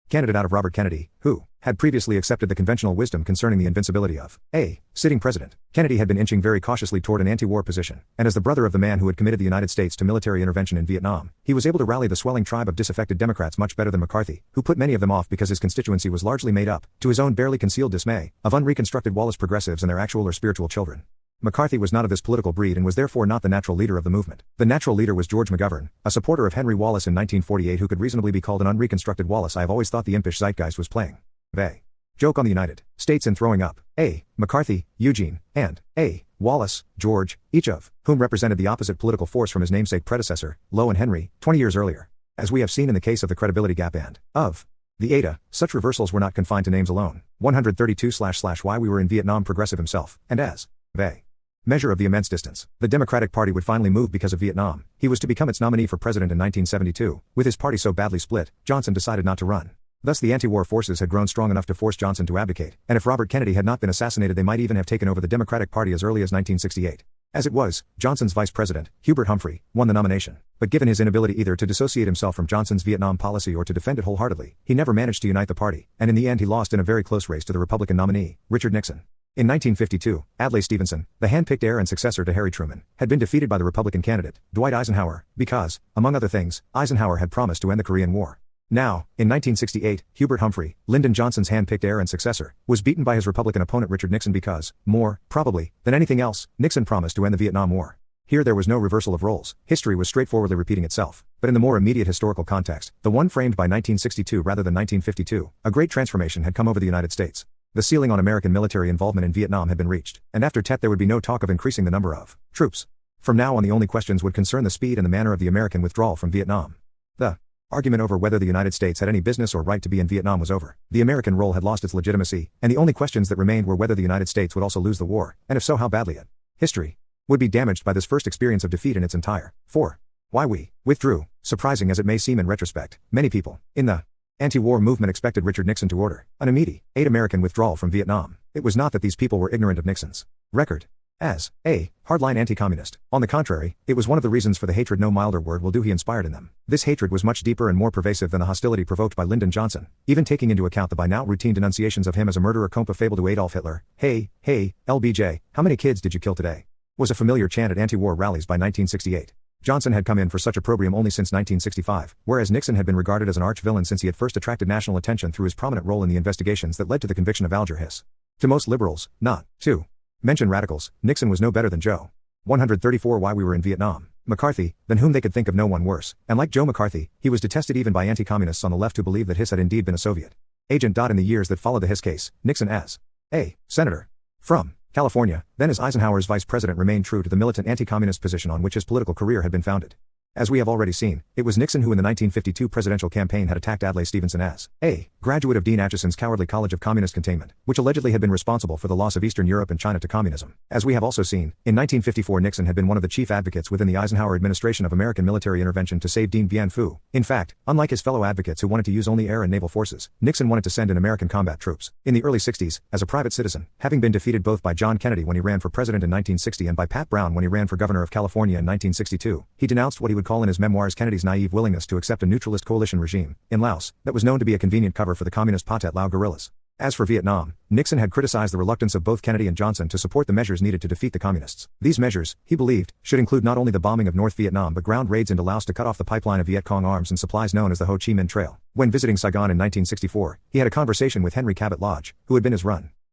candidate out of Robert Kennedy, who had previously accepted the conventional wisdom concerning the invincibility of a sitting president. Kennedy had been inching very cautiously toward an anti-war position, and as the brother of the man who had committed the United States to military intervention in Vietnam, he was able to rally the swelling tribe of disaffected Democrats much better than McCarthy, who put many of them off because his constituency was largely made up, to his own barely concealed dismay, of unreconstructed Wallace progressives and their actual or spiritual children. McCarthy was not of this political breed and was therefore not the natural leader of the movement. The natural leader was George McGovern, a supporter of Henry Wallace in 1948 who could reasonably be called an unreconstructed Wallace. I have always thought the impish zeitgeist was playing a joke on the United States in throwing up A. McCarthy, Eugene, and A. Wallace, George, each of whom represented the opposite political force from his namesake predecessor, Low and Henry, 20 years earlier. As we have seen in the case of the credibility gap and of the ADA, such reversals were not confined to names alone. 132// Why we were in Vietnam progressive himself, and as a measure of the immense distance the Democratic Party would finally move because of Vietnam, he was to become its nominee for president in 1972. With his party so badly split, Johnson decided not to run. Thus the anti-war forces had grown strong enough to force Johnson to abdicate, and if Robert Kennedy had not been assassinated they might even have taken over the Democratic Party as early as 1968. As it was, Johnson's vice president, Hubert Humphrey, won the nomination. But given his inability either to dissociate himself from Johnson's Vietnam policy or to defend it wholeheartedly, he never managed to unite the party, and in the end he lost in a very close race to the Republican nominee, Richard Nixon. In 1952, Adlai Stevenson, the hand-picked heir and successor to Harry Truman, had been defeated by the Republican candidate, Dwight Eisenhower, because, among other things, Eisenhower had promised to end the Korean War. Now, in 1968, Hubert Humphrey, Lyndon Johnson's hand-picked heir and successor, was beaten by his Republican opponent Richard Nixon because, more, probably, than anything else, Nixon promised to end the Vietnam War. Here there was no reversal of roles, history was straightforwardly repeating itself. But in the more immediate historical context, the one framed by 1962 rather than 1952, a great transformation had come over the United States. The ceiling on American military involvement in Vietnam had been reached, and after Tet there would be no talk of increasing the number of troops. From now on the only questions would concern the speed and the manner of the American withdrawal from Vietnam. The argument over whether the United States had any business or right to be in Vietnam was over. The American role had lost its legitimacy, and the only questions that remained were whether the United States would also lose the war, and if so how badly it. History would be damaged by this first experience of defeat in its entire. 4. Why we withdrew. Surprising as it may seem in retrospect, many people in the anti-war movement expected Richard Nixon to order an immediate American withdrawal from Vietnam. It was not that these people were ignorant of Nixon's record as a hardline anti-communist. On the contrary, it was one of the reasons for the hatred no milder word will do he inspired in them. This hatred was much deeper and more pervasive than the hostility provoked by Lyndon Johnson, even taking into account the by now routine denunciations of him as a murderer. Compa fable to Adolf Hitler, hey, LBJ, how many kids did you kill today? Was a familiar chant at anti-war rallies by 1968. Johnson had come in for such opprobrium only since 1965, whereas Nixon had been regarded as an arch-villain since he had first attracted national attention through his prominent role in the investigations that led to the conviction of Alger Hiss. To most liberals, not to mention radicals, Nixon was no better than Joe. 134 Why we were in Vietnam. McCarthy, than whom they could think of no one worse, and like Joe McCarthy, he was detested even by anti-communists on the left who believed that Hiss had indeed been a Soviet agent. In the years that followed the Hiss case, Nixon as a senator from California, then as Eisenhower's vice president, remained true to the militant anti-communist position on which his political career had been founded. As we have already seen, it was Nixon who in the 1952 presidential campaign had attacked Adlai Stevenson as a graduate of Dean Acheson's cowardly College of Communist Containment, which allegedly had been responsible for the loss of Eastern Europe and China to communism. As we have also seen, in 1954 Nixon had been one of the chief advocates within the Eisenhower administration of American military intervention to save Dien Bien Phu. In fact, unlike his fellow advocates who wanted to use only air and naval forces, Nixon wanted to send in American combat troops. In the early 60s, as a private citizen, having been defeated both by John Kennedy when he ran for president in 1960 and by Pat Brown when he ran for governor of California in 1962, he denounced what he would call in his memoirs Kennedy's naive willingness to accept a neutralist coalition regime in Laos that was known to be a convenient cover for the communist Pathet Lao guerrillas. As for Vietnam, Nixon had criticized the reluctance of both Kennedy and Johnson to support the measures needed to defeat the communists. These measures, he believed, should include not only the bombing of North Vietnam but ground raids into Laos to cut off the pipeline of Viet Cong arms and supplies known as the Ho Chi Minh Trail. When visiting Saigon in 1964, he had a conversation with Henry Cabot Lodge, who had been his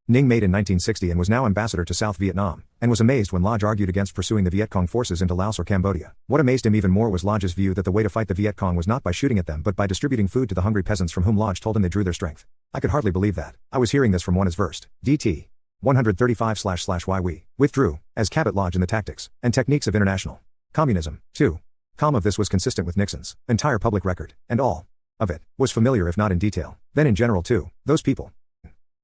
Ning mate in 1960 and was now ambassador to South Vietnam, and was amazed when Lodge argued against pursuing the Viet Cong forces into Laos or Cambodia. What amazed him even more was Lodge's view that the way to fight the Viet Cong was not by shooting at them but by distributing food to the hungry peasants from whom Lodge told him they drew their strength. I could hardly believe that. I was hearing this from one as versed. DT 135// Why we withdrew, as Cabot Lodge in the tactics and techniques of international communism. 2. Of this was consistent with Nixon's entire public record, and all of it was familiar if not in detail. Then in general too, those people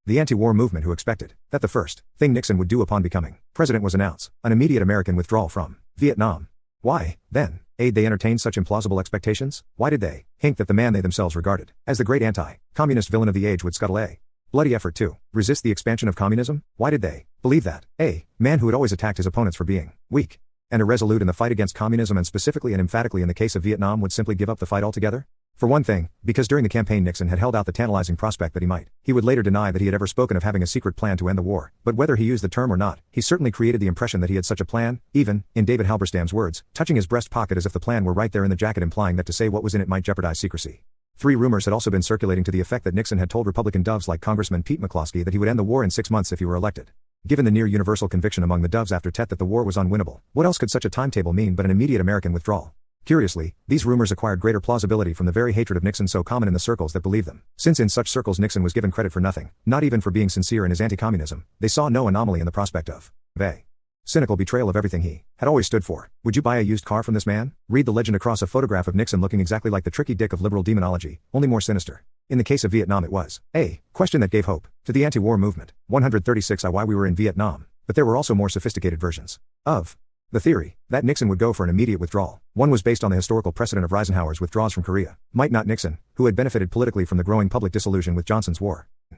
the anti-war movement who expected that the first thing Nixon would do upon becoming president was announce an immediate American withdrawal from Vietnam. Why, then, they entertained such implausible expectations? Why did they think that the man they themselves regarded as the great anti-communist villain of the age would scuttle a bloody effort to resist the expansion of communism? Why did they believe that a man who had always attacked his opponents for being weak and irresolute in the fight against communism and specifically and emphatically in the case of Vietnam would simply give up the fight altogether? For one thing, because during the campaign Nixon had held out the tantalizing prospect that he would later deny that he had ever spoken of having a secret plan to end the war, but whether he used the term or not, he certainly created the impression that he had such a plan, even, in David Halberstam's words, touching his breast pocket as if the plan were right there in the jacket, implying that to say what was in it might jeopardize secrecy. 3 rumors had also been circulating to the effect that Nixon had told Republican doves like Congressman Pete McCloskey that he would end the war in 6 months if he were elected. given the near universal conviction among the doves after Tet that the war was unwinnable, what else could such a timetable mean but an immediate American withdrawal? Curiously, these rumors acquired greater plausibility from the very hatred of Nixon so common in the circles that believed them. Since in such circles Nixon was given credit for nothing, not even for being sincere in his anti-communism, they saw no anomaly in the prospect of a cynical betrayal of everything he had always stood for. Would you buy a used car from this man? Read the legend across a photograph of Nixon looking exactly like the tricky dick of liberal demonology, only more sinister. In the case of Vietnam it was a question that gave hope to the anti-war movement. 136 why we were in Vietnam. But there were also more sophisticated versions of the theory that Nixon would go for an immediate withdrawal. One was based on the historical precedent of Eisenhower's withdrawals from Korea. Might not Nixon, who had benefited politically from the growing public disillusion with Johnson's war in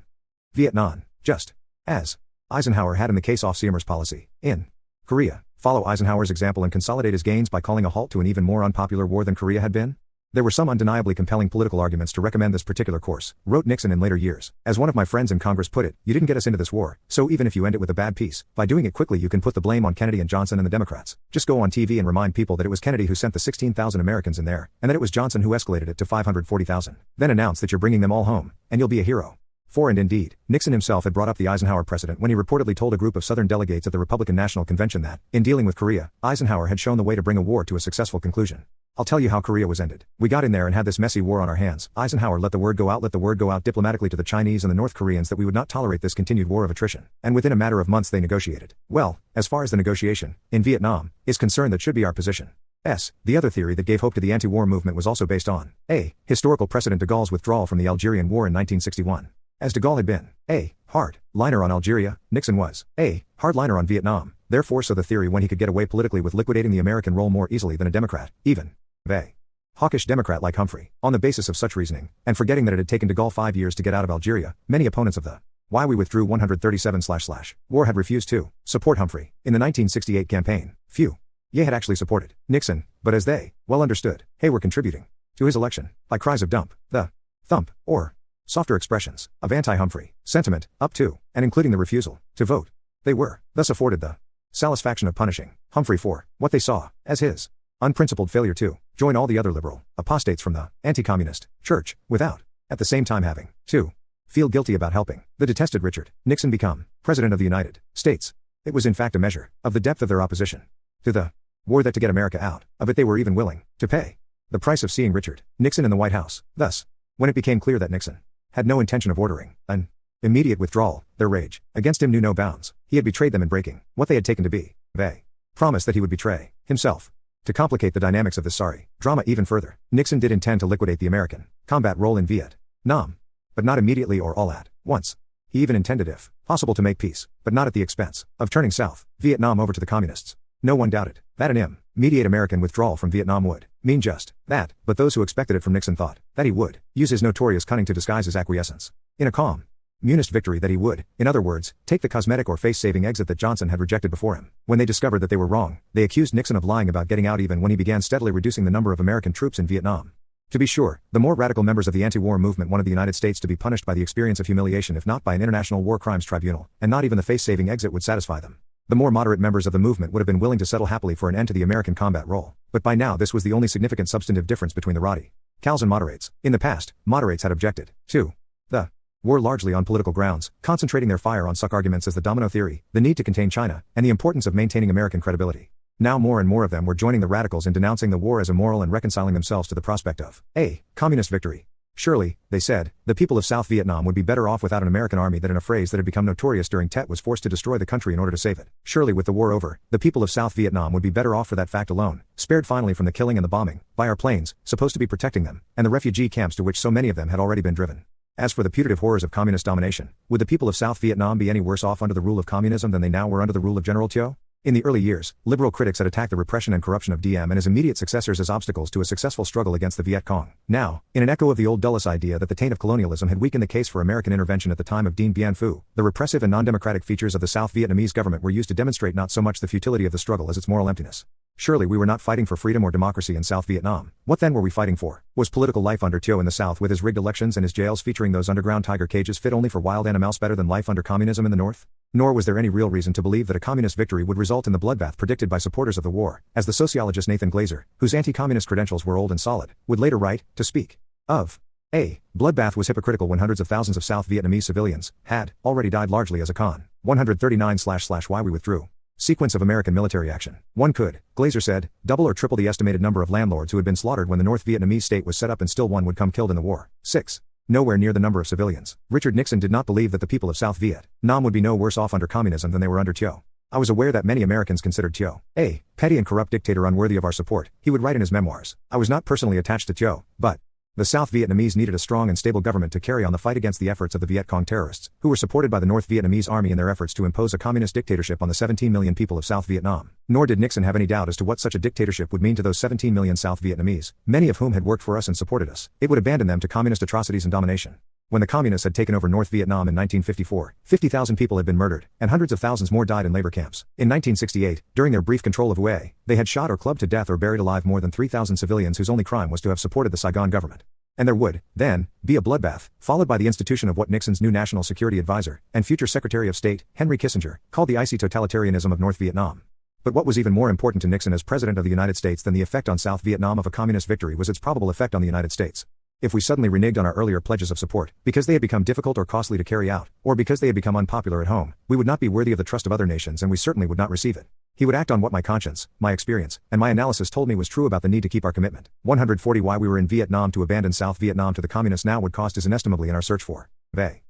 Vietnam, just as Eisenhower had in the case off Seymour's policy in Korea, follow Eisenhower's example and consolidate his gains by calling a halt to an even more unpopular war than Korea had been? There were some undeniably compelling political arguments to recommend this particular course, wrote Nixon in later years. As one of my friends in Congress put it, you didn't get us into this war, so even if you end it with a bad peace, by doing it quickly you can put the blame on Kennedy and Johnson and the Democrats. Just go on TV and remind people that it was Kennedy who sent the 16,000 Americans in there, and that it was Johnson who escalated it to 540,000. Then announce that you're bringing them all home, and you'll be a hero. And indeed, Nixon himself had brought up the Eisenhower precedent when he reportedly told a group of Southern delegates at the Republican National Convention that, in dealing with Korea, Eisenhower had shown the way to bring a war to a successful conclusion. I'll tell you how Korea was ended. We got in there and had this messy war on our hands. Eisenhower let the word go out diplomatically to the Chinese and the North Koreans that we would not tolerate this continued war of attrition. And within a matter of months they negotiated. Well, as far as the negotiation, in Vietnam, is concerned that should be our position. The other theory that gave hope to the anti-war movement was also based on a historical precedent: de Gaulle's withdrawal from the Algerian War in 1961. As de Gaulle had been a hard-liner on Algeria, Nixon was a hard-liner on Vietnam. Therefore so the theory when he could get away politically with liquidating the American role more easily than a Democrat, even a hawkish Democrat like Humphrey. On the basis of such reasoning, and forgetting that it had taken de Gaulle 5 years to get out of Algeria, many opponents of the why we withdrew 137/ war had refused to support Humphrey. In the 1968 campaign, few had actually supported Nixon, but as they well understood, were contributing to his election by cries of dump, the thump, or softer expressions of anti-Humphrey sentiment, up to, and including the refusal to vote. They were, thus afforded the satisfaction of punishing Humphrey for what they saw as his unprincipled failure to join all the other liberal apostates from the anti-communist church, without, at the same time having to feel guilty about helping the detested Richard Nixon become President of the United States. It was in fact a measure of the depth of their opposition to the war that to get America out of it they were even willing to pay the price of seeing Richard Nixon in the White House. Thus, when it became clear that Nixon had no intention of ordering an immediate withdrawal, their rage against him knew no bounds. He had betrayed them in breaking what they had taken to be a promise that he would betray himself. To complicate the dynamics of this sorry drama even further, Nixon did intend to liquidate the American combat role in Vietnam, but not immediately or all at once. He even intended, if possible, to make peace, but not at the expense of turning South Vietnam over to the communists. No one doubted that an immediate American withdrawal from Vietnam would mean just that, but those who expected it from Nixon thought that he would use his notorious cunning to disguise his acquiescence in a calm, communist victory, that he would, in other words, take the cosmetic or face-saving exit that Johnson had rejected before him. When they discovered that they were wrong, they accused Nixon of lying about getting out even when he began steadily reducing the number of American troops in Vietnam. To be sure, the more radical members of the anti-war movement wanted the United States to be punished by the experience of humiliation if not by an international war crimes tribunal, and not even the face-saving exit would satisfy them. The more moderate members of the movement would have been willing to settle happily for an end to the American combat role. But by now this was the only significant substantive difference between the radicals and moderates. In the past, moderates had objected to the war largely on political grounds, concentrating their fire on such arguments as the domino theory, the need to contain China, and the importance of maintaining American credibility. Now more and more of them were joining the radicals in denouncing the war as immoral and reconciling themselves to the prospect of a communist victory. Surely, they said, the people of South Vietnam would be better off without an American army that, in a phrase that had become notorious during Tet, was forced to destroy the country in order to save it. Surely with the war over, the people of South Vietnam would be better off for that fact alone, spared finally from the killing and the bombing, by our planes, supposed to be protecting them, and the refugee camps to which so many of them had already been driven. As for the putative horrors of communist domination, would the people of South Vietnam be any worse off under the rule of communism than they now were under the rule of General Thieu? In the early years, liberal critics had attacked the repression and corruption of Diem and his immediate successors as obstacles to a successful struggle against the Viet Cong. Now, in an echo of the old Dulles idea that the taint of colonialism had weakened the case for American intervention at the time of Dien Bien Phu, the repressive and non-democratic features of the South Vietnamese government were used to demonstrate not so much the futility of the struggle as its moral emptiness. Surely we were not fighting for freedom or democracy in South Vietnam. What then were we fighting for? Was political life under Thieu in the South with his rigged elections and his jails featuring those underground tiger cages fit only for wild animals better than life under communism in the North? Nor was there any real reason to believe that a communist victory would result in the bloodbath predicted by supporters of the war, as the sociologist Nathan Glazer, whose anti-communist credentials were old and solid, would later write, to speak of A. Bloodbath was hypocritical when hundreds of thousands of South Vietnamese civilians had already died largely as a con. 139//Why we withdrew. Sequence of American military action. 1 could, Glazer said, double or triple the estimated number of landlords who had been slaughtered when the North Vietnamese state was set up, and still one would come killed in the war. 6. Nowhere near the number of civilians. Richard Nixon did not believe that the people of South Vietnam would be no worse off under communism than they were under Thieu. I was aware that many Americans considered Thieu a petty and corrupt dictator unworthy of our support, he would write in his memoirs. I was not personally attached to Thieu, but the South Vietnamese needed a strong and stable government to carry on the fight against the efforts of the Viet Cong terrorists, who were supported by the North Vietnamese army in their efforts to impose a communist dictatorship on the 17 million people of South Vietnam. Nor did Nixon have any doubt as to what such a dictatorship would mean to those 17 million South Vietnamese, many of whom had worked for us and supported us. It would abandon them to communist atrocities and domination. When the communists had taken over North Vietnam in 1954, 50,000 people had been murdered, and hundreds of thousands more died in labor camps. In 1968, during their brief control of Hue, they had shot or clubbed to death or buried alive more than 3,000 civilians whose only crime was to have supported the Saigon government. And there would, then, be a bloodbath, followed by the institution of what Nixon's new national security advisor, and future Secretary of State, Henry Kissinger, called the icy totalitarianism of North Vietnam. But what was even more important to Nixon as President of the United States than the effect on South Vietnam of a communist victory was its probable effect on the United States. If we suddenly reneged on our earlier pledges of support, because they had become difficult or costly to carry out, or because they had become unpopular at home, we would not be worthy of the trust of other nations, and we certainly would not receive it. He would act on what my conscience, my experience, and my analysis told me was true about the need to keep our commitment. 140 Why we were in Vietnam to abandon South Vietnam to the communists now would cost us inestimably in our search for a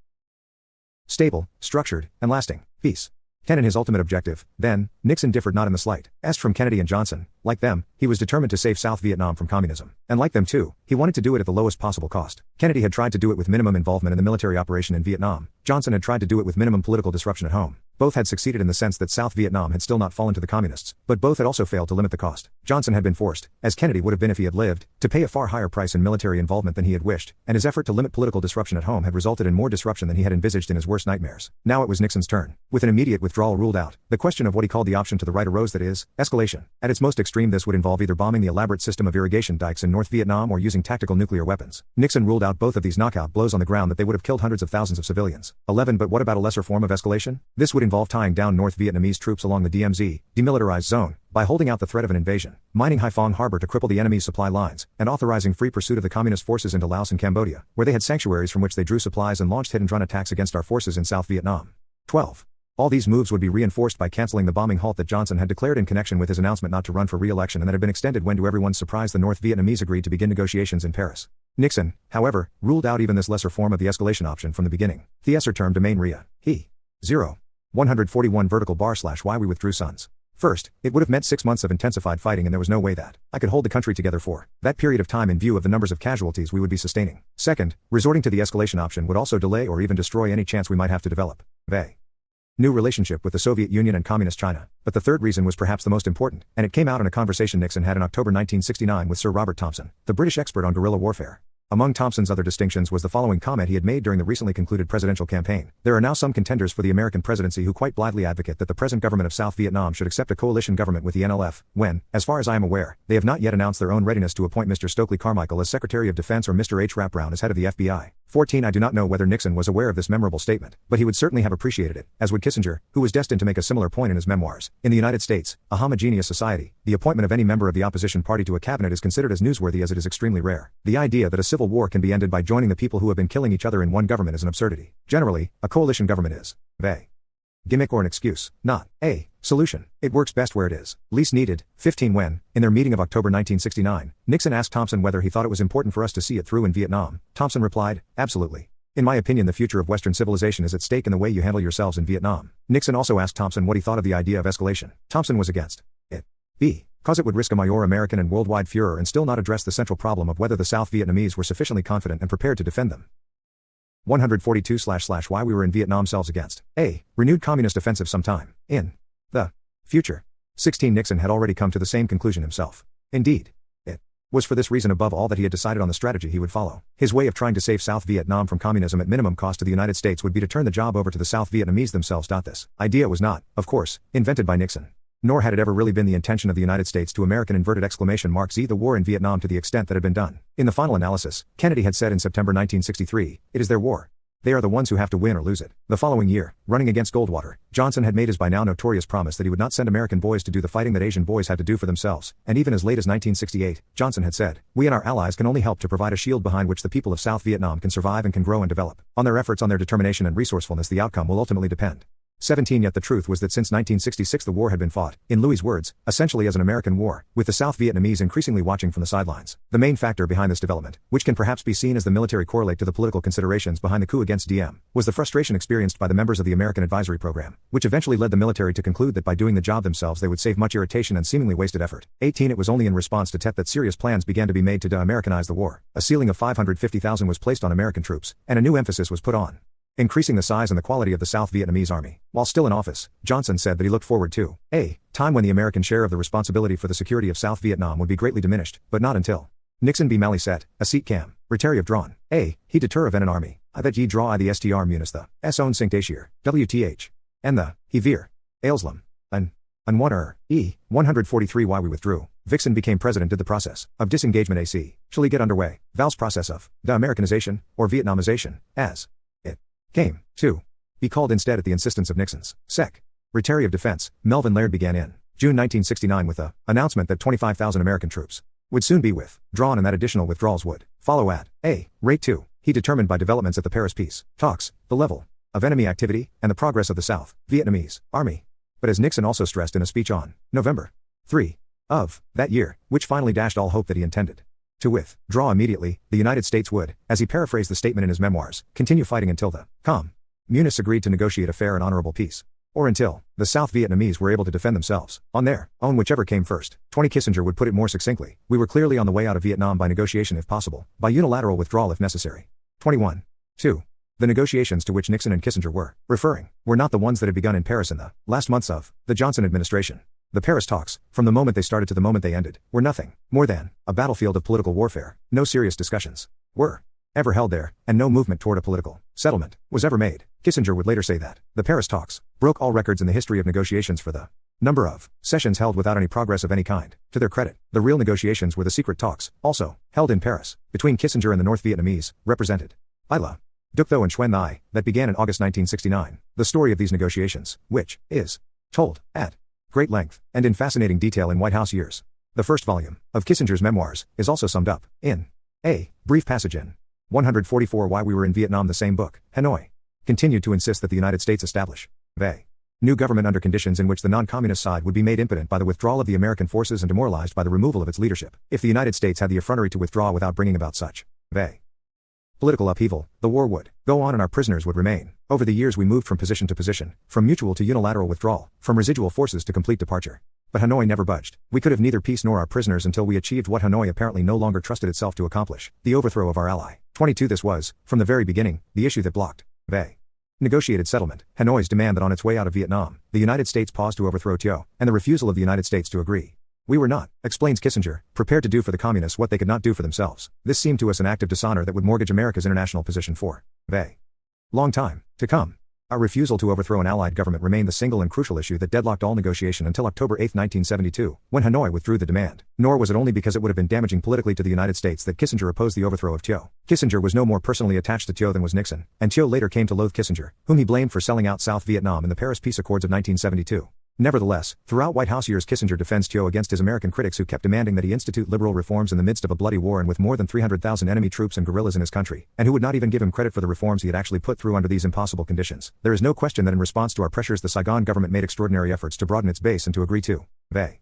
stable, structured, and lasting peace. 10 In his ultimate objective, then, Nixon differed not in the slightest from Kennedy and Johnson. Like them, he was determined to save South Vietnam from communism. And like them too, he wanted to do it at the lowest possible cost. Kennedy had tried to do it with minimum involvement in the military operation in Vietnam. Johnson had tried to do it with minimum political disruption at home. Both had succeeded in the sense that South Vietnam had still not fallen to the communists, but both had also failed to limit the cost. Johnson had been forced, as Kennedy would have been if he had lived, to pay a far higher price in military involvement than he had wished, and his effort to limit political disruption at home had resulted in more disruption than he had envisaged in his worst nightmares. Now it was Nixon's turn. With an immediate withdrawal ruled out, the question of what he called the option to the right arose, that is, escalation. At its most extreme, this would involve either bombing the elaborate system of irrigation dikes in North Vietnam or using tactical nuclear weapons. Nixon ruled out both of these knockout blows on the ground that they would have killed hundreds of thousands of civilians. 11 But what about a lesser form of escalation? This would involve tying down North Vietnamese troops along the DMZ, demilitarized zone, by holding out the threat of an invasion, mining Haiphong harbor to cripple the enemy's supply lines, and authorizing free pursuit of the communist forces into Laos and Cambodia, where they had sanctuaries from which they drew supplies and launched hit-and-run attacks against our forces in South Vietnam. 12. All these moves would be reinforced by canceling the bombing halt that Johnson had declared in connection with his announcement not to run for re-election, and that had been extended when, to everyone's surprise, the North Vietnamese agreed to begin negotiations in Paris. Nixon, however, ruled out even this lesser form of the escalation option from the beginning. The ESSER term domain RIA. He. 0. 141 /Why we withdrew sons. First, it would have meant 6 months of intensified fighting, and there was no way that I could hold the country together for that period of time in view of the numbers of casualties we would be sustaining. Second, resorting to the escalation option would also delay or even destroy any chance we might have to develop a new relationship with the Soviet Union and Communist China. But the third reason was perhaps the most important, and it came out in a conversation Nixon had in October 1969 with Sir Robert Thompson, the British expert on guerrilla warfare. Among Thompson's other distinctions was the following comment he had made during the recently concluded presidential campaign. There are now some contenders for the American presidency who quite blithely advocate that the present government of South Vietnam should accept a coalition government with the NLF, when, as far as I am aware, they have not yet announced their own readiness to appoint Mr. Stokely Carmichael as Secretary of Defense or Mr. H. Rap Brown as head of the FBI. 14 I do not know whether Nixon was aware of this memorable statement, but he would certainly have appreciated it, as would Kissinger, who was destined to make a similar point in his memoirs. In the United States, a homogeneous society, the appointment of any member of the opposition party to a cabinet is considered as newsworthy as it is extremely rare. The idea that a civil war can be ended by joining the people who have been killing each other in one government is an absurdity. Generally, a coalition government is a gimmick or an excuse, not a solution. It works best where it is least needed. 15 When, in their meeting of October 1969, Nixon asked Thompson whether he thought it was important for us to see it through in Vietnam, Thompson replied, absolutely. In my opinion, the future of Western civilization is at stake in the way you handle yourselves in Vietnam. Nixon also asked Thompson what he thought of the idea of escalation. Thompson was against it. Because it would risk a major American and worldwide furor and still not address the central problem of whether the South Vietnamese were sufficiently confident and prepared to defend them. 142// Why we were in Vietnam selves against a renewed communist offensive sometime in the future. 16 Nixon had already come to the same conclusion himself. Indeed, it was for this reason above all that he had decided on the strategy he would follow. His way of trying to save South Vietnam from communism at minimum cost to the United States would be to turn the job over to the South Vietnamese themselves. This idea was not, of course, invented by Nixon. Nor had it ever really been the intention of the United States to American !Z the war in Vietnam to the extent that had been done. In the final analysis, Kennedy had said in September 1963, "It is their war. They are the ones who have to win or lose it. The following year, running against Goldwater, Johnson had made his by now notorious promise that he would not send American boys to do the fighting that Asian boys had to do for themselves, and even as late as 1968, Johnson had said, "We and our allies can only help to provide a shield behind which the people of South Vietnam can survive and can grow and develop. On their efforts, on their determination and resourcefulness the outcome will ultimately depend." 17 Yet the truth was that since 1966 the war had been fought, in Louis' words, essentially as an American war, with the South Vietnamese increasingly watching from the sidelines. The main factor behind this development, which can perhaps be seen as the military correlate to the political considerations behind the coup against Diem, was the frustration experienced by the members of the American Advisory Program, which eventually led the military to conclude that by doing the job themselves they would save much irritation and seemingly wasted effort. 18 It was only in response to Tet that serious plans began to be made to de-Americanize the war. A ceiling of 550,000 was placed on American troops, and a new emphasis was put on increasing the size and the quality of the South Vietnamese army. While still in office, Johnson said that he looked forward to a time when the American share of the responsibility for the security of South Vietnam would be greatly diminished, but not until Nixon be Mali set, a seat cam, retary of drawn, he deter of an army, I that ye draw I the str munis the, own Cinct Asier, WTH, and the, he veer, Ailslam, an 143 why we withdrew. Vixen became president did the process of disengagement AC, shall he get underway, Val's process of de-Americanization, or Vietnamization, as came to be called instead at the insistence of Nixon's Secretary of Defense, Melvin Laird began in June 1969 with the announcement that 25,000 American troops would soon be withdrawn and that additional withdrawals would follow at a rate 2. He determined by developments at the Paris peace talks, the level of enemy activity, and the progress of the South Vietnamese army. But as Nixon also stressed in a speech on November 3 of that year, which finally dashed all hope that he intended to withdraw immediately, the United States would, as he paraphrased the statement in his memoirs, continue fighting until the communists agreed to negotiate a fair and honorable peace. Or until the South Vietnamese were able to defend themselves on their own, whichever came first. 20 Kissinger would put it more succinctly, we were clearly on the way out of Vietnam by negotiation if possible, by unilateral withdrawal if necessary. 21. 2. The negotiations to which Nixon and Kissinger were referring were not the ones that had begun in Paris in the last months of the Johnson administration. The Paris talks, from the moment they started to the moment they ended, were nothing more than a battlefield of political warfare. No serious discussions were ever held there, and no movement toward a political settlement was ever made. Kissinger would later say that the Paris talks broke all records in the history of negotiations for the number of sessions held without any progress of any kind. To their credit, the real negotiations were the secret talks, also held in Paris, between Kissinger and the North Vietnamese, represented by La Duc Tho and Xuan Thai, that began in August 1969. The story of these negotiations, which is told at great length, and in fascinating detail in White House Years, the first volume of Kissinger's memoirs, is also summed up in a brief passage in 144 Why We Were in Vietnam. The same book, Hanoi continued to insist that the United States establish a new government under conditions in which the non-communist side would be made impotent by the withdrawal of the American forces and demoralized by the removal of its leadership. If the United States had the effrontery to withdraw without bringing about such a political upheaval, the war would go on and our prisoners would remain. Over the years we moved from position to position, from mutual to unilateral withdrawal, from residual forces to complete departure. But Hanoi never budged. We could have neither peace nor our prisoners until we achieved what Hanoi apparently no longer trusted itself to accomplish, the overthrow of our ally. 22 This was, from the very beginning, the issue that blocked a negotiated settlement, Hanoi's demand that on its way out of Vietnam, the United States pause to overthrow Thieu, and the refusal of the United States to agree. We were not, explains Kissinger, prepared to do for the communists what they could not do for themselves. This seemed to us an act of dishonor that would mortgage America's international position for a long time to come. Our refusal to overthrow an allied government remained the single and crucial issue that deadlocked all negotiation until October 8, 1972, when Hanoi withdrew the demand. Nor was it only because it would have been damaging politically to the United States that Kissinger opposed the overthrow of Thieu. Kissinger was no more personally attached to Thieu than was Nixon, and Thieu later came to loathe Kissinger, whom he blamed for selling out South Vietnam in the Paris Peace Accords of 1972. Nevertheless, throughout White House years Kissinger defends Thieu against his American critics who kept demanding that he institute liberal reforms in the midst of a bloody war and with more than 300,000 enemy troops and guerrillas in his country, and who would not even give him credit for the reforms he had actually put through under these impossible conditions. There is no question that in response to our pressures the Saigon government made extraordinary efforts to broaden its base and to agree to a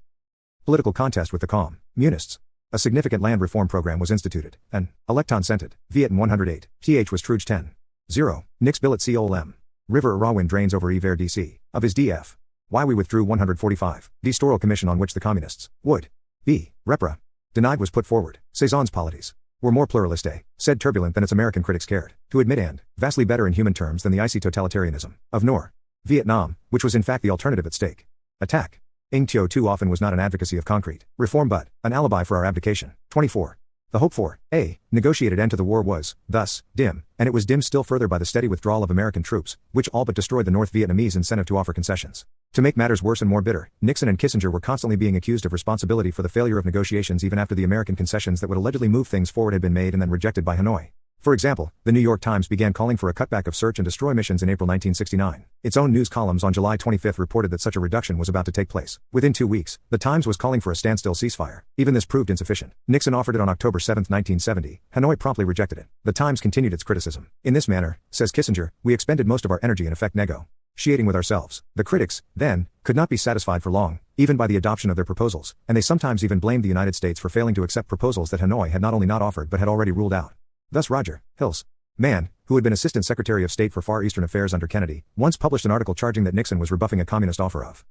political contest with the communists. A significant land reform program was instituted, and electon scented, Viet in 108, th was Truge 10. 0, Nix billet Col M. River Arawin drains over Iver DC, of his DF. Why we withdrew 145. Destoral commission on which the communists would be repra denied was put forward. Cezanne's polities were more pluraliste, said turbulent than its American critics cared to admit and vastly better in human terms than the icy totalitarianism of Nor Vietnam, which was in fact the alternative at stake. Attack. Ng Thieu too often was not an advocacy of concrete reform but an alibi for our abdication. 24. The hope for a negotiated end to the war was, thus, dim, and it was dimmed still further by the steady withdrawal of American troops, which all but destroyed the North Vietnamese incentive to offer concessions. To make matters worse and more bitter, Nixon and Kissinger were constantly being accused of responsibility for the failure of negotiations even after the American concessions that would allegedly move things forward had been made and then rejected by Hanoi. For example, the New York Times began calling for a cutback of search and destroy missions in April 1969. Its own news columns on July 25 reported that such a reduction was about to take place. Within 2 weeks, the Times was calling for a standstill ceasefire. Even this proved insufficient. Nixon offered it on October 7, 1970. Hanoi promptly rejected it. The Times continued its criticism. In this manner, says Kissinger, we expended most of our energy in effect negotiating with ourselves. The critics, then, could not be satisfied for long, even by the adoption of their proposals, and they sometimes even blamed the United States for failing to accept proposals that Hanoi had not only not offered but had already ruled out. Thus Roger Hills Mann, who had been Assistant Secretary of State for Far Eastern Affairs under Kennedy, once published an article charging that Nixon was rebuffing a communist offer of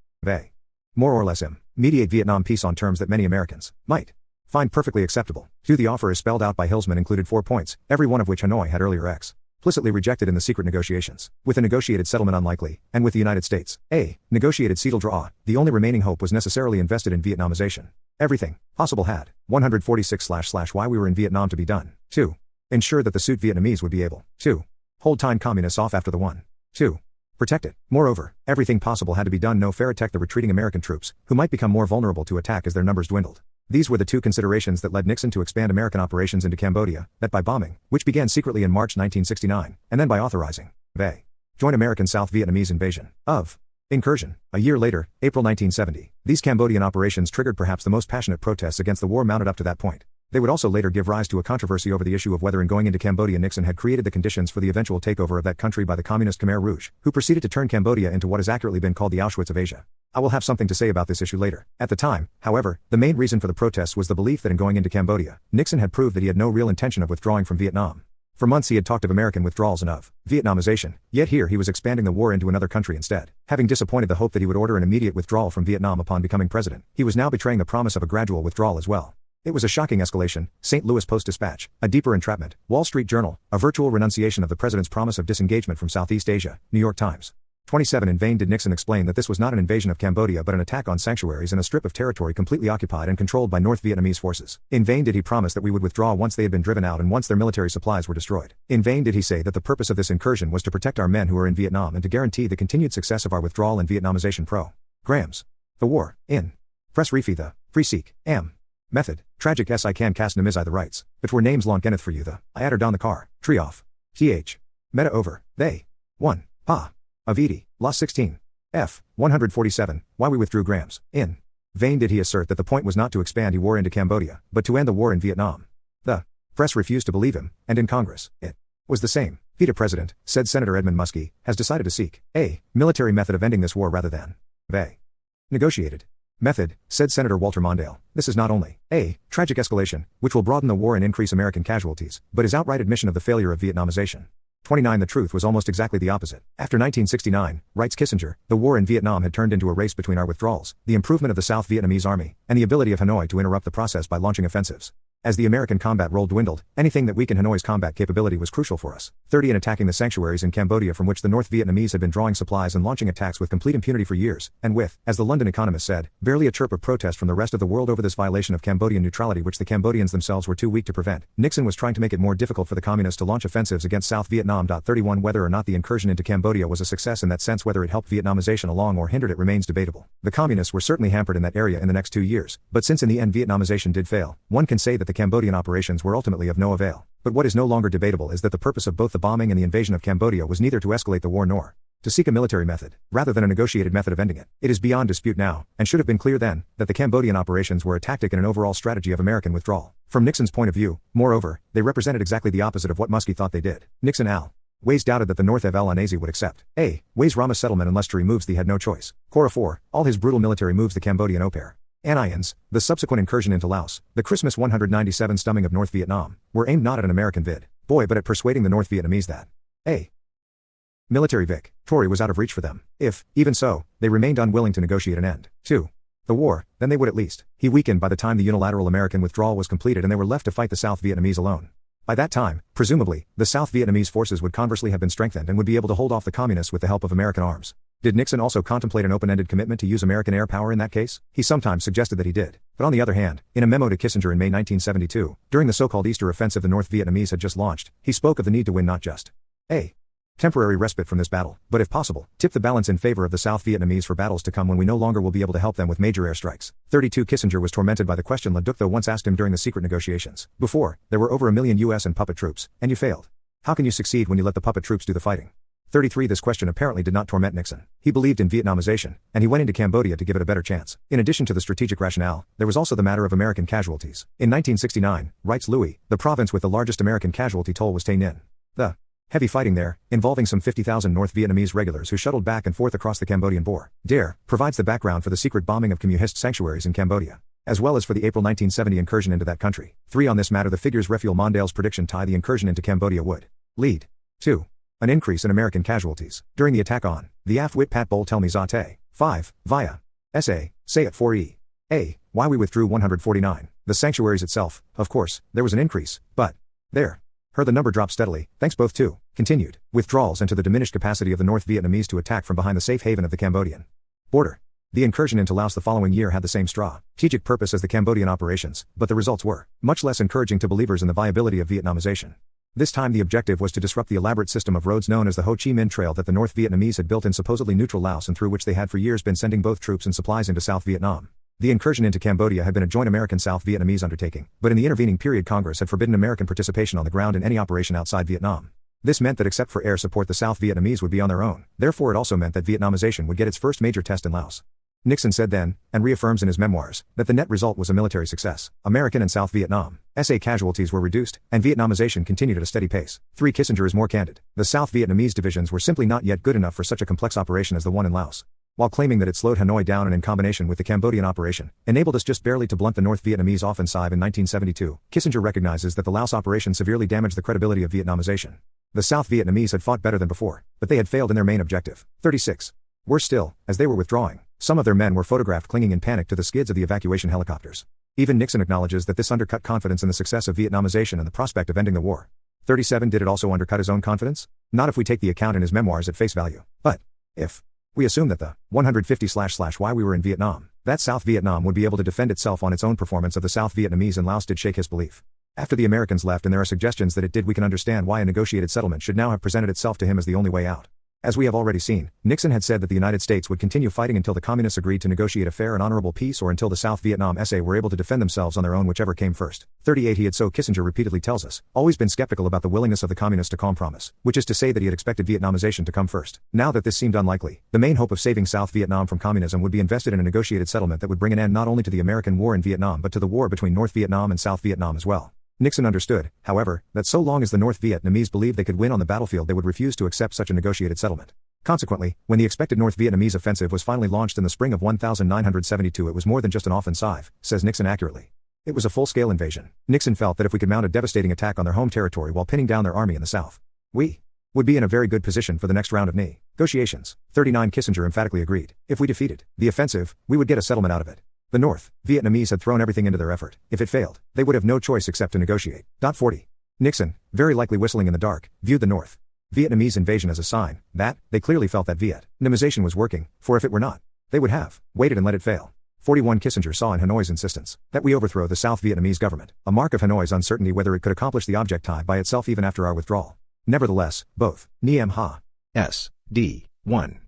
more or less mediate Vietnam peace on terms that many Americans might find perfectly acceptable. The offer is spelled out by Hillsman included 4 points, every one of which Hanoi had earlier explicitly rejected in the secret negotiations. With a negotiated settlement unlikely, and with the United States, a negotiated settled draw, the only remaining hope was necessarily invested in Vietnamization. Everything possible had 146// why we were in Vietnam to be done. 2. Ensure that the Sud Vietnamese would be able to hold Time Communists off after the 1. 2. Protect it. Moreover, everything possible had to be done no fair attack the retreating American troops, who might become more vulnerable to attack as their numbers dwindled. These were the 2 considerations that led Nixon to expand American operations into Cambodia, that by bombing, which began secretly in March 1969, and then by authorizing joint American South Vietnamese invasion of incursion. A year later, April 1970, these Cambodian operations triggered perhaps the most passionate protests against the war mounted up to that point. They would also later give rise to a controversy over the issue of whether in going into Cambodia Nixon had created the conditions for the eventual takeover of that country by the communist Khmer Rouge, who proceeded to turn Cambodia into what has accurately been called the Auschwitz of Asia. I will have something to say about this issue later. At the time, however, the main reason for the protests was the belief that in going into Cambodia, Nixon had proved that he had no real intention of withdrawing from Vietnam. For months he had talked of American withdrawals and of Vietnamization, yet here he was expanding the war into another country instead. Having disappointed the hope that he would order an immediate withdrawal from Vietnam upon becoming president, he was now betraying the promise of a gradual withdrawal as well. It was a shocking escalation, St. Louis Post-Dispatch, a deeper entrapment, Wall Street Journal, a virtual renunciation of the president's promise of disengagement from Southeast Asia, New York Times. 27 In vain did Nixon explain that this was not an invasion of Cambodia but an attack on sanctuaries and a strip of territory completely occupied and controlled by North Vietnamese forces. In vain did he promise that we would withdraw once they had been driven out and once their military supplies were destroyed. In vain did he say that the purpose of this incursion was to protect our men who are in Vietnam and to guarantee the continued success of our withdrawal and Vietnamization programs. The war, in Press Refi the Free Seek, Am. Method, tragic s I can cast namiz I the rights, but were names long geneth for you the, I adder down the car, tree off. Th. Meta over, they. 1. Pa. Aviti, Law 16. F. 147, why we withdrew Grams. In vain did he assert that the point was not to expand the war into Cambodia, but to end the war in Vietnam. The press refused to believe him, and in Congress, it was the same. VETA President, said Senator Edmund Muskie, has decided to seek a military method of ending this war rather than a negotiated method, said Senator Walter Mondale. This is not only a tragic escalation, which will broaden the war and increase American casualties, but is outright admission of the failure of Vietnamization. 29 The truth was almost exactly the opposite. After 1969, writes Kissinger, the war in Vietnam had turned into a race between our withdrawals, the improvement of the South Vietnamese army, and the ability of Hanoi to interrupt the process by launching offensives. As the American combat role dwindled, anything that weakened Hanoi's combat capability was crucial for us. 30 In attacking the sanctuaries in Cambodia from which the North Vietnamese had been drawing supplies and launching attacks with complete impunity for years, and with, as the London Economist said, barely a chirp of protest from the rest of the world over this violation of Cambodian neutrality which the Cambodians themselves were too weak to prevent, Nixon was trying to make it more difficult for the communists to launch offensives against South Vietnam. 31 Whether or not the incursion into Cambodia was a success in that sense, whether it helped Vietnamization along or hindered it, remains debatable. The communists were certainly hampered in that area in the next 2 years, but since in the end Vietnamization did fail, one can say that the Cambodian operations were ultimately of no avail. But what is no longer debatable is that the purpose of both the bombing and the invasion of Cambodia was neither to escalate the war nor to seek a military method, rather than a negotiated method of ending it. It is beyond dispute now, and should have been clear then, that the Cambodian operations were a tactic and an overall strategy of American withdrawal. From Nixon's point of view, moreover, they represented exactly the opposite of what Muskie thought they did. Nixon Ways doubted that the North Ev-el-Anazi would accept Ways Rama settlement unless to remove the had no choice. Cora 4, all his brutal military moves the Cambodian Opair. Anions, the subsequent incursion into Laos, the Christmas 197 stumming of North Vietnam, were aimed not at an American boy but at persuading the North Vietnamese that military victory was out of reach for them. If, even so, they remained unwilling to negotiate an end to the war, then they would at least he weakened by the time the unilateral American withdrawal was completed and they were left to fight the South Vietnamese alone. By that time, presumably, the South Vietnamese forces would conversely have been strengthened and would be able to hold off the communists with the help of American arms. Did Nixon also contemplate an open-ended commitment to use American air power in that case? He sometimes suggested that he did. But on the other hand, in a memo to Kissinger in May 1972, during the so-called Easter offensive the North Vietnamese had just launched, he spoke of the need to win not just a temporary respite from this battle, but if possible, tip the balance in favor of the South Vietnamese for battles to come when we no longer will be able to help them with major airstrikes. 32 Kissinger was tormented by the question Le Duc though once asked him during the secret negotiations. Before, there were over 1 million US and puppet troops, and you failed. How can you succeed when you let the puppet troops do the fighting? 33 This question apparently did not torment Nixon. He believed in Vietnamization, and he went into Cambodia to give it a better chance. In addition to the strategic rationale, there was also the matter of American casualties. In 1969, writes Louis, the province with the largest American casualty toll was Tay Ninh. The heavy fighting there, involving some 50,000 North Vietnamese regulars who shuttled back and forth across the Cambodian border, provides the background for the secret bombing of communist sanctuaries in Cambodia, as well as for the April 1970 incursion into that country. 3 On this matter the figures Raphael Mondale's prediction tie the incursion into Cambodia would lead to an increase in American casualties. During the attack on the Aft Wit Pat Bol Tel Me Za Tay, 5, via S.A., say at 4E. A. Why we withdrew 149. The sanctuaries itself, of course, there was an increase, but there. Her the number dropped steadily, thanks both to continued withdrawals and to the diminished capacity of the North Vietnamese to attack from behind the safe haven of the Cambodian border. The incursion into Laos the following year had the same strategic purpose as the Cambodian operations, but the results were much less encouraging to believers in the viability of Vietnamization. This time the objective was to disrupt the elaborate system of roads known as the Ho Chi Minh Trail that the North Vietnamese had built in supposedly neutral Laos and through which they had for years been sending both troops and supplies into South Vietnam. The incursion into Cambodia had been a joint American-South Vietnamese undertaking, but in the intervening period Congress had forbidden American participation on the ground in any operation outside Vietnam. This meant that except for air support the South Vietnamese would be on their own, therefore it also meant that Vietnamization would get its first major test in Laos. Nixon said then, and reaffirms in his memoirs, that the net result was a military success. American and South Vietnam SA casualties were reduced, and Vietnamization continued at a steady pace. 3 Kissinger is more candid. The South Vietnamese divisions were simply not yet good enough for such a complex operation as the one in Laos. While claiming that it slowed Hanoi down and in combination with the Cambodian operation, enabled us just barely to blunt the North Vietnamese offensive in 1972, Kissinger recognizes that the Laos operation severely damaged the credibility of Vietnamization. The South Vietnamese had fought better than before, but they had failed in their main objective. 36. Worse still, as they were withdrawing, some of their men were photographed clinging in panic to the skids of the evacuation helicopters. Even Nixon acknowledges that this undercut confidence in the success of Vietnamization and the prospect of ending the war. 37 Did it also undercut his own confidence? Not if we take the account in his memoirs at face value. But if we assume that the 150// we were in Vietnam, that South Vietnam would be able to defend itself on its own performance of the South Vietnamese in Laos did shake his belief. After the Americans left and there are suggestions that it did, we can understand why a negotiated settlement should now have presented itself to him as the only way out. As we have already seen, Nixon had said that the United States would continue fighting until the Communists agreed to negotiate a fair and honorable peace or until the South Vietnam SA were able to defend themselves on their own, whichever came first. 38 He had, so Kissinger repeatedly tells us, always been skeptical about the willingness of the Communists to compromise, which is to say that he had expected Vietnamization to come first. Now that this seemed unlikely, the main hope of saving South Vietnam from communism would be invested in a negotiated settlement that would bring an end not only to the American war in Vietnam but to the war between North Vietnam and South Vietnam as well. Nixon understood, however, that so long as the North Vietnamese believed they could win on the battlefield they would refuse to accept such a negotiated settlement. Consequently, when the expected North Vietnamese offensive was finally launched in the spring of 1972, it was more than just an offensive, says Nixon accurately. It was a full-scale invasion. Nixon felt that if we could mount a devastating attack on their home territory while pinning down their army in the south, we would be in a very good position for the next round of negotiations. 39 Kissinger emphatically agreed. If we defeated the offensive, we would get a settlement out of it. The North Vietnamese had thrown everything into their effort. If it failed, they would have no choice except to negotiate. 40. Nixon, very likely whistling in the dark, viewed the North Vietnamese invasion as a sign that they clearly felt that Vietnamization was working, for if it were not, they would have waited and let it fail. 41 Kissinger saw in Hanoi's insistence that we overthrow the South Vietnamese government a mark of Hanoi's uncertainty whether it could accomplish the objective by itself even after our withdrawal. Nevertheless, both Niem Ha S. D. 1.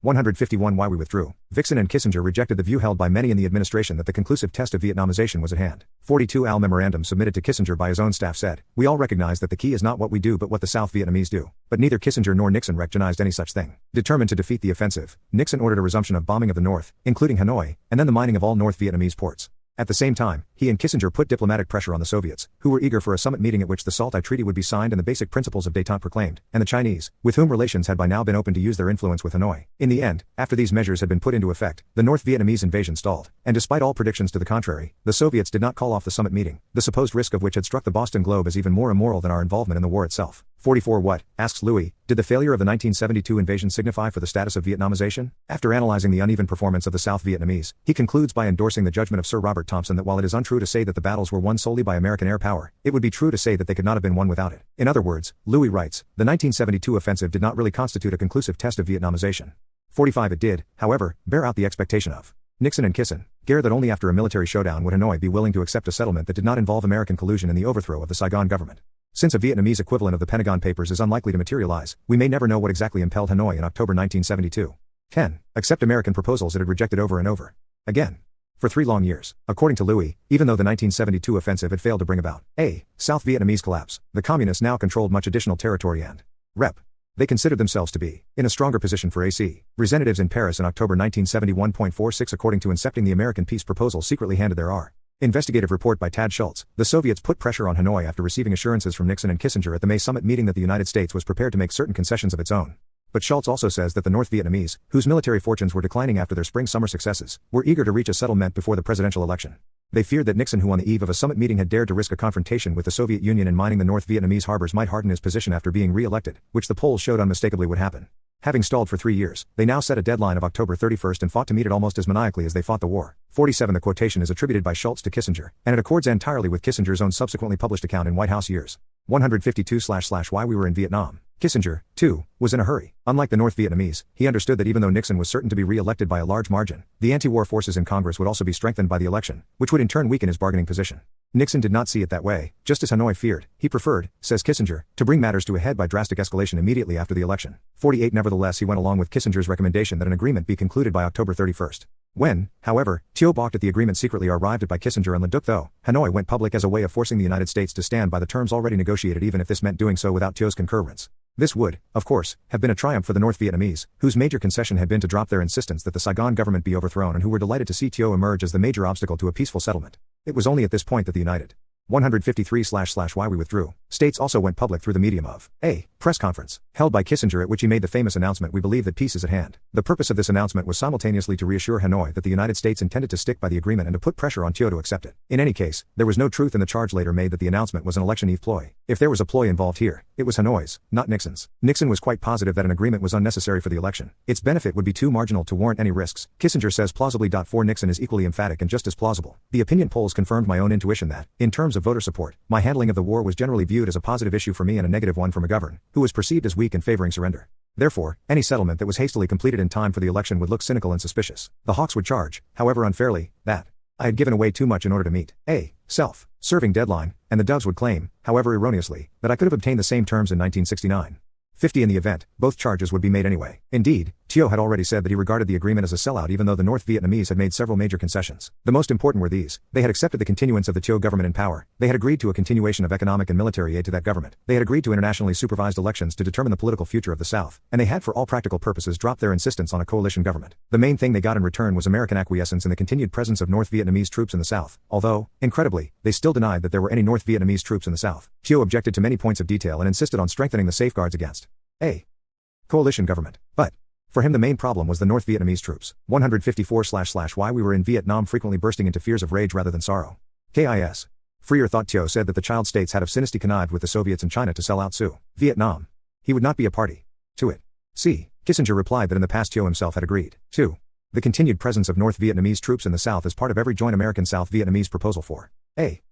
151 Why we withdrew. Vixen and Kissinger rejected the view held by many in the administration that the conclusive test of Vietnamization was at hand. 42 Al memorandum submitted to Kissinger by his own staff said, we all recognize that the key is not what we do but what the South Vietnamese do. But neither Kissinger nor Nixon recognized any such thing. Determined to defeat the offensive, Nixon ordered a resumption of bombing of the North, including Hanoi, and then the mining of all North Vietnamese ports. At the same time, he and Kissinger put diplomatic pressure on the Soviets, who were eager for a summit meeting at which the SALT I Treaty would be signed and the basic principles of détente proclaimed, and the Chinese, with whom relations had by now been open to use their influence with Hanoi. In the end, after these measures had been put into effect, the North Vietnamese invasion stalled, and despite all predictions to the contrary, the Soviets did not call off the summit meeting, the supposed risk of which had struck the Boston Globe as even more immoral than our involvement in the war itself. 44 What, asks Louis, did the failure of the 1972 invasion signify for the status of Vietnamization? After analyzing the uneven performance of the South Vietnamese, he concludes by endorsing the judgment of Sir Robert Thompson that while it is untrue to say that the battles were won solely by American air power, it would be true to say that they could not have been won without it. In other words, Louis writes, the 1972 offensive did not really constitute a conclusive test of Vietnamization. 45 It did, however, bear out the expectation of Nixon and Kissinger that only after a military showdown would Hanoi be willing to accept a settlement that did not involve American collusion in the overthrow of the Saigon government. Since a Vietnamese equivalent of the Pentagon Papers is unlikely to materialize, we may never know what exactly impelled Hanoi in October 1972. 10. Accept American proposals it had rejected over and over again. For 3 long years, according to Louis, even though the 1972 offensive had failed to bring about a South Vietnamese collapse, the communists now controlled much additional territory and Rep. They considered themselves to be in a stronger position for AC. Representatives in Paris in October 1971.46 according to incepting the American peace proposal secretly handed their R. Investigative report by Tad Schultz. The Soviets put pressure on Hanoi after receiving assurances from Nixon and Kissinger at the May summit meeting that the United States was prepared to make certain concessions of its own. But Schultz also says that the North Vietnamese, whose military fortunes were declining after their spring-summer successes, were eager to reach a settlement before the presidential election. They feared that Nixon, who on the eve of a summit meeting had dared to risk a confrontation with the Soviet Union in mining the North Vietnamese harbors, might harden his position after being re-elected, which the polls showed unmistakably would happen. Having stalled for 3 years, they now set a deadline of October 31st and fought to meet it almost as maniacally as they fought the war. 47. The quotation is attributed by Schultz to Kissinger, and it accords entirely with Kissinger's own subsequently published account in White House Years 152//Why We Were in Vietnam. Kissinger, too, was in a hurry. Unlike the North Vietnamese, he understood that even though Nixon was certain to be re-elected by a large margin, the anti-war forces in Congress would also be strengthened by the election, which would in turn weaken his bargaining position. Nixon did not see it that way, just as Hanoi feared. He preferred, says Kissinger, to bring matters to a head by drastic escalation immediately after the election. 48. Nevertheless, he went along with Kissinger's recommendation that an agreement be concluded by October 31st. When, however, Thieu balked at the agreement secretly arrived at by Kissinger and Le Duc, though, Hanoi went public as a way of forcing the United States to stand by the terms already negotiated, even if this meant doing so without Thieu's concurrence. This would, of course, have been a triumph for the North Vietnamese, whose major concession had been to drop their insistence that the Saigon government be overthrown and who were delighted to see Thieu emerge as the major obstacle to a peaceful settlement. It was only at this point that the United 153//Why We Withdrew States also went public through the medium of a press conference held by Kissinger, at which he made the famous announcement, "We believe that peace is at hand." The purpose of this announcement was simultaneously to reassure Hanoi that the United States intended to stick by the agreement and to put pressure on Thieu to accept it. In any case, there was no truth in the charge later made that the announcement was an election-eve ploy. If there was a ploy involved here, it was Hanoi's, not Nixon's. Nixon was quite positive that an agreement was unnecessary for the election. Its benefit would be too marginal to warrant any risks. Kissinger says plausibly. For Nixon is equally emphatic and just as plausible. The opinion polls confirmed my own intuition that, in terms of voter support, my handling of the war was generally viewed as a positive issue for me and a negative one for McGovern, who was perceived as weak and favoring surrender. Therefore, any settlement that was hastily completed in time for the election would look cynical and suspicious. The Hawks would charge, however unfairly, that I had given away too much in order to meet a self-serving deadline, and the Doves would claim, however erroneously, that I could have obtained the same terms in 1969. 50. In the event, both charges would be made anyway. Indeed, Thieu had already said that he regarded the agreement as a sellout, even though the North Vietnamese had made several major concessions. The most important were these: they had accepted the continuance of the Thieu government in power, they had agreed to a continuation of economic and military aid to that government, they had agreed to internationally supervised elections to determine the political future of the South, and they had for all practical purposes dropped their insistence on a coalition government. The main thing they got in return was American acquiescence in the continued presence of North Vietnamese troops in the South, although, incredibly, they still denied that there were any North Vietnamese troops in the South. Thieu objected to many points of detail and insisted on strengthening the safeguards against a coalition government. But for him the main problem was the North Vietnamese troops. 154//Why We Were in Vietnam frequently bursting into fears of rage rather than sorrow. KIS. Freer thought Thieu said that the child states had of Sinisty connived with the Soviets and China to sell out Sioux Vietnam. He would not be a party to it. C. Kissinger replied that in the past Thieu himself had agreed to the continued presence of North Vietnamese troops in the South as part of every joint American-South Vietnamese proposal for a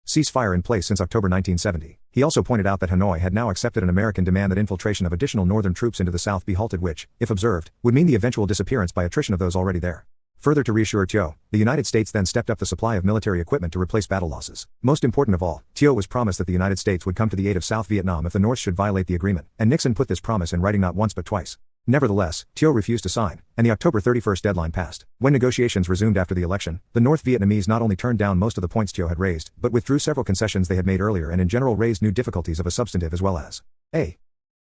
ceasefire in place since October 1970. He also pointed out that Hanoi had now accepted an American demand that infiltration of additional northern troops into the South be halted, which, if observed, would mean the eventual disappearance by attrition of those already there. Further to reassure Thieu, the United States then stepped up the supply of military equipment to replace battle losses. Most important of all, Thieu was promised that the United States would come to the aid of South Vietnam if the North should violate the agreement, and Nixon put this promise in writing not once but twice. Nevertheless, Thieu refused to sign, and the October 31st deadline passed. When negotiations resumed after the election, the North Vietnamese not only turned down most of the points Thieu had raised, but withdrew several concessions they had made earlier and in general raised new difficulties of a substantive as well as a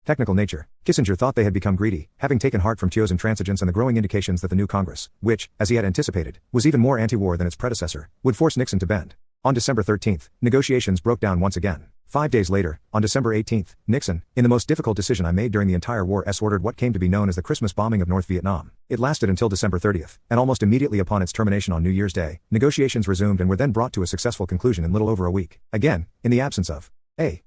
technical nature. Kissinger thought they had become greedy, having taken heart from Thieu's intransigence and the growing indications that the new Congress, which, as he had anticipated, was even more anti-war than its predecessor, would force Nixon to bend. On December 13, negotiations broke down once again. 5 days later, on December 18, Nixon, in the most difficult decision I made during the entire war, ordered what came to be known as the Christmas bombing of North Vietnam. It lasted until December 30, and almost immediately upon its termination on New Year's Day, negotiations resumed and were then brought to a successful conclusion in little over a week. Again, in the absence of a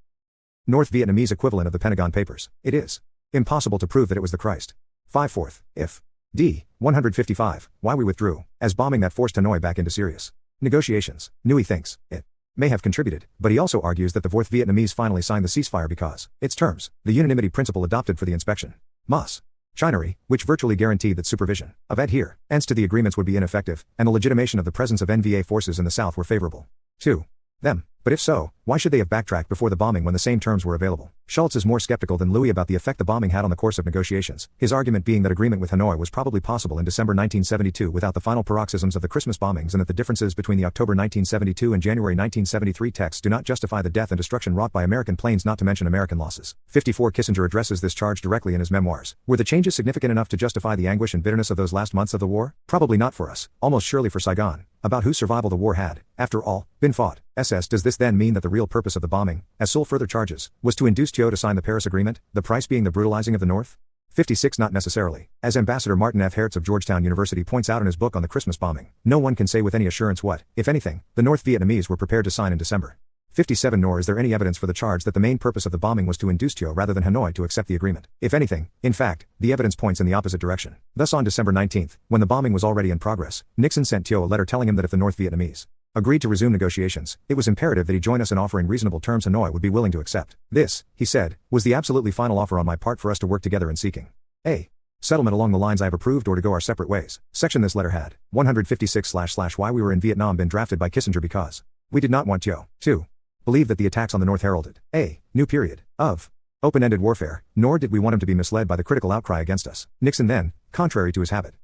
North Vietnamese equivalent of the Pentagon Papers, it is impossible to prove that it was the Christ. 5/4. If d. 155, why we withdrew, as bombing that forced Hanoi back into serious negotiations. Nui thinks it may have contributed, but he also argues that the North Vietnamese finally signed the ceasefire because its terms, the unanimity principle adopted for the inspection, Mas Chinery, which virtually guaranteed that supervision of adherence to the agreements would be ineffective, and the legitimation of the presence of NVA forces in the South were favorable to them. But if so, why should they have backtracked before the bombing when the same terms were available? Schultz is more skeptical than Louis about the effect the bombing had on the course of negotiations, his argument being that agreement with Hanoi was probably possible in December 1972 without the final paroxysms of the Christmas bombings, and that the differences between the October 1972 and January 1973 texts do not justify the death and destruction wrought by American planes, not to mention American losses. 54 Kissinger addresses this charge directly in his memoirs. Were the changes significant enough to justify the anguish and bitterness of those last months of the war? Probably not for us, almost surely for Saigon, about whose survival the war had, after all, been fought. Does this then mean that the real purpose of the bombing, as Seoul further charges, was to induce Thieu to sign the Paris Agreement, the price being the brutalizing of the North? 56 Not necessarily. As Ambassador Martin F. Hertz of Georgetown University points out in his book on the Christmas bombing, no one can say with any assurance what, if anything, the North Vietnamese were prepared to sign in December. 57 Nor is there any evidence for the charge that the main purpose of the bombing was to induce Thieu rather than Hanoi to accept the agreement. If anything, in fact, the evidence points in the opposite direction. Thus on December 19, when the bombing was already in progress, Nixon sent Thieu a letter telling him that if the North Vietnamese agreed to resume negotiations, it was imperative that he join us in offering reasonable terms Hanoi would be willing to accept. This, he said, was the absolutely final offer on my part for us to work together in seeking a settlement along the lines I have approved or to go our separate ways. Section This letter had 156// Why we were in Vietnam been drafted by Kissinger because we did not want Thieu to believe that the attacks on the North heralded a new period of open-ended warfare, nor did we want him to be misled by the critical outcry against us. Nixon then, contrary to his habit,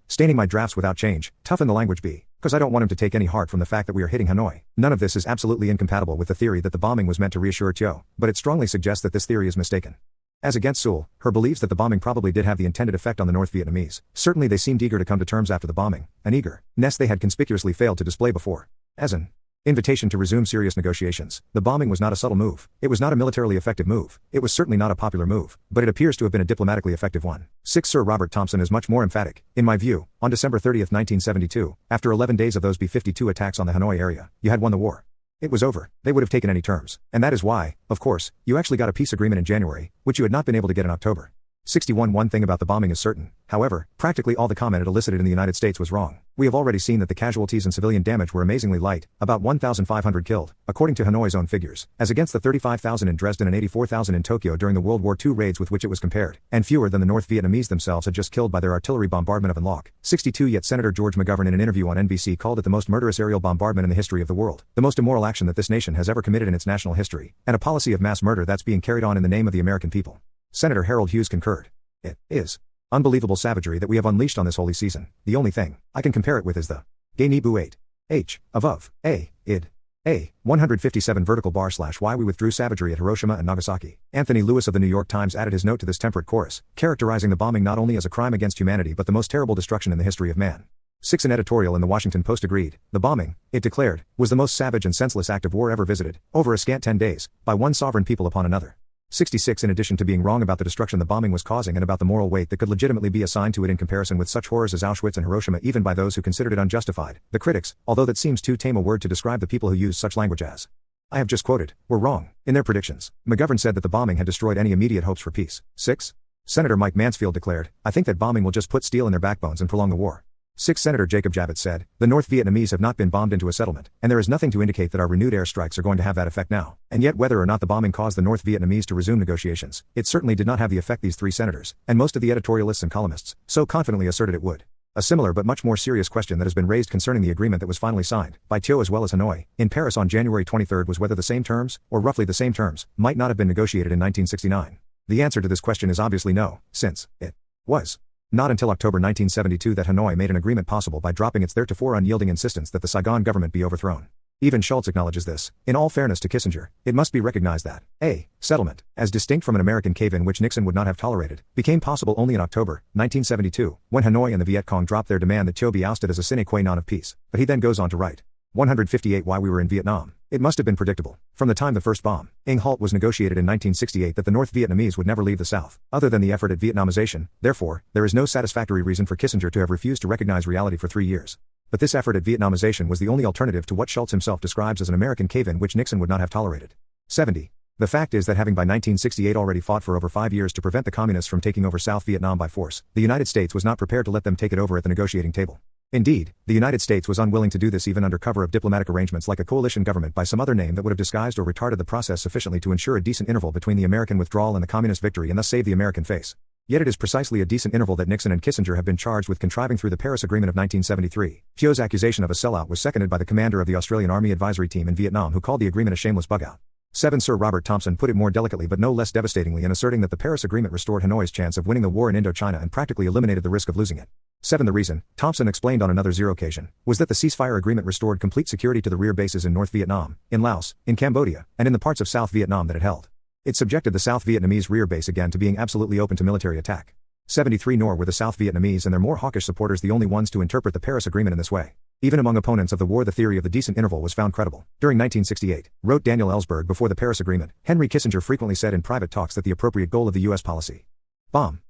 staining my drafts without change, toughened the language because I don't want him to take any heart from the fact that we are hitting Hanoi. None of this is absolutely incompatible with the theory that the bombing was meant to reassure Thieu, but it strongly suggests that this theory is mistaken. As against Seoul, her believes that the bombing probably did have the intended effect on the North Vietnamese. Certainly they seemed eager to come to terms after the bombing, an eagerness they had conspicuously failed to display before. As an invitation to resume serious negotiations, the bombing was not a subtle move. It was not a militarily effective move. It was certainly not a popular move, but it appears to have been a diplomatically effective one. 6 Sir Robert Thompson is much more emphatic. In my view, on December 30, 1972, after 11 days of those B-52 attacks on the Hanoi area, you had won the war. It was over. They would have taken any terms. And that is why, of course, you actually got a peace agreement in January, which you had not been able to get in October. 61 One thing about the bombing is certain, however, practically all the comment it elicited in the United States was wrong. We have already seen that the casualties and civilian damage were amazingly light, about 1,500 killed, according to Hanoi's own figures, as against the 35,000 in Dresden and 84,000 in Tokyo during the World War II raids with which it was compared, and fewer than the North Vietnamese themselves had just killed by their artillery bombardment of An Loc. 62 Yet Senator George McGovern in an interview on NBC called it the most murderous aerial bombardment in the history of the world, the most immoral action that this nation has ever committed in its national history, and a policy of mass murder that's being carried on in the name of the American people. Senator Harold Hughes concurred. It is unbelievable savagery that we have unleashed on this holy season. The only thing I can compare it with is the Gay Nebu 8. H. of A. Id. A. 157 vertical bar / Why we withdrew savagery at Hiroshima and Nagasaki. Anthony Lewis of the New York Times added his note to this temperate chorus, characterizing the bombing not only as a crime against humanity but the most terrible destruction in the history of man. 6 An editorial in the Washington Post agreed. The bombing, it declared, was the most savage and senseless act of war ever visited, over a scant 10 days, by one sovereign people upon another. 66 In addition to being wrong about the destruction the bombing was causing and about the moral weight that could legitimately be assigned to it in comparison with such horrors as Auschwitz and Hiroshima even by those who considered it unjustified, the critics, although that seems too tame a word to describe the people who use such language as I have just quoted, were wrong in their predictions. McGovern said that the bombing had destroyed any immediate hopes for peace. 6. Senator Mike Mansfield declared, I think that bombing will just put steel in their backbones and prolong the war. 6 Senator Jacob Javits said, the North Vietnamese have not been bombed into a settlement, and there is nothing to indicate that our renewed airstrikes are going to have that effect now. And yet whether or not the bombing caused the North Vietnamese to resume negotiations, it certainly did not have the effect these 3 senators, and most of the editorialists and columnists, so confidently asserted it would. A similar but much more serious question that has been raised concerning the agreement that was finally signed, by Thieu as well as Hanoi, in Paris on January 23 was whether the same terms, or roughly the same terms, might not have been negotiated in 1969. The answer to this question is obviously no, since it was not until October 1972 that Hanoi made an agreement possible by dropping its theretofore unyielding insistence that the Saigon government be overthrown. Even Schultz acknowledges this. In all fairness to Kissinger, it must be recognized that a settlement, as distinct from an American cave-in which Nixon would not have tolerated, became possible only in October 1972, when Hanoi and the Viet Cong dropped their demand that Thieu be ousted as a sine qua non of peace. But he then goes on to write, 158 Why we were in Vietnam. It must have been predictable, from the time the first bombing halt was negotiated in 1968 that the North Vietnamese would never leave the South. Other than the effort at Vietnamization, therefore, there is no satisfactory reason for Kissinger to have refused to recognize reality for 3 years. But this effort at Vietnamization was the only alternative to what Schultz himself describes as an American cave-in which Nixon would not have tolerated. 70. The fact is that having by 1968 already fought for over 5 years to prevent the communists from taking over South Vietnam by force, the United States was not prepared to let them take it over at the negotiating table. Indeed, the United States was unwilling to do this even under cover of diplomatic arrangements like a coalition government by some other name that would have disguised or retarded the process sufficiently to ensure a decent interval between the American withdrawal and the communist victory and thus save the American face. Yet it is precisely a decent interval that Nixon and Kissinger have been charged with contriving through the Paris Agreement of 1973. Thieu's accusation of a sellout was seconded by the commander of the Australian Army Advisory Team in Vietnam, who called the agreement a shameless bugout. 7 Sir Robert Thompson put it more delicately but no less devastatingly in asserting that the Paris Agreement restored Hanoi's chance of winning the war in Indochina and practically eliminated the risk of losing it. 7 The reason, Thompson explained on another zero occasion, was that the ceasefire agreement restored complete security to the rear bases in North Vietnam, in Laos, in Cambodia, and in the parts of South Vietnam that it held. It subjected the South Vietnamese rear base again to being absolutely open to military attack. 73 Nor were the South Vietnamese and their more hawkish supporters the only ones to interpret the Paris Agreement in this way. Even among opponents of the war, the theory of the decent interval was found credible. During 1968, wrote Daniel Ellsberg before the Paris Agreement, Henry Kissinger frequently said in private talks that the appropriate goal of the U.S. policy bomb,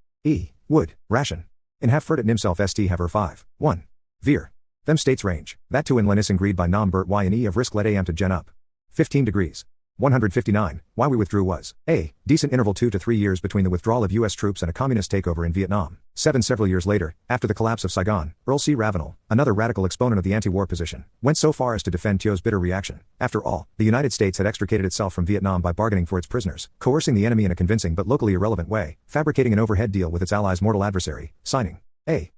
would, ration, in have fert at himself st have 5, 1. Veer. Them states range, that to in Lenis agreed by nom Bert y and e of risk let am to gen up. 15 degrees. 159, why we withdrew was, a, decent interval 2 to 3 years between the withdrawal of U.S. troops and a communist takeover in Vietnam. 7 Several years later, after the collapse of Saigon, Earl C. Ravenel, another radical exponent of the anti-war position, went so far as to defend Thieu's bitter reaction. After all, the United States had extricated itself from Vietnam by bargaining for its prisoners, coercing the enemy in a convincing but locally irrelevant way, fabricating an overhead deal with its allies' mortal adversary, signing a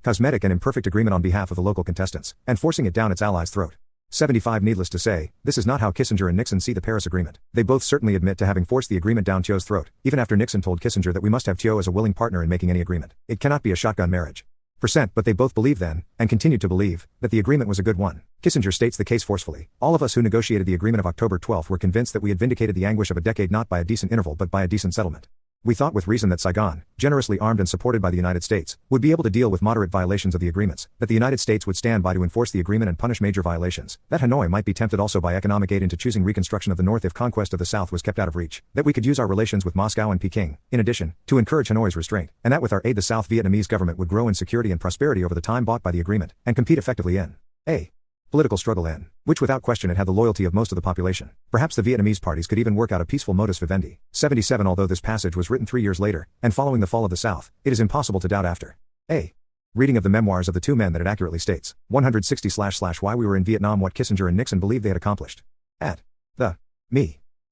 cosmetic and imperfect agreement on behalf of the local contestants, and forcing it down its allies' throat. 75 Needless to say, this is not how Kissinger and Nixon see the Paris Agreement. They both certainly admit to having forced the agreement down Thieu's throat, even after Nixon told Kissinger that we must have Thieu as a willing partner in making any agreement. It cannot be a shotgun marriage. But they both believe then, and continued to believe, that the agreement was a good one. Kissinger states the case forcefully. All of us who negotiated the agreement of October 12 were convinced that we had vindicated the anguish of a decade not by a decent interval but by a decent settlement. We thought with reason that Saigon, generously armed and supported by the United States, would be able to deal with moderate violations of the agreements, that the United States would stand by to enforce the agreement and punish major violations, that Hanoi might be tempted also by economic aid into choosing reconstruction of the North if conquest of the South was kept out of reach, that we could use our relations with Moscow and Peking, in addition, to encourage Hanoi's restraint, and that with our aid the South Vietnamese government would grow in security and prosperity over the time bought by the agreement, and compete effectively in a political struggle in which without question it had the loyalty of most of the population. Perhaps the Vietnamese parties could even work out a peaceful modus vivendi. 77 Although this passage was written 3 years later, and following the fall of the South, it is impossible to doubt after a reading of the memoirs of the two men that it accurately states. 160/ Why we were in Vietnam what Kissinger and Nixon believed they had accomplished. At the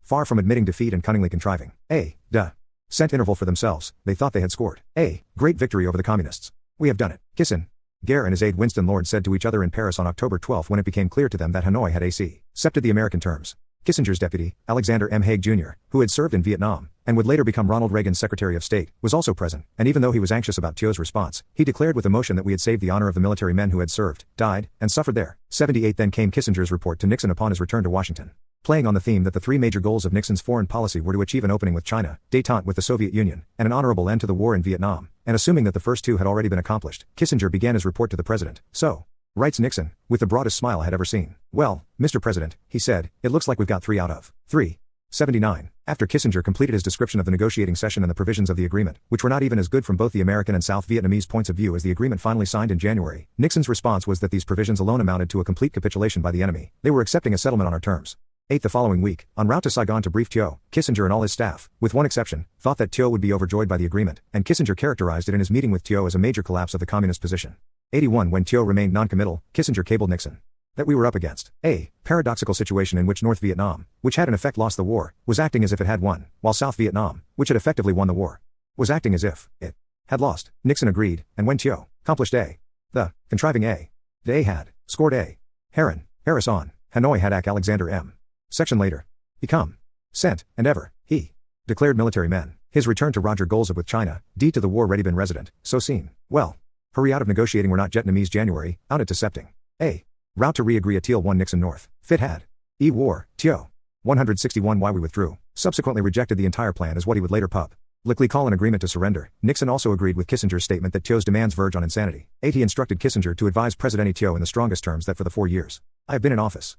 far from admitting defeat and cunningly contriving a cent interval for themselves, they thought they had scored a great victory over the communists. We have done it. Kissinger and his aide Winston Lord said to each other in Paris on October 12 when it became clear to them that Hanoi had accepted the American terms. Kissinger's deputy, Alexander M. Haig Jr., who had served in Vietnam, and would later become Ronald Reagan's Secretary of State, was also present, and even though he was anxious about Thieu's response, he declared with emotion that we had saved the honor of the military men who had served, died, and suffered there. 78 Then came Kissinger's report to Nixon upon his return to Washington. Playing on the theme that the three major goals of Nixon's foreign policy were to achieve an opening with China, détente with the Soviet Union, and an honorable end to the war in Vietnam, and assuming that the first two had already been accomplished, Kissinger began his report to the president. So, writes Nixon, with the broadest smile I had ever seen. Well, Mr. President, he said, it looks like we've got 3 out of 3. 79. After Kissinger completed his description of the negotiating session and the provisions of the agreement, which were not even as good from both the American and South Vietnamese points of view as the agreement finally signed in January, Nixon's response was that these provisions alone amounted to a complete capitulation by the enemy. They were accepting a settlement on our terms. 8 The following week, en route to Saigon to brief Thieu, Kissinger and all his staff, with one exception, thought that Thieu would be overjoyed by the agreement, and Kissinger characterized it in his meeting with Thieu as a major collapse of the communist position. 81 When Thieu remained non-committal, Kissinger cabled Nixon that we were up against a paradoxical situation in which North Vietnam, which had in effect lost the war, was acting as if it had won, while South Vietnam, which had effectively won the war, was acting as if it had lost. Nixon agreed, and when Thieu accomplished the contriving they had scored Harris on Hanoi had Alexander M. Section later. Become. Sent, and ever, he declared military men. His return to Roger Golzab with China, D to the war ready been resident, so seen. Well. Hurry out of negotiating were not Vietnamese January, out it to septing. Route to re-agree a Thiel 1 Nixon North. Fit had. War, Thieu. 161 Why we withdrew. Subsequently rejected the entire plan as what he would later publicly call an agreement to surrender. Nixon also agreed with Kissinger's statement that Thieu's demands verge on insanity. 8 He instructed Kissinger to advise President Thieu in the strongest terms that for the 4 years I have been in office,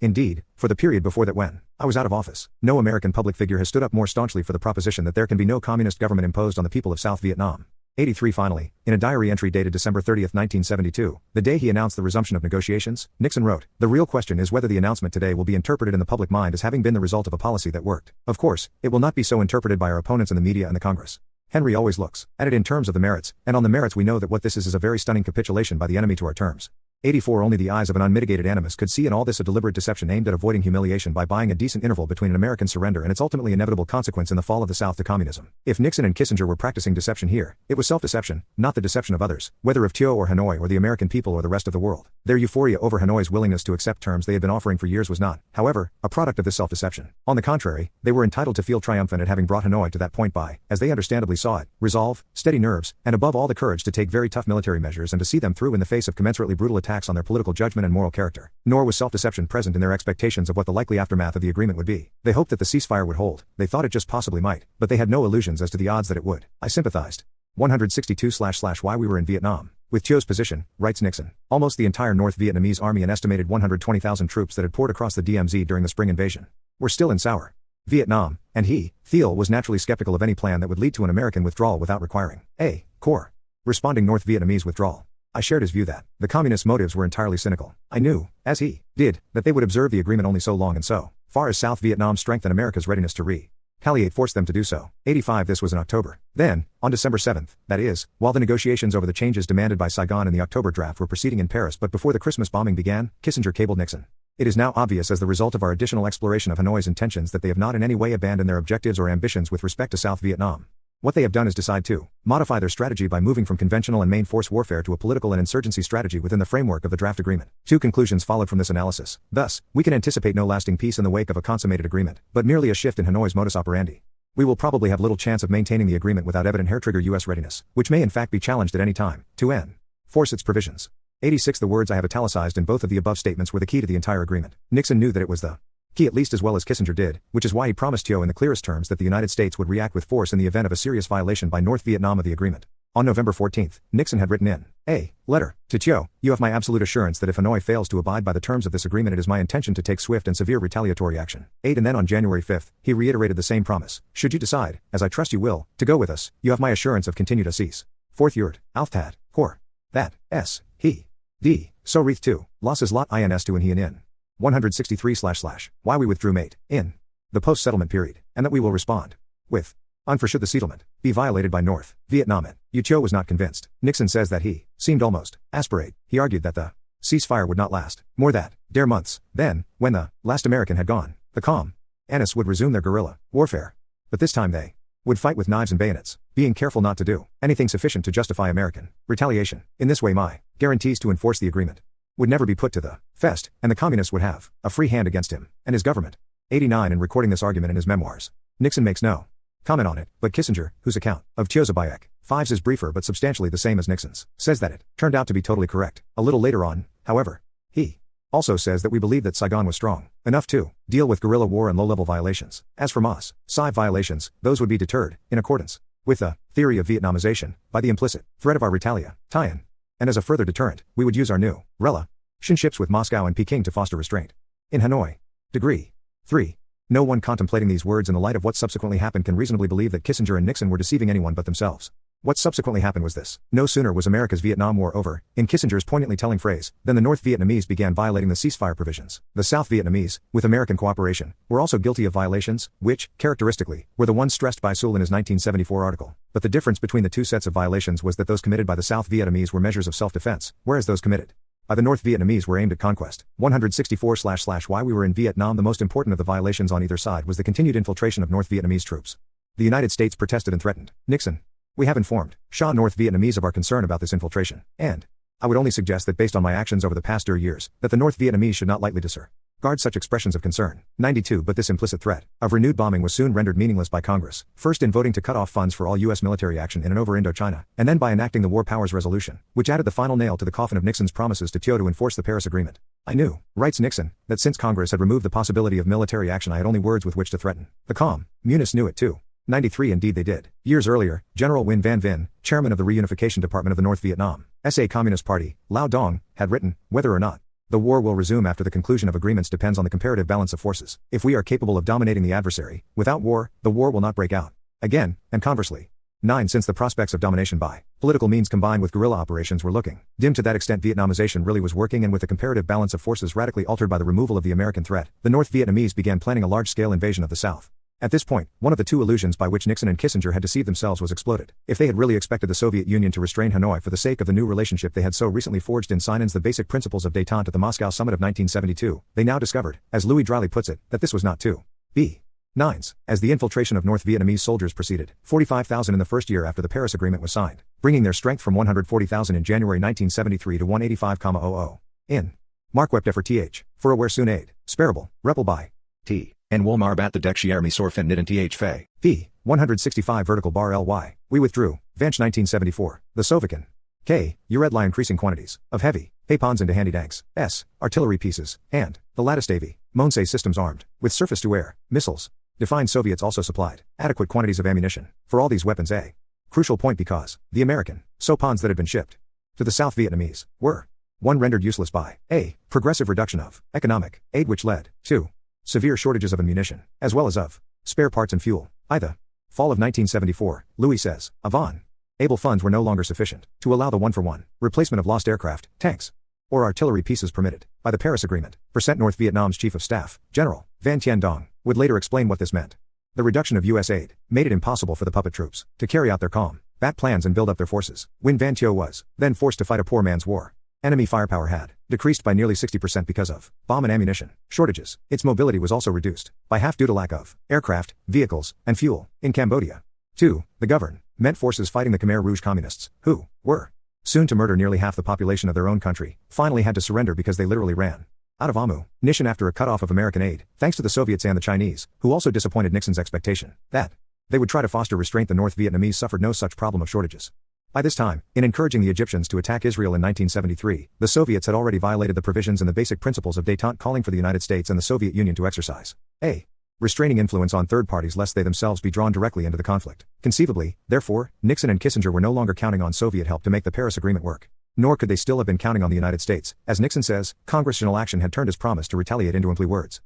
indeed, for the period before that when I was out of office, no American public figure has stood up more staunchly for the proposition that there can be no communist government imposed on the people of South Vietnam. 83 Finally, in a diary entry dated December 30, 1972, the day he announced the resumption of negotiations, Nixon wrote, "The real question is whether the announcement today will be interpreted in the public mind as having been the result of a policy that worked. Of course, it will not be so interpreted by our opponents in the media and the Congress. Henry always looks at it in terms of the merits, and on the merits we know that what this is a very stunning capitulation by the enemy to our terms." 84 Only the eyes of an unmitigated animus could see in all this a deliberate deception aimed at avoiding humiliation by buying a decent interval between an American surrender and its ultimately inevitable consequence in the fall of the South to communism. If Nixon and Kissinger were practicing deception here, it was self-deception, not the deception of others, whether of Thieu or Hanoi or the American people or the rest of the world. Their euphoria over Hanoi's willingness to accept terms they had been offering for years was not, however, a product of this self-deception. On the contrary, they were entitled to feel triumphant at having brought Hanoi to that point by, as they understandably saw it, resolve, steady nerves, and above all the courage to take very tough military measures and to see them through in the face of commensurately brutal attacks on their political judgment and moral character. Nor was self-deception present in their expectations of what the likely aftermath of the agreement would be. They hoped that the ceasefire would hold, they thought it just possibly might, but they had no illusions as to the odds that it would. I sympathized. 162// Why we were in Vietnam. With Thieu's position, writes Nixon, almost the entire North Vietnamese army and estimated 120,000 troops that had poured across the DMZ during the spring invasion were still in sour Vietnam, and he, Thiel, was naturally skeptical of any plan that would lead to an American withdrawal without requiring a corresponding North Vietnamese withdrawal. I shared his view that the communists' motives were entirely cynical. I knew, as he did, that they would observe the agreement only so long and so far as South Vietnam's strength and America's readiness to retaliate forced them to do so. 85 This was in October. Then, on December 7, that is, while the negotiations over the changes demanded by Saigon in the October draft were proceeding in Paris but before the Christmas bombing began, Kissinger cabled Nixon. It is now obvious as the result of our additional exploration of Hanoi's intentions that they have not in any way abandoned their objectives or ambitions with respect to South Vietnam. What they have done is decide to modify their strategy by moving from conventional and main force warfare to a political and insurgency strategy within the framework of the draft agreement. Two conclusions followed from this analysis. Thus, we can anticipate no lasting peace in the wake of a consummated agreement, but merely a shift in Hanoi's modus operandi. We will probably have little chance of maintaining the agreement without evident hair-trigger U.S. readiness, which may in fact be challenged at any time, to enforce its provisions. 86 The words I have italicized in both of the above statements were the key to the entire agreement. Nixon knew that it was the key at least as well as Kissinger did, which is why he promised Thieu in the clearest terms that the United States would react with force in the event of a serious violation by North Vietnam of the agreement. On November 14, Nixon had written in a letter to Thieu, "You have my absolute assurance that if Hanoi fails to abide by the terms of this agreement it is my intention to take swift and severe retaliatory action." 8 And then on January 5, he reiterated the same promise. "Should you decide, as I trust you will, to go with us, you have my assurance of continued cease. Fourth Urt, Alftat, Cor. That, S. He. D. So Reeth 2, Losses Lot Ins 2 and he and in. 163// Why we withdrew mate, in the post-settlement period, and that we will respond with for should the settlement be violated by North Vietnam. Thieu was not convinced. Nixon says that he seemed almost aspirate. He argued that the ceasefire would not last more than dare months. Then, when the last American had gone, the communists would resume their guerrilla warfare. But this time they would fight with knives and bayonets, being careful not to do anything sufficient to justify American retaliation. In this way my guarantees to enforce the agreement would never be put to the test, and the communists would have a free hand against him and his government." 89 In recording this argument in his memoirs, Nixon makes no comment on it, but Kissinger, whose account of Thieu's Bayek 5 is briefer but substantially the same as Nixon's, says that it turned out to be totally correct. A little later on, however, he also says that we believe that Saigon was strong enough to deal with guerrilla war and low-level violations. As for Saigon violations, those would be deterred, in accordance with the theory of Vietnamization, by the implicit threat of our retaliation. And as a further deterrent, we would use our new relationships with Moscow and Peking to foster restraint in Hanoi. Degree 3. No one contemplating these words in the light of what subsequently happened can reasonably believe that Kissinger and Nixon were deceiving anyone but themselves. What subsequently happened was this. No sooner was America's Vietnam War over, in Kissinger's poignantly telling phrase, than the North Vietnamese began violating the ceasefire provisions. The South Vietnamese, with American cooperation, were also guilty of violations, which, characteristically, were the ones stressed by Sewell in his 1974 article. But the difference between the two sets of violations was that those committed by the South Vietnamese were measures of self-defense, whereas those committed by the North Vietnamese were aimed at conquest. 164// Why we were in Vietnam. The most important of the violations on either side was the continued infiltration of North Vietnamese troops. The United States protested and threatened. Nixon: "We have informed Shaw North Vietnamese of our concern about this infiltration, and I would only suggest that based on my actions over the past years, that the North Vietnamese should not lightly disregard such expressions of concern." 92 But this implicit threat of renewed bombing was soon rendered meaningless by Congress, first in voting to cut off funds for all U.S. military action in and over Indochina, and then by enacting the War Powers Resolution, which added the final nail to the coffin of Nixon's promises to Thieu to enforce the Paris Agreement. "I knew," writes Nixon, "that since Congress had removed the possibility of military action I had only words with which to threaten. The communists knew it too." 93 Indeed they did. Years earlier, General Nguyen Van Vinh, chairman of the Reunification Department of the North Vietnam SA Communist Party, Lao Dong, had written, "Whether or not the war will resume after the conclusion of agreements depends on the comparative balance of forces. If we are capable of dominating the adversary, without war, the war will not break out again, and conversely." 9 Since the prospects of domination by political means combined with guerrilla operations were looking dim to that extent Vietnamization really was working, and with the comparative balance of forces radically altered by the removal of the American threat, the North Vietnamese began planning a large-scale invasion of the South. At this point, one of the two illusions by which Nixon and Kissinger had deceived themselves was exploded. If they had really expected the Soviet Union to restrain Hanoi for the sake of the new relationship they had so recently forged in Sinan's The Basic Principles of Détente at the Moscow Summit of 1972, they now discovered, as Louis dryly puts it, that this was not to be. Nines. As the infiltration of North Vietnamese soldiers proceeded, 45,000 in the first year after the Paris Agreement was signed, bringing their strength from 140,000 in January 1973 to 185,000 in. Mark Webster for th. For aware soon aid. Sparable. Repel by. T. And Wolmar bat the Dekshire me sorfen nid and th fay. V. 165 vertical bar ly. We withdrew. Vanch 1974. The Sovican. K. Uredli increasing quantities. Of heavy. Paypons into handy tanks. S. Artillery pieces. And. The Latistavy. Monsei systems armed. With surface-to-air. Missiles. Defined Soviets also supplied. Adequate quantities of ammunition. For all these weapons a. Crucial point because. The American. Sopons that had been shipped. To the South Vietnamese. Were. 1. Rendered useless by. A. Progressive reduction of. Economic. Aid which led. 2. Severe shortages of ammunition, as well as of spare parts and fuel. I. The fall of 1974, Louis says, Avon. Able funds were no longer sufficient to allow the one-for-one replacement of lost aircraft, tanks, or artillery pieces permitted by the Paris Agreement. Percent North Vietnam's Chief of Staff, General Van Tien Dong, would later explain what this meant. The reduction of U.S. aid made it impossible for the puppet troops to carry out their combat plans and build up their forces. When Van Thieu was then forced to fight a poor man's war. Enemy firepower had decreased by nearly 60% because of bomb and ammunition shortages. Its mobility was also reduced by half due to lack of aircraft, vehicles, and fuel in Cambodia. 2. The government forces fighting the Khmer Rouge communists, who were soon to murder nearly half the population of their own country, finally had to surrender because they literally ran out of ammunition after a cutoff of American aid, thanks to the Soviets and the Chinese, who also disappointed Nixon's expectation that they would try to foster restraint. The North Vietnamese suffered no such problem of shortages. By this time, in encouraging the Egyptians to attack Israel in 1973, the Soviets had already violated the provisions in the Basic Principles of Détente, calling for the United States and the Soviet Union to exercise a. restraining influence on third parties lest they themselves be drawn directly into the conflict. Conceivably, therefore, Nixon and Kissinger were no longer counting on Soviet help to make the Paris Agreement work. Nor could they still have been counting on the United States. As Nixon says, congressional action had turned his promise to retaliate into empty words.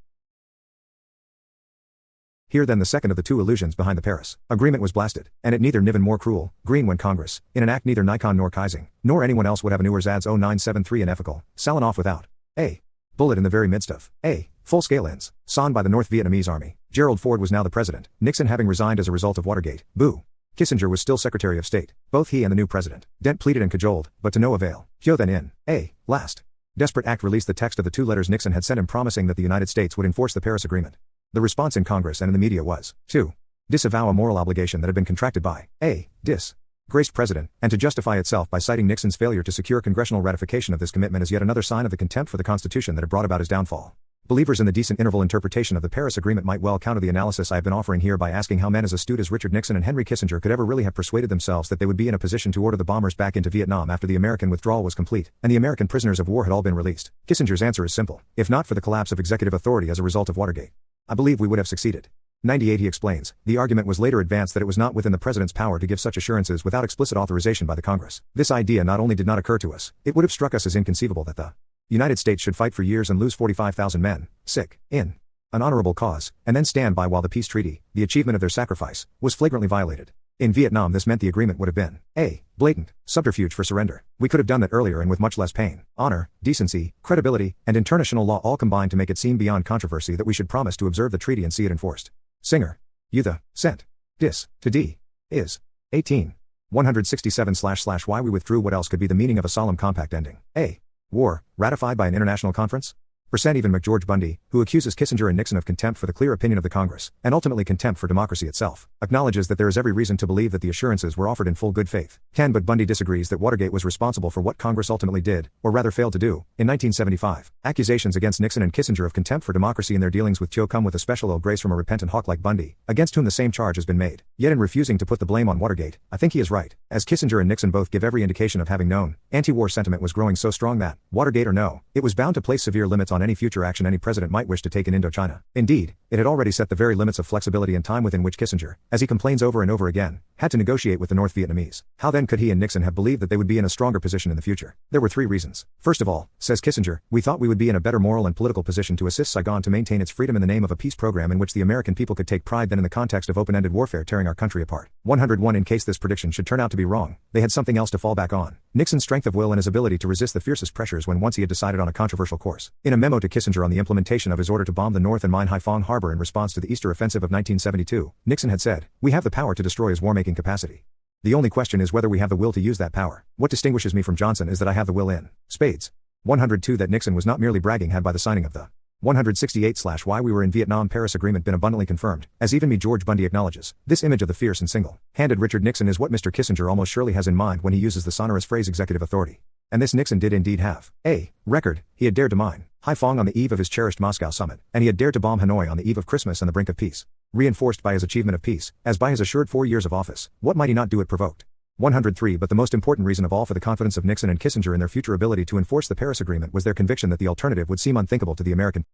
Here then the second of the two illusions behind the Paris Agreement was blasted, and it neither niven more cruel, green when Congress, in an act neither Nikon nor Kaising, nor anyone else would have an Urzad's 0973 and ethical, Salin off without a. bullet in the very midst of a. full-scale ends, sawn by the North Vietnamese army. Gerald Ford was now the president, Nixon having resigned as a result of Watergate. Boo. Kissinger was still Secretary of State. Both he and the new president. Dent pleaded and cajoled, but to no avail. Hyo then in a. last desperate act released the text of the two letters Nixon had sent him promising that the United States would enforce the Paris Agreement. The response in Congress and in the media was, to disavow a moral obligation that had been contracted by a. disgraced president, and to justify itself by citing Nixon's failure to secure congressional ratification of this commitment as yet another sign of the contempt for the Constitution that had brought about his downfall. Believers in the decent interval interpretation of the Paris Agreement might well counter the analysis I have been offering here by asking how men as astute as Richard Nixon and Henry Kissinger could ever really have persuaded themselves that they would be in a position to order the bombers back into Vietnam after the American withdrawal was complete, and the American prisoners of war had all been released. Kissinger's answer is simple: if not for the collapse of executive authority as a result of Watergate, I believe we would have succeeded. 98 He explains, the argument was later advanced that it was not within the president's power to give such assurances without explicit authorization by the Congress. This idea not only did not occur to us, it would have struck us as inconceivable that the United States should fight for years and lose 45,000 men, sick, in an honorable cause, and then stand by while the peace treaty, the achievement of their sacrifice, was flagrantly violated. In Vietnam this meant the agreement would have been a. blatant subterfuge for surrender. We could have done that earlier and with much less pain, honor, decency, credibility, and international law all combined to make it seem beyond controversy that we should promise to observe the treaty and see it enforced. Singer. You the, sent. Dis, to D. Is. 18. 167// Why we withdrew. What else could be the meaning of a solemn compact ending? A. War, ratified by an international conference? Even McGeorge Bundy, who accuses Kissinger and Nixon of contempt for the clear opinion of the Congress, and ultimately contempt for democracy itself, acknowledges that there is every reason to believe that the assurances were offered in full good faith. But Bundy disagrees that Watergate was responsible for what Congress ultimately did, or rather failed to do, in 1975. Accusations against Nixon and Kissinger of contempt for democracy in their dealings with Thieu come with a special ill grace from a repentant hawk like Bundy, against whom the same charge has been made. Yet in refusing to put the blame on Watergate, I think he is right, as Kissinger and Nixon both give every indication of having known anti-war sentiment was growing so strong that, Watergate or no, it was bound to place severe limits on any future action any president might wish to take in Indochina. Indeed, it had already set the very limits of flexibility and time within which Kissinger, as he complains over and over again, had to negotiate with the North Vietnamese. How then could he and Nixon have believed that they would be in a stronger position in the future? There were three reasons. First of all, says Kissinger, we thought we would be in a better moral and political position to assist Saigon to maintain its freedom in the name of a peace program in which the American people could take pride than in the context of open-ended warfare tearing our country apart. 101 In case this prediction should turn out to be wrong, they had something else to fall back on. Nixon's strength of will and his ability to resist the fiercest pressures when once he had decided on a controversial course. In a memo to Kissinger on the implementation of his order to bomb the North and mine Haiphong Harbor in response to the Easter Offensive of 1972, Nixon had said, "We have the power to destroy his war-making capacity. The only question is whether we have the will to use that power. What distinguishes me from Johnson is that I have the will in spades." 102 That Nixon was not merely bragging had by the signing of the 168/Why we were in Vietnam Paris Agreement been abundantly confirmed, as even me George Bundy acknowledges. This image of the fierce and single-handed Richard Nixon is what Mr. Kissinger almost surely has in mind when he uses the sonorous phrase executive authority. And this Nixon did indeed have. A record. He had dared to mine Haiphong on the eve of his cherished Moscow summit, and he had dared to bomb Hanoi on the eve of Christmas and the brink of peace. Reinforced by his achievement of peace, as by his assured 4 years of office, what might he not do it provoked? 103 But the most important reason of all for the confidence of Nixon and Kissinger in their future ability to enforce the Paris Agreement was their conviction that the alternative would seem unthinkable to the American.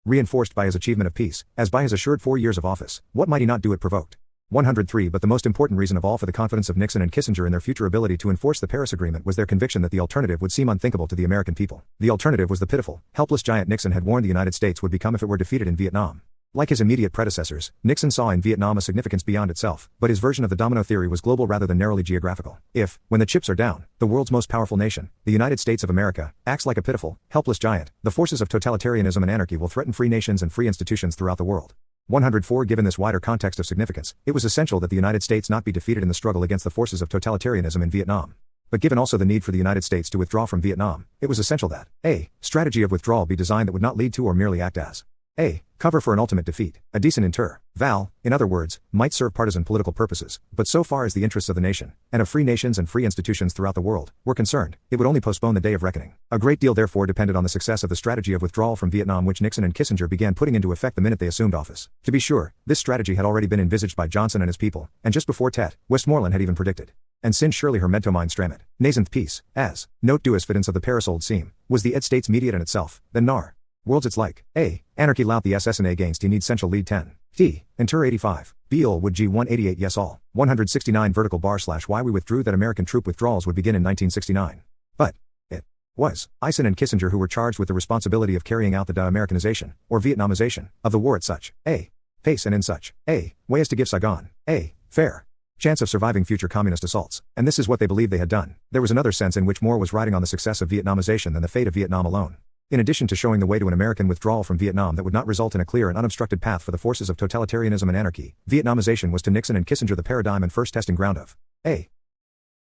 Reinforced by his achievement of peace, as by his assured 4 years of office, what might he not do it provoked? 103 But the most important reason of all for the confidence of Nixon and Kissinger in their future ability to enforce the Paris Agreement was their conviction that the alternative would seem unthinkable to the American people. The alternative was the pitiful, helpless giant Nixon had warned the United States would become if it were defeated in Vietnam. Like his immediate predecessors, Nixon saw in Vietnam a significance beyond itself, but his version of the domino theory was global rather than narrowly geographical. If, when the chips are down, the world's most powerful nation, the United States of America, acts like a pitiful, helpless giant, the forces of totalitarianism and anarchy will threaten free nations and free institutions throughout the world. 104 Given this wider context of significance, it was essential that the United States not be defeated in the struggle against the forces of totalitarianism in Vietnam. But given also the need for the United States to withdraw from Vietnam, it was essential that a strategy of withdrawal be designed that would not lead to or merely act as a cover for an ultimate defeat, a decent interval, in other words, might serve partisan political purposes, but so far as the interests of the nation, and of free nations and free institutions throughout the world, were concerned, it would only postpone the day of reckoning. A great deal therefore depended on the success of the strategy of withdrawal from Vietnam which Nixon and Kissinger began putting into effect the minute they assumed office. To be sure, this strategy had already been envisaged by Johnson and his people, and just before Tet, Westmoreland had even predicted. And since surely her mentomine stramit, nascent peace, as, note duis fidens of the Paris old seem, was the Ed States mediate in itself, then nar. Worlds it's like, A. Anarchy lout the SS and against he need central lead 10. T. Inter 85. Beal would G 188 yes all. 169 vertical bar / why we withdrew that American troop withdrawals would begin in 1969. But it was Eisen and Kissinger who were charged with the responsibility of carrying out the de-Americanization, or Vietnamization, of the war at such a pace and in such a way as to give Saigon a fair chance of surviving future communist assaults, and this is what they believed they had done. There was another sense in which more was riding on the success of Vietnamization than the fate of Vietnam alone. In addition to showing the way to an American withdrawal from Vietnam that would not result in a clear and unobstructed path for the forces of totalitarianism and anarchy, Vietnamization was to Nixon and Kissinger the paradigm and first testing ground of a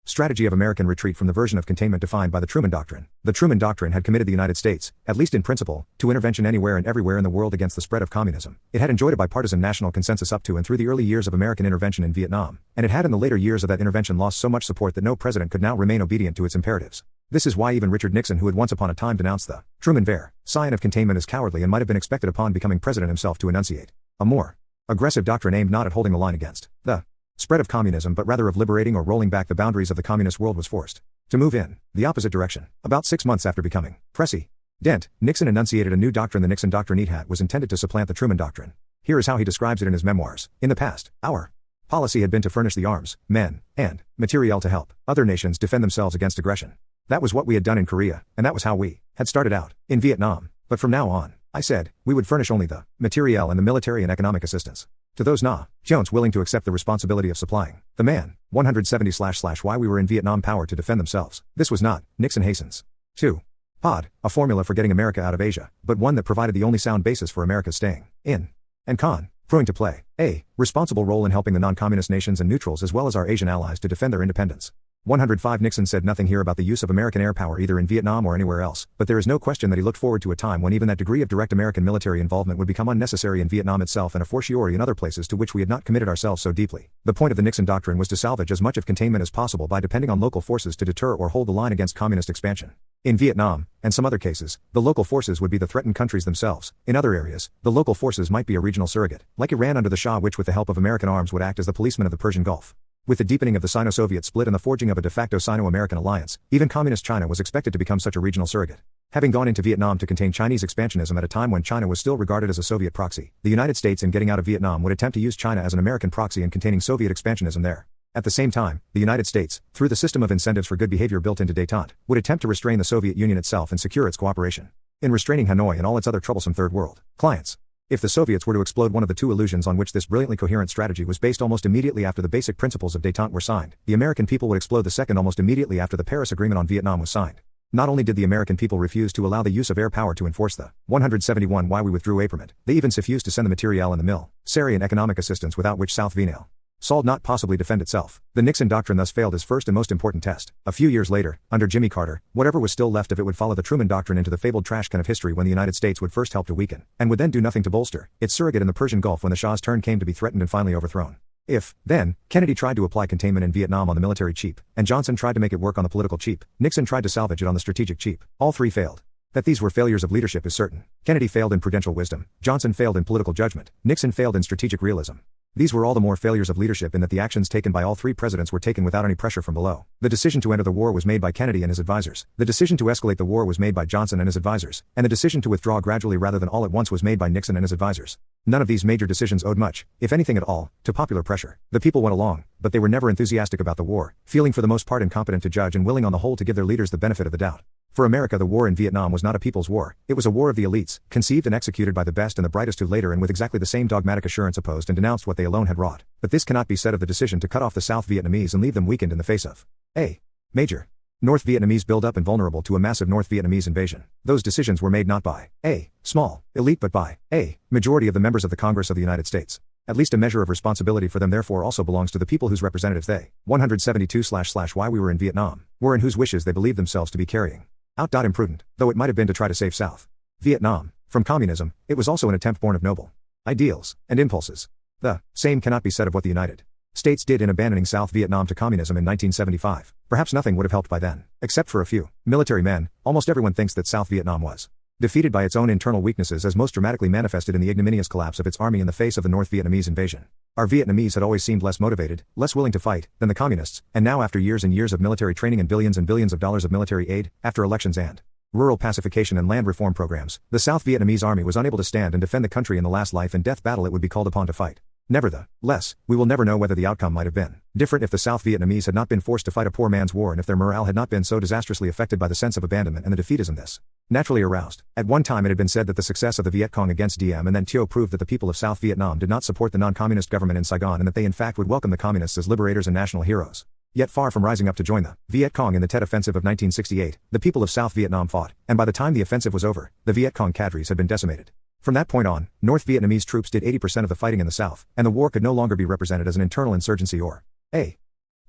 strategy of American retreat from the version of containment defined by the Truman Doctrine. The Truman Doctrine had committed the United States, at least in principle, to intervention anywhere and everywhere in the world against the spread of communism. It had enjoyed a bipartisan national consensus up to and through the early years of American intervention in Vietnam, and it had in the later years of that intervention lost so much support that no president could now remain obedient to its imperatives. This is why even Richard Nixon, who had once upon a time denounced the Truman Ver sign of containment as cowardly and might have been expected upon becoming president himself to enunciate a more aggressive doctrine aimed not at holding the line against the spread of communism but rather of liberating or rolling back the boundaries of the communist world, was forced to move in the opposite direction. About 6 months after becoming President, Nixon enunciated a new doctrine. The Nixon Doctrine was intended to supplant the Truman Doctrine. Here is how he describes it in his memoirs. In the past, our policy had been to furnish the arms, men, and materiel to help other nations defend themselves against aggression. That was what we had done in Korea, and that was how we had started out in Vietnam. But from now on, I said, we would furnish only the materiel and the military and economic assistance to those Jones willing to accept the responsibility of supplying the man. 170 / why we were in Vietnam power to defend themselves. This was not, Nixon hastens to pod, a formula for getting America out of Asia, but one that provided the only sound basis for America's staying in, and proving to play a responsible role in helping the non-communist nations and neutrals as well as our Asian allies to defend their independence. 105 Nixon said nothing here about the use of American air power either in Vietnam or anywhere else, but there is no question that he looked forward to a time when even that degree of direct American military involvement would become unnecessary in Vietnam itself and a fortiori in other places to which we had not committed ourselves so deeply. The point of the Nixon Doctrine was to salvage as much of containment as possible by depending on local forces to deter or hold the line against communist expansion. In Vietnam, and some other cases, the local forces would be the threatened countries themselves. In other areas, the local forces might be a regional surrogate, like Iran under the Shah, which with the help of American arms would act as the policeman of the Persian Gulf. With the deepening of the Sino-Soviet split and the forging of a de facto Sino-American alliance, even Communist China was expected to become such a regional surrogate. Having gone into Vietnam to contain Chinese expansionism at a time when China was still regarded as a Soviet proxy, the United States in getting out of Vietnam would attempt to use China as an American proxy in containing Soviet expansionism there. At the same time, the United States, through the system of incentives for good behavior built into détente, would attempt to restrain the Soviet Union itself and secure its cooperation in restraining Hanoi and all its other troublesome third world clients. If the Soviets were to explode one of the two illusions on which this brilliantly coherent strategy was based almost immediately after the basic principles of détente were signed, the American people would explode the second almost immediately after the Paris Agreement on Vietnam was signed. Not only did the American people refuse to allow the use of air power to enforce the 171 why we withdrew Aprement, they even refused to send the materiel in the mil, Syrian economic assistance without which South Vietnam Saul not possibly defend itself. The Nixon Doctrine thus failed as first and most important test. A few years later, under Jimmy Carter, whatever was still left of it would follow the Truman Doctrine into the fabled trash can of history when the United States would first help to weaken, and would then do nothing to bolster, its surrogate in the Persian Gulf when the Shah's turn came to be threatened and finally overthrown. If, then, Kennedy tried to apply containment in Vietnam on the military cheap, and Johnson tried to make it work on the political cheap, Nixon tried to salvage it on the strategic cheap. All three failed. That these were failures of leadership is certain. Kennedy failed in prudential wisdom, Johnson failed in political judgment, Nixon failed in strategic realism. These were all the more failures of leadership in that the actions taken by all three presidents were taken without any pressure from below. The decision to enter the war was made by Kennedy and his advisors. The decision to escalate the war was made by Johnson and his advisors. And the decision to withdraw gradually rather than all at once was made by Nixon and his advisors. None of these major decisions owed much, if anything at all, to popular pressure. The people went along, but they were never enthusiastic about the war, feeling for the most part incompetent to judge and willing on the whole to give their leaders the benefit of the doubt. For America, the war in Vietnam was not a people's war, it was a war of the elites, conceived and executed by the best and the brightest who later and with exactly the same dogmatic assurance opposed and denounced what they alone had wrought. But this cannot be said of the decision to cut off the South Vietnamese and leave them weakened in the face of a major North Vietnamese build-up and vulnerable to a massive North Vietnamese invasion. Those decisions were made not by a small elite but by a majority of the members of the Congress of the United States. At least a measure of responsibility for them therefore also belongs to the people whose representatives they 172/why we were in Vietnam were and whose wishes they believed themselves to be carrying out. Imprudent, though it might have been to try to save South Vietnam from communism, it was also an attempt born of noble ideals and impulses. The same cannot be said of what the United States did in abandoning South Vietnam to communism in 1975. Perhaps nothing would have helped by then, except for a few military men. Almost everyone thinks that South Vietnam was defeated by its own internal weaknesses as most dramatically manifested in the ignominious collapse of its army in the face of the North Vietnamese invasion. Our Vietnamese had always seemed less motivated, less willing to fight, than the communists, and now after years and years of military training and billions of dollars of military aid, after elections and rural pacification and land reform programs, the South Vietnamese army was unable to stand and defend the country in the last life and death battle it would be called upon to fight. Nevertheless, we will never know whether the outcome might have been different if the South Vietnamese had not been forced to fight a poor man's war and if their morale had not been so disastrously affected by the sense of abandonment and the defeatism this naturally aroused. At one time it had been said that the success of the Viet Cong against Diem and then Thio proved that the people of South Vietnam did not support the non-communist government in Saigon and that they in fact would welcome the communists as liberators and national heroes. Yet far from rising up to join the Viet Cong in the Tet Offensive of 1968, the people of South Vietnam fought, and by the time the offensive was over, the Viet Cong cadres had been decimated. From that point on, North Vietnamese troops did 80% of the fighting in the South, and the war could no longer be represented as an internal insurgency or a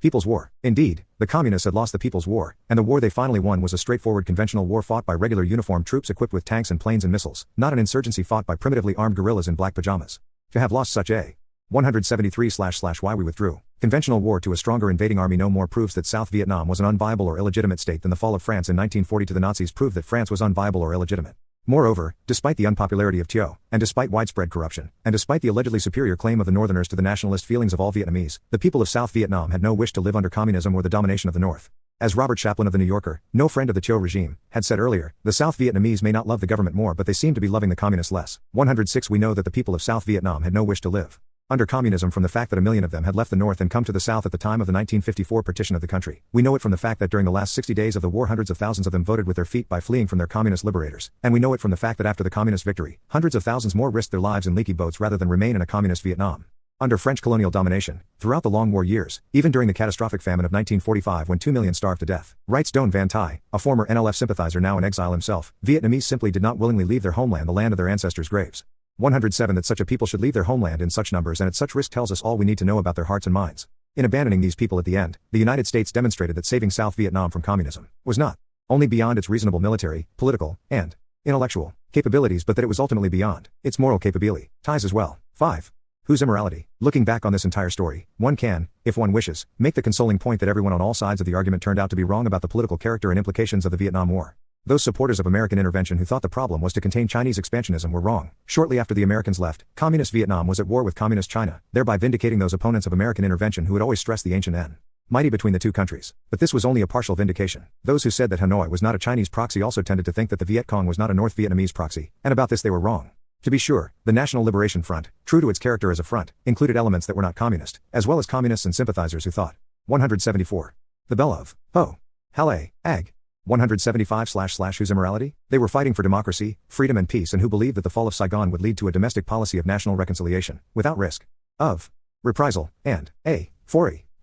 people's war. Indeed, the communists had lost the people's war, and the war they finally won was a straightforward conventional war fought by regular uniformed troops equipped with tanks and planes and missiles, not an insurgency fought by primitively armed guerrillas in black pajamas. To have lost such a 173/why we withdrew conventional war to a stronger invading army no more proves that South Vietnam was an unviable or illegitimate state than the fall of France in 1940 to the Nazis proved that France was unviable or illegitimate. Moreover, despite the unpopularity of Thio, and despite widespread corruption, and despite the allegedly superior claim of the Northerners to the nationalist feelings of all Vietnamese, the people of South Vietnam had no wish to live under communism or the domination of the North. As Robert Chaplin of The New Yorker, no friend of the Thio regime, had said earlier, the South Vietnamese may not love the government more but they seem to be loving the communists less. 106 We know that the people of South Vietnam had no wish to live under communism from the fact that a million of them had left the North and come to the South at the time of the 1954 partition of the country. We know it from the fact that during the last 60 days of the war hundreds of thousands of them voted with their feet by fleeing from their communist liberators. And we know it from the fact that after the communist victory, hundreds of thousands more risked their lives in leaky boats rather than remain in a communist Vietnam. Under French colonial domination, throughout the long war years, even during the catastrophic famine of 1945 when 2 million starved to death, writes Don Van Thai, a former NLF sympathizer now in exile himself, Vietnamese simply did not willingly leave their homeland, the land of their ancestors' graves. 107 That such a people should leave their homeland in such numbers and at such risk tells us all we need to know about their hearts and minds. In abandoning these people at the end, the United States demonstrated that saving South Vietnam from communism was not only beyond its reasonable military, political, and intellectual capabilities but that it was ultimately beyond its moral capability, ties as well. 5. Whose immorality? Looking back on this entire story, one can, if one wishes, make the consoling point that everyone on all sides of the argument turned out to be wrong about the political character and implications of the Vietnam War. Those supporters of American intervention who thought the problem was to contain Chinese expansionism were wrong. Shortly after the Americans left, Communist Vietnam was at war with Communist China, thereby vindicating those opponents of American intervention who had always stressed the ancient and mighty between the two countries. But this was only a partial vindication. Those who said that Hanoi was not a Chinese proxy also tended to think that the Viet Cong was not a North Vietnamese proxy, and about this they were wrong. To be sure, the National Liberation Front, true to its character as a front, included elements that were not communist, as well as communists and sympathizers who thought. 174. The Bell of Ho, Halle, Ag, 175 whose immorality? They were fighting for democracy, freedom and peace and who believed that the fall of Saigon would lead to a domestic policy of national reconciliation, without risk of reprisal, and a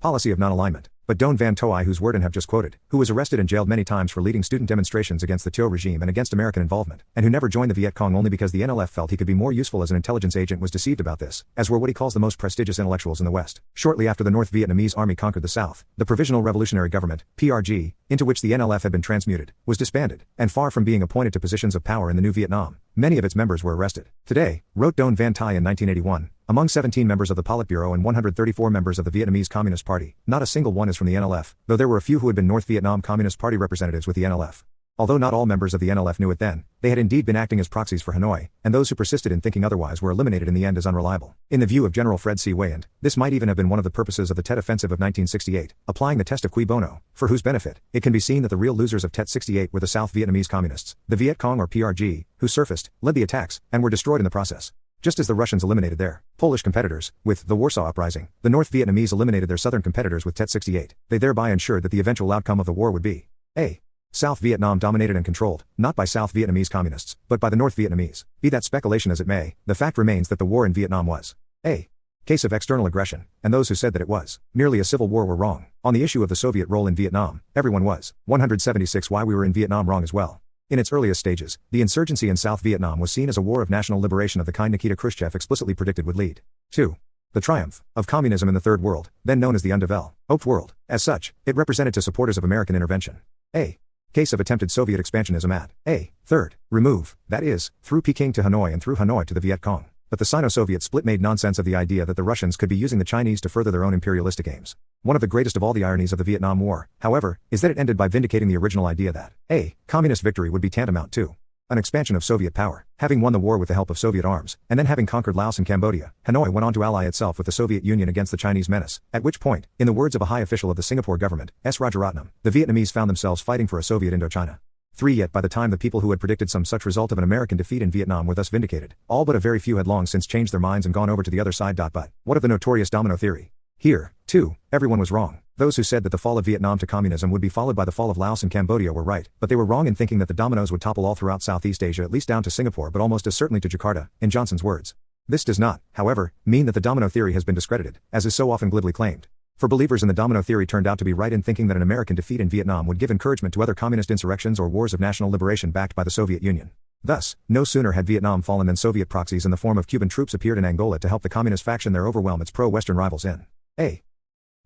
policy of non-alignment. But Don Van Toei, whose word I have just quoted, who was arrested and jailed many times for leading student demonstrations against the Thieu regime and against American involvement, and who never joined the Viet Cong only because the NLF felt he could be more useful as an intelligence agent, was deceived about this, as were what he calls the most prestigious intellectuals in the West. Shortly after the North Vietnamese army conquered the South, the Provisional Revolutionary Government, PRG, into which the NLF had been transmuted, was disbanded, and far from being appointed to positions of power in the new Vietnam, many of its members were arrested. Today, wrote Don Van Toei in 1981, among 17 members of the Politburo and 134 members of the Vietnamese Communist Party, not a single one is from the NLF, though there were a few who had been North Vietnam Communist Party representatives with the NLF. Although not all members of the NLF knew it then, they had indeed been acting as proxies for Hanoi, and those who persisted in thinking otherwise were eliminated in the end as unreliable. In the view of General Fred C. Weyand, this might even have been one of the purposes of the Tet Offensive of 1968, applying the test of cui bono, for whose benefit, it can be seen that the real losers of Tet 68 were the South Vietnamese Communists, the Viet Cong or PRG, who surfaced, led the attacks, and were destroyed in the process. Just as the Russians eliminated their Polish competitors with the Warsaw Uprising, the North Vietnamese eliminated their southern competitors with Tet 68. They thereby ensured that the eventual outcome of the war would be a. South Vietnam dominated and controlled, not by South Vietnamese communists, but by the North Vietnamese. Be that speculation as it may, the fact remains that the war in Vietnam was a case of external aggression, and those who said that it was merely a civil war were wrong. On the issue of the Soviet role in Vietnam, everyone was 176 why we were in Vietnam wrong as well. In its earliest stages, the insurgency in South Vietnam was seen as a war of national liberation of the kind Nikita Khrushchev explicitly predicted would lead to the triumph of communism in the Third World, then known as the undeveloped world. As such, it represented to supporters of American intervention a case of attempted Soviet expansionism at a third remove, that is, through Peking to Hanoi and through Hanoi to the Viet Cong. But the Sino-Soviet split made nonsense of the idea that the Russians could be using the Chinese to further their own imperialistic aims. One of the greatest of all the ironies of the Vietnam War, however, is that it ended by vindicating the original idea that a communist victory would be tantamount to an expansion of Soviet power. Having won the war with the help of Soviet arms, and then having conquered Laos and Cambodia, Hanoi went on to ally itself with the Soviet Union against the Chinese menace, at which point, in the words of a high official of the Singapore government, S. Rajaratnam, the Vietnamese found themselves fighting for a Soviet Indochina. 3. Yet by the time the people who had predicted some such result of an American defeat in Vietnam were thus vindicated, all but a very few had long since changed their minds and gone over to the other side. But what of the notorious domino theory? Here, too, everyone was wrong. Those who said that the fall of Vietnam to communism would be followed by the fall of Laos and Cambodia were right, but they were wrong in thinking that the dominoes would topple all throughout Southeast Asia, at least down to Singapore, but almost as certainly to Jakarta, in Johnson's words. This does not, however, mean that the domino theory has been discredited, as is so often glibly claimed. For believers in the domino theory turned out to be right in thinking that an American defeat in Vietnam would give encouragement to other communist insurrections or wars of national liberation backed by the Soviet Union. Thus, no sooner had Vietnam fallen than Soviet proxies in the form of Cuban troops appeared in Angola to help the communist faction there overwhelm its pro-Western rivals in a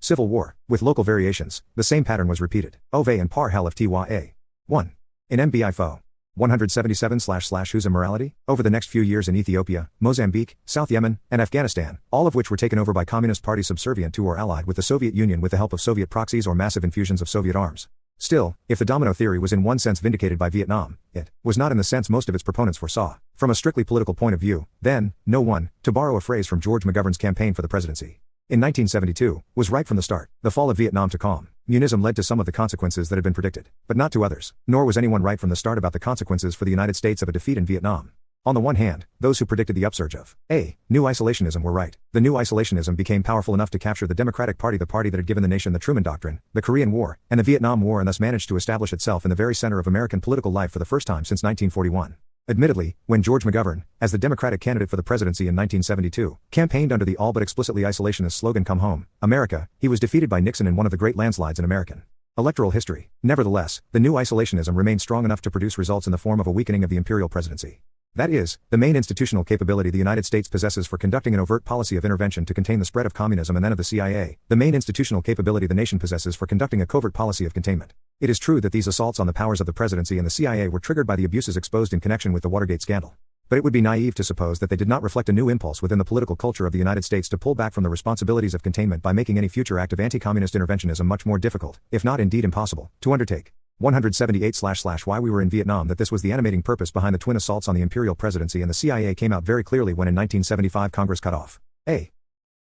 civil war, with local variations. The same pattern was repeated. Ove and par hell of Tya. 1. In MBI Fo. 177/ whose immorality? Over the next few years in Ethiopia, Mozambique, South Yemen, and Afghanistan, all of which were taken over by communist parties subservient to or allied with the Soviet Union with the help of Soviet proxies or massive infusions of Soviet arms. Still, if the domino theory was in one sense vindicated by Vietnam, it was not in the sense most of its proponents foresaw. From a strictly political point of view, then, no one, to borrow a phrase from George McGovern's campaign for the presidency in 1972, was right from the start. The fall of Vietnam to communism led to some of the consequences that had been predicted, but not to others, nor was anyone right from the start about the consequences for the United States of a defeat in Vietnam. On the one hand, those who predicted the upsurge of a new isolationism were right. The new isolationism became powerful enough to capture the Democratic Party, the party that had given the nation the Truman Doctrine, the Korean War, and the Vietnam War, and thus managed to establish itself in the very center of American political life for the first time since 1941. Admittedly, when George McGovern, as the Democratic candidate for the presidency in 1972, campaigned under the all but explicitly isolationist slogan "Come Home, America," he was defeated by Nixon in one of the great landslides in American electoral history. Nevertheless, the new isolationism remained strong enough to produce results in the form of a weakening of the imperial presidency. That is, the main institutional capability the United States possesses for conducting an overt policy of intervention to contain the spread of communism and then of the CIA, the main institutional capability the nation possesses for conducting a covert policy of containment. It is true that these assaults on the powers of the presidency and the CIA were triggered by the abuses exposed in connection with the Watergate scandal. But it would be naive to suppose that they did not reflect a new impulse within the political culture of the United States to pull back from the responsibilities of containment by making any future act of anti-communist interventionism much more difficult, if not indeed impossible, to undertake. 178/ why we were in Vietnam. That this was the animating purpose behind the twin assaults on the imperial presidency and the CIA came out very clearly when in 1975 Congress cut off a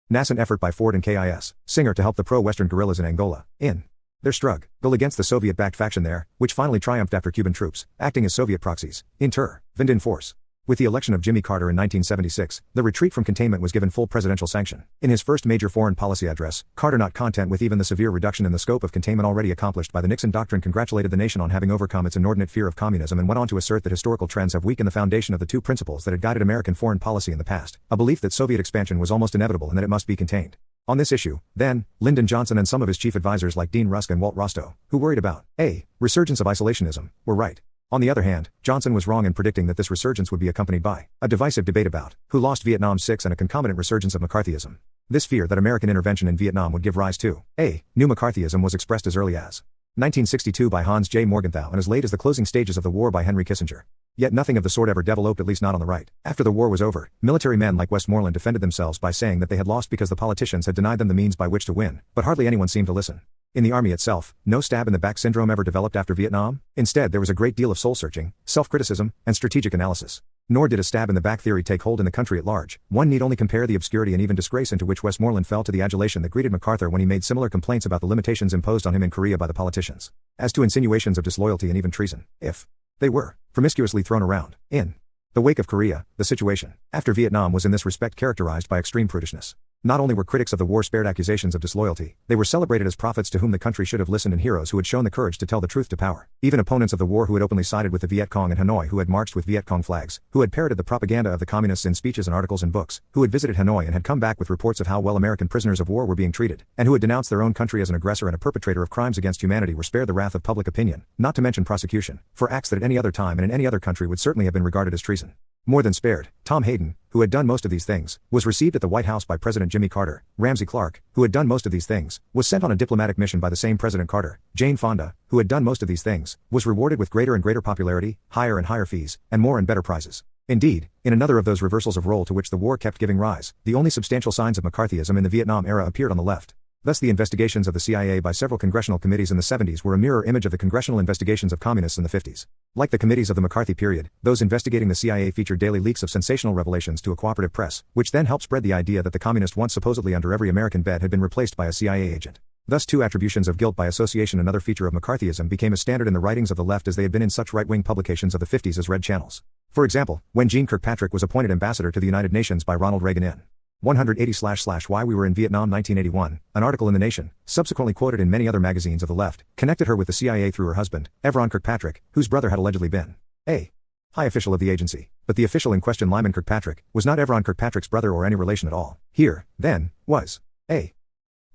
nascent effort by Ford and K.I.S. Singer to help the pro-Western guerrillas in Angola, in their struggle against the Soviet-backed faction there, which finally triumphed after Cuban troops, acting as Soviet proxies, intervened in force. With the election of Jimmy Carter in 1976, the retreat from containment was given full presidential sanction. In his first major foreign policy address, Carter, not content with even the severe reduction in the scope of containment already accomplished by the Nixon Doctrine, congratulated the nation on having overcome its inordinate fear of communism and went on to assert that historical trends have weakened the foundation of the two principles that had guided American foreign policy in the past, a belief that Soviet expansion was almost inevitable and that it must be contained. On this issue, then, Lyndon Johnson and some of his chief advisors like Dean Rusk and Walt Rostow, who worried about a resurgence of isolationism, were right. On the other hand, Johnson was wrong in predicting that this resurgence would be accompanied by a divisive debate about who lost Vietnam VI and a concomitant resurgence of McCarthyism. This fear that American intervention in Vietnam would give rise to a new McCarthyism was expressed as early as 1962 by Hans J. Morgenthau and as late as the closing stages of the war by Henry Kissinger. Yet nothing of the sort ever developed, at least not on the right. After the war was over, military men like Westmoreland defended themselves by saying that they had lost because the politicians had denied them the means by which to win, but hardly anyone seemed to listen. In the Army itself, no stab-in-the-back syndrome ever developed after Vietnam. Instead, there was a great deal of soul-searching, self-criticism, and strategic analysis. Nor did a stab-in-the-back theory take hold in the country at large. One need only compare the obscurity and even disgrace into which Westmoreland fell to the adulation that greeted MacArthur when he made similar complaints about the limitations imposed on him in Korea by the politicians. As to insinuations of disloyalty and even treason, if they were promiscuously thrown around in the wake of Korea, the situation after Vietnam was in this respect characterized by extreme prudishness. Not only were critics of the war spared accusations of disloyalty, they were celebrated as prophets to whom the country should have listened and heroes who had shown the courage to tell the truth to power. Even opponents of the war who had openly sided with the Viet Cong in Hanoi, who had marched with Viet Cong flags, who had parroted the propaganda of the communists in speeches and articles and books, who had visited Hanoi and had come back with reports of how well American prisoners of war were being treated, and who had denounced their own country as an aggressor and a perpetrator of crimes against humanity were spared the wrath of public opinion, not to mention prosecution, for acts that at any other time and in any other country would certainly have been regarded as treason. More than spared, Tom Hayden, who had done most of these things, was received at the White House by President Jimmy Carter. Ramsey Clark, who had done most of these things, was sent on a diplomatic mission by the same President Carter. Jane Fonda, who had done most of these things, was rewarded with greater and greater popularity, higher and higher fees, and more and better prizes. Indeed, in another of those reversals of role to which the war kept giving rise, the only substantial signs of McCarthyism in the Vietnam era appeared on the left. Thus the investigations of the CIA by several congressional committees in the 70s were a mirror image of the congressional investigations of communists in the 50s. Like the committees of the McCarthy period, those investigating the CIA featured daily leaks of sensational revelations to a cooperative press, which then helped spread the idea that the communist once supposedly under every American bed had been replaced by a CIA agent. Thus two attributions of guilt by association, another feature of McCarthyism, became a standard in the writings of the left as they had been in such right-wing publications of the 50s as Red Channels. For example, when Jeane Kirkpatrick was appointed ambassador to the United Nations by Ronald Reagan in 180// Why We Were in Vietnam 1981, an article in The Nation, subsequently quoted in many other magazines of the left, connected her with the CIA through her husband, Evron Kirkpatrick, whose brother had allegedly been a high official of the agency. But the official in question, Lyman Kirkpatrick, was not Evron Kirkpatrick's brother or any relation at all. Here, then, was a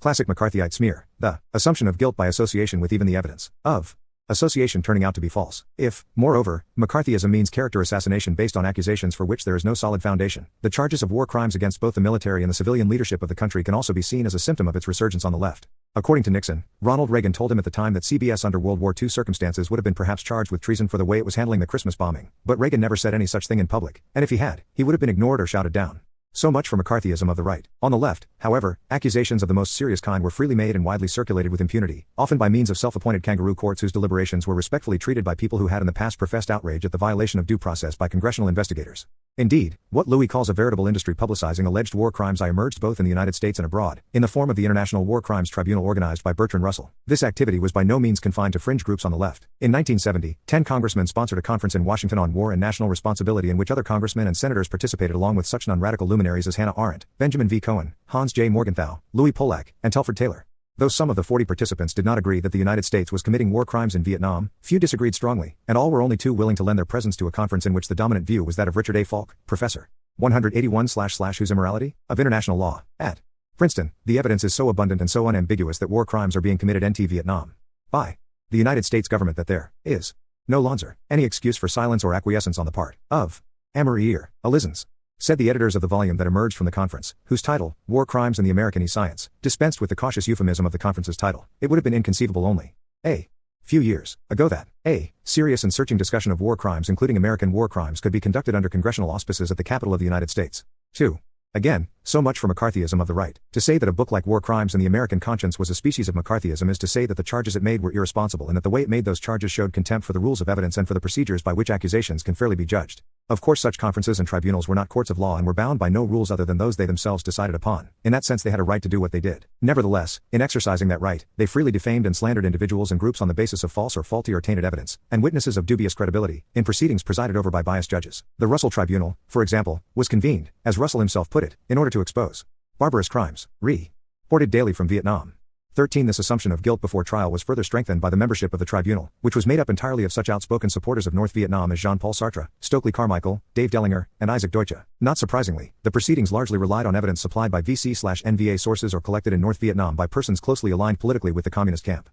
classic McCarthyite smear, the assumption of guilt by association with even the evidence of association turning out to be false. If, moreover, McCarthyism means character assassination based on accusations for which there is no solid foundation, the charges of war crimes against both the military and the civilian leadership of the country can also be seen as a symptom of its resurgence on the left. According to Nixon, Ronald Reagan told him at the time that CBS under World War II circumstances would have been perhaps charged with treason for the way it was handling the Christmas bombing, but Reagan never said any such thing in public, and if he had, he would have been ignored or shouted down. So much for McCarthyism of the right. On the left, however, accusations of the most serious kind were freely made and widely circulated with impunity, often by means of self-appointed kangaroo courts whose deliberations were respectfully treated by people who had in the past professed outrage at the violation of due process by congressional investigators. Indeed, what Louis calls a veritable industry publicizing alleged war crimes emerged both in the United States and abroad, in the form of the International War Crimes Tribunal organized by Bertrand Russell. This activity was by no means confined to fringe groups on the left. In 1970, 10 congressmen sponsored a conference in Washington on war and national responsibility in which other congressmen and senators participated along with such non-radical luminaries as Hannah Arendt, Benjamin V. Cohen, Hans J. Morgenthau, Louis Pollack, and Telford Taylor. Though some of the 40 participants did not agree that the United States was committing war crimes in Vietnam, few disagreed strongly, and all were only too willing to lend their presence to a conference in which the dominant view was that of Richard A. Falk, Professor 181// Whose Immorality? Of International Law, at Princeton. The evidence is so abundant and so unambiguous that war crimes are being committed NT Vietnam by the United States government that there is no longer any excuse for silence or acquiescence on the part of Amory or Alizans. Said the editors of the volume that emerged from the conference, whose title, War Crimes in the American E-Science, dispensed with the cautious euphemism of the conference's title. It would have been inconceivable only a few years ago that a serious and searching discussion of war crimes, including American war crimes, could be conducted under congressional auspices at the Capitol of the United States. 2. Again, so much for McCarthyism of the right. To say that a book like War Crimes in the American Conscience was a species of McCarthyism is to say that the charges it made were irresponsible and that the way it made those charges showed contempt for the rules of evidence and for the procedures by which accusations can fairly be judged. Of course, such conferences and tribunals were not courts of law and were bound by no rules other than those they themselves decided upon. In that sense, they had a right to do what they did. Nevertheless, in exercising that right, they freely defamed and slandered individuals and groups on the basis of false or faulty or tainted evidence, and witnesses of dubious credibility, in proceedings presided over by biased judges. The Russell Tribunal, for example, was convened, as Russell himself put it, in order to expose barbarous crimes, reported daily from Vietnam. 13. This assumption of guilt before trial was further strengthened by the membership of the tribunal, which was made up entirely of such outspoken supporters of North Vietnam as Jean-Paul Sartre, Stokely Carmichael, Dave Dellinger, and Isaac Deutsche. Not surprisingly, the proceedings largely relied on evidence supplied by VC/NVA sources or collected in North Vietnam by persons closely aligned politically with the communist camp.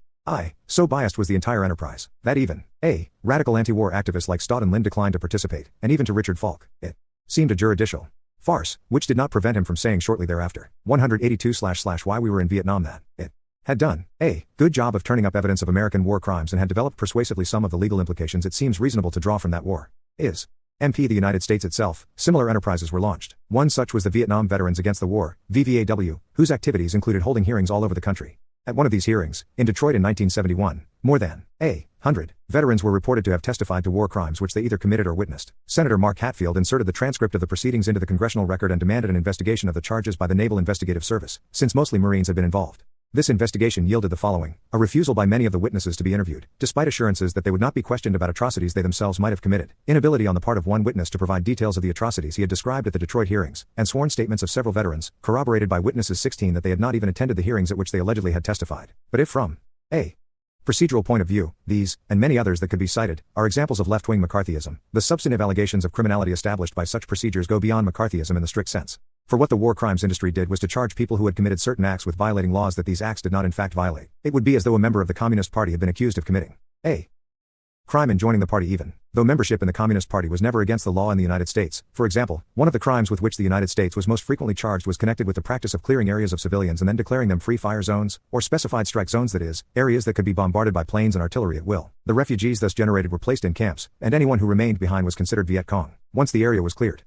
So biased was the entire enterprise, that even radical anti-war activists like Staudt and Lin declined to participate, and even to Richard Falk, it seemed a juridical farce, which did not prevent him from saying shortly thereafter, 182//why we were in Vietnam that it had done a good job of turning up evidence of American war crimes and had developed persuasively some of the legal implications it seems reasonable to draw from that war. The United States itself, similar enterprises were launched. One such was the Vietnam Veterans Against the War, VVAW, whose activities included holding hearings all over the country. At one of these hearings, in Detroit in 1971, more than 100 veterans were reported to have testified to war crimes which they either committed or witnessed. Senator Mark Hatfield inserted the transcript of the proceedings into the congressional record and demanded an investigation of the charges by the Naval Investigative Service, since mostly Marines had been involved. This investigation yielded the following: a refusal by many of the witnesses to be interviewed, despite assurances that they would not be questioned about atrocities they themselves might have committed, inability on the part of one witness to provide details of the atrocities he had described at the Detroit hearings, and sworn statements of several veterans, corroborated by witnesses 16 that they had not even attended the hearings at which they allegedly had testified. But if from a procedural point of view, these, and many others that could be cited, are examples of left-wing McCarthyism, the substantive allegations of criminality established by such procedures go beyond McCarthyism in the strict sense. For what the war crimes industry did was to charge people who had committed certain acts with violating laws that these acts did not in fact violate. It would be as though a member of the Communist Party had been accused of committing a crime in joining the party even though membership in the Communist Party was never against the law in the United States. For example, one of the crimes with which the United States was most frequently charged was connected with the practice of clearing areas of civilians and then declaring them free fire zones, or specified strike zones, that is, areas that could be bombarded by planes and artillery at will. The refugees thus generated were placed in camps, and anyone who remained behind was considered Viet Cong. Once the area was cleared.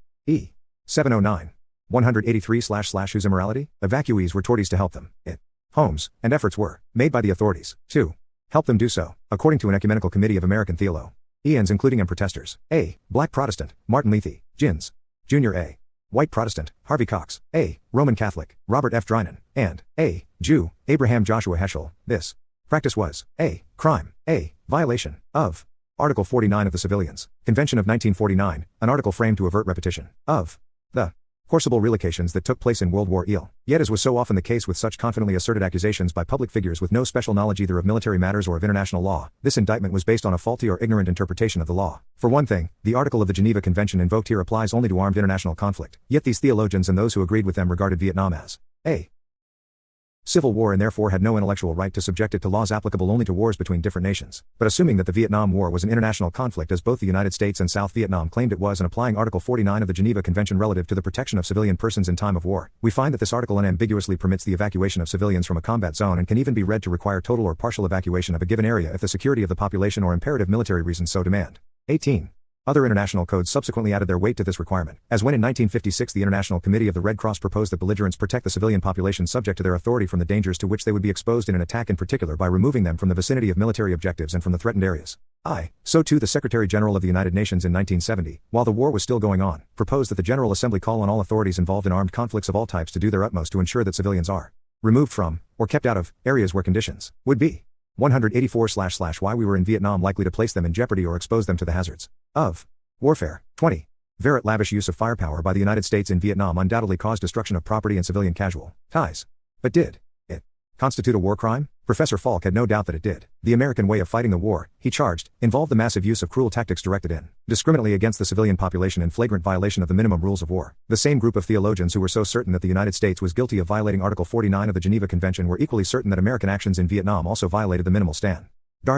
709. 183/ whose immorality? Evacuees were torties to help them. Homes, and efforts were made by the authorities to help them do so, according to an ecumenical committee of American theologians, including and protesters. Black Protestant, Martin Lethe, Gins. Jr. White Protestant, Harvey Cox. Roman Catholic, Robert F. Drinan. And Jew, Abraham Joshua Heschel. This practice was crime, violation of Article 49 of the Civilians Convention of 1949, an article framed to avert repetition of the forcible relocations that took place in World War II. Yet, as was so often the case with such confidently asserted accusations by public figures with no special knowledge either of military matters or of international law, this indictment was based on a faulty or ignorant interpretation of the law. For one thing, the article of the Geneva Convention invoked here applies only to armed international conflict, yet these theologians and those who agreed with them regarded Vietnam as a civil war and therefore had no intellectual right to subject it to laws applicable only to wars between different nations. But assuming that the Vietnam War was an international conflict as both the United States and South Vietnam claimed it was, and applying Article 49 of the Geneva Convention relative to the protection of civilian persons in time of war, we find that this article unambiguously permits the evacuation of civilians from a combat zone and can even be read to require total or partial evacuation of a given area if the security of the population or imperative military reasons so demand. 18. Other international codes subsequently added their weight to this requirement, as when in 1956 the International Committee of the Red Cross proposed that belligerents protect the civilian population subject to their authority from the dangers to which they would be exposed in an attack, in particular by removing them from the vicinity of military objectives and from the threatened areas. So too the Secretary General of the United Nations in 1970, while the war was still going on, proposed that the General Assembly call on all authorities involved in armed conflicts of all types to do their utmost to ensure that civilians are removed from, or kept out of, areas where conditions would be 184//why we were in Vietnam likely to place them in jeopardy or expose them to the hazards of warfare. 20. Very lavish use of firepower by the United States in Vietnam undoubtedly caused destruction of property and civilian casualties. But did it constitute a war crime? Professor Falk had no doubt that it did. The American way of fighting the war, he charged, involved the massive use of cruel tactics directed indiscriminately against the civilian population in flagrant violation of the minimum rules of war. The same group of theologians who were so certain that the United States was guilty of violating Article 49 of the Geneva Convention were equally certain that American actions in Vietnam also violated the minimal standards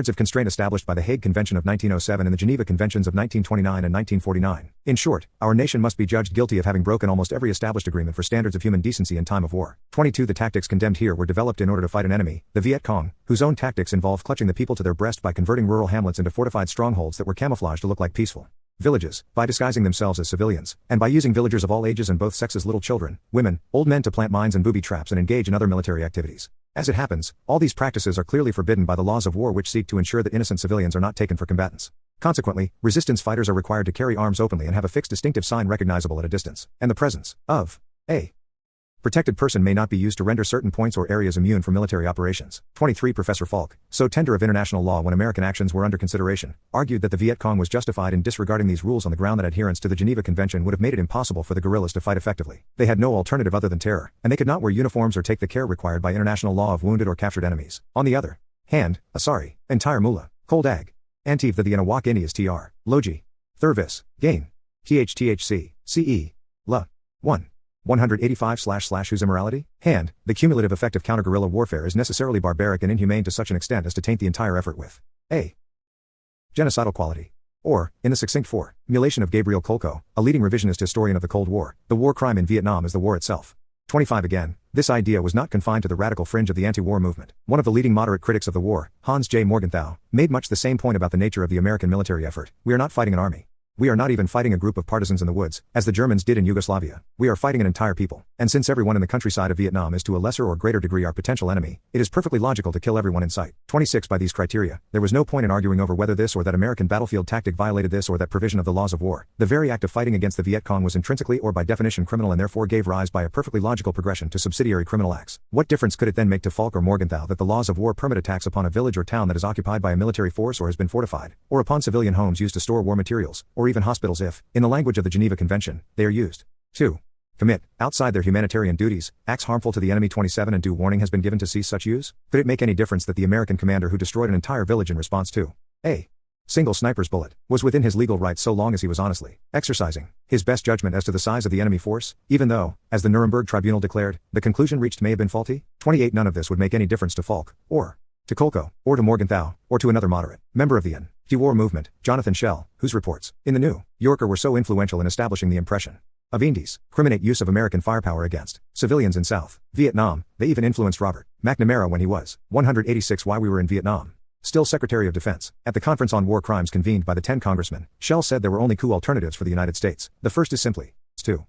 of constraint established by the Hague Convention of 1907 and the Geneva Conventions of 1929 and 1949. In short, our nation must be judged guilty of having broken almost every established agreement for standards of human decency in time of war. 22. The tactics condemned here were developed in order to fight an enemy, the Viet Cong, whose own tactics involved clutching the people to their breast by converting rural hamlets into fortified strongholds that were camouflaged to look like peaceful villages, by disguising themselves as civilians, and by using villagers of all ages and both sexes, little children, women, old men, to plant mines and booby traps and engage in other military activities. As it happens, all these practices are clearly forbidden by the laws of war which seek to ensure that innocent civilians are not taken for combatants. Consequently, resistance fighters are required to carry arms openly and have a fixed distinctive sign recognizable at a distance, and the presence of a protected person may not be used to render certain points or areas immune from military operations. 23 Professor Falk, so tender of international law when American actions were under consideration, argued that the Viet Cong was justified in disregarding these rules on the ground that adherence to the Geneva Convention would have made it impossible for the guerrillas to fight effectively. They had no alternative other than terror, and they could not wear uniforms or take the care required by international law of wounded or captured enemies. On the other hand, Asari, entire Mula, Cold Ag, Antiv the Anawak Indias tr, Logi, Thurvis, Gain, THTHC, CE, La, 1. 185// immorality? Hand, the cumulative effect of counter-guerrilla warfare is necessarily barbaric and inhumane to such an extent as to taint the entire effort with a genocidal quality. Or, in the succinct formulation of Gabriel Kolko, a leading revisionist historian of the Cold War, the war crime in Vietnam is the war itself. 25 Again, this idea was not confined to the radical fringe of the anti-war movement. One of the leading moderate critics of the war, Hans J. Morgenthau, made much the same point about the nature of the American military effort. We are not fighting an army. We are not even fighting a group of partisans in the woods, as the Germans did in Yugoslavia. We are fighting an entire people. And since everyone in the countryside of Vietnam is to a lesser or greater degree our potential enemy, it is perfectly logical to kill everyone in sight. 26 By these criteria, there was no point in arguing over whether this or that American battlefield tactic violated this or that provision of the laws of war. The very act of fighting against the Viet Cong was intrinsically or by definition criminal and therefore gave rise by a perfectly logical progression to subsidiary criminal acts. What difference could it then make to Falk or Morgenthau that the laws of war permit attacks upon a village or town that is occupied by a military force or has been fortified, or upon civilian homes used to store war materials, or even hospitals if, in the language of the Geneva Convention, they are used to commit, outside their humanitarian duties, acts harmful to the enemy? 27 And due warning has been given to cease such use? Could it make any difference that the American commander who destroyed an entire village in response to a single sniper's bullet was within his legal rights so long as he was honestly exercising his best judgment as to the size of the enemy force, even though, as the Nuremberg Tribunal declared, the conclusion reached may have been faulty? 28 None of this would make any difference to Falk, or to Kolko, or to Morgenthau, or to another moderate member of the anti-war movement, Jonathan Schell, whose reports, in the New Yorker, were so influential in establishing the impression of indiscriminate use of American firepower against civilians in South Vietnam. They even influenced Robert McNamara when he was 186 while we were in Vietnam, still Secretary of Defense. At the conference on war crimes convened by the 10 congressmen, Schell said there were only two alternatives for the United States. The first is simply to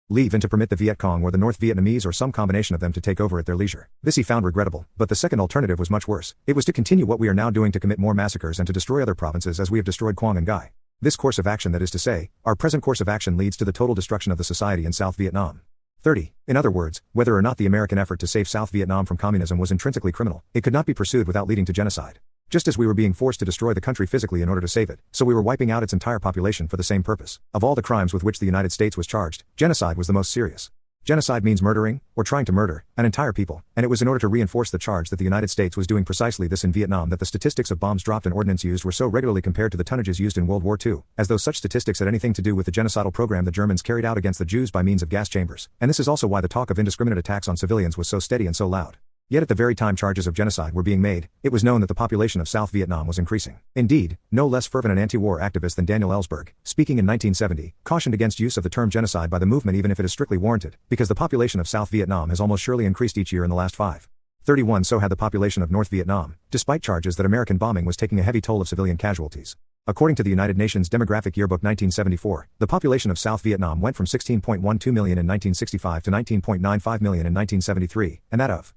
leave and to permit the Viet Cong or the North Vietnamese or some combination of them to take over at their leisure. This he found regrettable, but the second alternative was much worse. It was to continue what we are now doing, to commit more massacres and to destroy other provinces as we have destroyed Quang and Gai. This course of action, that is to say, our present course of action, leads to the total destruction of the society in South Vietnam. 30. In other words, whether or not the American effort to save South Vietnam from communism was intrinsically criminal, it could not be pursued without leading to genocide. Just as we were being forced to destroy the country physically in order to save it, so we were wiping out its entire population for the same purpose. Of all the crimes with which the United States was charged, genocide was the most serious. Genocide means murdering, or trying to murder, an entire people, and it was in order to reinforce the charge that the United States was doing precisely this in Vietnam that the statistics of bombs dropped and ordnance used were so regularly compared to the tonnages used in World War II, as though such statistics had anything to do with the genocidal program the Germans carried out against the Jews by means of gas chambers. And this is also why the talk of indiscriminate attacks on civilians was so steady and so loud. Yet at the very time charges of genocide were being made, it was known that the population of South Vietnam was increasing. Indeed, no less fervent an anti-war activist than Daniel Ellsberg, speaking in 1970, cautioned against use of the term genocide by the movement even if it is strictly warranted, because the population of South Vietnam has almost surely increased each year in the last 31. So had the population of North Vietnam, despite charges that American bombing was taking a heavy toll of civilian casualties. According to the United Nations Demographic Yearbook 1974, the population of South Vietnam went from 16.12 million in 1965 to 19.95 million in 1973, and that of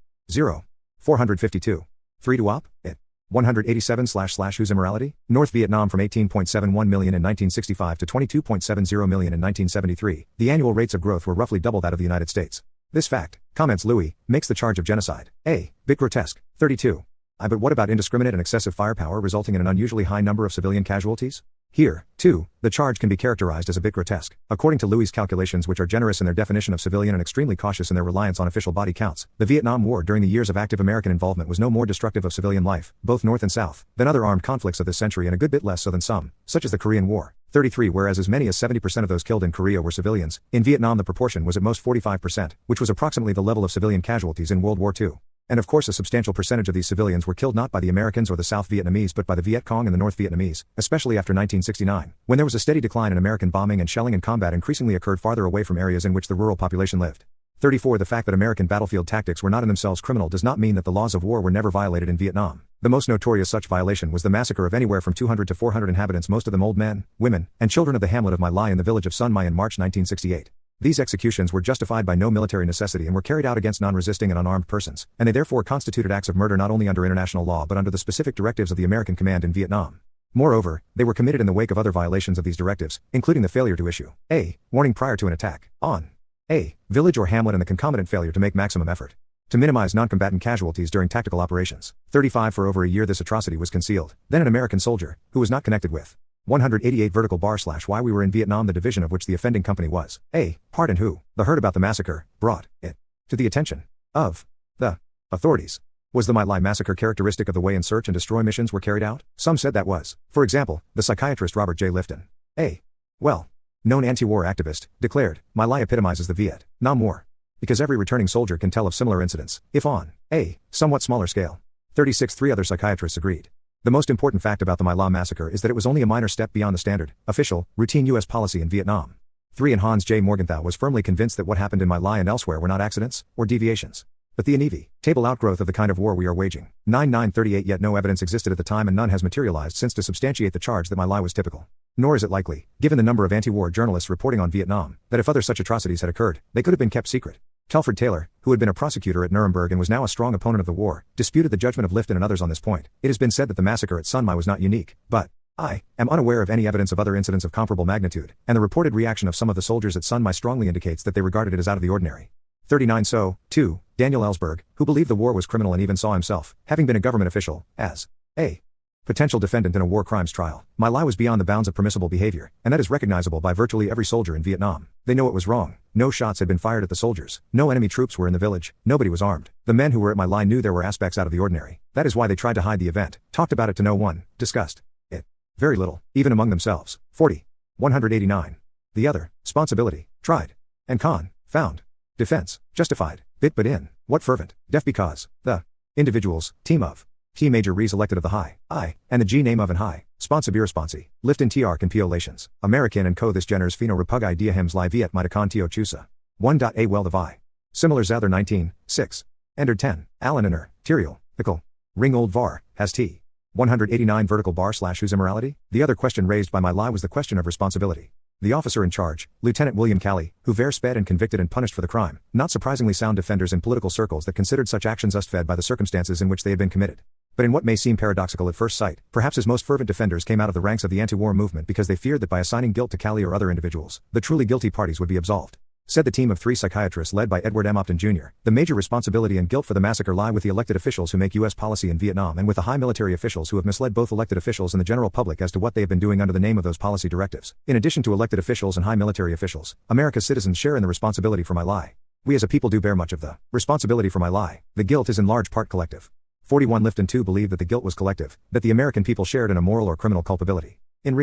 452. 3 to op. It. 187/ whose immorality? North Vietnam from 18.71 million in 1965 to 22.70 million in 1973. The annual rates of growth were roughly double that of the United States. This fact, comments Louis, makes the charge of genocide a bit grotesque. 32. But what about indiscriminate and excessive firepower resulting in an unusually high number of civilian casualties? Here, too, the charge can be characterized as a bit grotesque. According to Louis' calculations, which are generous in their definition of civilian and extremely cautious in their reliance on official body counts, the Vietnam War during the years of active American involvement was no more destructive of civilian life, both North and South, than other armed conflicts of this century, and a good bit less so than some, such as the Korean War. 33. Whereas as many as 70% of those killed in Korea were civilians, in Vietnam the proportion was at most 45%, which was approximately the level of civilian casualties in World War II. And of course a substantial percentage of these civilians were killed not by the Americans or the South Vietnamese but by the Viet Cong and the North Vietnamese, especially after 1969, when there was a steady decline in American bombing and shelling, and combat increasingly occurred farther away from areas in which the rural population lived. 34. The fact that American battlefield tactics were not in themselves criminal does not mean that the laws of war were never violated in Vietnam. The most notorious such violation was the massacre of anywhere from 200 to 400 inhabitants, most of them old men, women, and children, of the hamlet of My Lai in the village of Sun Mai in March 1968. These executions were justified by no military necessity and were carried out against non-resisting and unarmed persons, and they therefore constituted acts of murder not only under international law but under the specific directives of the American command in Vietnam. Moreover, they were committed in the wake of other violations of these directives, including the failure to issue a warning prior to an attack on a village or hamlet and the concomitant failure to make maximum effort to minimize non-combatant casualties during tactical operations. 35 For over a year this atrocity was concealed. Then an American soldier, who was not connected with 188 /why we were in Vietnam, the division of which the offending company was a part, and who heard about the massacre, brought it to the attention of the authorities. Was the My Lai massacre characteristic of the way in search and destroy missions were carried out? Some said that was. For example, the psychiatrist Robert J. Lifton, a well-known anti-war activist, declared, My Lai epitomizes the Viet Nam War, because every returning soldier can tell of similar incidents, if on a somewhat smaller scale. 36 Three other psychiatrists agreed. The most important fact about the My Lai massacre is that it was only a minor step beyond the standard, official, routine U.S. policy in Vietnam. 3 And Hans J. Morgenthau was firmly convinced that what happened in My Lai and elsewhere were not accidents, or deviations, but the inevitable outgrowth of the kind of war we are waging. 9/9/38 Yet no evidence existed at the time and none has materialized since to substantiate the charge that My Lai was typical. Nor is it likely, given the number of anti-war journalists reporting on Vietnam, that if other such atrocities had occurred, they could have been kept secret. Telford Taylor, who had been a prosecutor at Nuremberg and was now a strong opponent of the war, disputed the judgment of Lifton and others on this point. It has been said that the massacre at Sun Mai was not unique, but I am unaware of any evidence of other incidents of comparable magnitude, and the reported reaction of some of the soldiers at Sun Mai strongly indicates that they regarded it as out of the ordinary. 39 So, too, Daniel Ellsberg, who believed the war was criminal and even saw himself, having been a government official, as a potential defendant in a war crimes trial. My Lai was beyond the bounds of permissible behavior, and that is recognizable by virtually every soldier in Vietnam. They know it was wrong. No shots had been fired at the soldiers. No enemy troops were in the village. Nobody was armed. The men who were at My Lai knew there were aspects out of the ordinary. That is why they tried to hide the event, talked about it to no one, discussed it very little, even among themselves. 40. 189. The other, responsibility, tried and found, defense, justified, bit but in, what fervent, deaf because, the individuals, team of T Major Rees elected of the high, I, and the G name of an high, sponsa responsi, Lifton TR can Piolations, American and co this geners pheno repug idea hems li viet mitacon tio chusa. 1.A well the vi. Similar Zather 19, 6. Entered 10, Allen and Tyriel, Pickle. Ring old var, has T. 189 vertical bar / whose immorality? The other question raised by My Lai was the question of responsibility. The officer in charge, Lieutenant William Calley, who ver sped and convicted and punished for the crime, not surprisingly sound defenders in political circles that considered such actions fed by the circumstances in which they had been committed. But in what may seem paradoxical at first sight, perhaps his most fervent defenders came out of the ranks of the anti-war movement because they feared that by assigning guilt to Calley or other individuals, the truly guilty parties would be absolved. Said the team of 3 psychiatrists led by Edward M. Upton Jr., the major responsibility and guilt for the massacre lie with the elected officials who make U.S. policy in Vietnam and with the high military officials who have misled both elected officials and the general public as to what they have been doing under the name of those policy directives. In addition to elected officials and high military officials, America's citizens share in the responsibility for My Lai. We as a people do bear much of the responsibility for My Lai. The guilt is in large part collective. 41 Lifton too believed that the guilt was collective, that the American people shared in a moral or criminal culpability. In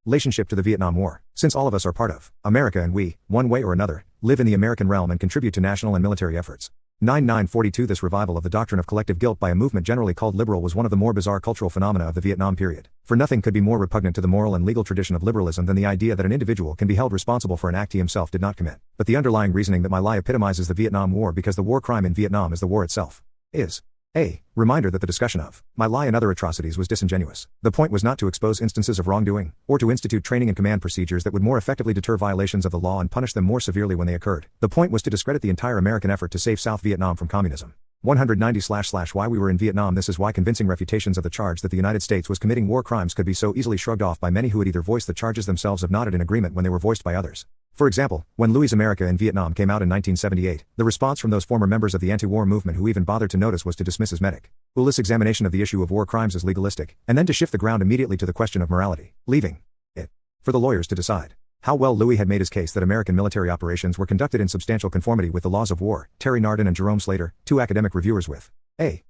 relationship to the Vietnam War, since all of us are part of America and we, one way or another, live in the American realm and contribute to national and military efforts. 9942 This revival of the doctrine of collective guilt by a movement generally called liberal was one of the more bizarre cultural phenomena of the Vietnam period. For nothing could be more repugnant to the moral and legal tradition of liberalism than the idea that an individual can be held responsible for an act he himself did not commit. But the underlying reasoning that My Lai epitomizes the Vietnam War because the war crime in Vietnam is the war itself is a reminder that the discussion of My Lai and other atrocities was disingenuous. The point was not to expose instances of wrongdoing, or to institute training and command procedures that would more effectively deter violations of the law and punish them more severely when they occurred. The point was to discredit the entire American effort to save South Vietnam from communism. 190 / Why we were in Vietnam. This is why convincing refutations of the charge that the United States was committing war crimes could be so easily shrugged off by many who had either voiced the charges themselves or nodded in agreement when they were voiced by others. For example, when Louis' America in Vietnam came out in 1978, the response from those former members of the anti-war movement who even bothered to notice was to dismiss his medic Ulis examination of the issue of war crimes as legalistic, and then to shift the ground immediately to the question of morality, leaving it for the lawyers to decide how well Louis had made his case that American military operations were conducted in substantial conformity with the laws of war. Terry Nardin and Jerome Slater, 2 academic reviewers with a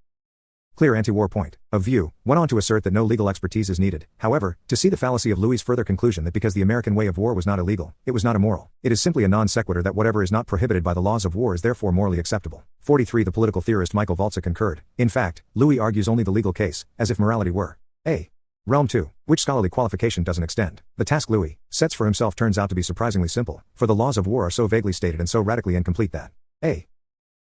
clear anti-war point of view, went on to assert that no legal expertise is needed, however, to see the fallacy of Louis' further conclusion that because the American way of war was not illegal, it was not immoral. It is simply a non sequitur that whatever is not prohibited by the laws of war is therefore morally acceptable. 43 The political theorist Michael Waltz concurred. In fact, Louis argues only the legal case, as if morality were a realm to which scholarly qualification doesn't extend. The task Louis sets for himself turns out to be surprisingly simple, for the laws of war are so vaguely stated and so radically incomplete that a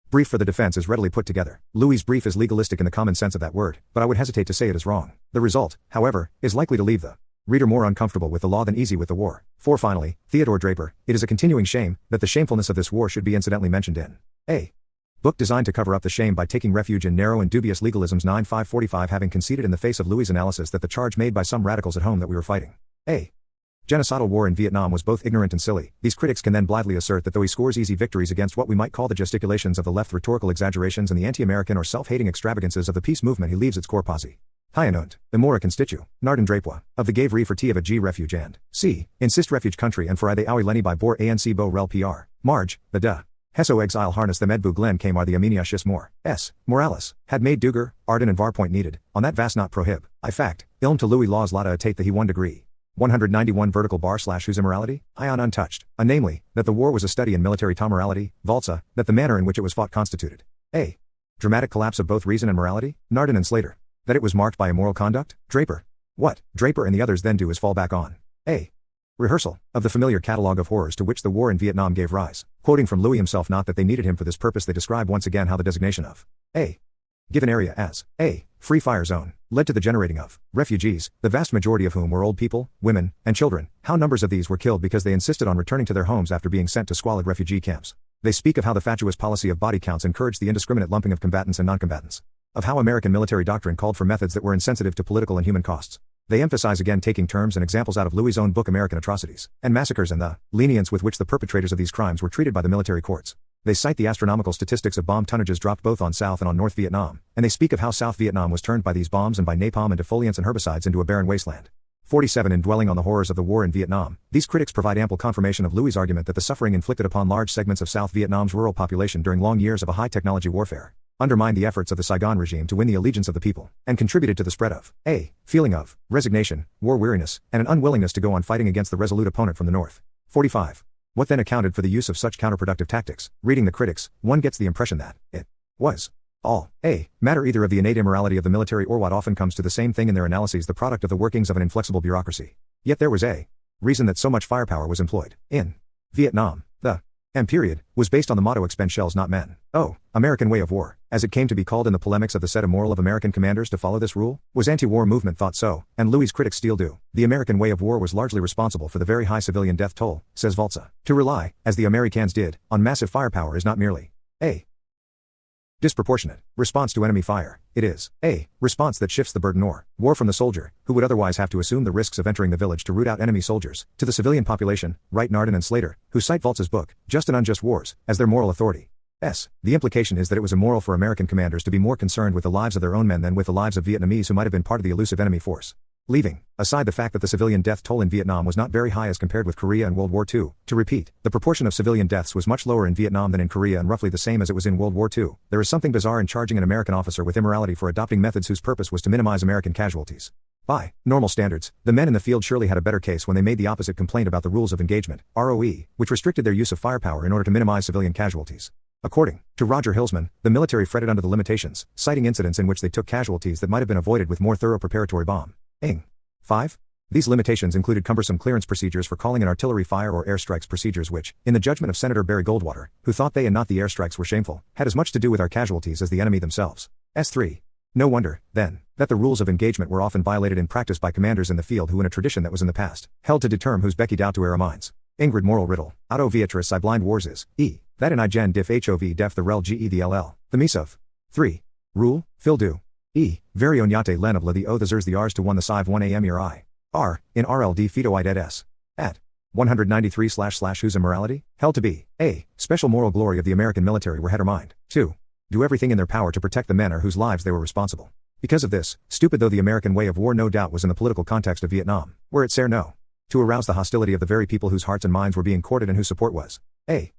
brief for the defense is readily put together. Louis' brief is legalistic in the common sense of that word, but I would hesitate to say it is wrong. The result, however, is likely to leave the reader more uncomfortable with the law than easy with the war. 4 Finally, Theodore Draper, it is a continuing shame that the shamefulness of this war should be incidentally mentioned in a Book designed to cover up the shame by taking refuge in narrow and dubious legalisms. 9/545 having conceded in the face of Louis' analysis that the charge made by some radicals at home that we were fighting a genocidal war in Vietnam was both ignorant and silly, these critics can then blithely assert that though he scores easy victories against what we might call the gesticulations of the left, rhetorical exaggerations and the anti-American or self-hating extravagances of the peace movement, he leaves its core posse Hyanunt, Imora constitu, Narden Drapois, of the gave re for T of a G refuge and c. insist refuge country and for I they owie Lenny by bor ANC bo rel pr, Marge, the de. Hesso exile harness them Edbu Glen came are the Armenia Shis Mor, S. Morales, had made Duger, Arden and Varpoint needed, on that vast not prohib, I fact, ilm to Louis laws lata atate the he 1 degree. 191 vertical bar / whose immorality, ion untouched, namely, that the war was a study in military tomorality, valsa, that the manner in which it was fought constituted a dramatic collapse of both reason and morality, Narden and Slater, that it was marked by immoral conduct, Draper. What Draper and the others then do is fall back on a rehearsal of the familiar catalogue of horrors to which the war in Vietnam gave rise. Quoting from Louis himself, not that they needed him for this purpose, they describe once again how the designation of a given area as a free fire zone led to the generating of refugees, the vast majority of whom were old people, women, and children, how numbers of these were killed because they insisted on returning to their homes after being sent to squalid refugee camps. They speak of how the fatuous policy of body counts encouraged the indiscriminate lumping of combatants and non-combatants, of how American military doctrine called for methods that were insensitive to political and human costs. They emphasize again taking terms and examples out of Louis' own book American Atrocities and Massacres and the lenience with which the perpetrators of these crimes were treated by the military courts. They cite the astronomical statistics of bomb tonnages dropped both on South and on North Vietnam, and they speak of how South Vietnam was turned by these bombs and by napalm and defoliants and herbicides into a barren wasteland. 47 In dwelling on the horrors of the war in Vietnam, these critics provide ample confirmation of Louis' argument that the suffering inflicted upon large segments of South Vietnam's rural population during long years of a high-technology warfare undermined the efforts of the Saigon regime to win the allegiance of the people, and contributed to the spread of a feeling of resignation, war weariness, and an unwillingness to go on fighting against the resolute opponent from the north. 45. What then accounted for the use of such counterproductive tactics? Reading the critics, one gets the impression that it was all a matter either of the innate immorality of the military or what often comes to the same thing in their analyses, the product of the workings of an inflexible bureaucracy. Yet there was a reason that so much firepower was employed in Vietnam. The M period was based on the motto expend shells not men. Oh, American way of war, as it came to be called in the polemics of the said immoral of American commanders to follow this rule, was anti-war movement thought so, and Louis' critics still do. The American way of war was largely responsible for the very high civilian death toll, says Valza. To rely, as the Americans did, on massive firepower is not merely a disproportionate response to enemy fire, it is a response that shifts the burden or war from the soldier, who would otherwise have to assume the risks of entering the village to root out enemy soldiers, to the civilian population, Wright, Narden and Slater, who cite Valza's book, Just and Unjust Wars, as their moral authority. The implication is that it was immoral for American commanders to be more concerned with the lives of their own men than with the lives of Vietnamese who might have been part of the elusive enemy force. Leaving aside the fact that the civilian death toll in Vietnam was not very high as compared with Korea and World War II, to repeat, the proportion of civilian deaths was much lower in Vietnam than in Korea and roughly the same as it was in World War II, there is something bizarre in charging an American officer with immorality for adopting methods whose purpose was to minimize American casualties. By normal standards, the men in the field surely had a better case when they made the opposite complaint about the rules of engagement, ROE, which restricted their use of firepower in order to minimize civilian casualties. According to Roger Hilsman, the military fretted under the limitations, citing incidents in which they took casualties that might have been avoided with more thorough preparatory bombing. 5. These limitations included cumbersome clearance procedures for calling in artillery fire or airstrikes, procedures which, in the judgment of Senator Barry Goldwater, who thought they and not the airstrikes were shameful, had as much to do with our casualties as the enemy themselves. S3. No wonder, then, that the rules of engagement were often violated in practice by commanders in the field who in a tradition that was in the past, held to determine whose Becky doubt to our minds. Ingrid Moral Riddle, Auto Beatrice I blind wars is, that in I gen diff hov def the rel ge the ll, the mise of. 3. Rule, Phil do. Very onyate len of la the o the zers the rs to 1 the sive 1 am I. R, in RLD Fetoid ed s. At 193 / whose immorality, held to be, a special moral glory of the American military were head-or-mind. 2. Do everything in their power to protect the men or whose lives they were responsible. Because of this, stupid though the American way of war no doubt was in the political context of Vietnam, were it no to arouse the hostility of the very people whose hearts and minds were being courted and whose support was a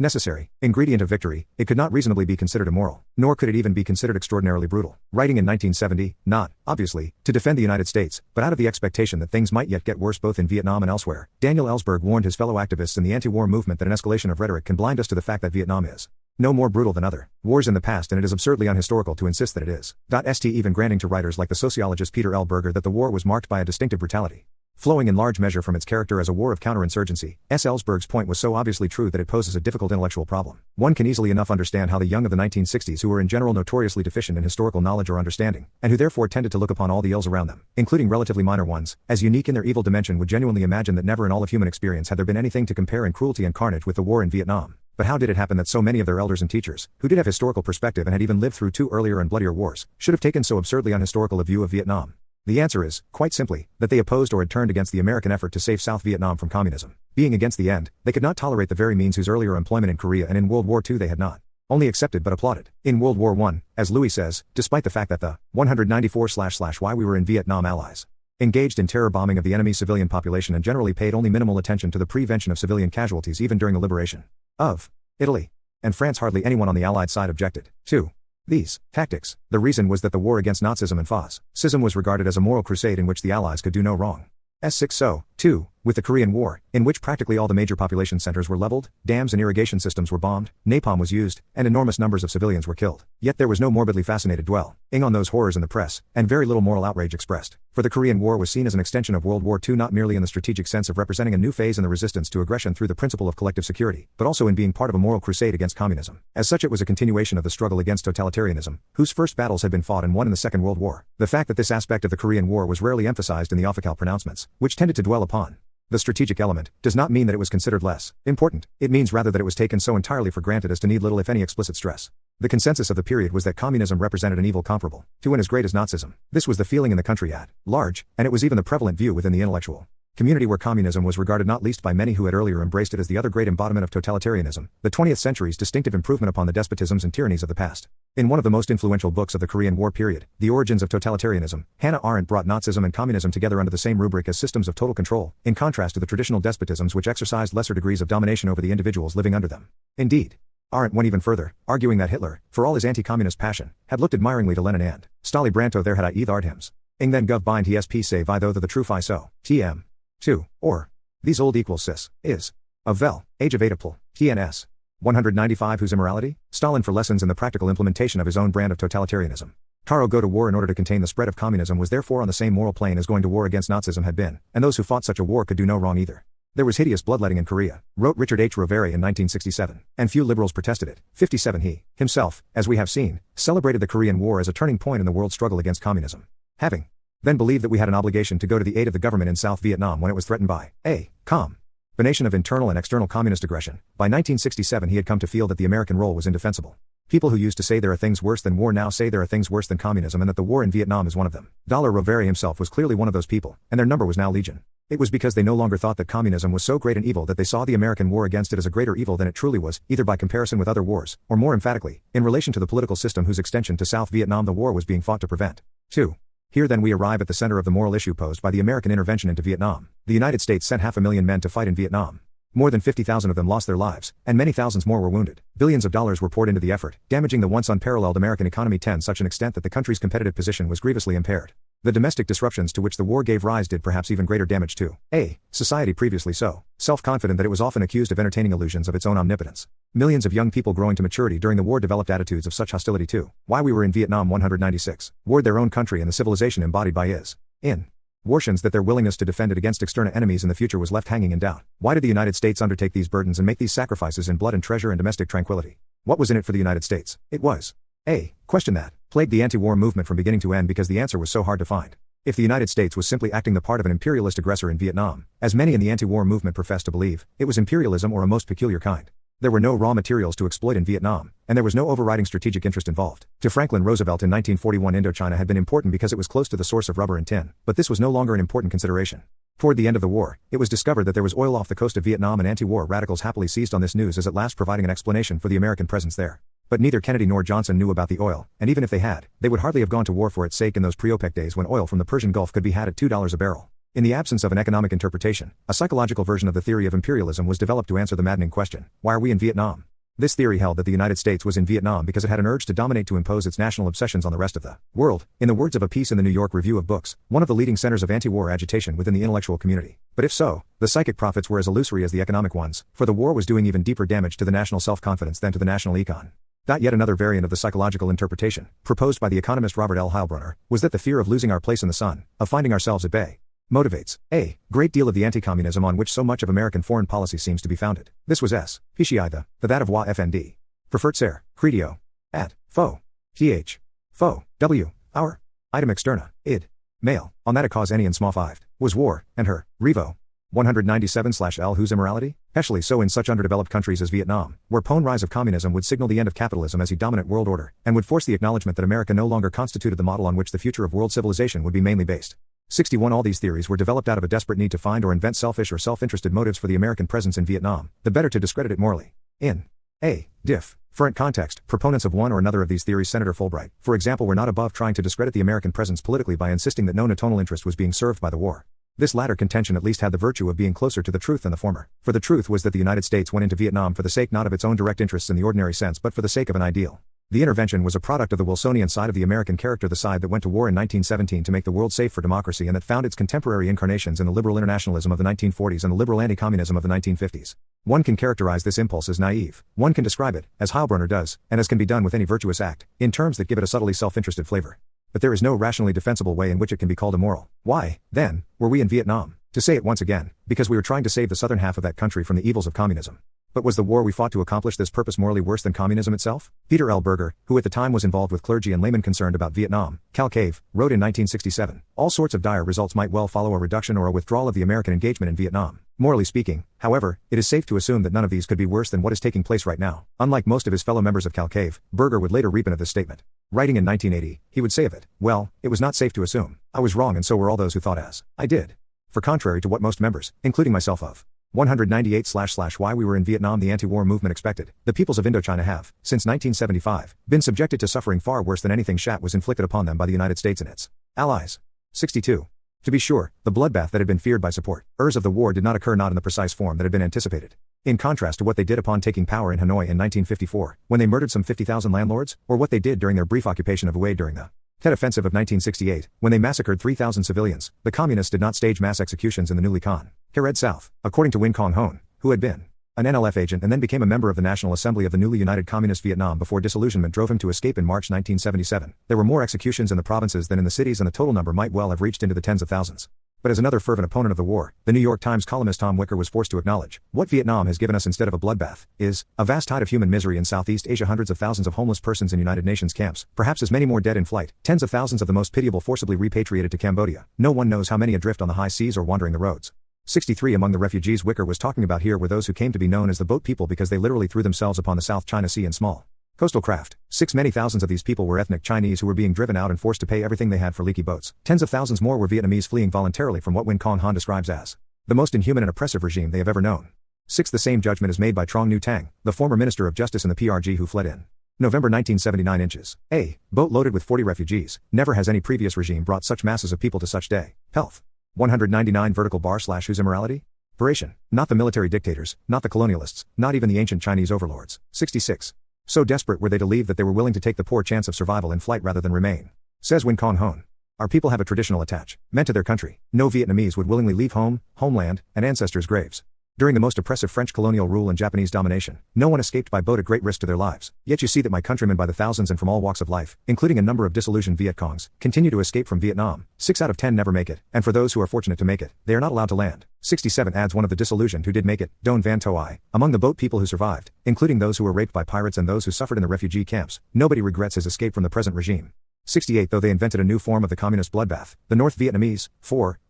necessary ingredient of victory, it could not reasonably be considered immoral, nor could it even be considered extraordinarily brutal. Writing in 1970, not, obviously, to defend the United States, but out of the expectation that things might yet get worse both in Vietnam and elsewhere, Daniel Ellsberg warned his fellow activists in the anti-war movement that an escalation of rhetoric can blind us to the fact that Vietnam is no more brutal than other wars in the past, and it is absurdly unhistorical to insist that it is. St. even granting to writers like the sociologist Peter L. Berger that the war was marked by a distinctive brutality, flowing in large measure from its character as a war of counterinsurgency. Ellsberg's point was so obviously true that it poses a difficult intellectual problem. One can easily enough understand how the young of the 1960s, who were in general notoriously deficient in historical knowledge or understanding, and who therefore tended to look upon all the ills around them, including relatively minor ones, as unique in their evil dimension, would genuinely imagine that never in all of human experience had there been anything to compare in cruelty and carnage with the war in Vietnam. But how did it happen that so many of their elders and teachers, who did have historical perspective and had even lived through 2 earlier and bloodier wars, should have taken so absurdly unhistorical a view of Vietnam? The answer is, quite simply, that they opposed or had turned against the American effort to save South Vietnam from communism. Being against the end, they could not tolerate the very means whose earlier employment in Korea and in World War II they had not only accepted but applauded. In World War I, as Louis says, despite the fact that the 194//why we were in Vietnam allies engaged in terror bombing of the enemy's civilian population and generally paid only minimal attention to the prevention of civilian casualties even during the liberation of Italy and France, hardly anyone on the Allied side objected to these tactics. The reason was that the war against Nazism and fascism was regarded as a moral crusade in which the Allies could do no wrong. S6 so, too, with the Korean War, in which practically all the major population centers were leveled, dams and irrigation systems were bombed, napalm was used, and enormous numbers of civilians were killed. Yet there was no morbidly fascinated dwelling on those horrors in the press, and very little moral outrage expressed. For the Korean War was seen as an extension of World War II, not merely in the strategic sense of representing a new phase in the resistance to aggression through the principle of collective security, but also in being part of a moral crusade against communism. As such, it was a continuation of the struggle against totalitarianism, whose first battles had been fought and won in the Second World War. The fact that this aspect of the Korean War was rarely emphasized in the official pronouncements, which tended to dwell upon the strategic element, does not mean that it was considered less important. It means rather that it was taken so entirely for granted as to need little if any explicit stress. The consensus of the period was that communism represented an evil comparable to and as great as Nazism. This was the feeling in the country at large, and it was even the prevalent view within the intellectual community, where communism was regarded not least by many who had earlier embraced it as the other great embodiment of totalitarianism, the 20th century's distinctive improvement upon the despotisms and tyrannies of the past. In one of the most influential books of the Korean War period, The Origins of Totalitarianism, Hannah Arendt brought Nazism and communism together under the same rubric as systems of total control, in contrast to the traditional despotisms which exercised lesser degrees of domination over the individuals living under them. Indeed, Arendt went even further, arguing that Hitler, for all his anti-communist passion, had looked admiringly to Lenin and Stali Branto there had I eth ard hims. Ing then gov bind he sp say vi though the true fi so, tm. 2, or, these old equals cis, is, of vel, age of Adapol, tns. 195 whose immorality? Stalin for lessons in the practical implementation of his own brand of totalitarianism. Taro go to war in order to contain the spread of communism was therefore on the same moral plane as going to war against Nazism had been, and those who fought such a war could do no wrong either. There was hideous bloodletting in Korea, wrote Richard H. Rovere in 1967, and few liberals protested it. 57 He, himself, as we have seen, celebrated the Korean War as a turning point in the world struggle against communism. Having then believed that we had an obligation to go to the aid of the government in South Vietnam when it was threatened by a combination of internal and external communist aggression. By 1967 he had come to feel that the American role was indefensible. People who used to say there are things worse than war now say there are things worse than communism, and that the war in Vietnam is one of them. Rovere himself was clearly one of those people, and their number was now legion. It was because they no longer thought that communism was so great an evil that they saw the American war against it as a greater evil than it truly was, either by comparison with other wars, or more emphatically, in relation to the political system whose extension to South Vietnam the war was being fought to prevent. 2. Here then we arrive at the center of the moral issue posed by the American intervention into Vietnam. The United States sent 500,000 men to fight in Vietnam. More than 50,000 of them lost their lives, and many thousands more were wounded. Billions of dollars were poured into the effort, damaging the once unparalleled American economy to such an extent that the country's competitive position was grievously impaired. The domestic disruptions to which the war gave rise did perhaps even greater damage to a society previously so self-confident that it was often accused of entertaining illusions of its own omnipotence. Millions of young people growing to maturity during the war developed attitudes of such hostility to why we were in Vietnam 196, ward their own country and the civilization embodied by is in Wartions that their willingness to defend it against external enemies in the future was left hanging in doubt. Why did the United States undertake these burdens and make these sacrifices in blood and treasure and domestic tranquility? What was in it for the United States? It was a question that plagued the anti-war movement from beginning to end because the answer was so hard to find. If the United States was simply acting the part of an imperialist aggressor in Vietnam, as many in the anti-war movement professed to believe, it was imperialism or a most peculiar kind. There were no raw materials to exploit in Vietnam, and there was no overriding strategic interest involved. To Franklin Roosevelt in 1941, Indochina had been important because it was close to the source of rubber and tin, but this was no longer an important consideration. Toward the end of the war, it was discovered that there was oil off the coast of Vietnam, and anti-war radicals happily seized on this news as at last providing an explanation for the American presence there. But neither Kennedy nor Johnson knew about the oil, and even if they had, they would hardly have gone to war for its sake in those pre-OPEC days when oil from the Persian Gulf could be had at $2 a barrel. In the absence of an economic interpretation, a psychological version of the theory of imperialism was developed to answer the maddening question, why are we in Vietnam? This theory held that the United States was in Vietnam because it had an urge to dominate, to impose its national obsessions on the rest of the world. In the words of a piece in the New York Review of Books, one of the leading centers of anti-war agitation within the intellectual community. But if so, the psychic profits were as illusory as the economic ones, for the war was doing even deeper damage to the national self-confidence than to the national econ. Yet another variant of the psychological interpretation, proposed by the economist Robert L. Heilbronner, was that the fear of losing our place in the sun, of finding ourselves at bay, motivates a great deal of the anti-communism on which so much of American foreign policy seems to be founded. This was S. Pishii the that of wa FND. Preferred ser, credio. At, foe. Th. Foe. W. Our. Item externa. Id. Male. On that a cause any and small 5. Was war, and her. Revo. 197/L. Whose immorality? Especially so in such underdeveloped countries as Vietnam, where Pone rise of communism would signal the end of capitalism as the dominant world order, and would force the acknowledgement that America no longer constituted the model on which the future of world civilization would be mainly based. 61. All these theories were developed out of a desperate need to find or invent selfish or self-interested motives for the American presence in Vietnam, the better to discredit it morally. In a different context, proponents of one or another of these theories, Senator Fulbright, for example, were not above trying to discredit the American presence politically by insisting that no national interest was being served by the war. This latter contention at least had the virtue of being closer to the truth than the former, for the truth was that the United States went into Vietnam for the sake not of its own direct interests in the ordinary sense but for the sake of an ideal. The intervention was a product of the Wilsonian side of the American character, the side that went to war in 1917 to make the world safe for democracy and that found its contemporary incarnations in the liberal internationalism of the 1940s and the liberal anti-communism of the 1950s. One can characterize this impulse as naive, one can describe it, as Heilbronner does, and as can be done with any virtuous act, in terms that give it a subtly self-interested flavor. But there is no rationally defensible way in which it can be called immoral. Why, then, were we in Vietnam? To say it once again, because we were trying to save the southern half of that country from the evils of communism. But was the war we fought to accomplish this purpose morally worse than communism itself? Peter L. Berger, who at the time was involved with clergy and laymen concerned about Vietnam, Cal Cave, wrote in 1967, all sorts of dire results might well follow a reduction or a withdrawal of the American engagement in Vietnam. Morally speaking, however, it is safe to assume that none of these could be worse than what is taking place right now. Unlike most of his fellow members of Cal Cave, Berger would later repent of this statement. Writing in 1980, he would say of it, well, it was not safe to assume. I was wrong and so were all those who thought as I did. For contrary to what most members, including myself of 198/Why we were in Vietnam, the anti-war movement expected, the peoples of Indochina have, since 1975, been subjected to suffering far worse than anything shat was inflicted upon them by the United States and its allies. 62. To be sure, the bloodbath that had been feared by supporters of the war did not occur not in the precise form that had been anticipated. In contrast to what they did upon taking power in Hanoi in 1954, when they murdered some 50,000 landlords, or what they did during their brief occupation of Hue during the Tet Offensive of 1968, when they massacred 3,000 civilians, the communists did not stage mass executions in the newly conquered South. According to Win Kong Hoan, who had been an NLF agent and then became a member of the National Assembly of the newly united Communist Vietnam before disillusionment drove him to escape in March 1977, there were more executions in the provinces than in the cities and the total number might well have reached into the tens of thousands. But as another fervent opponent of the war, the New York Times columnist Tom Wicker was forced to acknowledge, what Vietnam has given us instead of a bloodbath, is a vast tide of human misery in Southeast Asia, hundreds of thousands of homeless persons in United Nations camps, perhaps as many more dead in flight, tens of thousands of the most pitiable forcibly repatriated to Cambodia, no one knows how many adrift on the high seas or wandering the roads. 63. Among the refugees Wicker was talking about here were those who came to be known as the boat people because they literally threw themselves upon the South China Sea in small coastal craft. Many thousands of these people were ethnic Chinese who were being driven out and forced to pay everything they had for leaky boats. Tens of thousands more were Vietnamese fleeing voluntarily from what Win Kong Han describes as the most inhuman and oppressive regime they have ever known. 6. The same judgment is made by Trong Nhu Tang, the former Minister of Justice in the PRG who fled in November 1979 inches. A boat loaded with 40 refugees. Never has any previous regime brought such masses of people to such day. Health. 199 vertical bar / whose immorality? Operation. Not the military dictators, not the colonialists, not even the ancient Chinese overlords. 66. So desperate were they to leave that they were willing to take the poor chance of survival in flight rather than remain. Says Win Kong Hoan. Our people have a traditional attachment to their country. No Vietnamese would willingly leave home, homeland, and ancestors' graves. During the most oppressive French colonial rule and Japanese domination, no one escaped by boat at great risk to their lives. Yet you see that my countrymen by the thousands and from all walks of life, including a number of disillusioned Viet Congs, continue to escape from Vietnam. 6 out of 10 never make it, and for those who are fortunate to make it, they are not allowed to land. 67 adds one of the disillusioned who did make it, Don Van Toi. Among the boat people who survived, including those who were raped by pirates and those who suffered in the refugee camps, nobody regrets his escape from the present regime. 68 Though they invented a new form of the communist bloodbath, the North Vietnamese,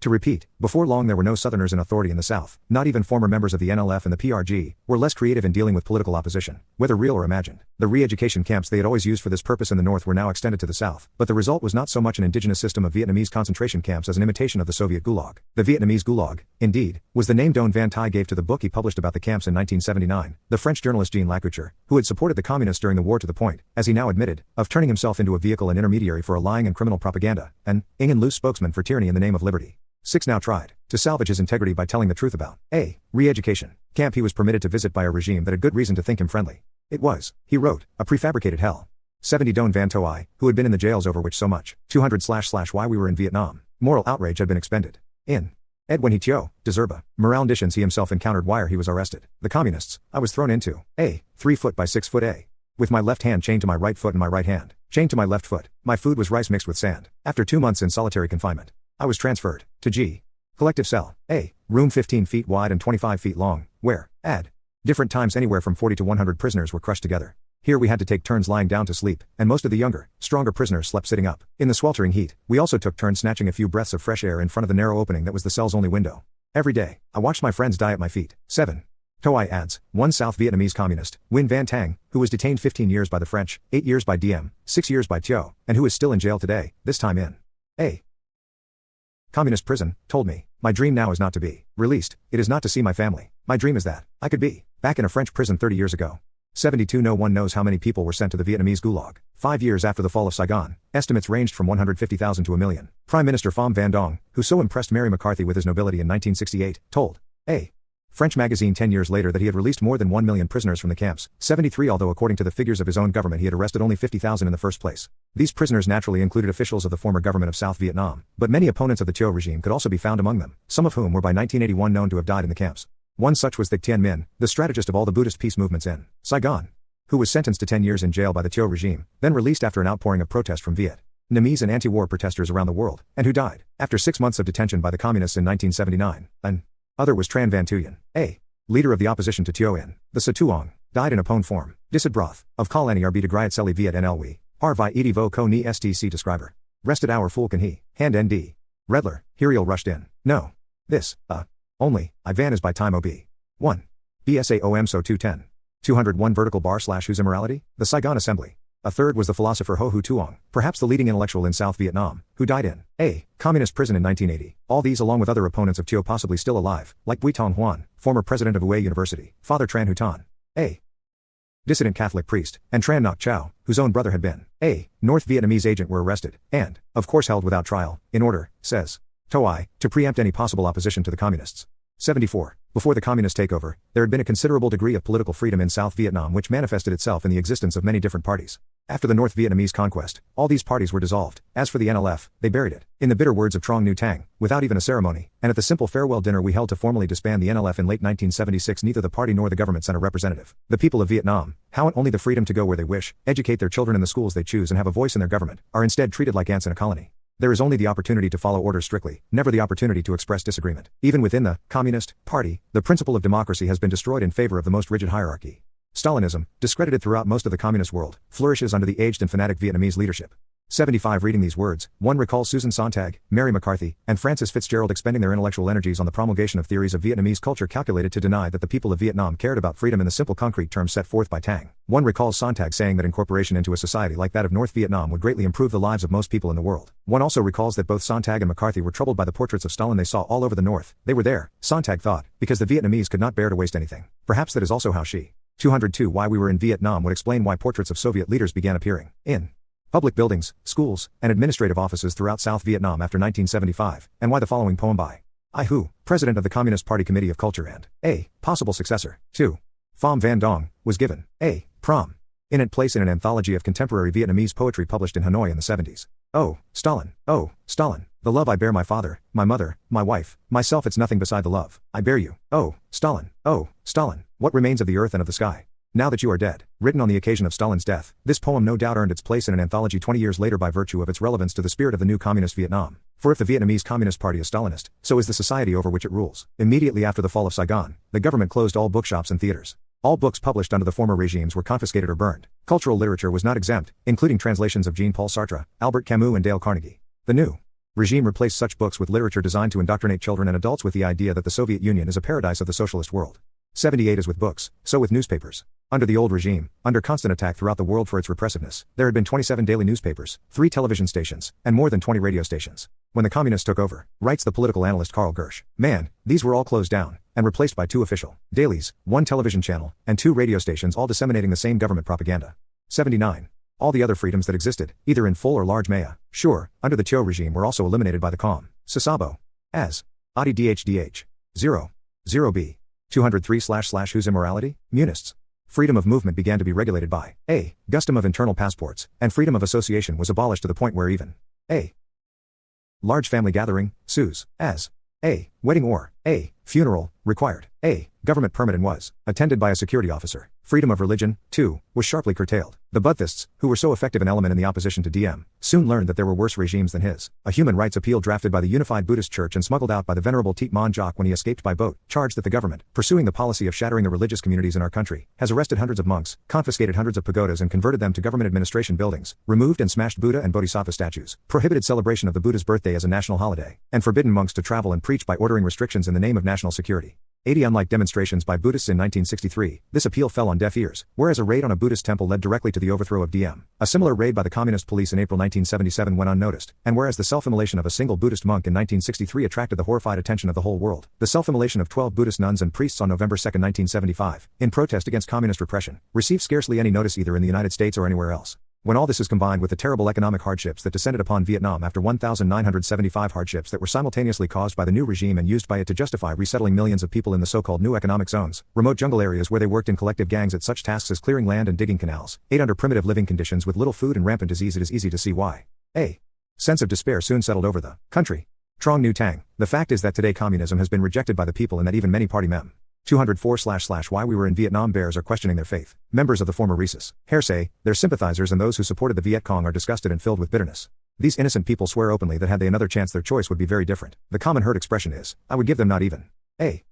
to repeat, before long there were no Southerners in authority in the South, not even former members of the NLF and the PRG, were less creative in dealing with political opposition, whether real or imagined. The re-education camps they had always used for this purpose in the North were now extended to the South, but the result was not so much an indigenous system of Vietnamese concentration camps as an imitation of the Soviet Gulag. The Vietnamese Gulag, indeed, was the name Don Van Ty gave to the book he published about the camps in 1979. The French journalist Jean Lacouture, who had supported the communists during the war to the point, as he now admitted, of turning himself into a vehicle and intermediary for a lying and criminal propaganda, an ing loose spokesman for tyranny in the name of liberty. 6 Now tried to salvage his integrity by telling the truth about a re-education camp he was permitted to visit by a regime that had good reason to think him friendly. It was, he wrote, a prefabricated hell. 70 Don Van Toi, who had been in the jails over which so much 200//why we were in Vietnam, moral outrage had been expended. In Ed when he Tio, Deserba, morale conditions he himself encountered wire he was arrested. The communists, I was thrown into a 3 foot by 6 foot a. With my left hand chained to my right foot and my right hand chained to my left foot. My food was rice mixed with sand. After 2 months in solitary confinement, I was transferred to G. Collective cell, A. Room 15 feet wide and 25 feet long, where, at different times anywhere from 40 to 100 prisoners were crushed together. Here we had to take turns lying down to sleep, and most of the younger, stronger prisoners slept sitting up. In the sweltering heat, we also took turns snatching a few breaths of fresh air in front of the narrow opening that was the cell's only window. Every day, I watched my friends die at my feet. 7. Toi adds, one South Vietnamese communist, Nguyen Van Tang, who was detained 15 years by the French, 8 years by Diem, 6 years by Thieu, and who is still in jail today, this time in a communist prison, told me, my dream now is not to be released, it is not to see my family, my dream is that I could be back in a French prison 30 years ago. 72. No one knows how many people were sent to the Vietnamese Gulag. 5 years after the fall of Saigon, estimates ranged from 150,000 to a million. Prime Minister Pham Van Dong, who so impressed Mary McCarthy with his nobility in 1968, told a French magazine 10 years later that he had released more than 1 million prisoners from the camps. 73. Although according to the figures of his own government he had arrested only 50,000 in the first place. These prisoners naturally included officials of the former government of South Vietnam, but many opponents of the Thieu regime could also be found among them, some of whom were by 1981 known to have died in the camps. One such was Thich Thien Minh, the strategist of all the Buddhist peace movements in Saigon, who was sentenced to 10 years in jail by the Thieu regime, then released after an outpouring of protest from Vietnamese and anti-war protesters around the world, and who died after 6 months of detention by the communists in 1979. An other was Tran Van Thuyen, a leader of the opposition to Thieu in the Sa Tuong, died in a pone form. Disad broth of Kal Anarb de Griat Seli Viet NLW, Rvi Edi Vo Ko Ni Stc describer. Rested our fool can he, hand nd. Redler, Heriel rushed in. No. This, only, I van is by time ob. 1. BSAOM So 210. 201 vertical bar / whose immorality? The Saigon Assembly. A third was the philosopher Ho Hu Tuong, perhaps the leading intellectual in South Vietnam, who died in a communist prison in 1980. All these along with other opponents of Thieu possibly still alive, like Bui Tong Huan, former president of Hue University, Father Tran Hu Tan, a dissident Catholic priest, and Tran Ngoc Chau, whose own brother had been a North Vietnamese agent, were arrested, and, of course, held without trial, in order, says Toi, to preempt any possible opposition to the communists. 74. Before the communist takeover, there had been a considerable degree of political freedom in South Vietnam which manifested itself in the existence of many different parties. After the North Vietnamese conquest, all these parties were dissolved. As for the NLF, they buried it, in the bitter words of Trong Nhu Tang, without even a ceremony, and at the simple farewell dinner we held to formally disband the NLF in late 1976, neither the party nor the government sent a representative. The people of Vietnam, how only the freedom to go where they wish, educate their children in the schools they choose and have a voice in their government, are instead treated like ants in a colony. There is only the opportunity to follow orders strictly, never the opportunity to express disagreement. Even within the Communist Party, the principle of democracy has been destroyed in favor of the most rigid hierarchy. Stalinism, discredited throughout most of the communist world, flourishes under the aged and fanatic Vietnamese leadership. 75. Reading these words, one recalls Susan Sontag, Mary McCarthy, and Francis Fitzgerald expending their intellectual energies on the promulgation of theories of Vietnamese culture calculated to deny that the people of Vietnam cared about freedom in the simple concrete terms set forth by Tang. One recalls Sontag saying that incorporation into a society like that of North Vietnam would greatly improve the lives of most people in the world. One also recalls that both Sontag and McCarthy were troubled by the portraits of Stalin they saw all over the North. They were there, Sontag thought, because the Vietnamese could not bear to waste anything. Perhaps that is also how she. 202. Why we were in Vietnam would explain why portraits of Soviet leaders began appearing in public buildings, schools, and administrative offices throughout South Vietnam after 1975, and why the following poem by I Hu, president of the Communist Party Committee of Culture and a possible successor to Pham Van Dong, was given a prominent place in an anthology of contemporary Vietnamese poetry published in Hanoi in the 70s. Oh, Stalin, the love I bear my father, my mother, my wife, myself, it's nothing beside the love I bear you. Oh, Stalin, what remains of the earth and of the sky? Now that you are dead. Written on the occasion of Stalin's death, this poem no doubt earned its place in an anthology 20 years later by virtue of its relevance to the spirit of the new communist Vietnam. For if the Vietnamese Communist Party is Stalinist, so is the society over which it rules. Immediately after the fall of Saigon, the government closed all bookshops and theaters. All books published under the former regimes were confiscated or burned. Cultural literature was not exempt, including translations of Jean-Paul Sartre, Albert Camus and Dale Carnegie. The new regime replaced such books with literature designed to indoctrinate children and adults with the idea that the Soviet Union is a paradise of the socialist world. 78. As with books, so with newspapers. Under the old regime, under constant attack throughout the world for its repressiveness, there had been 27 daily newspapers, 3 television stations, and more than 20 radio stations. When the communists took over, writes the political analyst Karl Gersh, these were all closed down, and replaced by 2 official dailies, 1 television channel, and 2 radio stations, all disseminating the same government propaganda. 79. All the other freedoms that existed, either in full or large mea, sure, under the Thieu regime were also eliminated by the Com. Sasabo. As. Adi Dhdh. 0b. 203 / whose immorality? Munists. Freedom of movement began to be regulated by a custom of internal passports, and freedom of association was abolished to the point where even a large family gathering, sues, as a wedding or a funeral, required a government permit and was attended by a security officer. Freedom of religion, too, was sharply curtailed. The Buddhists, who were so effective an element in the opposition to Diem, soon learned that there were worse regimes than his. A human rights appeal drafted by the Unified Buddhist Church and smuggled out by the Venerable Thich Nhat Hanh when he escaped by boat, charged that the government, pursuing the policy of shattering the religious communities in our country, has arrested hundreds of monks, confiscated hundreds of pagodas and converted them to government administration buildings, removed and smashed Buddha and Bodhisattva statues, prohibited celebration of the Buddha's birthday as a national holiday, and forbidden monks to travel and preach by ordering restrictions in the name of national security. 80 Unlike demonstrations by Buddhists in 1963, this appeal fell on deaf ears, whereas a raid on a Buddhist temple led directly to the overthrow of Diem. A similar raid by the Communist police in April 1977 went unnoticed, and whereas the self-immolation of a single Buddhist monk in 1963 attracted the horrified attention of the whole world, the self-immolation of 12 Buddhist nuns and priests on November 2, 1975, in protest against communist repression, received scarcely any notice either in the United States or anywhere else. When all this is combined with the terrible economic hardships that descended upon Vietnam after 1,975 hardships that were simultaneously caused by the new regime and used by it to justify resettling millions of people in the so-called new economic zones, remote jungle areas where they worked in collective gangs at such tasks as clearing land and digging canals, ate under primitive living conditions with little food and rampant disease, it is easy to see why. A sense of despair soon settled over the country. Trong New Tang. The fact is that today communism has been rejected by the people and that even many party mem. 204// Why we were in Vietnam bears are questioning their faith. Members of the former Rhesus, Hare say, their sympathizers and those who supported the Viet Cong are disgusted and filled with bitterness. These innocent people swear openly that had they another chance their choice would be very different. The common herd expression is, I would give them not even a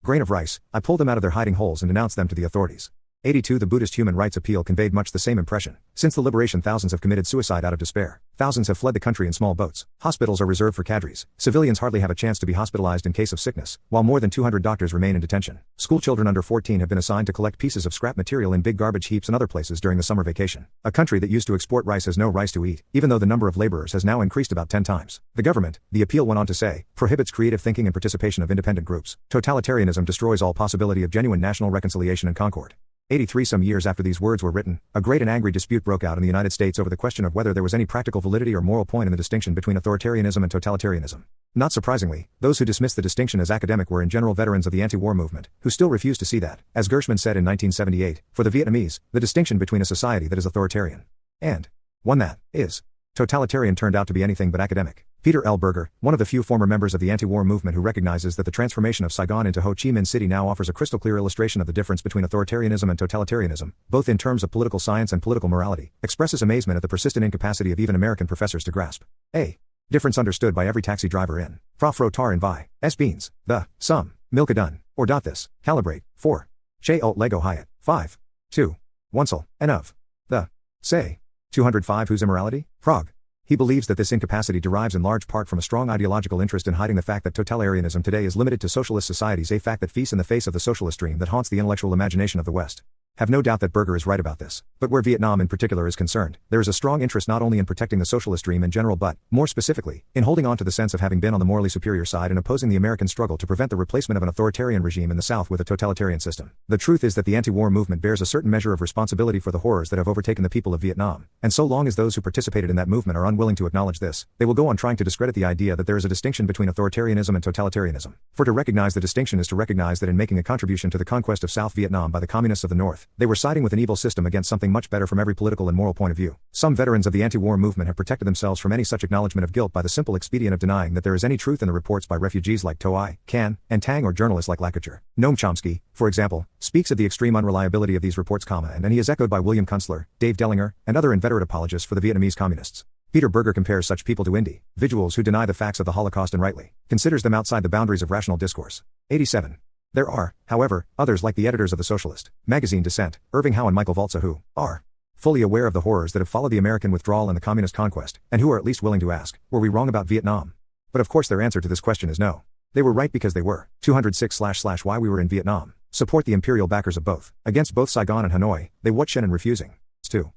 grain of rice. I pulled them out of their hiding holes and denounced them to the authorities. 82 The Buddhist human rights appeal conveyed much the same impression. Since the liberation, thousands have committed suicide out of despair. Thousands have fled the country in small boats. Hospitals are reserved for cadres. Civilians hardly have a chance to be hospitalized in case of sickness, while more than 200 doctors remain in detention. School children under 14 have been assigned to collect pieces of scrap material in big garbage heaps and other places during the summer vacation. A country that used to export rice has no rice to eat, even though the number of laborers has now increased about 10 times. The government, the appeal went on to say, prohibits creative thinking and participation of independent groups. Totalitarianism destroys all possibility of genuine national reconciliation and concord. 83 Some years after these words were written, a great and angry dispute broke out in the United States over the question of whether there was any practical validity or moral point in the distinction between authoritarianism and totalitarianism. Not surprisingly, those who dismissed the distinction as academic were in general veterans of the anti-war movement, who still refused to see that, as Gershman said in 1978, for the Vietnamese, the distinction between a society that is authoritarian and one that is totalitarian turned out to be anything but academic. Peter L. Berger, one of the few former members of the anti-war movement who recognizes that the transformation of Saigon into Ho Chi Minh City now offers a crystal clear illustration of the difference between authoritarianism and totalitarianism, both in terms of political science and political morality, expresses amazement at the persistent incapacity of even American professors to grasp a difference understood by every taxi driver in Phra Phro Tar and Vi, S Beans, the, some, Milkadun, or this, Calibrate, 4. Che Ult Lego Hyatt, 5. 2. Wunsel, and of the, say, 205 whose immorality? Prague. He believes that this incapacity derives in large part from a strong ideological interest in hiding the fact that totalitarianism today is limited to socialist societies, a fact that feasts in the face of the socialist dream that haunts the intellectual imagination of the West. Have no doubt that Berger is right about this. But where Vietnam in particular is concerned, there is a strong interest not only in protecting the socialist dream in general but, more specifically, in holding on to the sense of having been on the morally superior side and opposing the American struggle to prevent the replacement of an authoritarian regime in the South with a totalitarian system. The truth is that the anti-war movement bears a certain measure of responsibility for the horrors that have overtaken the people of Vietnam, and so long as those who participated in that movement are unwilling to acknowledge this, they will go on trying to discredit the idea that there is a distinction between authoritarianism and totalitarianism. For to recognize the distinction is to recognize that in making a contribution to the conquest of South Vietnam by the communists of the North, they were siding with an evil system against something much better from every political and moral point of view. Some veterans of the anti-war movement have protected themselves from any such acknowledgement of guilt by the simple expedient of denying that there is any truth in the reports by refugees like To Ai, Can, and Tang or journalists like Lacouture. Noam Chomsky, for example, speaks of the extreme unreliability of these reports, and he is echoed by William Kunstler, Dave Dellinger, and other inveterate apologists for the Vietnamese communists. Peter Berger compares such people to individuals who deny the facts of the Holocaust and rightly considers them outside the boundaries of rational discourse. 87. There are, however, others like the editors of the socialist magazine Dissent, Irving Howe and Michael Waltze who are fully aware of the horrors that have followed the American withdrawal and the communist conquest, and who are at least willing to ask, were we wrong about Vietnam? But of course their answer to this question is no. They were right because they were. 206// Why we were in Vietnam. Support the imperial backers of both. Against both Saigon and Hanoi, they what Shen in refusing. 2.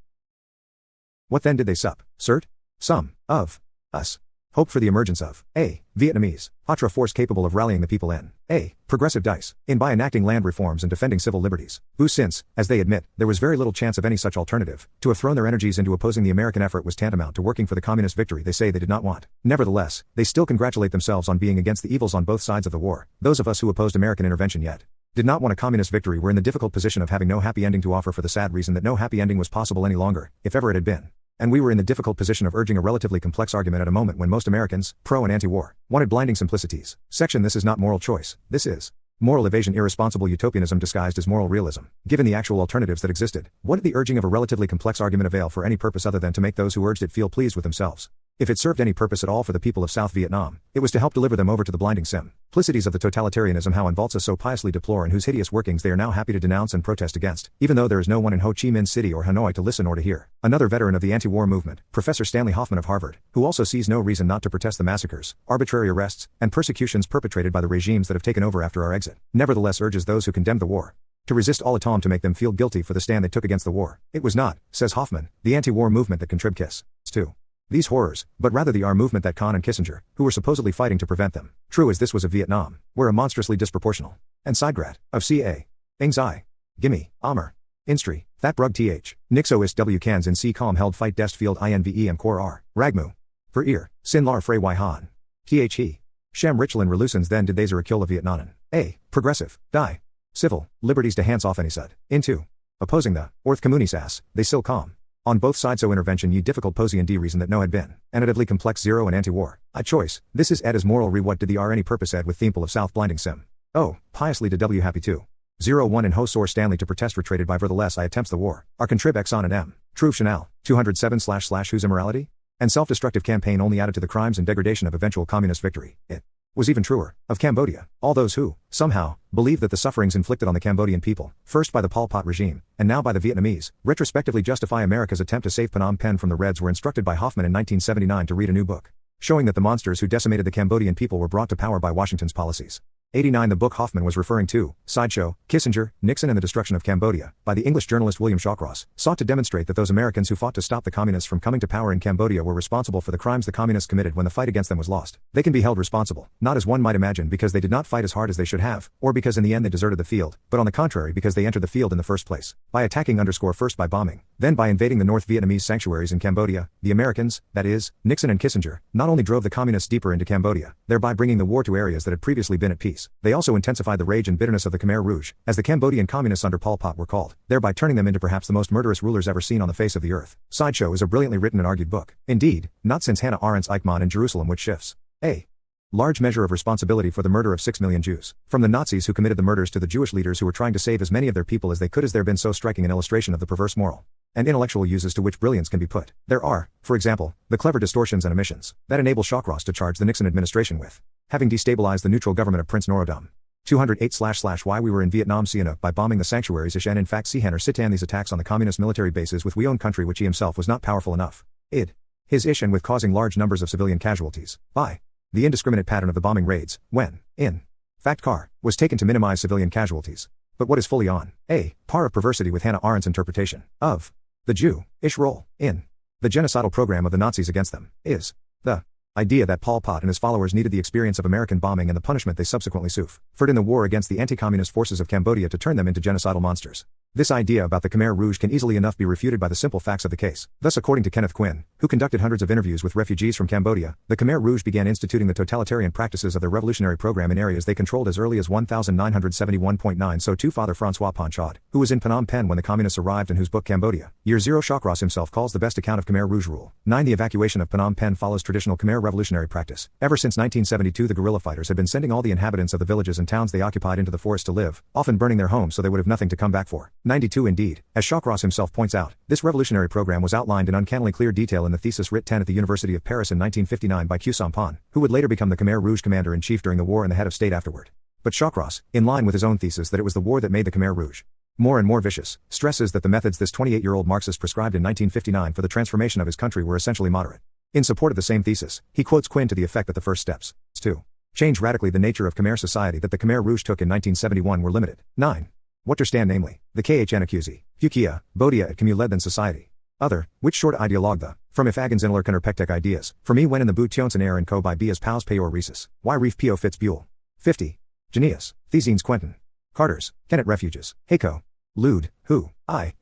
What then did they assert? Some of us hope for the emergence of a Vietnamese Hatra force capable of rallying the people in a progressive dice in by enacting land reforms and defending civil liberties, who since, as they admit, there was very little chance of any such alternative, to have thrown their energies into opposing the American effort was tantamount to working for the communist victory they say they did not want. Nevertheless, they still congratulate themselves on being against the evils on both sides of the war. Those of us who opposed American intervention yet did not want a communist victory were in the difficult position of having no happy ending to offer for the sad reason that no happy ending was possible any longer, if ever it had been. And we were in the difficult position of urging a relatively complex argument at a moment when most Americans, pro and anti-war, wanted blinding simplicities. Section This is not moral choice, this is Moral evasion, irresponsible utopianism disguised as moral realism. Given the actual alternatives that existed, what did the urging of a relatively complex argument avail for any purpose other than to make those who urged it feel pleased with themselves? If it served any purpose at all for the people of South Vietnam, it was to help deliver them over to the blinding simplicities of the totalitarianism Hoan Volta so piously deplore and whose hideous workings they are now happy to denounce and protest against, even though there is no one in Ho Chi Minh City or Hanoi to listen or to hear. Another veteran of the anti-war movement, Professor Stanley Hoffman of Harvard, who also sees no reason not to protest the massacres, arbitrary arrests, and persecutions perpetrated by the regimes that have taken over after our exit, nevertheless urges those who condemned the war to resist all atom to make them feel guilty for the stand they took against the war. It was not, says Hoffman, the anti-war movement that contributed to these horrors, but rather the our movement that Kahn and Kissinger, who were supposedly fighting to prevent them. True as this was of Vietnam, where a monstrously disproportional and sidegrat of ca. Ing Zai. Gimme, Amer. Instri, that brug th. Nixo ist w cans in c calm held fight dest field inve cor r. Ragmu. Per ear, sin lar frey y han. Th he. Shem Richlin relucens then did they a kill of Vietnamen. A. Progressive. Die. Civil, liberties to hands off any sud. Into. Opposing the, orth communisas, they still calm. On both sides so intervention ye difficult posy and d reason that no had been, additively complex zero and anti-war. I choice, this is ed as moral re what did the r any purpose ed with themple of south blinding sim. Oh, piously to w happy too. 01 in ho sor Stanley to protest retrated by vertheless I attempts the war. Our contrib exon and m. True Chanel, 207 / whose immorality? And self-destructive campaign only added to the crimes and degradation of eventual communist victory. It was even truer, of Cambodia, all those who, somehow, believed that the sufferings inflicted on the Cambodian people, first by the Pol Pot regime, and now by the Vietnamese, retrospectively justify America's attempt to save Phnom Penh from the Reds were instructed by Hoffman in 1979 to read a new book, showing that the monsters who decimated the Cambodian people were brought to power by Washington's policies. 89 The book Hoffman was referring to, Sideshow, Kissinger, Nixon and the Destruction of Cambodia, by the English journalist William Shawcross, sought to demonstrate that those Americans who fought to stop the communists from coming to power in Cambodia were responsible for the crimes the communists committed when the fight against them was lost. They can be held responsible, not as one might imagine because they did not fight as hard as they should have, or because in the end they deserted the field, but on the contrary because they entered the field in the first place. By attacking first by bombing, then by invading the North Vietnamese sanctuaries in Cambodia, the Americans, that is, Nixon and Kissinger, not only drove the communists deeper into Cambodia, thereby bringing the war to areas that had previously been at peace, they also intensified the rage and bitterness of the Khmer Rouge, as the Cambodian communists under Pol Pot were called, thereby turning them into perhaps the most murderous rulers ever seen on the face of the earth. Sideshow is a brilliantly written and argued book. Indeed, not since Hannah Arendt's Eichmann in Jerusalem which shifts a large measure of responsibility for the murder of 6 million Jews, from the Nazis who committed the murders to the Jewish leaders who were trying to save as many of their people as they could. Has there been so striking an illustration of the perverse moral and intellectual uses to which brilliance can be put? There are, for example, the clever distortions and omissions that enable Shawcross to charge the Nixon administration with having destabilized the neutral government of Prince Norodom. 208 / why we were in Vietnam Sihanouk by bombing the sanctuaries ish and in fact Sihanouk Sitan these attacks on the communist military bases with we own country which he himself was not powerful enough. His ish and with causing large numbers of civilian casualties. By the indiscriminate pattern of the bombing raids, when, in fact car, was taken to minimize civilian casualties. But what is fully on a par of perversity with Hannah Arendt's interpretation of the Jew-ish role in the genocidal program of the Nazis against them, is the idea that Pol Pot and his followers needed the experience of American bombing and the punishment they subsequently suffered in the war against the anti-communist forces of Cambodia to turn them into genocidal monsters. This idea about the Khmer Rouge can easily enough be refuted by the simple facts of the case. Thus, according to Kenneth Quinn, who conducted hundreds of interviews with refugees from Cambodia, the Khmer Rouge began instituting the totalitarian practices of their revolutionary program in areas they controlled as early as 1971.9. So too Father Francois Panchod, who was in Phnom Penh when the communists arrived and whose book Cambodia, Year Zero Shawcross himself calls the best account of Khmer Rouge rule. 9. The evacuation of Phnom Penh follows traditional Khmer revolutionary practice. Ever since 1972 the guerrilla fighters had been sending all the inhabitants of the villages and towns they occupied into the forest to live, often burning their homes so they would have nothing to come back for. 92. Indeed, as Shawcross himself points out, this revolutionary program was outlined in uncannily clear detail in the thesis Writ 10 at the University of Paris in 1959 by Khieu Samphan, who would later become the Khmer Rouge commander-in-chief during the war and the head of state afterward. But Shawcross, in line with his own thesis that it was the war that made the Khmer Rouge more and more vicious, stresses that the methods this 28-year-old Marxist prescribed in 1959 for the transformation of his country were essentially moderate. In support of the same thesis, he quotes Quinn to the effect that the first steps to change radically the nature of Khmer society that the Khmer Rouge took in 1971 were limited. 9. What to stand namely, the KHN accusee, Fukia, Bodia at Commu led than society. Other, which short ideologue the, from if agans inler kan perpectec ideas, for me when in the boot tionsen air and co by b as pals payor resus, y reef po fitz buell. 50. Janius, Thesines Quentin. Carters, Kennett Refuges, Heiko. Lude, who,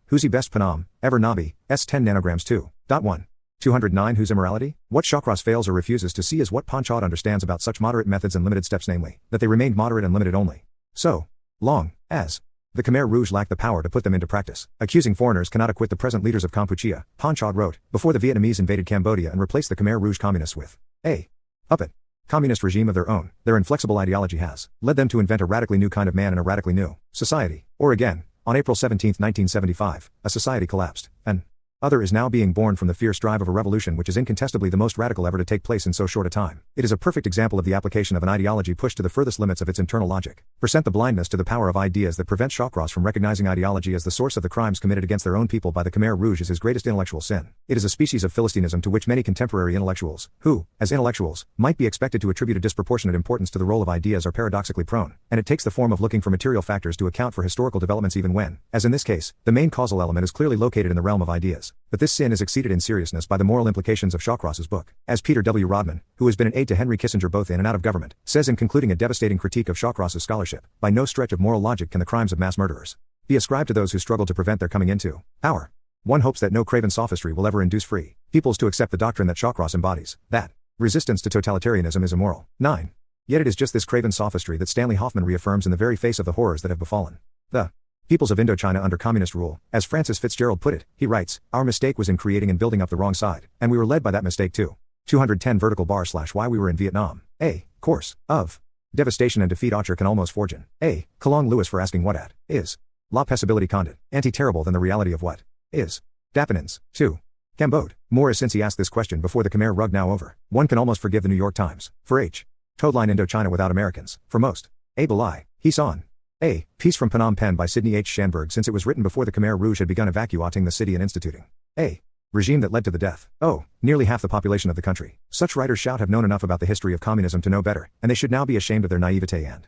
who's he best Phnom, ever Nabi, S10 nanograms 2.1. 209 Whose immorality? What Shawcross fails or refuses to see is what Panchod understands about such moderate methods and limited steps, namely, that they remained moderate and limited only so long as the Khmer Rouge lacked the power to put them into practice. Accusing foreigners cannot acquit the present leaders of Kampuchea, Panchod wrote, before the Vietnamese invaded Cambodia and replaced the Khmer Rouge communists with a puppet communist regime of their own, their inflexible ideology has led them to invent a radically new kind of man and a radically new society. Or again, on April 17, 1975, a society collapsed. An other is now being born from the fierce drive of a revolution which is incontestably the most radical ever to take place in so short a time. It is a perfect example of the application of an ideology pushed to the furthest limits of its internal logic. The blindness to the power of ideas that prevents Shawcross from recognizing ideology as the source of the crimes committed against their own people by the Khmer Rouge is his greatest intellectual sin. It is a species of Philistinism to which many contemporary intellectuals, who, as intellectuals, might be expected to attribute a disproportionate importance to the role of ideas are paradoxically prone, and it takes the form of looking for material factors to account for historical developments even when, as in this case, the main causal element is clearly located in the realm of ideas. But this sin is exceeded in seriousness by the moral implications of Shawcross's book. As Peter W. Rodman, who has been an aide to Henry Kissinger both in and out of government, says in concluding a devastating critique of Shawcross's scholarship, by no stretch of moral logic can the crimes of mass murderers be ascribed to those who struggle to prevent their coming into power. One hopes that no craven sophistry will ever induce free peoples to accept the doctrine that Shawcross embodies, that resistance to totalitarianism is immoral. 9. Yet it is just this craven sophistry that Stanley Hoffmann reaffirms in the very face of the horrors that have befallen the peoples of Indochina under communist rule. As Francis Fitzgerald put it, he writes, "Our mistake was in creating and building up the wrong side, and we were led by that mistake too." 210 vertical bar / why we were in Vietnam. A course of devastation and defeat. Archer can almost fortune. A. Kalong Lewis for asking what at is la possibility condit, anti-terrible than the reality of what is Dapenins. 2. Cambode. More is since he asked this question before the Khmer Rouge now over. One can almost forgive the New York Times. For H. Toadline Indochina without Americans. For most. A. Belai. He's on. A. Piece from Phnom Penh by Sidney H. Schanberg since it was written before the Khmer Rouge had begun evacuating the city and instituting a regime that led to the death. Nearly half the population of the country. Such writers shout have known enough about the history of communism to know better, and they should now be ashamed of their naivete and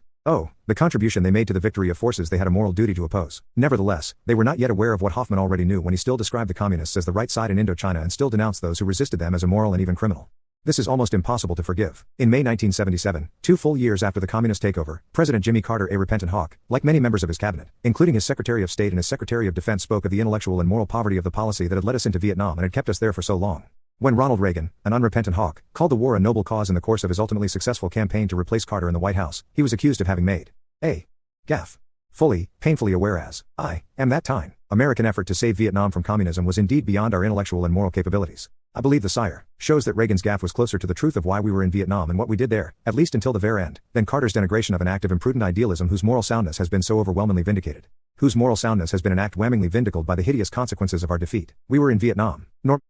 the contribution they made to the victory of forces they had a moral duty to oppose. Nevertheless, they were not yet aware of what Hoffmann already knew when he still described the communists as the right side in Indochina and still denounced those who resisted them as immoral and even criminal. This is almost impossible to forgive. In May 1977, 2 full years after the communist takeover, President Jimmy Carter, a repentant hawk, like many members of his cabinet, including his Secretary of State and his Secretary of Defense, spoke of the intellectual and moral poverty of the policy that had led us into Vietnam and had kept us there for so long. When Ronald Reagan, an unrepentant hawk, called the war a noble cause in the course of his ultimately successful campaign to replace Carter in the White House, he was accused of having made a gaffe. Fully, painfully aware as I am that time, American effort to save Vietnam from communism was indeed beyond our intellectual and moral capabilities. I believe the sire shows that Reagan's gaffe was closer to the truth of why we were in Vietnam and what we did there, at least until the very end, than Carter's denigration of an act of imprudent idealism whose moral soundness has been so overwhelmingly vindicated. Whose moral soundness has been an act whammingly vindicated by the hideous consequences of our defeat. We were in Vietnam, nor